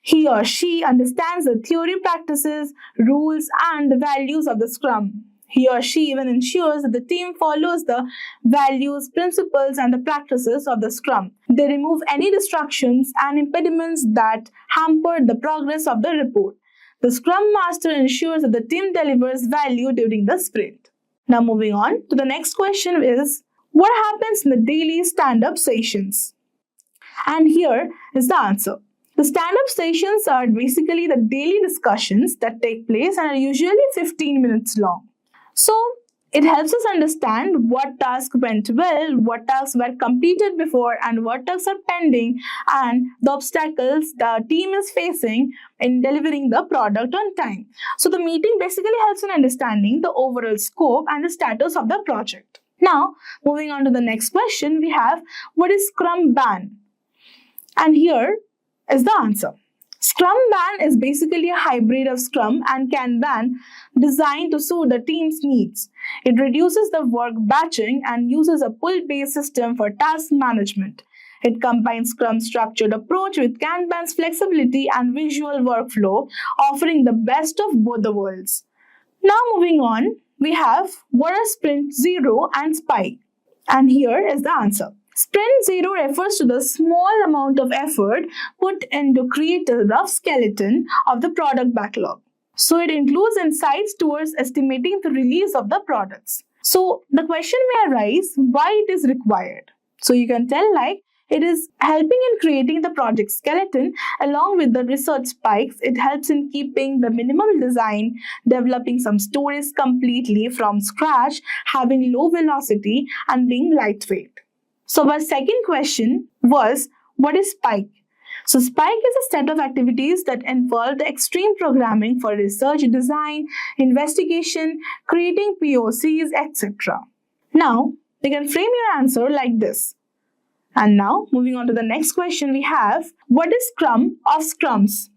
He or she understands the theory, practices, rules, and the values of the Scrum. He or she even ensures that the team follows the values, principles, and the practices of the Scrum. They remove any distractions and impediments that hamper the progress of the report. The Scrum Master ensures that the team delivers value during the sprint. Now moving on to the next question is, what happens in the daily stand-up sessions? And here is the answer. The stand-up sessions are basically the daily discussions that take place and are usually 15 minutes long. So, it helps us understand what tasks went well, what tasks were completed before, and what tasks are pending, and the obstacles the team is facing in delivering the product on time. So, the meeting basically helps in understanding the overall scope and the status of the project. Now, moving on to the next question, we have what is Scrum Ban? And here is the answer. Scrum Ban is basically a hybrid of Scrum and Kanban designed to suit the team's needs. It reduces the work batching and uses a pull-based system for task management. It combines Scrum's structured approach with Kanban's flexibility and visual workflow, offering the best of both the worlds. Now moving on, we have what are Sprint 0 and Spike? And here is the answer. Sprint 0 refers to the small amount of effort put in to create a rough skeleton of the product backlog. So it includes insights towards estimating the release of the products. So the question may arise why it is required. So you can tell it is helping in creating the project skeleton along with the research spikes. It helps in keeping the minimal design, developing some stories completely from scratch, having low velocity and being lightweight. So our second question was, what is Spike? So Spike is a set of activities that involve the extreme programming for research, design, investigation, creating POCs, etc. Now, you can frame your answer like this. And now, moving on to the next question, we have, what is Scrum of Scrums?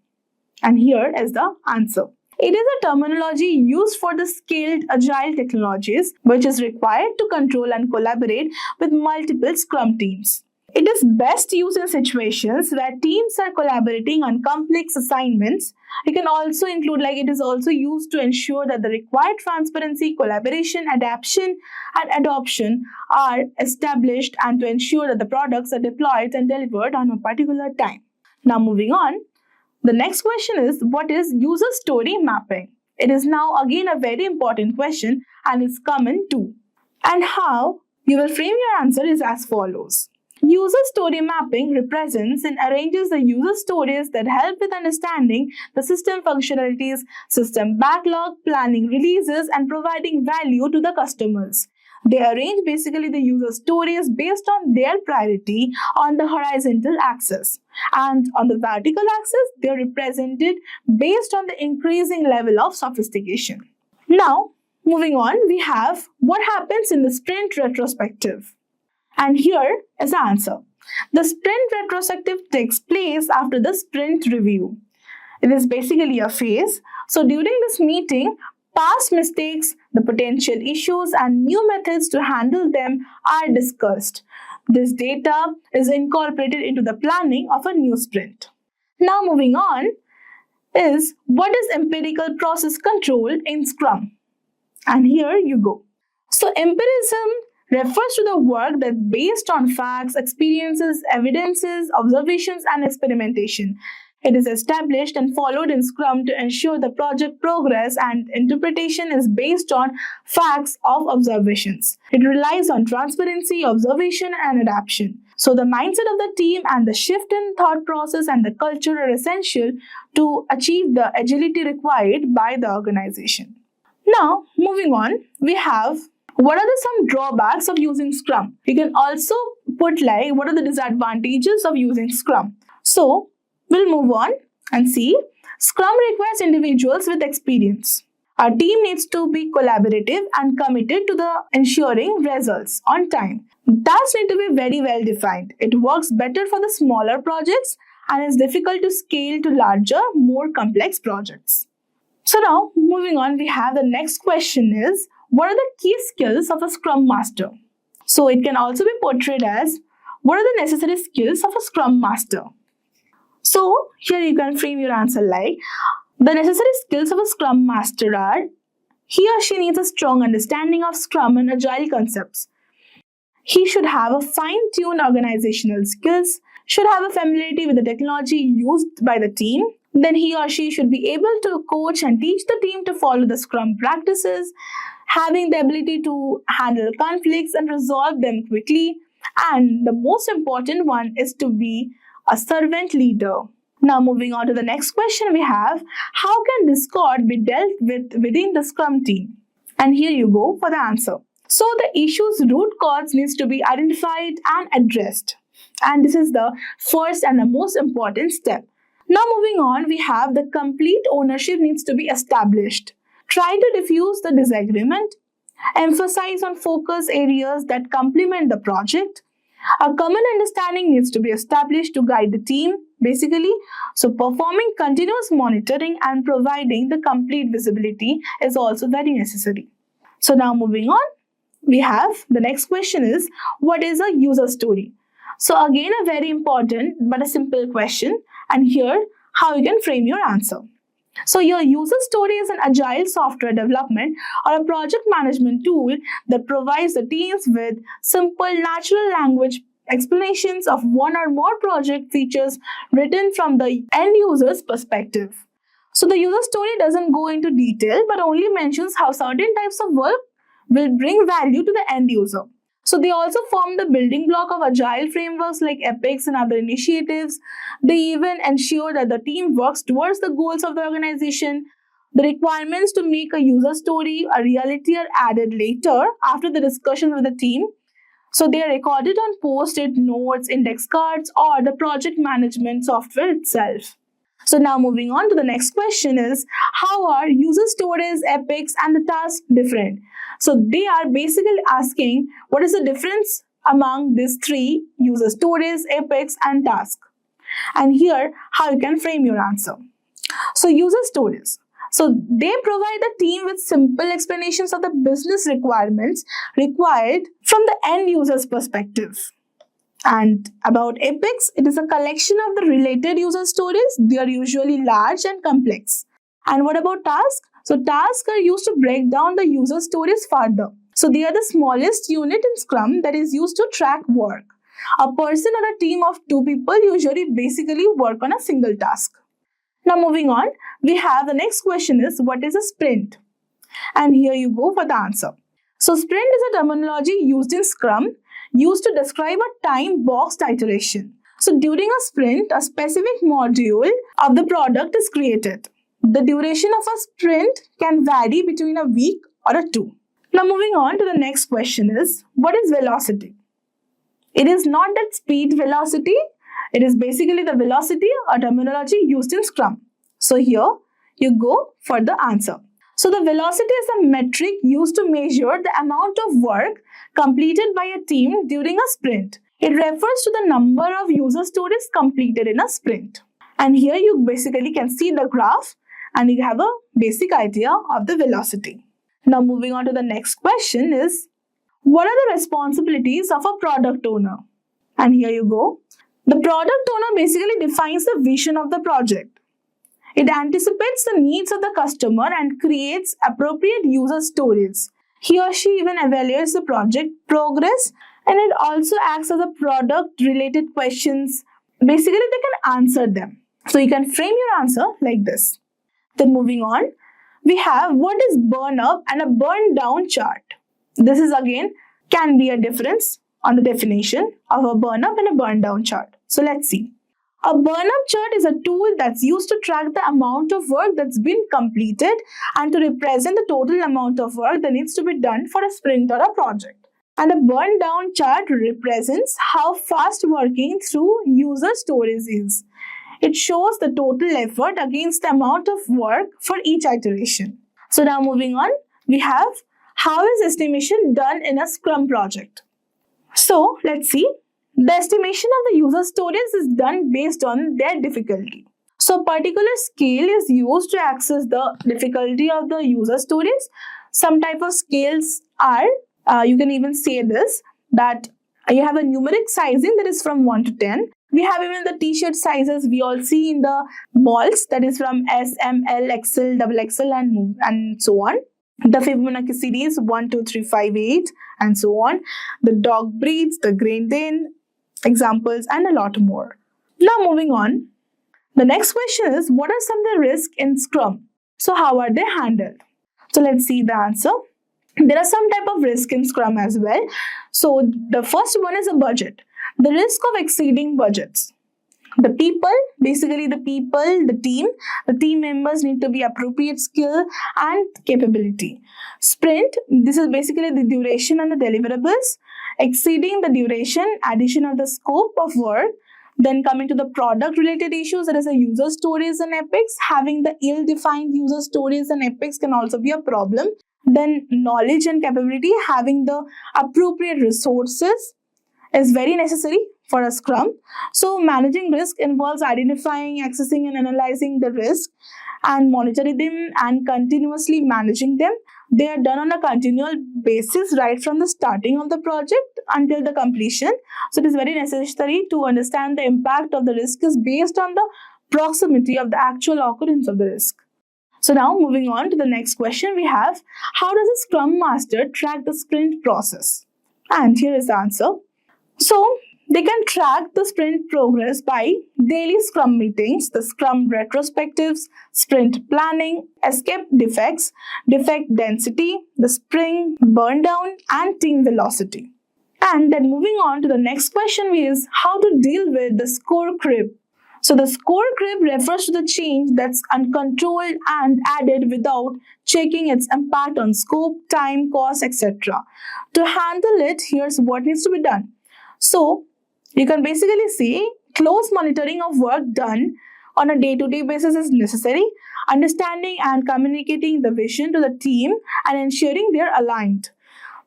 And here is the answer. It is a terminology used for the scaled agile technologies, which is required to control and collaborate with multiple Scrum teams. It is best used in situations where teams are collaborating on complex assignments. You can also include it is also used to ensure that the required transparency, collaboration, adaptation, and adoption are established and to ensure that the products are deployed and delivered on a particular time. Now moving on. The next question is, what is user story mapping? It is now again a very important question and is common too. And how you will frame your answer is as follows. User story mapping represents and arranges the user stories that help with understanding the system functionalities, system backlog, planning releases, and providing value to the customers. They arrange basically the user stories based on their priority on the horizontal axis. And on the vertical axis, they are represented based on the increasing level of sophistication. Now, moving on, we have what happens in the sprint retrospective. And here is the answer. The sprint retrospective takes place after the sprint review. It is basically a phase. So during this meeting, past mistakes, the potential issues, and new methods to handle them are discussed. This data is incorporated into the planning of a new sprint. Now moving on is what is empirical process control in Scrum? And here you go. So empiricism refers to the work that's based on facts, experiences, evidences, observations, and experimentation. It is established and followed in Scrum to ensure the project progress, and interpretation is based on facts of observations. It relies on transparency, observation, and adaptation. So the mindset of the team and the shift in thought process and the culture are essential to achieve the agility required by the organization. Now, moving on, we have what are some drawbacks of using Scrum? You can also put like what are the disadvantages of using Scrum. So, we'll move on and see. Scrum requires individuals with experience. Our team needs to be collaborative and committed to the ensuring results on time. Tasks need to be very well defined. It works better for the smaller projects and is difficult to scale to larger, more complex projects. So now, moving on, we have the next question is, what are the key skills of a Scrum Master? So it can also be portrayed as, what are the necessary skills of a Scrum Master? So here you can frame your answer like, the necessary skills of a Scrum Master are, he or she needs a strong understanding of Scrum and Agile concepts. He should have a fine-tuned organizational skills, should have a familiarity with the technology used by the team. Then he or she should be able to coach and teach the team to follow the Scrum practices, having the ability to handle conflicts and resolve them quickly. And the most important one is to be a servant leader. Now moving on to the next question we have, how can discord be dealt with within the Scrum team? And here you go for the answer. So the issue's root cause needs to be identified and addressed. And this is the first and the most important step. Now moving on, we have the complete ownership needs to be established. Try to diffuse the disagreement. Emphasize on focus areas that complement the project. A common understanding needs to be established to guide the team, basically. So performing continuous monitoring and providing the complete visibility is also very necessary. So now moving on, we have the next question is, what is a user story? So again, a very important but a simple question. And here, how you can frame your answer. So your user story is an agile software development or a project management tool that provides the teams with simple natural language explanations of one or more project features written from the end user's perspective. So the user story doesn't go into detail but only mentions how certain types of work will bring value to the end user. So they also form the building block of agile frameworks like epics and other initiatives. They even ensure that the team works towards the goals of the organization. The requirements to make a user story a reality are added later after the discussion with the team. So they are recorded on post-it notes, index cards, or the project management software itself. So now moving on to the next question is, how are user stories, epics, and the tasks different? So they are basically asking what is the difference among these three: user stories, epics, and tasks. And here, how you can frame your answer. So user stories. So they provide the team with simple explanations of the business requirements required from the end user's perspective. And about epics, it is a collection of the related user stories. They are usually large and complex. And what about tasks? So tasks are used to break down the user stories further. So they are the smallest unit in Scrum that is used to track work. A person or a team of 2 people usually basically work on a single task. Now moving on, we have the next question is, what is a sprint? And here you go for the answer. So sprint is a terminology used in Scrum, used to describe a time-boxed iteration. So during a sprint, a specific module of the product is created. The duration of a sprint can vary between a week or 2. Now moving on to the next question is, what is velocity? It is not that speed velocity, it is basically the velocity or terminology used in Scrum. So here you go for the answer. So the velocity is a metric used to measure the amount of work completed by a team during a sprint. It refers to the number of user stories completed in a sprint. And here you basically can see the graph and you have a basic idea of the velocity. Now moving on to the next question is, what are the responsibilities of a product owner? And here you go. The product owner basically defines the vision of the project. It anticipates the needs of the customer and creates appropriate user stories. He or she even evaluates the project progress, and it also acts as a product-related questions. Basically, they can answer them. So you can frame your answer like this. Then moving on, we have what is burn up and a burn down chart. This is again can be a difference on the definition of a burn up and a burn down chart. So let's see. A burn-up chart is a tool that's used to track the amount of work that's been completed and to represent the total amount of work that needs to be done for a sprint or a project. And a burn-down chart represents how fast working through user stories is. It shows the total effort against the amount of work for each iteration. So now moving on, we have how is estimation done in a Scrum project. So let's see. The estimation of the user stories is done based on their difficulty. So a particular scale is used to access the difficulty of the user stories. Some type of scales are, you can even say this, that you have a numeric sizing that is from 1 to 10. We have even the t-shirt sizes we all see in the malls, that is from S, M, L, XL, XXL and so on. The Fibonacci series 1, 2, 3, 5, 8 and so on. The dog breeds, the Great Dane, examples and a lot more. Now moving on, the next question is, what are some of the risks in Scrum? So how are they handled? So let's see the answer. There are some type of risk in Scrum as well. So the first one is a budget. The risk of exceeding budgets. The people, basically the team members need to be appropriate skill and capability. Sprint, this is basically the duration and the deliverables. Exceeding the duration, addition of the scope of work. Then coming to the product related issues, there is a user stories and epics. Having the ill-defined user stories and epics can also be a problem. Then knowledge and capability, having the appropriate resources is very necessary for a Scrum. So managing risk involves identifying, accessing and analyzing the risk and monitoring them and continuously managing them. They are done on a continual basis right from the starting of the project until the completion. So it is very necessary to understand the impact of the risk is based on the proximity of the actual occurrence of the risk. So now moving on to the next question we have, how does a Scrum Master track the sprint process? And here is the answer. So they can track the sprint progress by daily Scrum meetings, the Scrum retrospectives, sprint planning, escape defects, defect density, the sprint burn down, and team velocity. And then moving on to the next question is how to deal with the score creep. So the score creep refers to the change that's uncontrolled and added without checking its impact on scope, time, cost, etc. To handle it, here's what needs to be done. So you can basically see close monitoring of work done on a day-to-day basis is necessary. Understanding and communicating the vision to the team and ensuring they're aligned.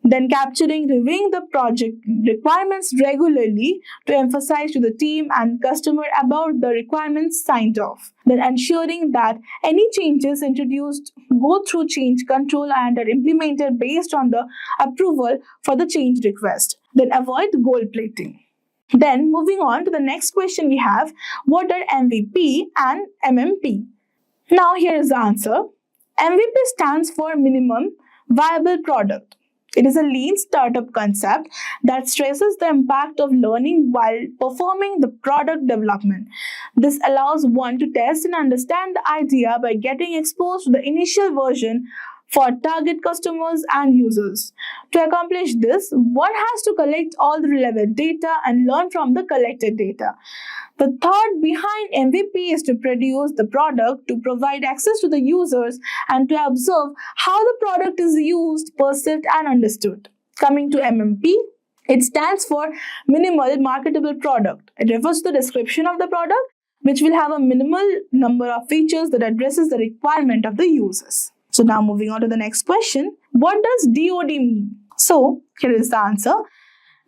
Then capturing, reviewing the project requirements regularly to emphasize to the team and customer about the requirements signed off. Then ensuring that any changes introduced go through change control and are implemented based on the approval for the change request. Then avoid gold plating. Then moving on to the next question we have, what are MVP and MMP? Now here is the answer. MVP stands for minimum viable product. It is a lean startup concept that stresses the impact of learning while performing the product development. This allows one to test and understand the idea by getting exposed to the initial version for target customers and users. To accomplish this, one has to collect all the relevant data and learn from the collected data. The thought behind MVP is to produce the product, to provide access to the users, and to observe how the product is used, perceived, and understood. Coming to MMP, it stands for Minimal Marketable Product. It refers to the description of the product, which will have a minimal number of features that addresses the requirement of the users. So now moving on to the next question. What does DOD mean? So here is the answer.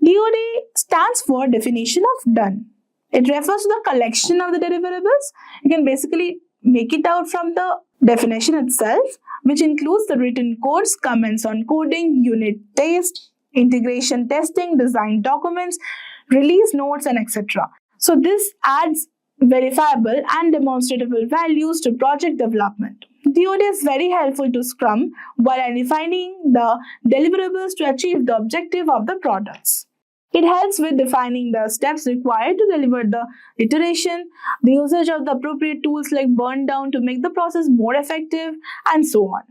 DOD stands for Definition of Done. It refers to the collection of the deliverables. You can basically make it out from the definition itself, which includes the written codes, comments on coding, unit test, integration testing, design documents, release notes, and etc. So this adds verifiable and demonstrable values to project development. DOD is very helpful to Scrum while defining the deliverables to achieve the objective of the products. It helps with defining the steps required to deliver the iteration, the usage of the appropriate tools like burn down to make the process more effective, and so on.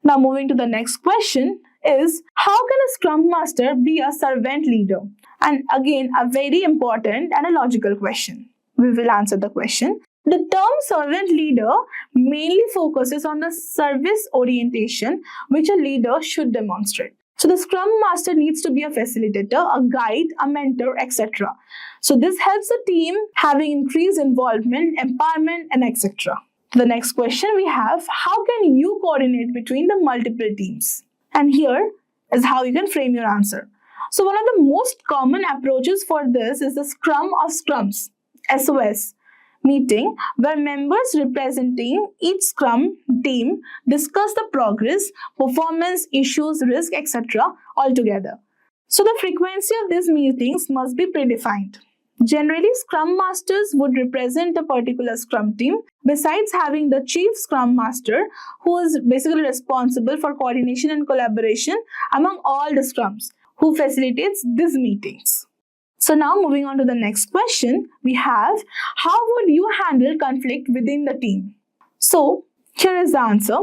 Now moving to the next question is, how can a Scrum Master be a servant leader? And again, a very important and a logical question. We will answer the question. The term servant leader mainly focuses on the service orientation which a leader should demonstrate. So the Scrum Master needs to be a facilitator, a guide, a mentor, etc. So this helps the team having increased involvement, empowerment, and etc. The next question we have, how can you coordinate between the multiple teams? And here is how you can frame your answer. So one of the most common approaches for this is the Scrum of Scrums, SOS, meeting where members representing each Scrum team discuss the progress, performance, issues, risk, etc. all together. So the frequency of these meetings must be predefined. Generally, Scrum Masters would represent a particular Scrum team besides having the Chief Scrum Master, who is basically responsible for coordination and collaboration among all the Scrums, who facilitates these meetings. So now moving on to the next question, we have, how would you handle conflict within the team? So here is the answer.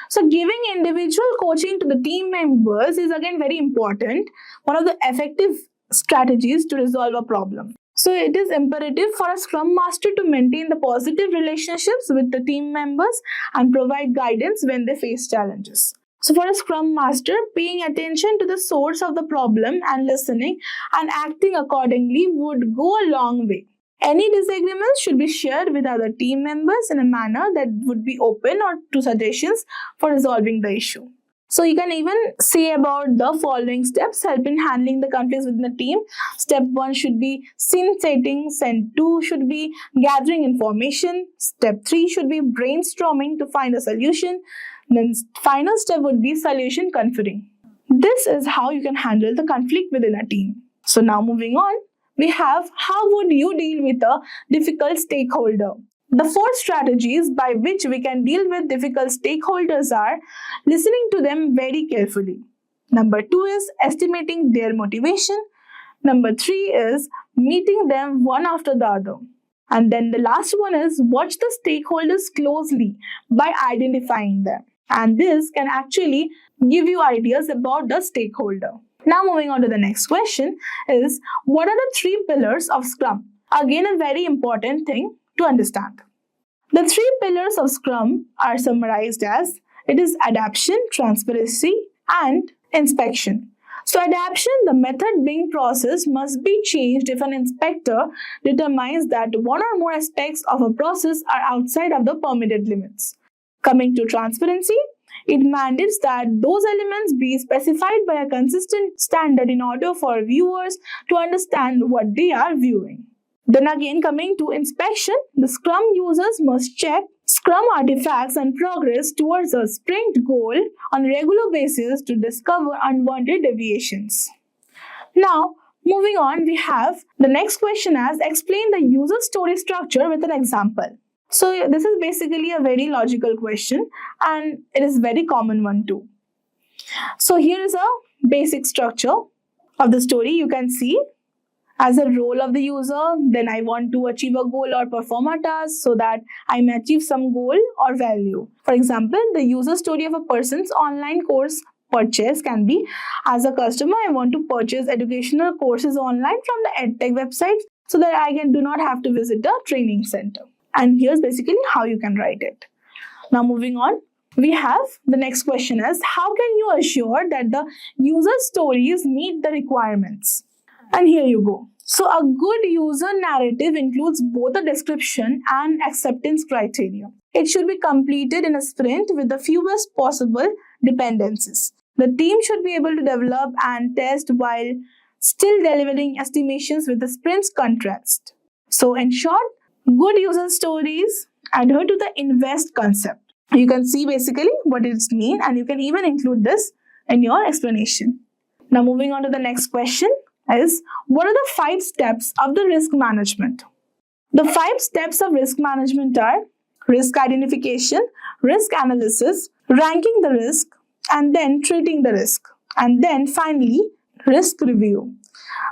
So giving individual coaching to the team members is again very important, one of the effective strategies to resolve a problem. So it is imperative for a Scrum Master to maintain the positive relationships with the team members and provide guidance when they face challenges. So for a Scrum Master, paying attention to the source of the problem and listening and acting accordingly would go a long way. Any disagreements should be shared with other team members in a manner that would be open or to suggestions for resolving the issue. So you can even say about the following steps help in handling the conflicts within the team. Step 1 should be scene setting. Step 2 should be gathering information. Step 3 should be brainstorming to find a solution. Then final step would be solution conferring. This is how you can handle the conflict within a team. So now moving on, we have how would you deal with a difficult stakeholder? The 4 strategies by which we can deal with difficult stakeholders are listening to them very carefully. Number 2 is estimating their motivation. Number 3 is meeting them one after the other. And then the last one is watch the stakeholders closely by identifying them. And this can actually give you ideas about the stakeholder. Now moving on to the next question is, what are the 3 pillars of Scrum? Again, a very important thing to understand. The 3 pillars of Scrum are summarized as, it is adaptation, transparency, and inspection. So adaptation, the method being processed, must be changed if an inspector determines that one or more aspects of a process are outside of the permitted limits. Coming to transparency, it mandates that those elements be specified by a consistent standard in order for viewers to understand what they are viewing. Then again, coming to inspection, the Scrum users must check Scrum artifacts and progress towards a sprint goal on a regular basis to discover unwanted deviations. Now, moving on, we have the next question as explain the user story structure with an example. So this is basically a very logical question and it is a very common one too. So here is a basic structure of the story you can see. as a role of the user, then I want to achieve a goal or perform a task so that I may achieve some goal or value. For example, the user story of a person's online course purchase can be, as a customer, I want to purchase educational courses online from the EdTech website so that I do not have to visit a training center. And here's basically how you can write it. Now moving on, we have the next question is, how can you assure that the user stories meet the requirements? And here you go. So a good user narrative includes both a description and acceptance criteria. It should be completed in a sprint with the fewest possible dependencies. The team should be able to develop and test while still delivering estimations with the sprint's contrast. So in short, good user stories adhere to the invest concept. You can see basically what it means, and you can even include this in your explanation. Now moving on to the next question is, what are the 5 steps of the risk management? The 5 steps of risk management are risk identification, risk analysis, ranking the risk, and then treating the risk, and then finally risk review.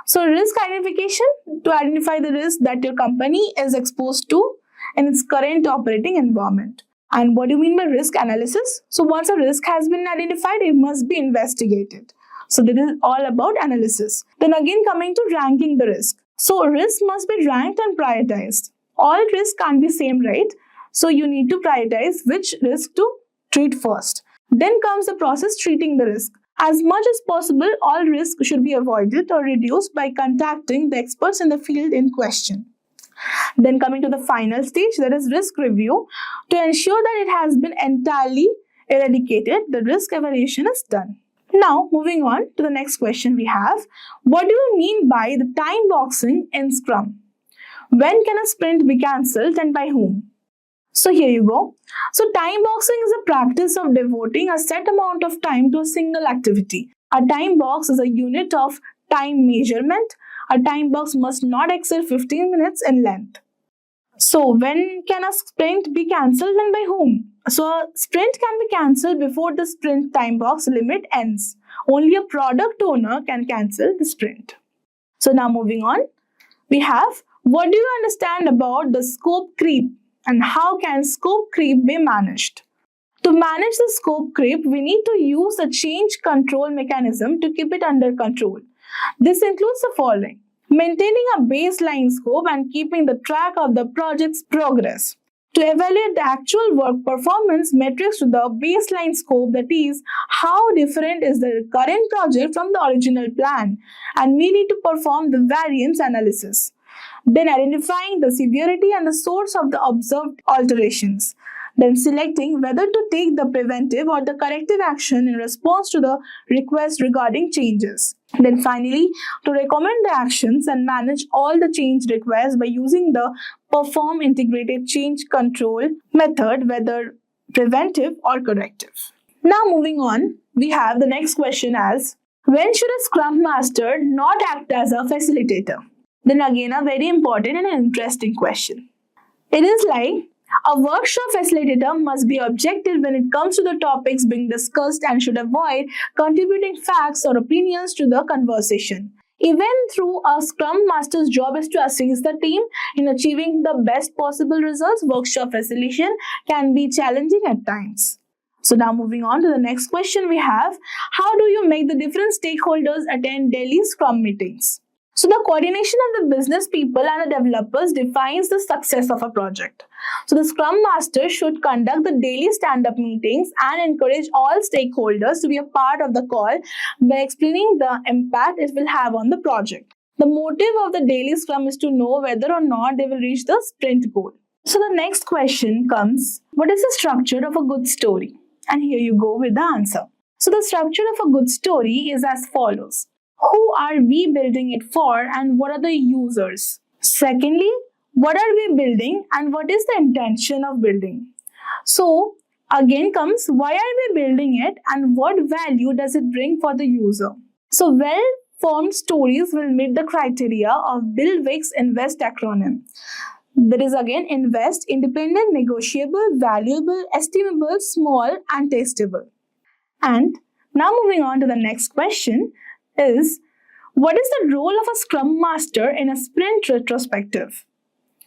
So risk identification, to identify the risk that your company is exposed to in its current operating environment. And what do you mean by risk analysis? So once a risk has been identified, it must be investigated. So this is all about analysis. Then again, coming to ranking the risk. So risk must be ranked and prioritized. All risks can't be same, right? So you need to prioritize which risk to treat first. Then comes the process treating the risk. As much as possible, all risks should be avoided or reduced by contacting the experts in the field in question. Then coming to the final stage, that is risk review. To ensure that it has been entirely eradicated, the risk evaluation is done. Now, moving on to the next question we have, what do you mean by the time boxing in Scrum? When can a sprint be cancelled and by whom? So here you go. So time boxing is a practice of devoting a set amount of time to a single activity. A time box is a unit of time measurement. A time box must not exceed 15 minutes in length. So when can a sprint be cancelled and by whom? So a sprint can be cancelled before the sprint time box limit ends. Only a product owner can cancel the sprint. So now moving on, we have, what do you understand about the scope creep and how can scope creep be managed? To manage the scope creep, we need to use a change control mechanism to keep it under control. This includes the following: maintaining a baseline scope and keeping the track of the project's progress. To evaluate the actual work performance metrics to the baseline scope, that is, how different is the current project from the original plan, and we need to perform the variance analysis. Then identifying the severity and the source of the observed alterations. Then selecting whether to take the preventive or the corrective action in response to the request regarding changes. Then finally, to recommend the actions and manage all the change requests by using the perform integrated change control method, whether preventive or corrective. Now moving on, we have the next question as, when should a Scrum Master not act as a facilitator? Then again, a very important and interesting question. It is like, a workshop facilitator must be objective when it comes to the topics being discussed and should avoid contributing facts or opinions to the conversation. Even though a Scrum Master's job is to assist the team in achieving the best possible results, workshop facilitation can be challenging at times. So now moving on to the next question we have, how do you make the different stakeholders attend daily Scrum meetings? So the coordination of the business people and the developers defines the success of a project. So the Scrum Master should conduct the daily stand-up meetings and encourage all stakeholders to be a part of the call by explaining the impact it will have on the project. The motive of the daily Scrum is to know whether or not they will reach the sprint goal. So the next question comes, what is the structure of a good story? And here you go with the answer. So the structure of a good story is as follows. Who are we building it for and what are the users? Secondly, what are we building and what is the intention of building? So again comes, why are we building it and what value does it bring for the user? So well-formed stories will meet the criteria of Bill Wick's INVEST acronym. That is again INVEST, independent, negotiable, valuable, estimable, small and testable. And now moving on to the next question is, What is the role of a Scrum Master in a sprint retrospective?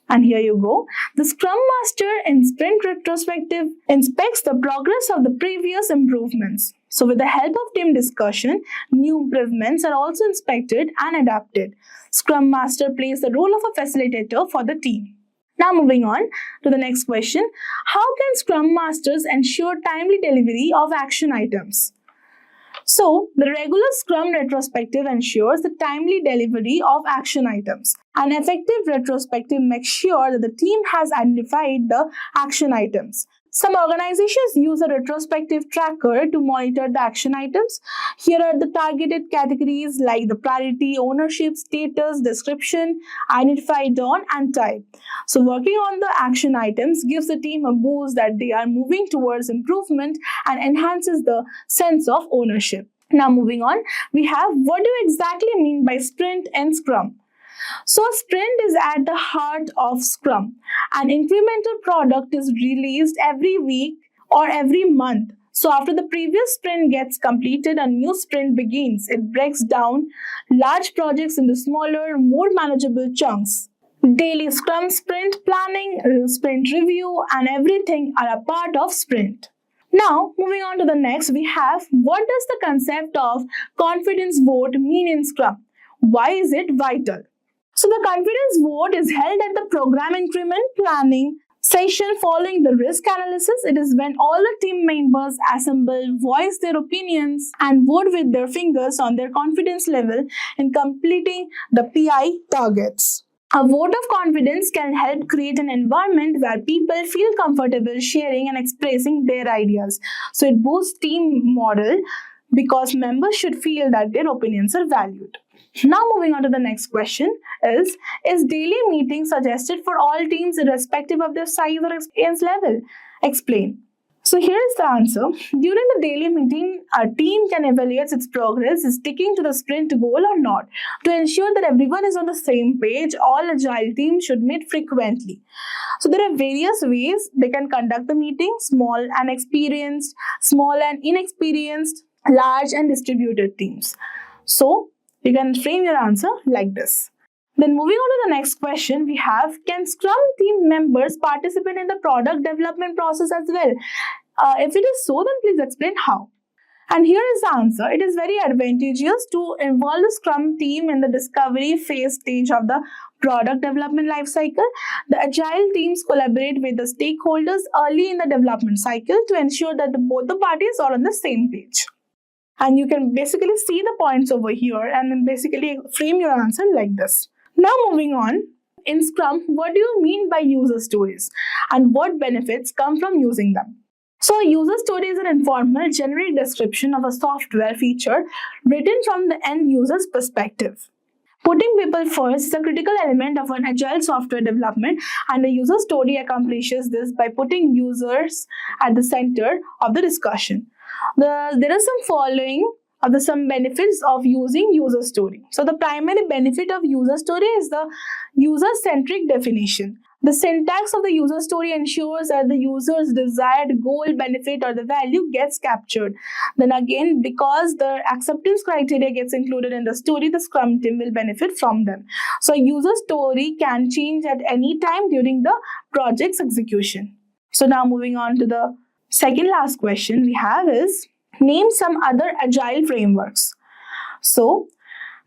And here you go. The Scrum Master in sprint retrospective inspects the progress of the previous improvements. So with the help of team discussion, new improvements are also inspected and adapted. Scrum Master plays the role of a facilitator for the team. Now moving on to the next question. How can Scrum Masters ensure timely delivery of action items? So, the regular Scrum retrospective ensures the timely delivery of action items. An effective retrospective makes sure that the team has identified the action items. Some organizations use a retrospective tracker to monitor the action items. Here are the targeted categories like the priority, ownership, status, description, identified on, and type. So working on the action items gives the team a boost that they are moving towards improvement and enhances the sense of ownership. Now moving on, we have what do you exactly mean by sprint and Scrum? So a sprint is at the heart of Scrum. An incremental product is released every week or every month. So after the previous sprint gets completed, a new sprint begins. It breaks down large projects into smaller, more manageable chunks. Daily Scrum sprint planning, sprint review, and everything are a part of sprint. Now, moving on to the next, we have what does the concept of confidence vote mean in Scrum? Why is it vital? So the confidence vote is held at the program increment planning session following the risk analysis. It is when all the team members assemble, voice their opinions, and vote with their fingers on their confidence level in completing the PI targets. A vote of confidence can help create an environment where people feel comfortable sharing and expressing their ideas. So it boosts team morale because members should feel that their opinions are valued. Now moving on to the next question is daily meeting suggested for all teams irrespective of their size or experience level? Explain. So here is the answer. During the daily meeting, a team can evaluate its progress, is sticking to the sprint goal or not. To ensure that everyone is on the same page, all agile teams should meet frequently. So there are various ways they can conduct the meeting: small and experienced, small and inexperienced, large and distributed teams. So you can frame your answer like this. Then moving on to the next question, we have, can Scrum team members participate in the product development process as well? If it is so, then please explain how. And here is the answer. It is very advantageous to involve the Scrum team in the discovery phase stage of the product development lifecycle. The agile teams collaborate with the stakeholders early in the development cycle to ensure that both the parties are on the same page. And you can basically see the points over here and then basically frame your answer like this. Now moving on, in Scrum, what do you mean by user stories and what benefits come from using them? So a user story is an informal, generic description of a software feature written from the end user's perspective. Putting people first is a critical element of an agile software development, and the user story accomplishes this by putting users at the center of the discussion. There are some benefits of using user story. So the primary benefit of user story is the user-centric definition. The syntax of the user story ensures that the user's desired goal, benefit, or the value gets captured. Then again, because the acceptance criteria gets included in the story, the Scrum team will benefit from them. So user story can change at any time during the project's execution. So now moving on to the second last question we have is, name some other agile frameworks. So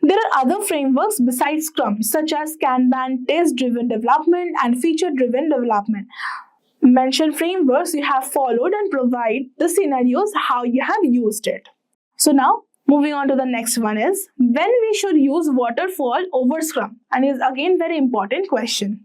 there are other frameworks besides Scrum, such as Kanban, test-driven development, and feature-driven development. Mentioned frameworks you have followed and provide the scenarios how you have used it. So now, moving on to the next one is, when we should use Waterfall over Scrum? And is again very important question.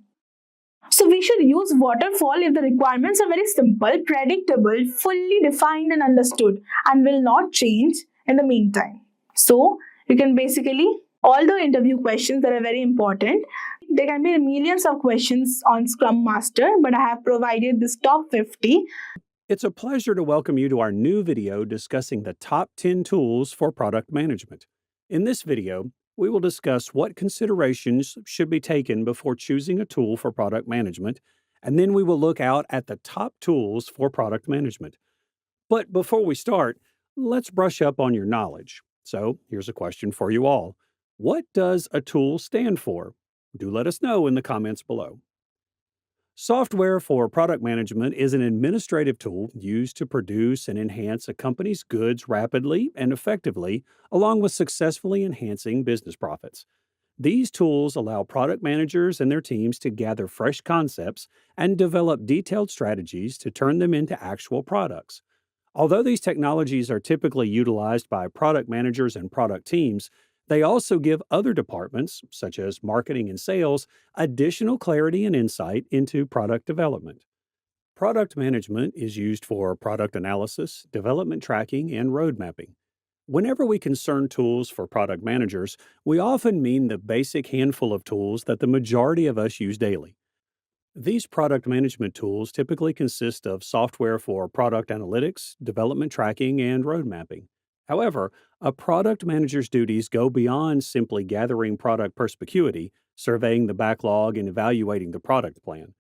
So we should use Waterfall if the requirements are very simple, predictable, fully defined and understood, and will not change in the meantime. So you can basically, all the interview questions that are very important, there can be millions of questions on Scrum Master, but I have provided this top 50. It's a pleasure to welcome you to our new video discussing the top 10 tools for product management. In this video, we will discuss what considerations should be taken before choosing a tool for product management, and then we will look out at the top tools for product management. But before we start, let's brush up on your knowledge. So here's a question for you all. What does a tool stand for? Do let us know in the comments below. Software for product management is an administrative tool used to produce and enhance a company's goods rapidly and effectively, along with successfully enhancing business profits. These tools allow product managers and their teams to gather fresh concepts and develop detailed strategies to turn them into actual products. Although these technologies are typically utilized by product managers and product teams, they also give other departments, such as marketing and sales, additional clarity and insight into product development. Product management is used for product analysis, development tracking, and road mapping. Whenever we concern tools for product managers, we often mean the basic handful of tools that the majority of us use daily. These product management tools typically consist of software for product analytics, development tracking, and road mapping. However, a product manager's duties go beyond simply gathering product perspicuity, surveying the backlog, and evaluating the product plan.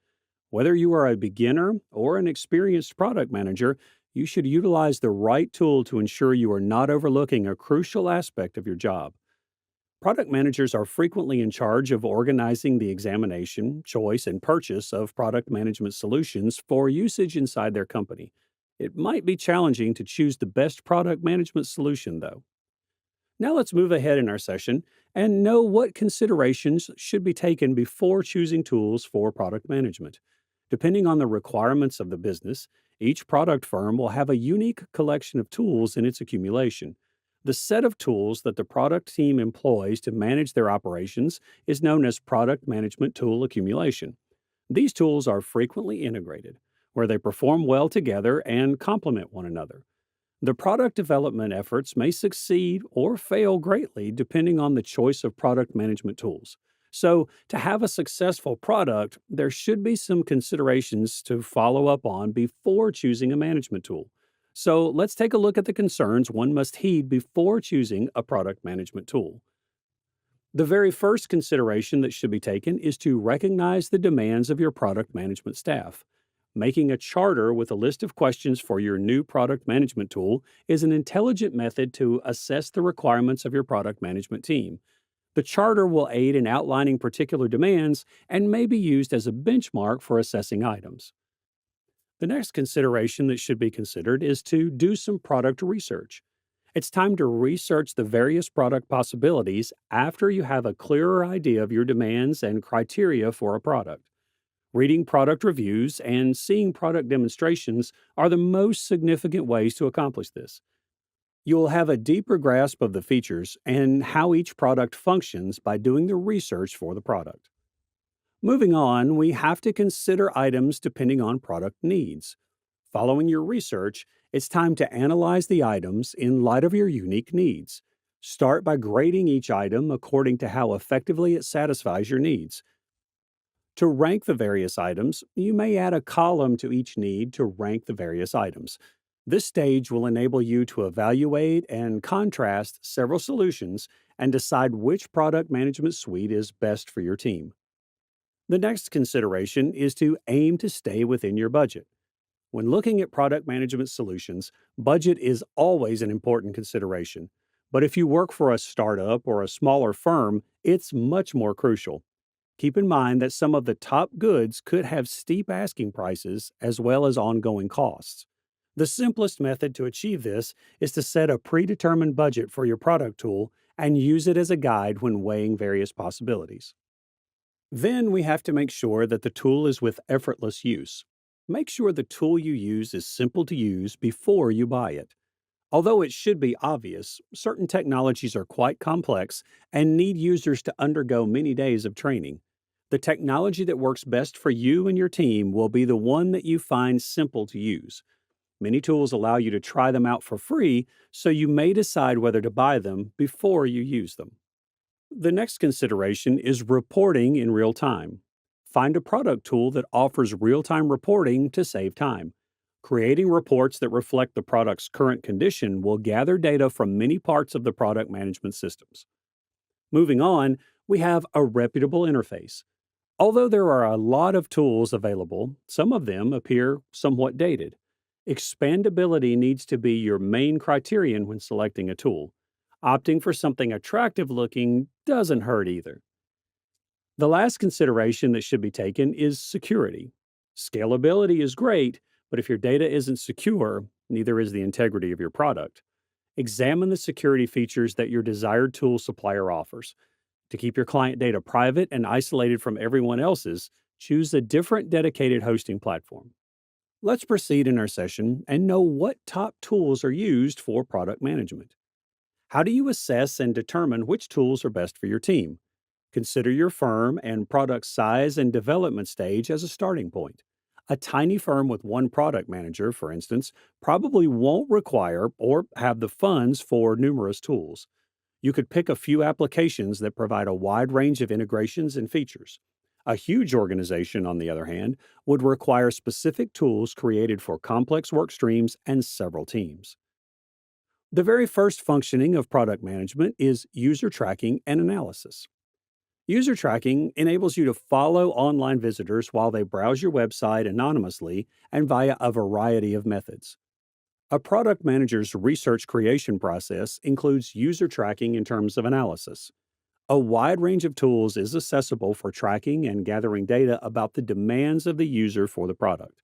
Whether you are a beginner or an experienced product manager, you should utilize the right tool to ensure you are not overlooking a crucial aspect of your job. Product managers are frequently in charge of organizing the examination, choice, and purchase of product management solutions for usage inside their company. It might be challenging to choose the best product management solution, though. Now let's move ahead in our session and know what considerations should be taken before choosing tools for product management. Depending on the requirements of the business, each product firm will have a unique collection of tools in its accumulation. The set of tools that the product team employs to manage their operations is known as product management tool accumulation. These tools are frequently integrated, where they perform well together and complement one another. The product development efforts may succeed or fail greatly depending on the choice of product management tools. So, to have a successful product, there should be some considerations to follow up on before choosing a management tool. So, let's take a look at the concerns one must heed before choosing a product management tool. The very first consideration that should be taken is to recognize the demands of your product management staff. Making a charter with a list of questions for your new product management tool is an intelligent method to assess the requirements of your product management team. The charter will aid in outlining particular demands and may be used as a benchmark for assessing items. The next consideration that should be considered is to do some product research. It's time to research the various product possibilities after you have a clearer idea of your demands and criteria for a product. Reading product reviews and seeing product demonstrations are the most significant ways to accomplish this. You will have a deeper grasp of the features and how each product functions by doing the research for the product. Moving on, we have to consider items depending on product needs. Following your research, it's time to analyze the items in light of your unique needs. Start by grading each item according to how effectively it satisfies your needs. To rank the various items, you may add a column to each need to rank the various items. This stage will enable you to evaluate and contrast several solutions and decide which product management suite is best for your team. The next consideration is to aim to stay within your budget. When looking at product management solutions, budget is always an important consideration. But if you work for a startup or a smaller firm, it's much more crucial. Keep in mind that some of the top goods could have steep asking prices as well as ongoing costs. The simplest method to achieve this is to set a predetermined budget for your product tool and use it as a guide when weighing various possibilities. Then we have to make sure that the tool is with effortless use. Make sure the tool you use is simple to use before you buy it. Although it should be obvious, certain technologies are quite complex and need users to undergo many days of training. The technology that works best for you and your team will be the one that you find simple to use. Many tools allow you to try them out for free, so you may decide whether to buy them before you use them. The next consideration is reporting in real time. Find a product tool that offers real-time reporting to save time. Creating reports that reflect the product's current condition will gather data from many parts of the product management systems. Moving on, we have a reputable interface. Although there are a lot of tools available, some of them appear somewhat dated. Expandability needs to be your main criterion when selecting a tool. Opting for something attractive looking doesn't hurt either. The last consideration that should be taken is security. Scalability is great, but if your data isn't secure, neither is the integrity of your product. Examine the security features that your desired tool supplier offers. To keep your client data private and isolated from everyone else's, choose a different dedicated hosting platform. Let's proceed in our session and know what top tools are used for product management. How do you assess and determine which tools are best for your team? Consider your firm and product size and development stage as a starting point. A tiny firm with one product manager, for instance, probably won't require or have the funds for numerous tools. You could pick a few applications that provide a wide range of integrations and features. A huge organization, on the other hand, would require specific tools created for complex work streams and several teams. The very first functioning of product management is user tracking and analysis. User tracking enables you to follow online visitors while they browse your website anonymously and via a variety of methods. A product manager's research creation process includes user tracking in terms of analysis. A wide range of tools is accessible for tracking and gathering data about the demands of the user for the product.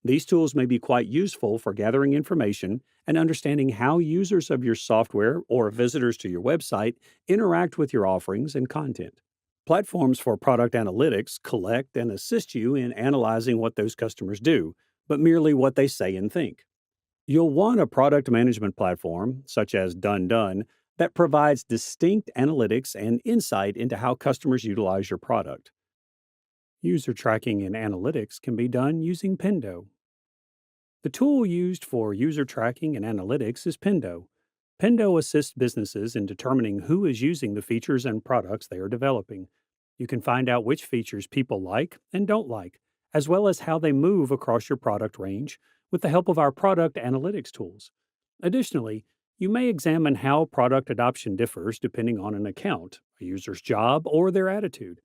These tools may be quite useful for gathering information and understanding how users of your software or visitors to your website interact with your offerings and content. Platforms for product analytics collect and assist you in analyzing what those customers do, but merely what they say and think. You'll want a product management platform, such as Done, that provides distinct analytics and insight into how customers utilize your product. User tracking and analytics can be done using Pendo. The tool used for user tracking and analytics is Pendo. Pendo assists businesses in determining who is using the features and products they are developing. You can find out which features people like and don't like, as well as how they move across your product range with the help of our product analytics tools. Additionally, you may examine how product adoption differs depending on an account, a user's job, or their attitude.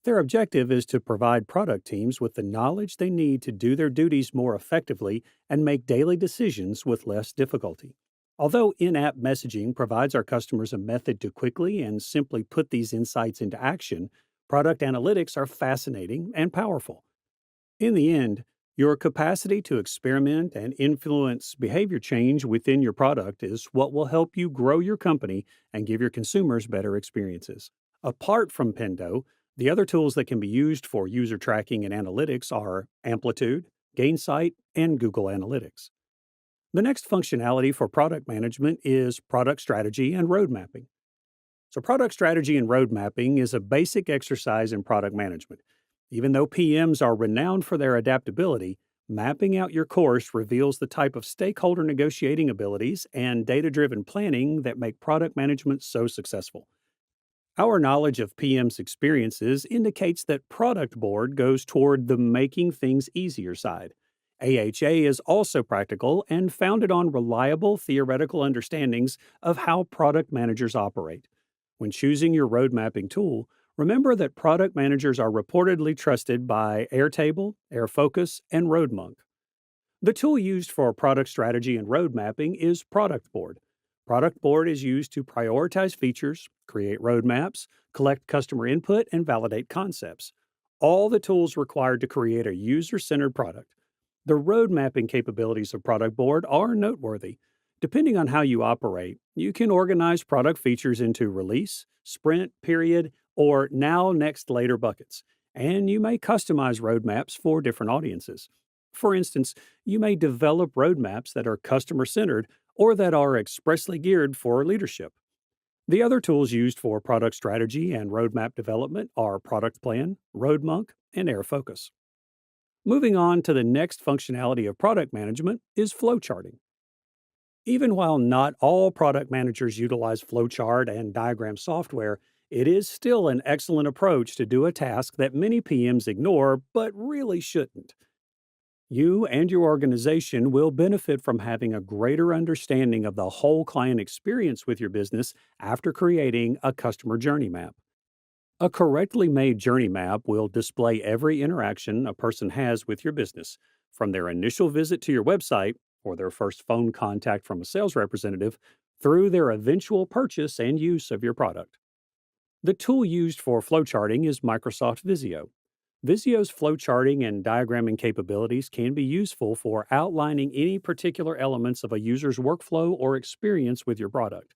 Their objective is to provide product teams with the knowledge they need to do their duties more effectively and make daily decisions with less difficulty. Although in-app messaging provides our customers a method to quickly and simply put these insights into action, product analytics are fascinating and powerful. In the end, your capacity to experiment and influence behavior change within your product is what will help you grow your company and give your consumers better experiences. Apart from Pendo, the other tools that can be used for user tracking and analytics are Amplitude, Gainsight, and Google Analytics. The next functionality for product management is product strategy and road mapping. So product strategy and road mapping is a basic exercise in product management. Even though PMs are renowned for their adaptability, mapping out your course reveals the type of stakeholder negotiating abilities and data-driven planning that make product management so successful. Our knowledge of PM's experiences indicates that Product Board goes toward the making things easier side. AHA is also practical and founded on reliable theoretical understandings of how product managers operate. When choosing your road mapping tool, remember that product managers are reportedly trusted by Airtable, Airfocus, and RoadMonk. The tool used for product strategy and road mapping is Product Board. Product Board is used to prioritize features, create roadmaps, collect customer input, and validate concepts. All the tools required to create a user-centered product. The road mapping capabilities of Product Board are noteworthy. Depending on how you operate, you can organize product features into release, sprint, period, or now, next, later buckets, and you may customize roadmaps for different audiences. For instance, you may develop roadmaps that are customer-centered or that are expressly geared for leadership. The other tools used for product strategy and roadmap development are Product Plan, RoadMonk, and Airfocus. Moving on to the next functionality of product management is flowcharting. Even while not all product managers utilize flowchart and diagram software, it is still an excellent approach to do a task that many PMs ignore but really shouldn't. You and your organization will benefit from having a greater understanding of the whole client experience with your business after creating a customer journey map. A correctly made journey map will display every interaction a person has with your business, from their initial visit to your website or their first phone contact from a sales representative through their eventual purchase and use of your product. The tool used for flowcharting is Microsoft Visio. Visio's flowcharting and diagramming capabilities can be useful for outlining any particular elements of a user's workflow or experience with your product.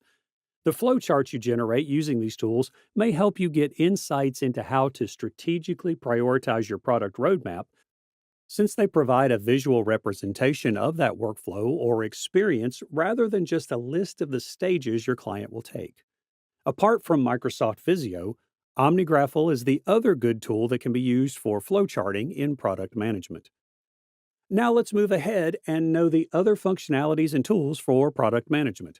The flowcharts you generate using these tools may help you get insights into how to strategically prioritize your product roadmap, since they provide a visual representation of that workflow or experience rather than just a list of the stages your client will take. Apart from Microsoft Visio, OmniGraffle is the other good tool that can be used for flowcharting in product management. Now let's move ahead and know the other functionalities and tools for product management.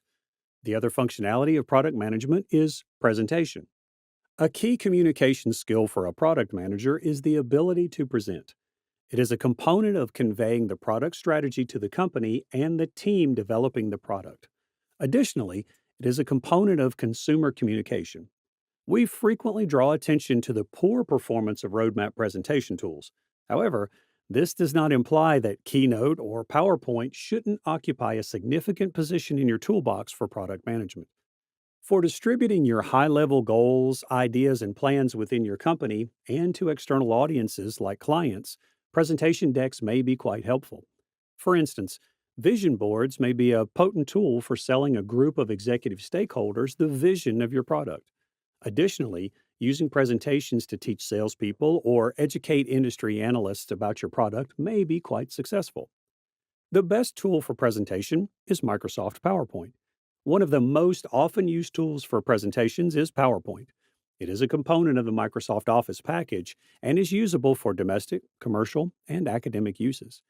The other functionality of product management is presentation. A key communication skill for a product manager is the ability to present. It is a component of conveying the product strategy to the company and the team developing the product. Additionally, it is a component of consumer communication. We frequently draw attention to the poor performance of roadmap presentation tools. However, this does not imply that Keynote or PowerPoint shouldn't occupy a significant position in your toolbox for product management. For distributing your high-level goals, ideas, and plans within your company and to external audiences like clients, presentation decks may be quite helpful. For instance, vision boards may be a potent tool for selling a group of executive stakeholders the vision of your product. Additionally, using presentations to teach salespeople or educate industry analysts about your product may be quite successful. The best tool for presentation is Microsoft PowerPoint. One of the most often used tools for presentations is PowerPoint. It is a component of the Microsoft Office package and is usable for domestic, commercial, and academic uses.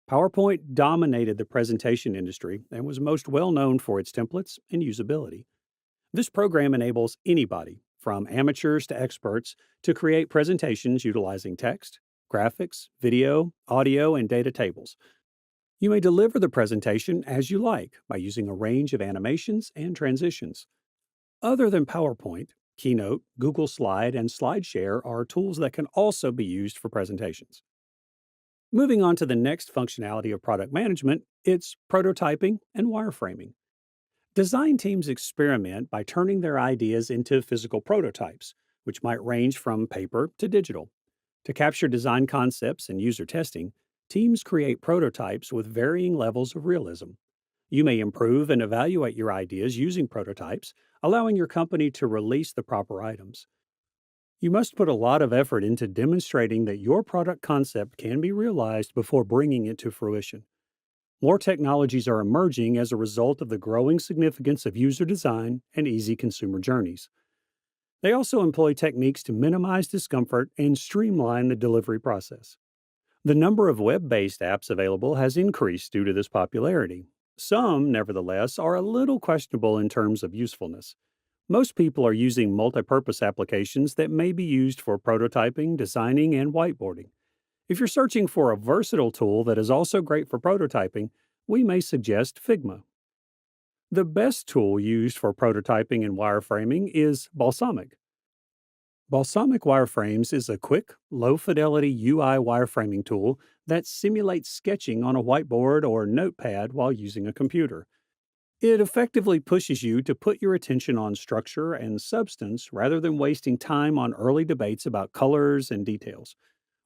PowerPoint dominated the presentation industry and was most well known for its templates and usability. This program enables anybody, from amateurs to experts, to create presentations utilizing text, graphics, video, audio, and data tables. You may deliver the presentation as you like by using a range of animations and transitions. Other than PowerPoint, Keynote, Google Slide, and SlideShare are tools that can also be used for presentations. Moving on to the next functionality of product management, it's prototyping and wireframing. Design teams experiment by turning their ideas into physical prototypes, which might range from paper to digital. To capture design concepts and user testing, teams create prototypes with varying levels of realism. You may improve and evaluate your ideas using prototypes, allowing your company to release the proper items. You must put a lot of effort into demonstrating that your product concept can be realized before bringing it to fruition. More technologies are emerging as a result of the growing significance of user design and easy consumer journeys. They also employ techniques to minimize discomfort and streamline the delivery process. The number of web-based apps available has increased due to this popularity. Some, nevertheless, are a little questionable in terms of usefulness. Most people are using multi-purpose applications that may be used for prototyping, designing, and whiteboarding. If you're searching for a versatile tool that is also great for prototyping, we may suggest Figma. The best tool used for prototyping and wireframing is Balsamiq. Balsamiq Wireframes is a quick, low-fidelity UI wireframing tool that simulates sketching on a whiteboard or notepad while using a computer. It effectively pushes you to put your attention on structure and substance rather than wasting time on early debates about colors and details.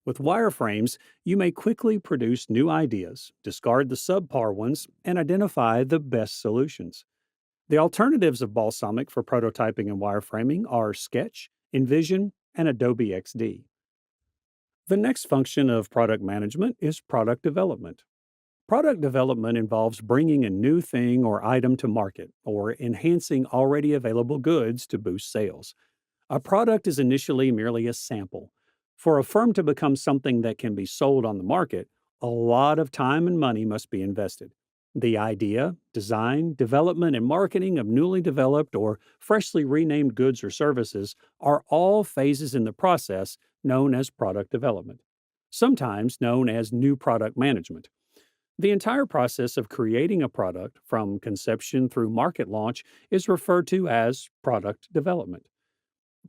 With wireframes, you may quickly produce new ideas, discard the subpar ones, and identify the best solutions. The alternatives of Balsamiq for prototyping and wireframing are Sketch, InVision, and Adobe XD. The next function of product management is product development. Product development involves bringing a new thing or item to market or enhancing already available goods to boost sales. A product is initially merely a sample. For a firm to become something that can be sold on the market, a lot of time and money must be invested. The idea, design, development, and marketing of newly developed or freshly renamed goods or services are all phases in the process known as product development, sometimes known as new product management. The entire process of creating a product, from conception through market launch, is referred to as product development.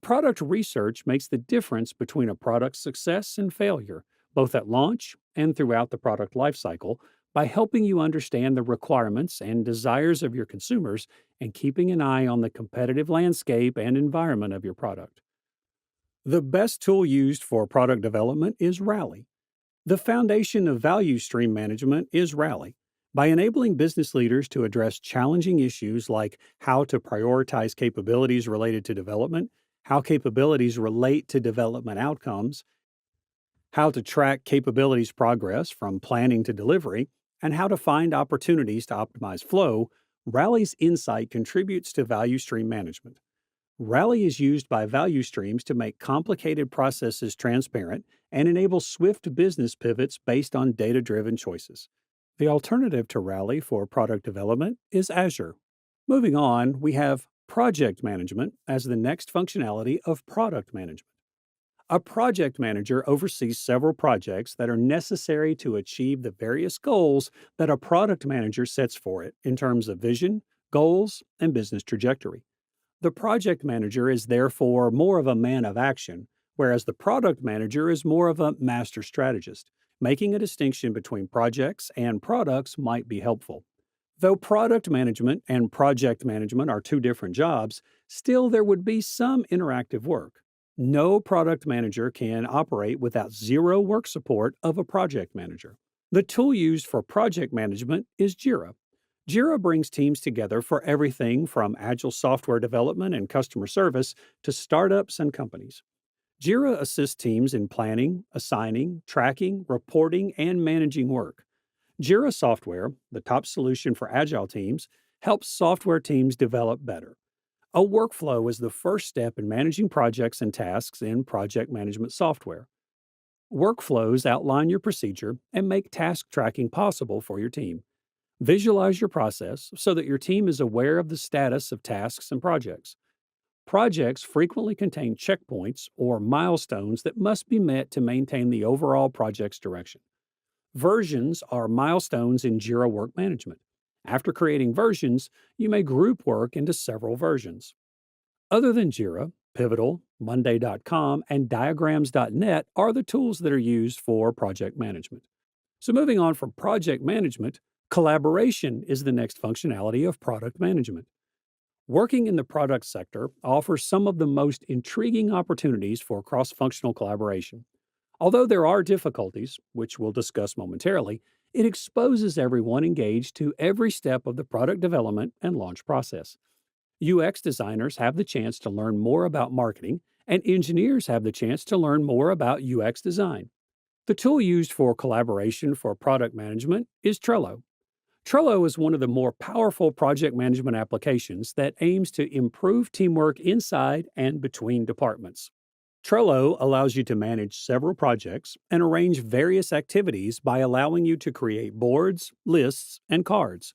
Product research makes the difference between a product's success and failure, both at launch and throughout the product lifecycle, by helping you understand the requirements and desires of your consumers and keeping an eye on the competitive landscape and environment of your product. The best tool used for product development is Rally. The foundation of value stream management is Rally. By enabling business leaders to address challenging issues like how to prioritize capabilities related to development, how capabilities relate to development outcomes, how to track capabilities progress from planning to delivery, and how to find opportunities to optimize flow, Rally's insight contributes to value stream management. Rally is used by value streams to make complicated processes transparent and enable swift business pivots based on data-driven choices. The alternative to Rally for product development is Azure. Moving on, we have project management as the next functionality of product management. A project manager oversees several projects that are necessary to achieve the various goals that a product manager sets for it in terms of vision, goals, and business trajectory. The project manager is therefore more of a man of action, whereas the product manager is more of a master strategist. Making a distinction between projects and products might be helpful. Though product management and project management are two different jobs, still there would be some interactive work. No product manager can operate without zero work support of a project manager. The tool used for project management is Jira. Jira brings teams together for everything from agile software development and customer service to startups and companies. Jira assists teams in planning, assigning, tracking, reporting, and managing work. Jira software, the top solution for agile teams, helps software teams develop better. A workflow is the first step in managing projects and tasks in project management software. Workflows outline your procedure and make task tracking possible for your team. Visualize your process so that your team is aware of the status of tasks and projects. Projects frequently contain checkpoints or milestones that must be met to maintain the overall project's direction. Versions are milestones in Jira Work Management. After creating versions, you may group work into several versions. Other than Jira, Pivotal, Monday.com, and Diagrams.net are the tools that are used for project management. So moving on from project management, collaboration is the next functionality of product management. Working in the product sector offers some of the most intriguing opportunities for cross-functional collaboration. Although there are difficulties, which we'll discuss momentarily, it exposes everyone engaged to every step of the product development and launch process. UX designers have the chance to learn more about marketing, and engineers have the chance to learn more about UX design. The tool used for collaboration for product management is Trello. Trello is one of the more powerful project management applications that aims to improve teamwork inside and between departments. Trello allows you to manage several projects and arrange various activities by allowing you to create boards, lists, and cards.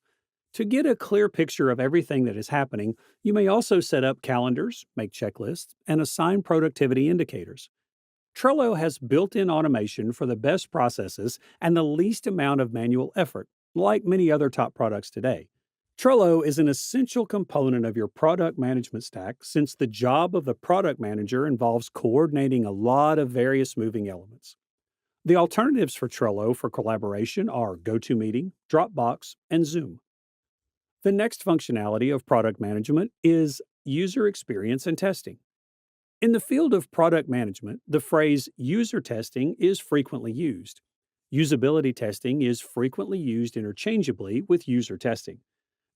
To get a clear picture of everything that is happening, you may also set up calendars, make checklists, and assign productivity indicators. Trello has built-in automation for the best processes and the least amount of manual effort, like many other top products today. Trello is an essential component of your product management stack since the job of the product manager involves coordinating a lot of various moving elements. The alternatives for Trello for collaboration are GoToMeeting, Dropbox, and Zoom. The next functionality of product management is user experience and testing. In the field of product management, the phrase user testing is frequently used. Usability testing is frequently used interchangeably with user testing.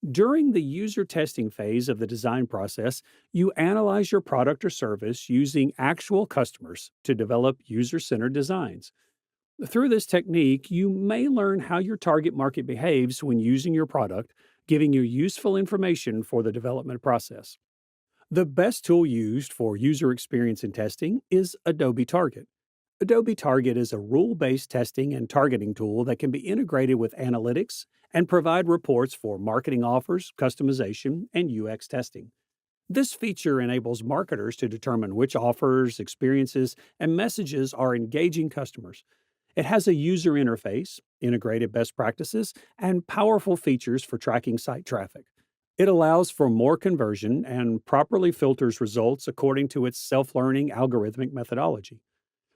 During the user testing phase of the design process, you analyze your product or service using actual customers to develop user-centered designs. Through this technique, you may learn how your target market behaves when using your product, giving you useful information for the development process. The best tool used for user experience and testing is Adobe Target. Adobe Target is a rule-based testing and targeting tool that can be integrated with analytics and provide reports for marketing offers, customization, and UX testing. This feature enables marketers to determine which offers, experiences, and messages are engaging customers. It has a user interface, integrated best practices, and powerful features for tracking site traffic. It allows for more conversion and properly filters results according to its self-learning algorithmic methodology.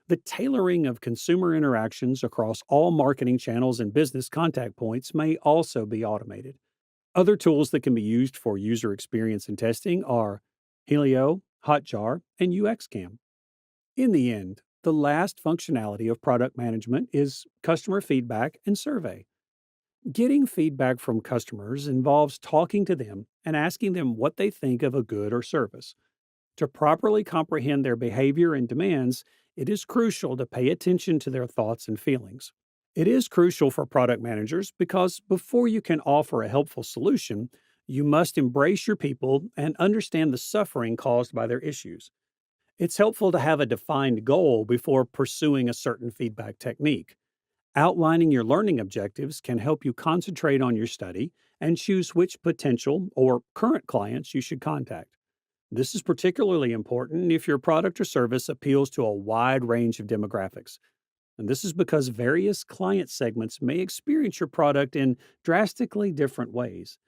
The tailoring of consumer interactions across all marketing channels and business contact points may also be automated. Other tools that can be used for user experience and testing are Helio, Hotjar, and UXCam. In the end, the last functionality of product management is customer feedback and survey. Getting feedback from customers involves talking to them and asking them what they think of a good or service. To properly comprehend their behavior and demands, it is crucial to pay attention to their thoughts and feelings. It is crucial for product managers because before you can offer a helpful solution, you must embrace your people and understand the suffering caused by their issues. It's helpful to have a defined goal before pursuing a certain feedback technique. Outlining your learning objectives can help you concentrate on your study and choose which potential or current clients you should contact. This is particularly important if your product or service appeals to a wide range of demographics. And this is because various client segments may experience your product in drastically different ways.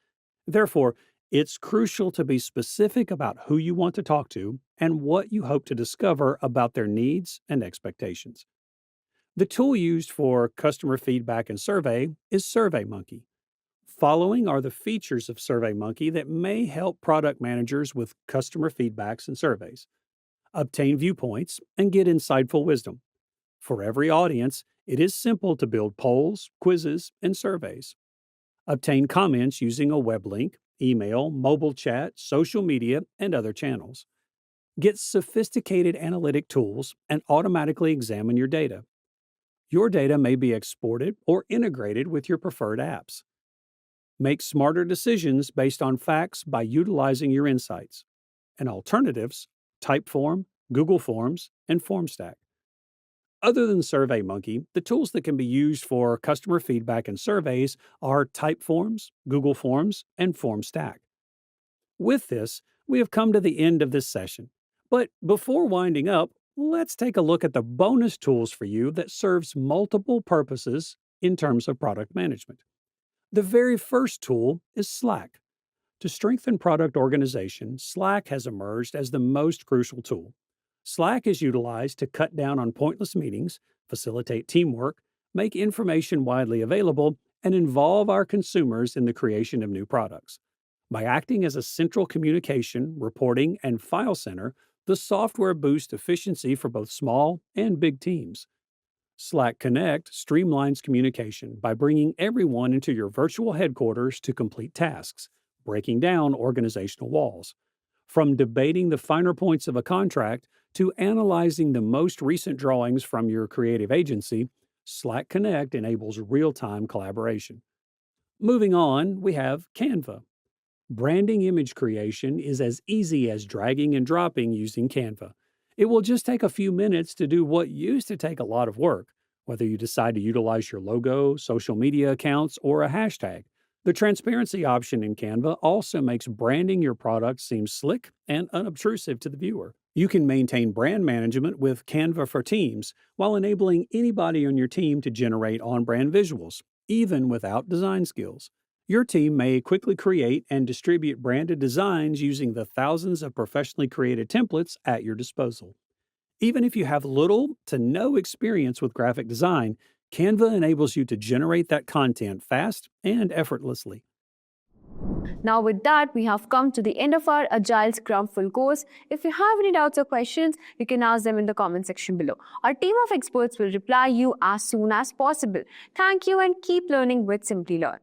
Therefore, it's crucial to be specific about who you want to talk to and what you hope to discover about their needs and expectations. The tool used for customer feedback and survey is SurveyMonkey. Following are the features of SurveyMonkey that may help product managers with customer feedbacks and surveys. Obtain viewpoints and get insightful wisdom. For every audience, it is simple to build polls, quizzes, and surveys. Obtain comments using a web link, email, mobile chat, social media, and other channels. Get sophisticated analytic tools and automatically examine your data. Your data may be exported or integrated with your preferred apps. Make smarter decisions based on facts by utilizing your insights. And alternatives, Typeform, Google Forms, and FormStack. Other than SurveyMonkey, the tools that can be used for customer feedback and surveys are Typeforms, Google Forms, and FormStack. With this, we have come to the end of this session. But before winding up, let's take a look at the bonus tools for you that serves multiple purposes in terms of product management. The very first tool is Slack. To strengthen product organization, Slack has emerged as the most crucial tool. Slack is utilized to cut down on pointless meetings, facilitate teamwork, make information widely available, and involve our consumers in the creation of new products. By acting as a central communication, reporting, and file center, the software boosts efficiency for both small and big teams. Slack Connect streamlines communication by bringing everyone into your virtual headquarters to complete tasks, breaking down organizational walls. From debating the finer points of a contract to analyzing the most recent drawings from your creative agency, Slack Connect enables real-time collaboration. Moving on, we have Canva. Branding image creation is as easy as dragging and dropping using Canva. It will just take a few minutes to do what used to take a lot of work, whether you decide to utilize your logo, social media accounts, or a hashtag. The transparency option in Canva also makes branding your product seem slick and unobtrusive to the viewer. You can maintain brand management with Canva for Teams while enabling anybody on your team to generate on-brand visuals, even without design skills. Your team may quickly create and distribute branded designs using the thousands of professionally created templates at your disposal. Even if you have little to no experience with graphic design, Canva enables you to generate that content fast and effortlessly. Now with that, we have come to the end of our Agile Scrum full course. If you have any doubts or questions, you can ask them in the comment section below. Our team of experts will reply you as soon as possible. Thank you and keep learning with Simplilearn.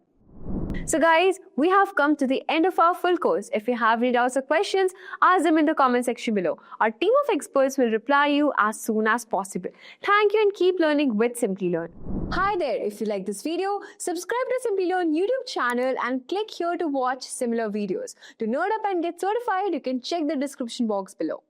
So guys, we have come to the end of our full course. If you have any doubts or questions, ask them in the comment section below. Our team of experts will reply you as soon as possible. Thank you and keep learning with Simplilearn. Hi there, if you like this video, subscribe to Simplilearn YouTube channel and click here to watch similar videos. To nerd up and get certified, you can check the description box below.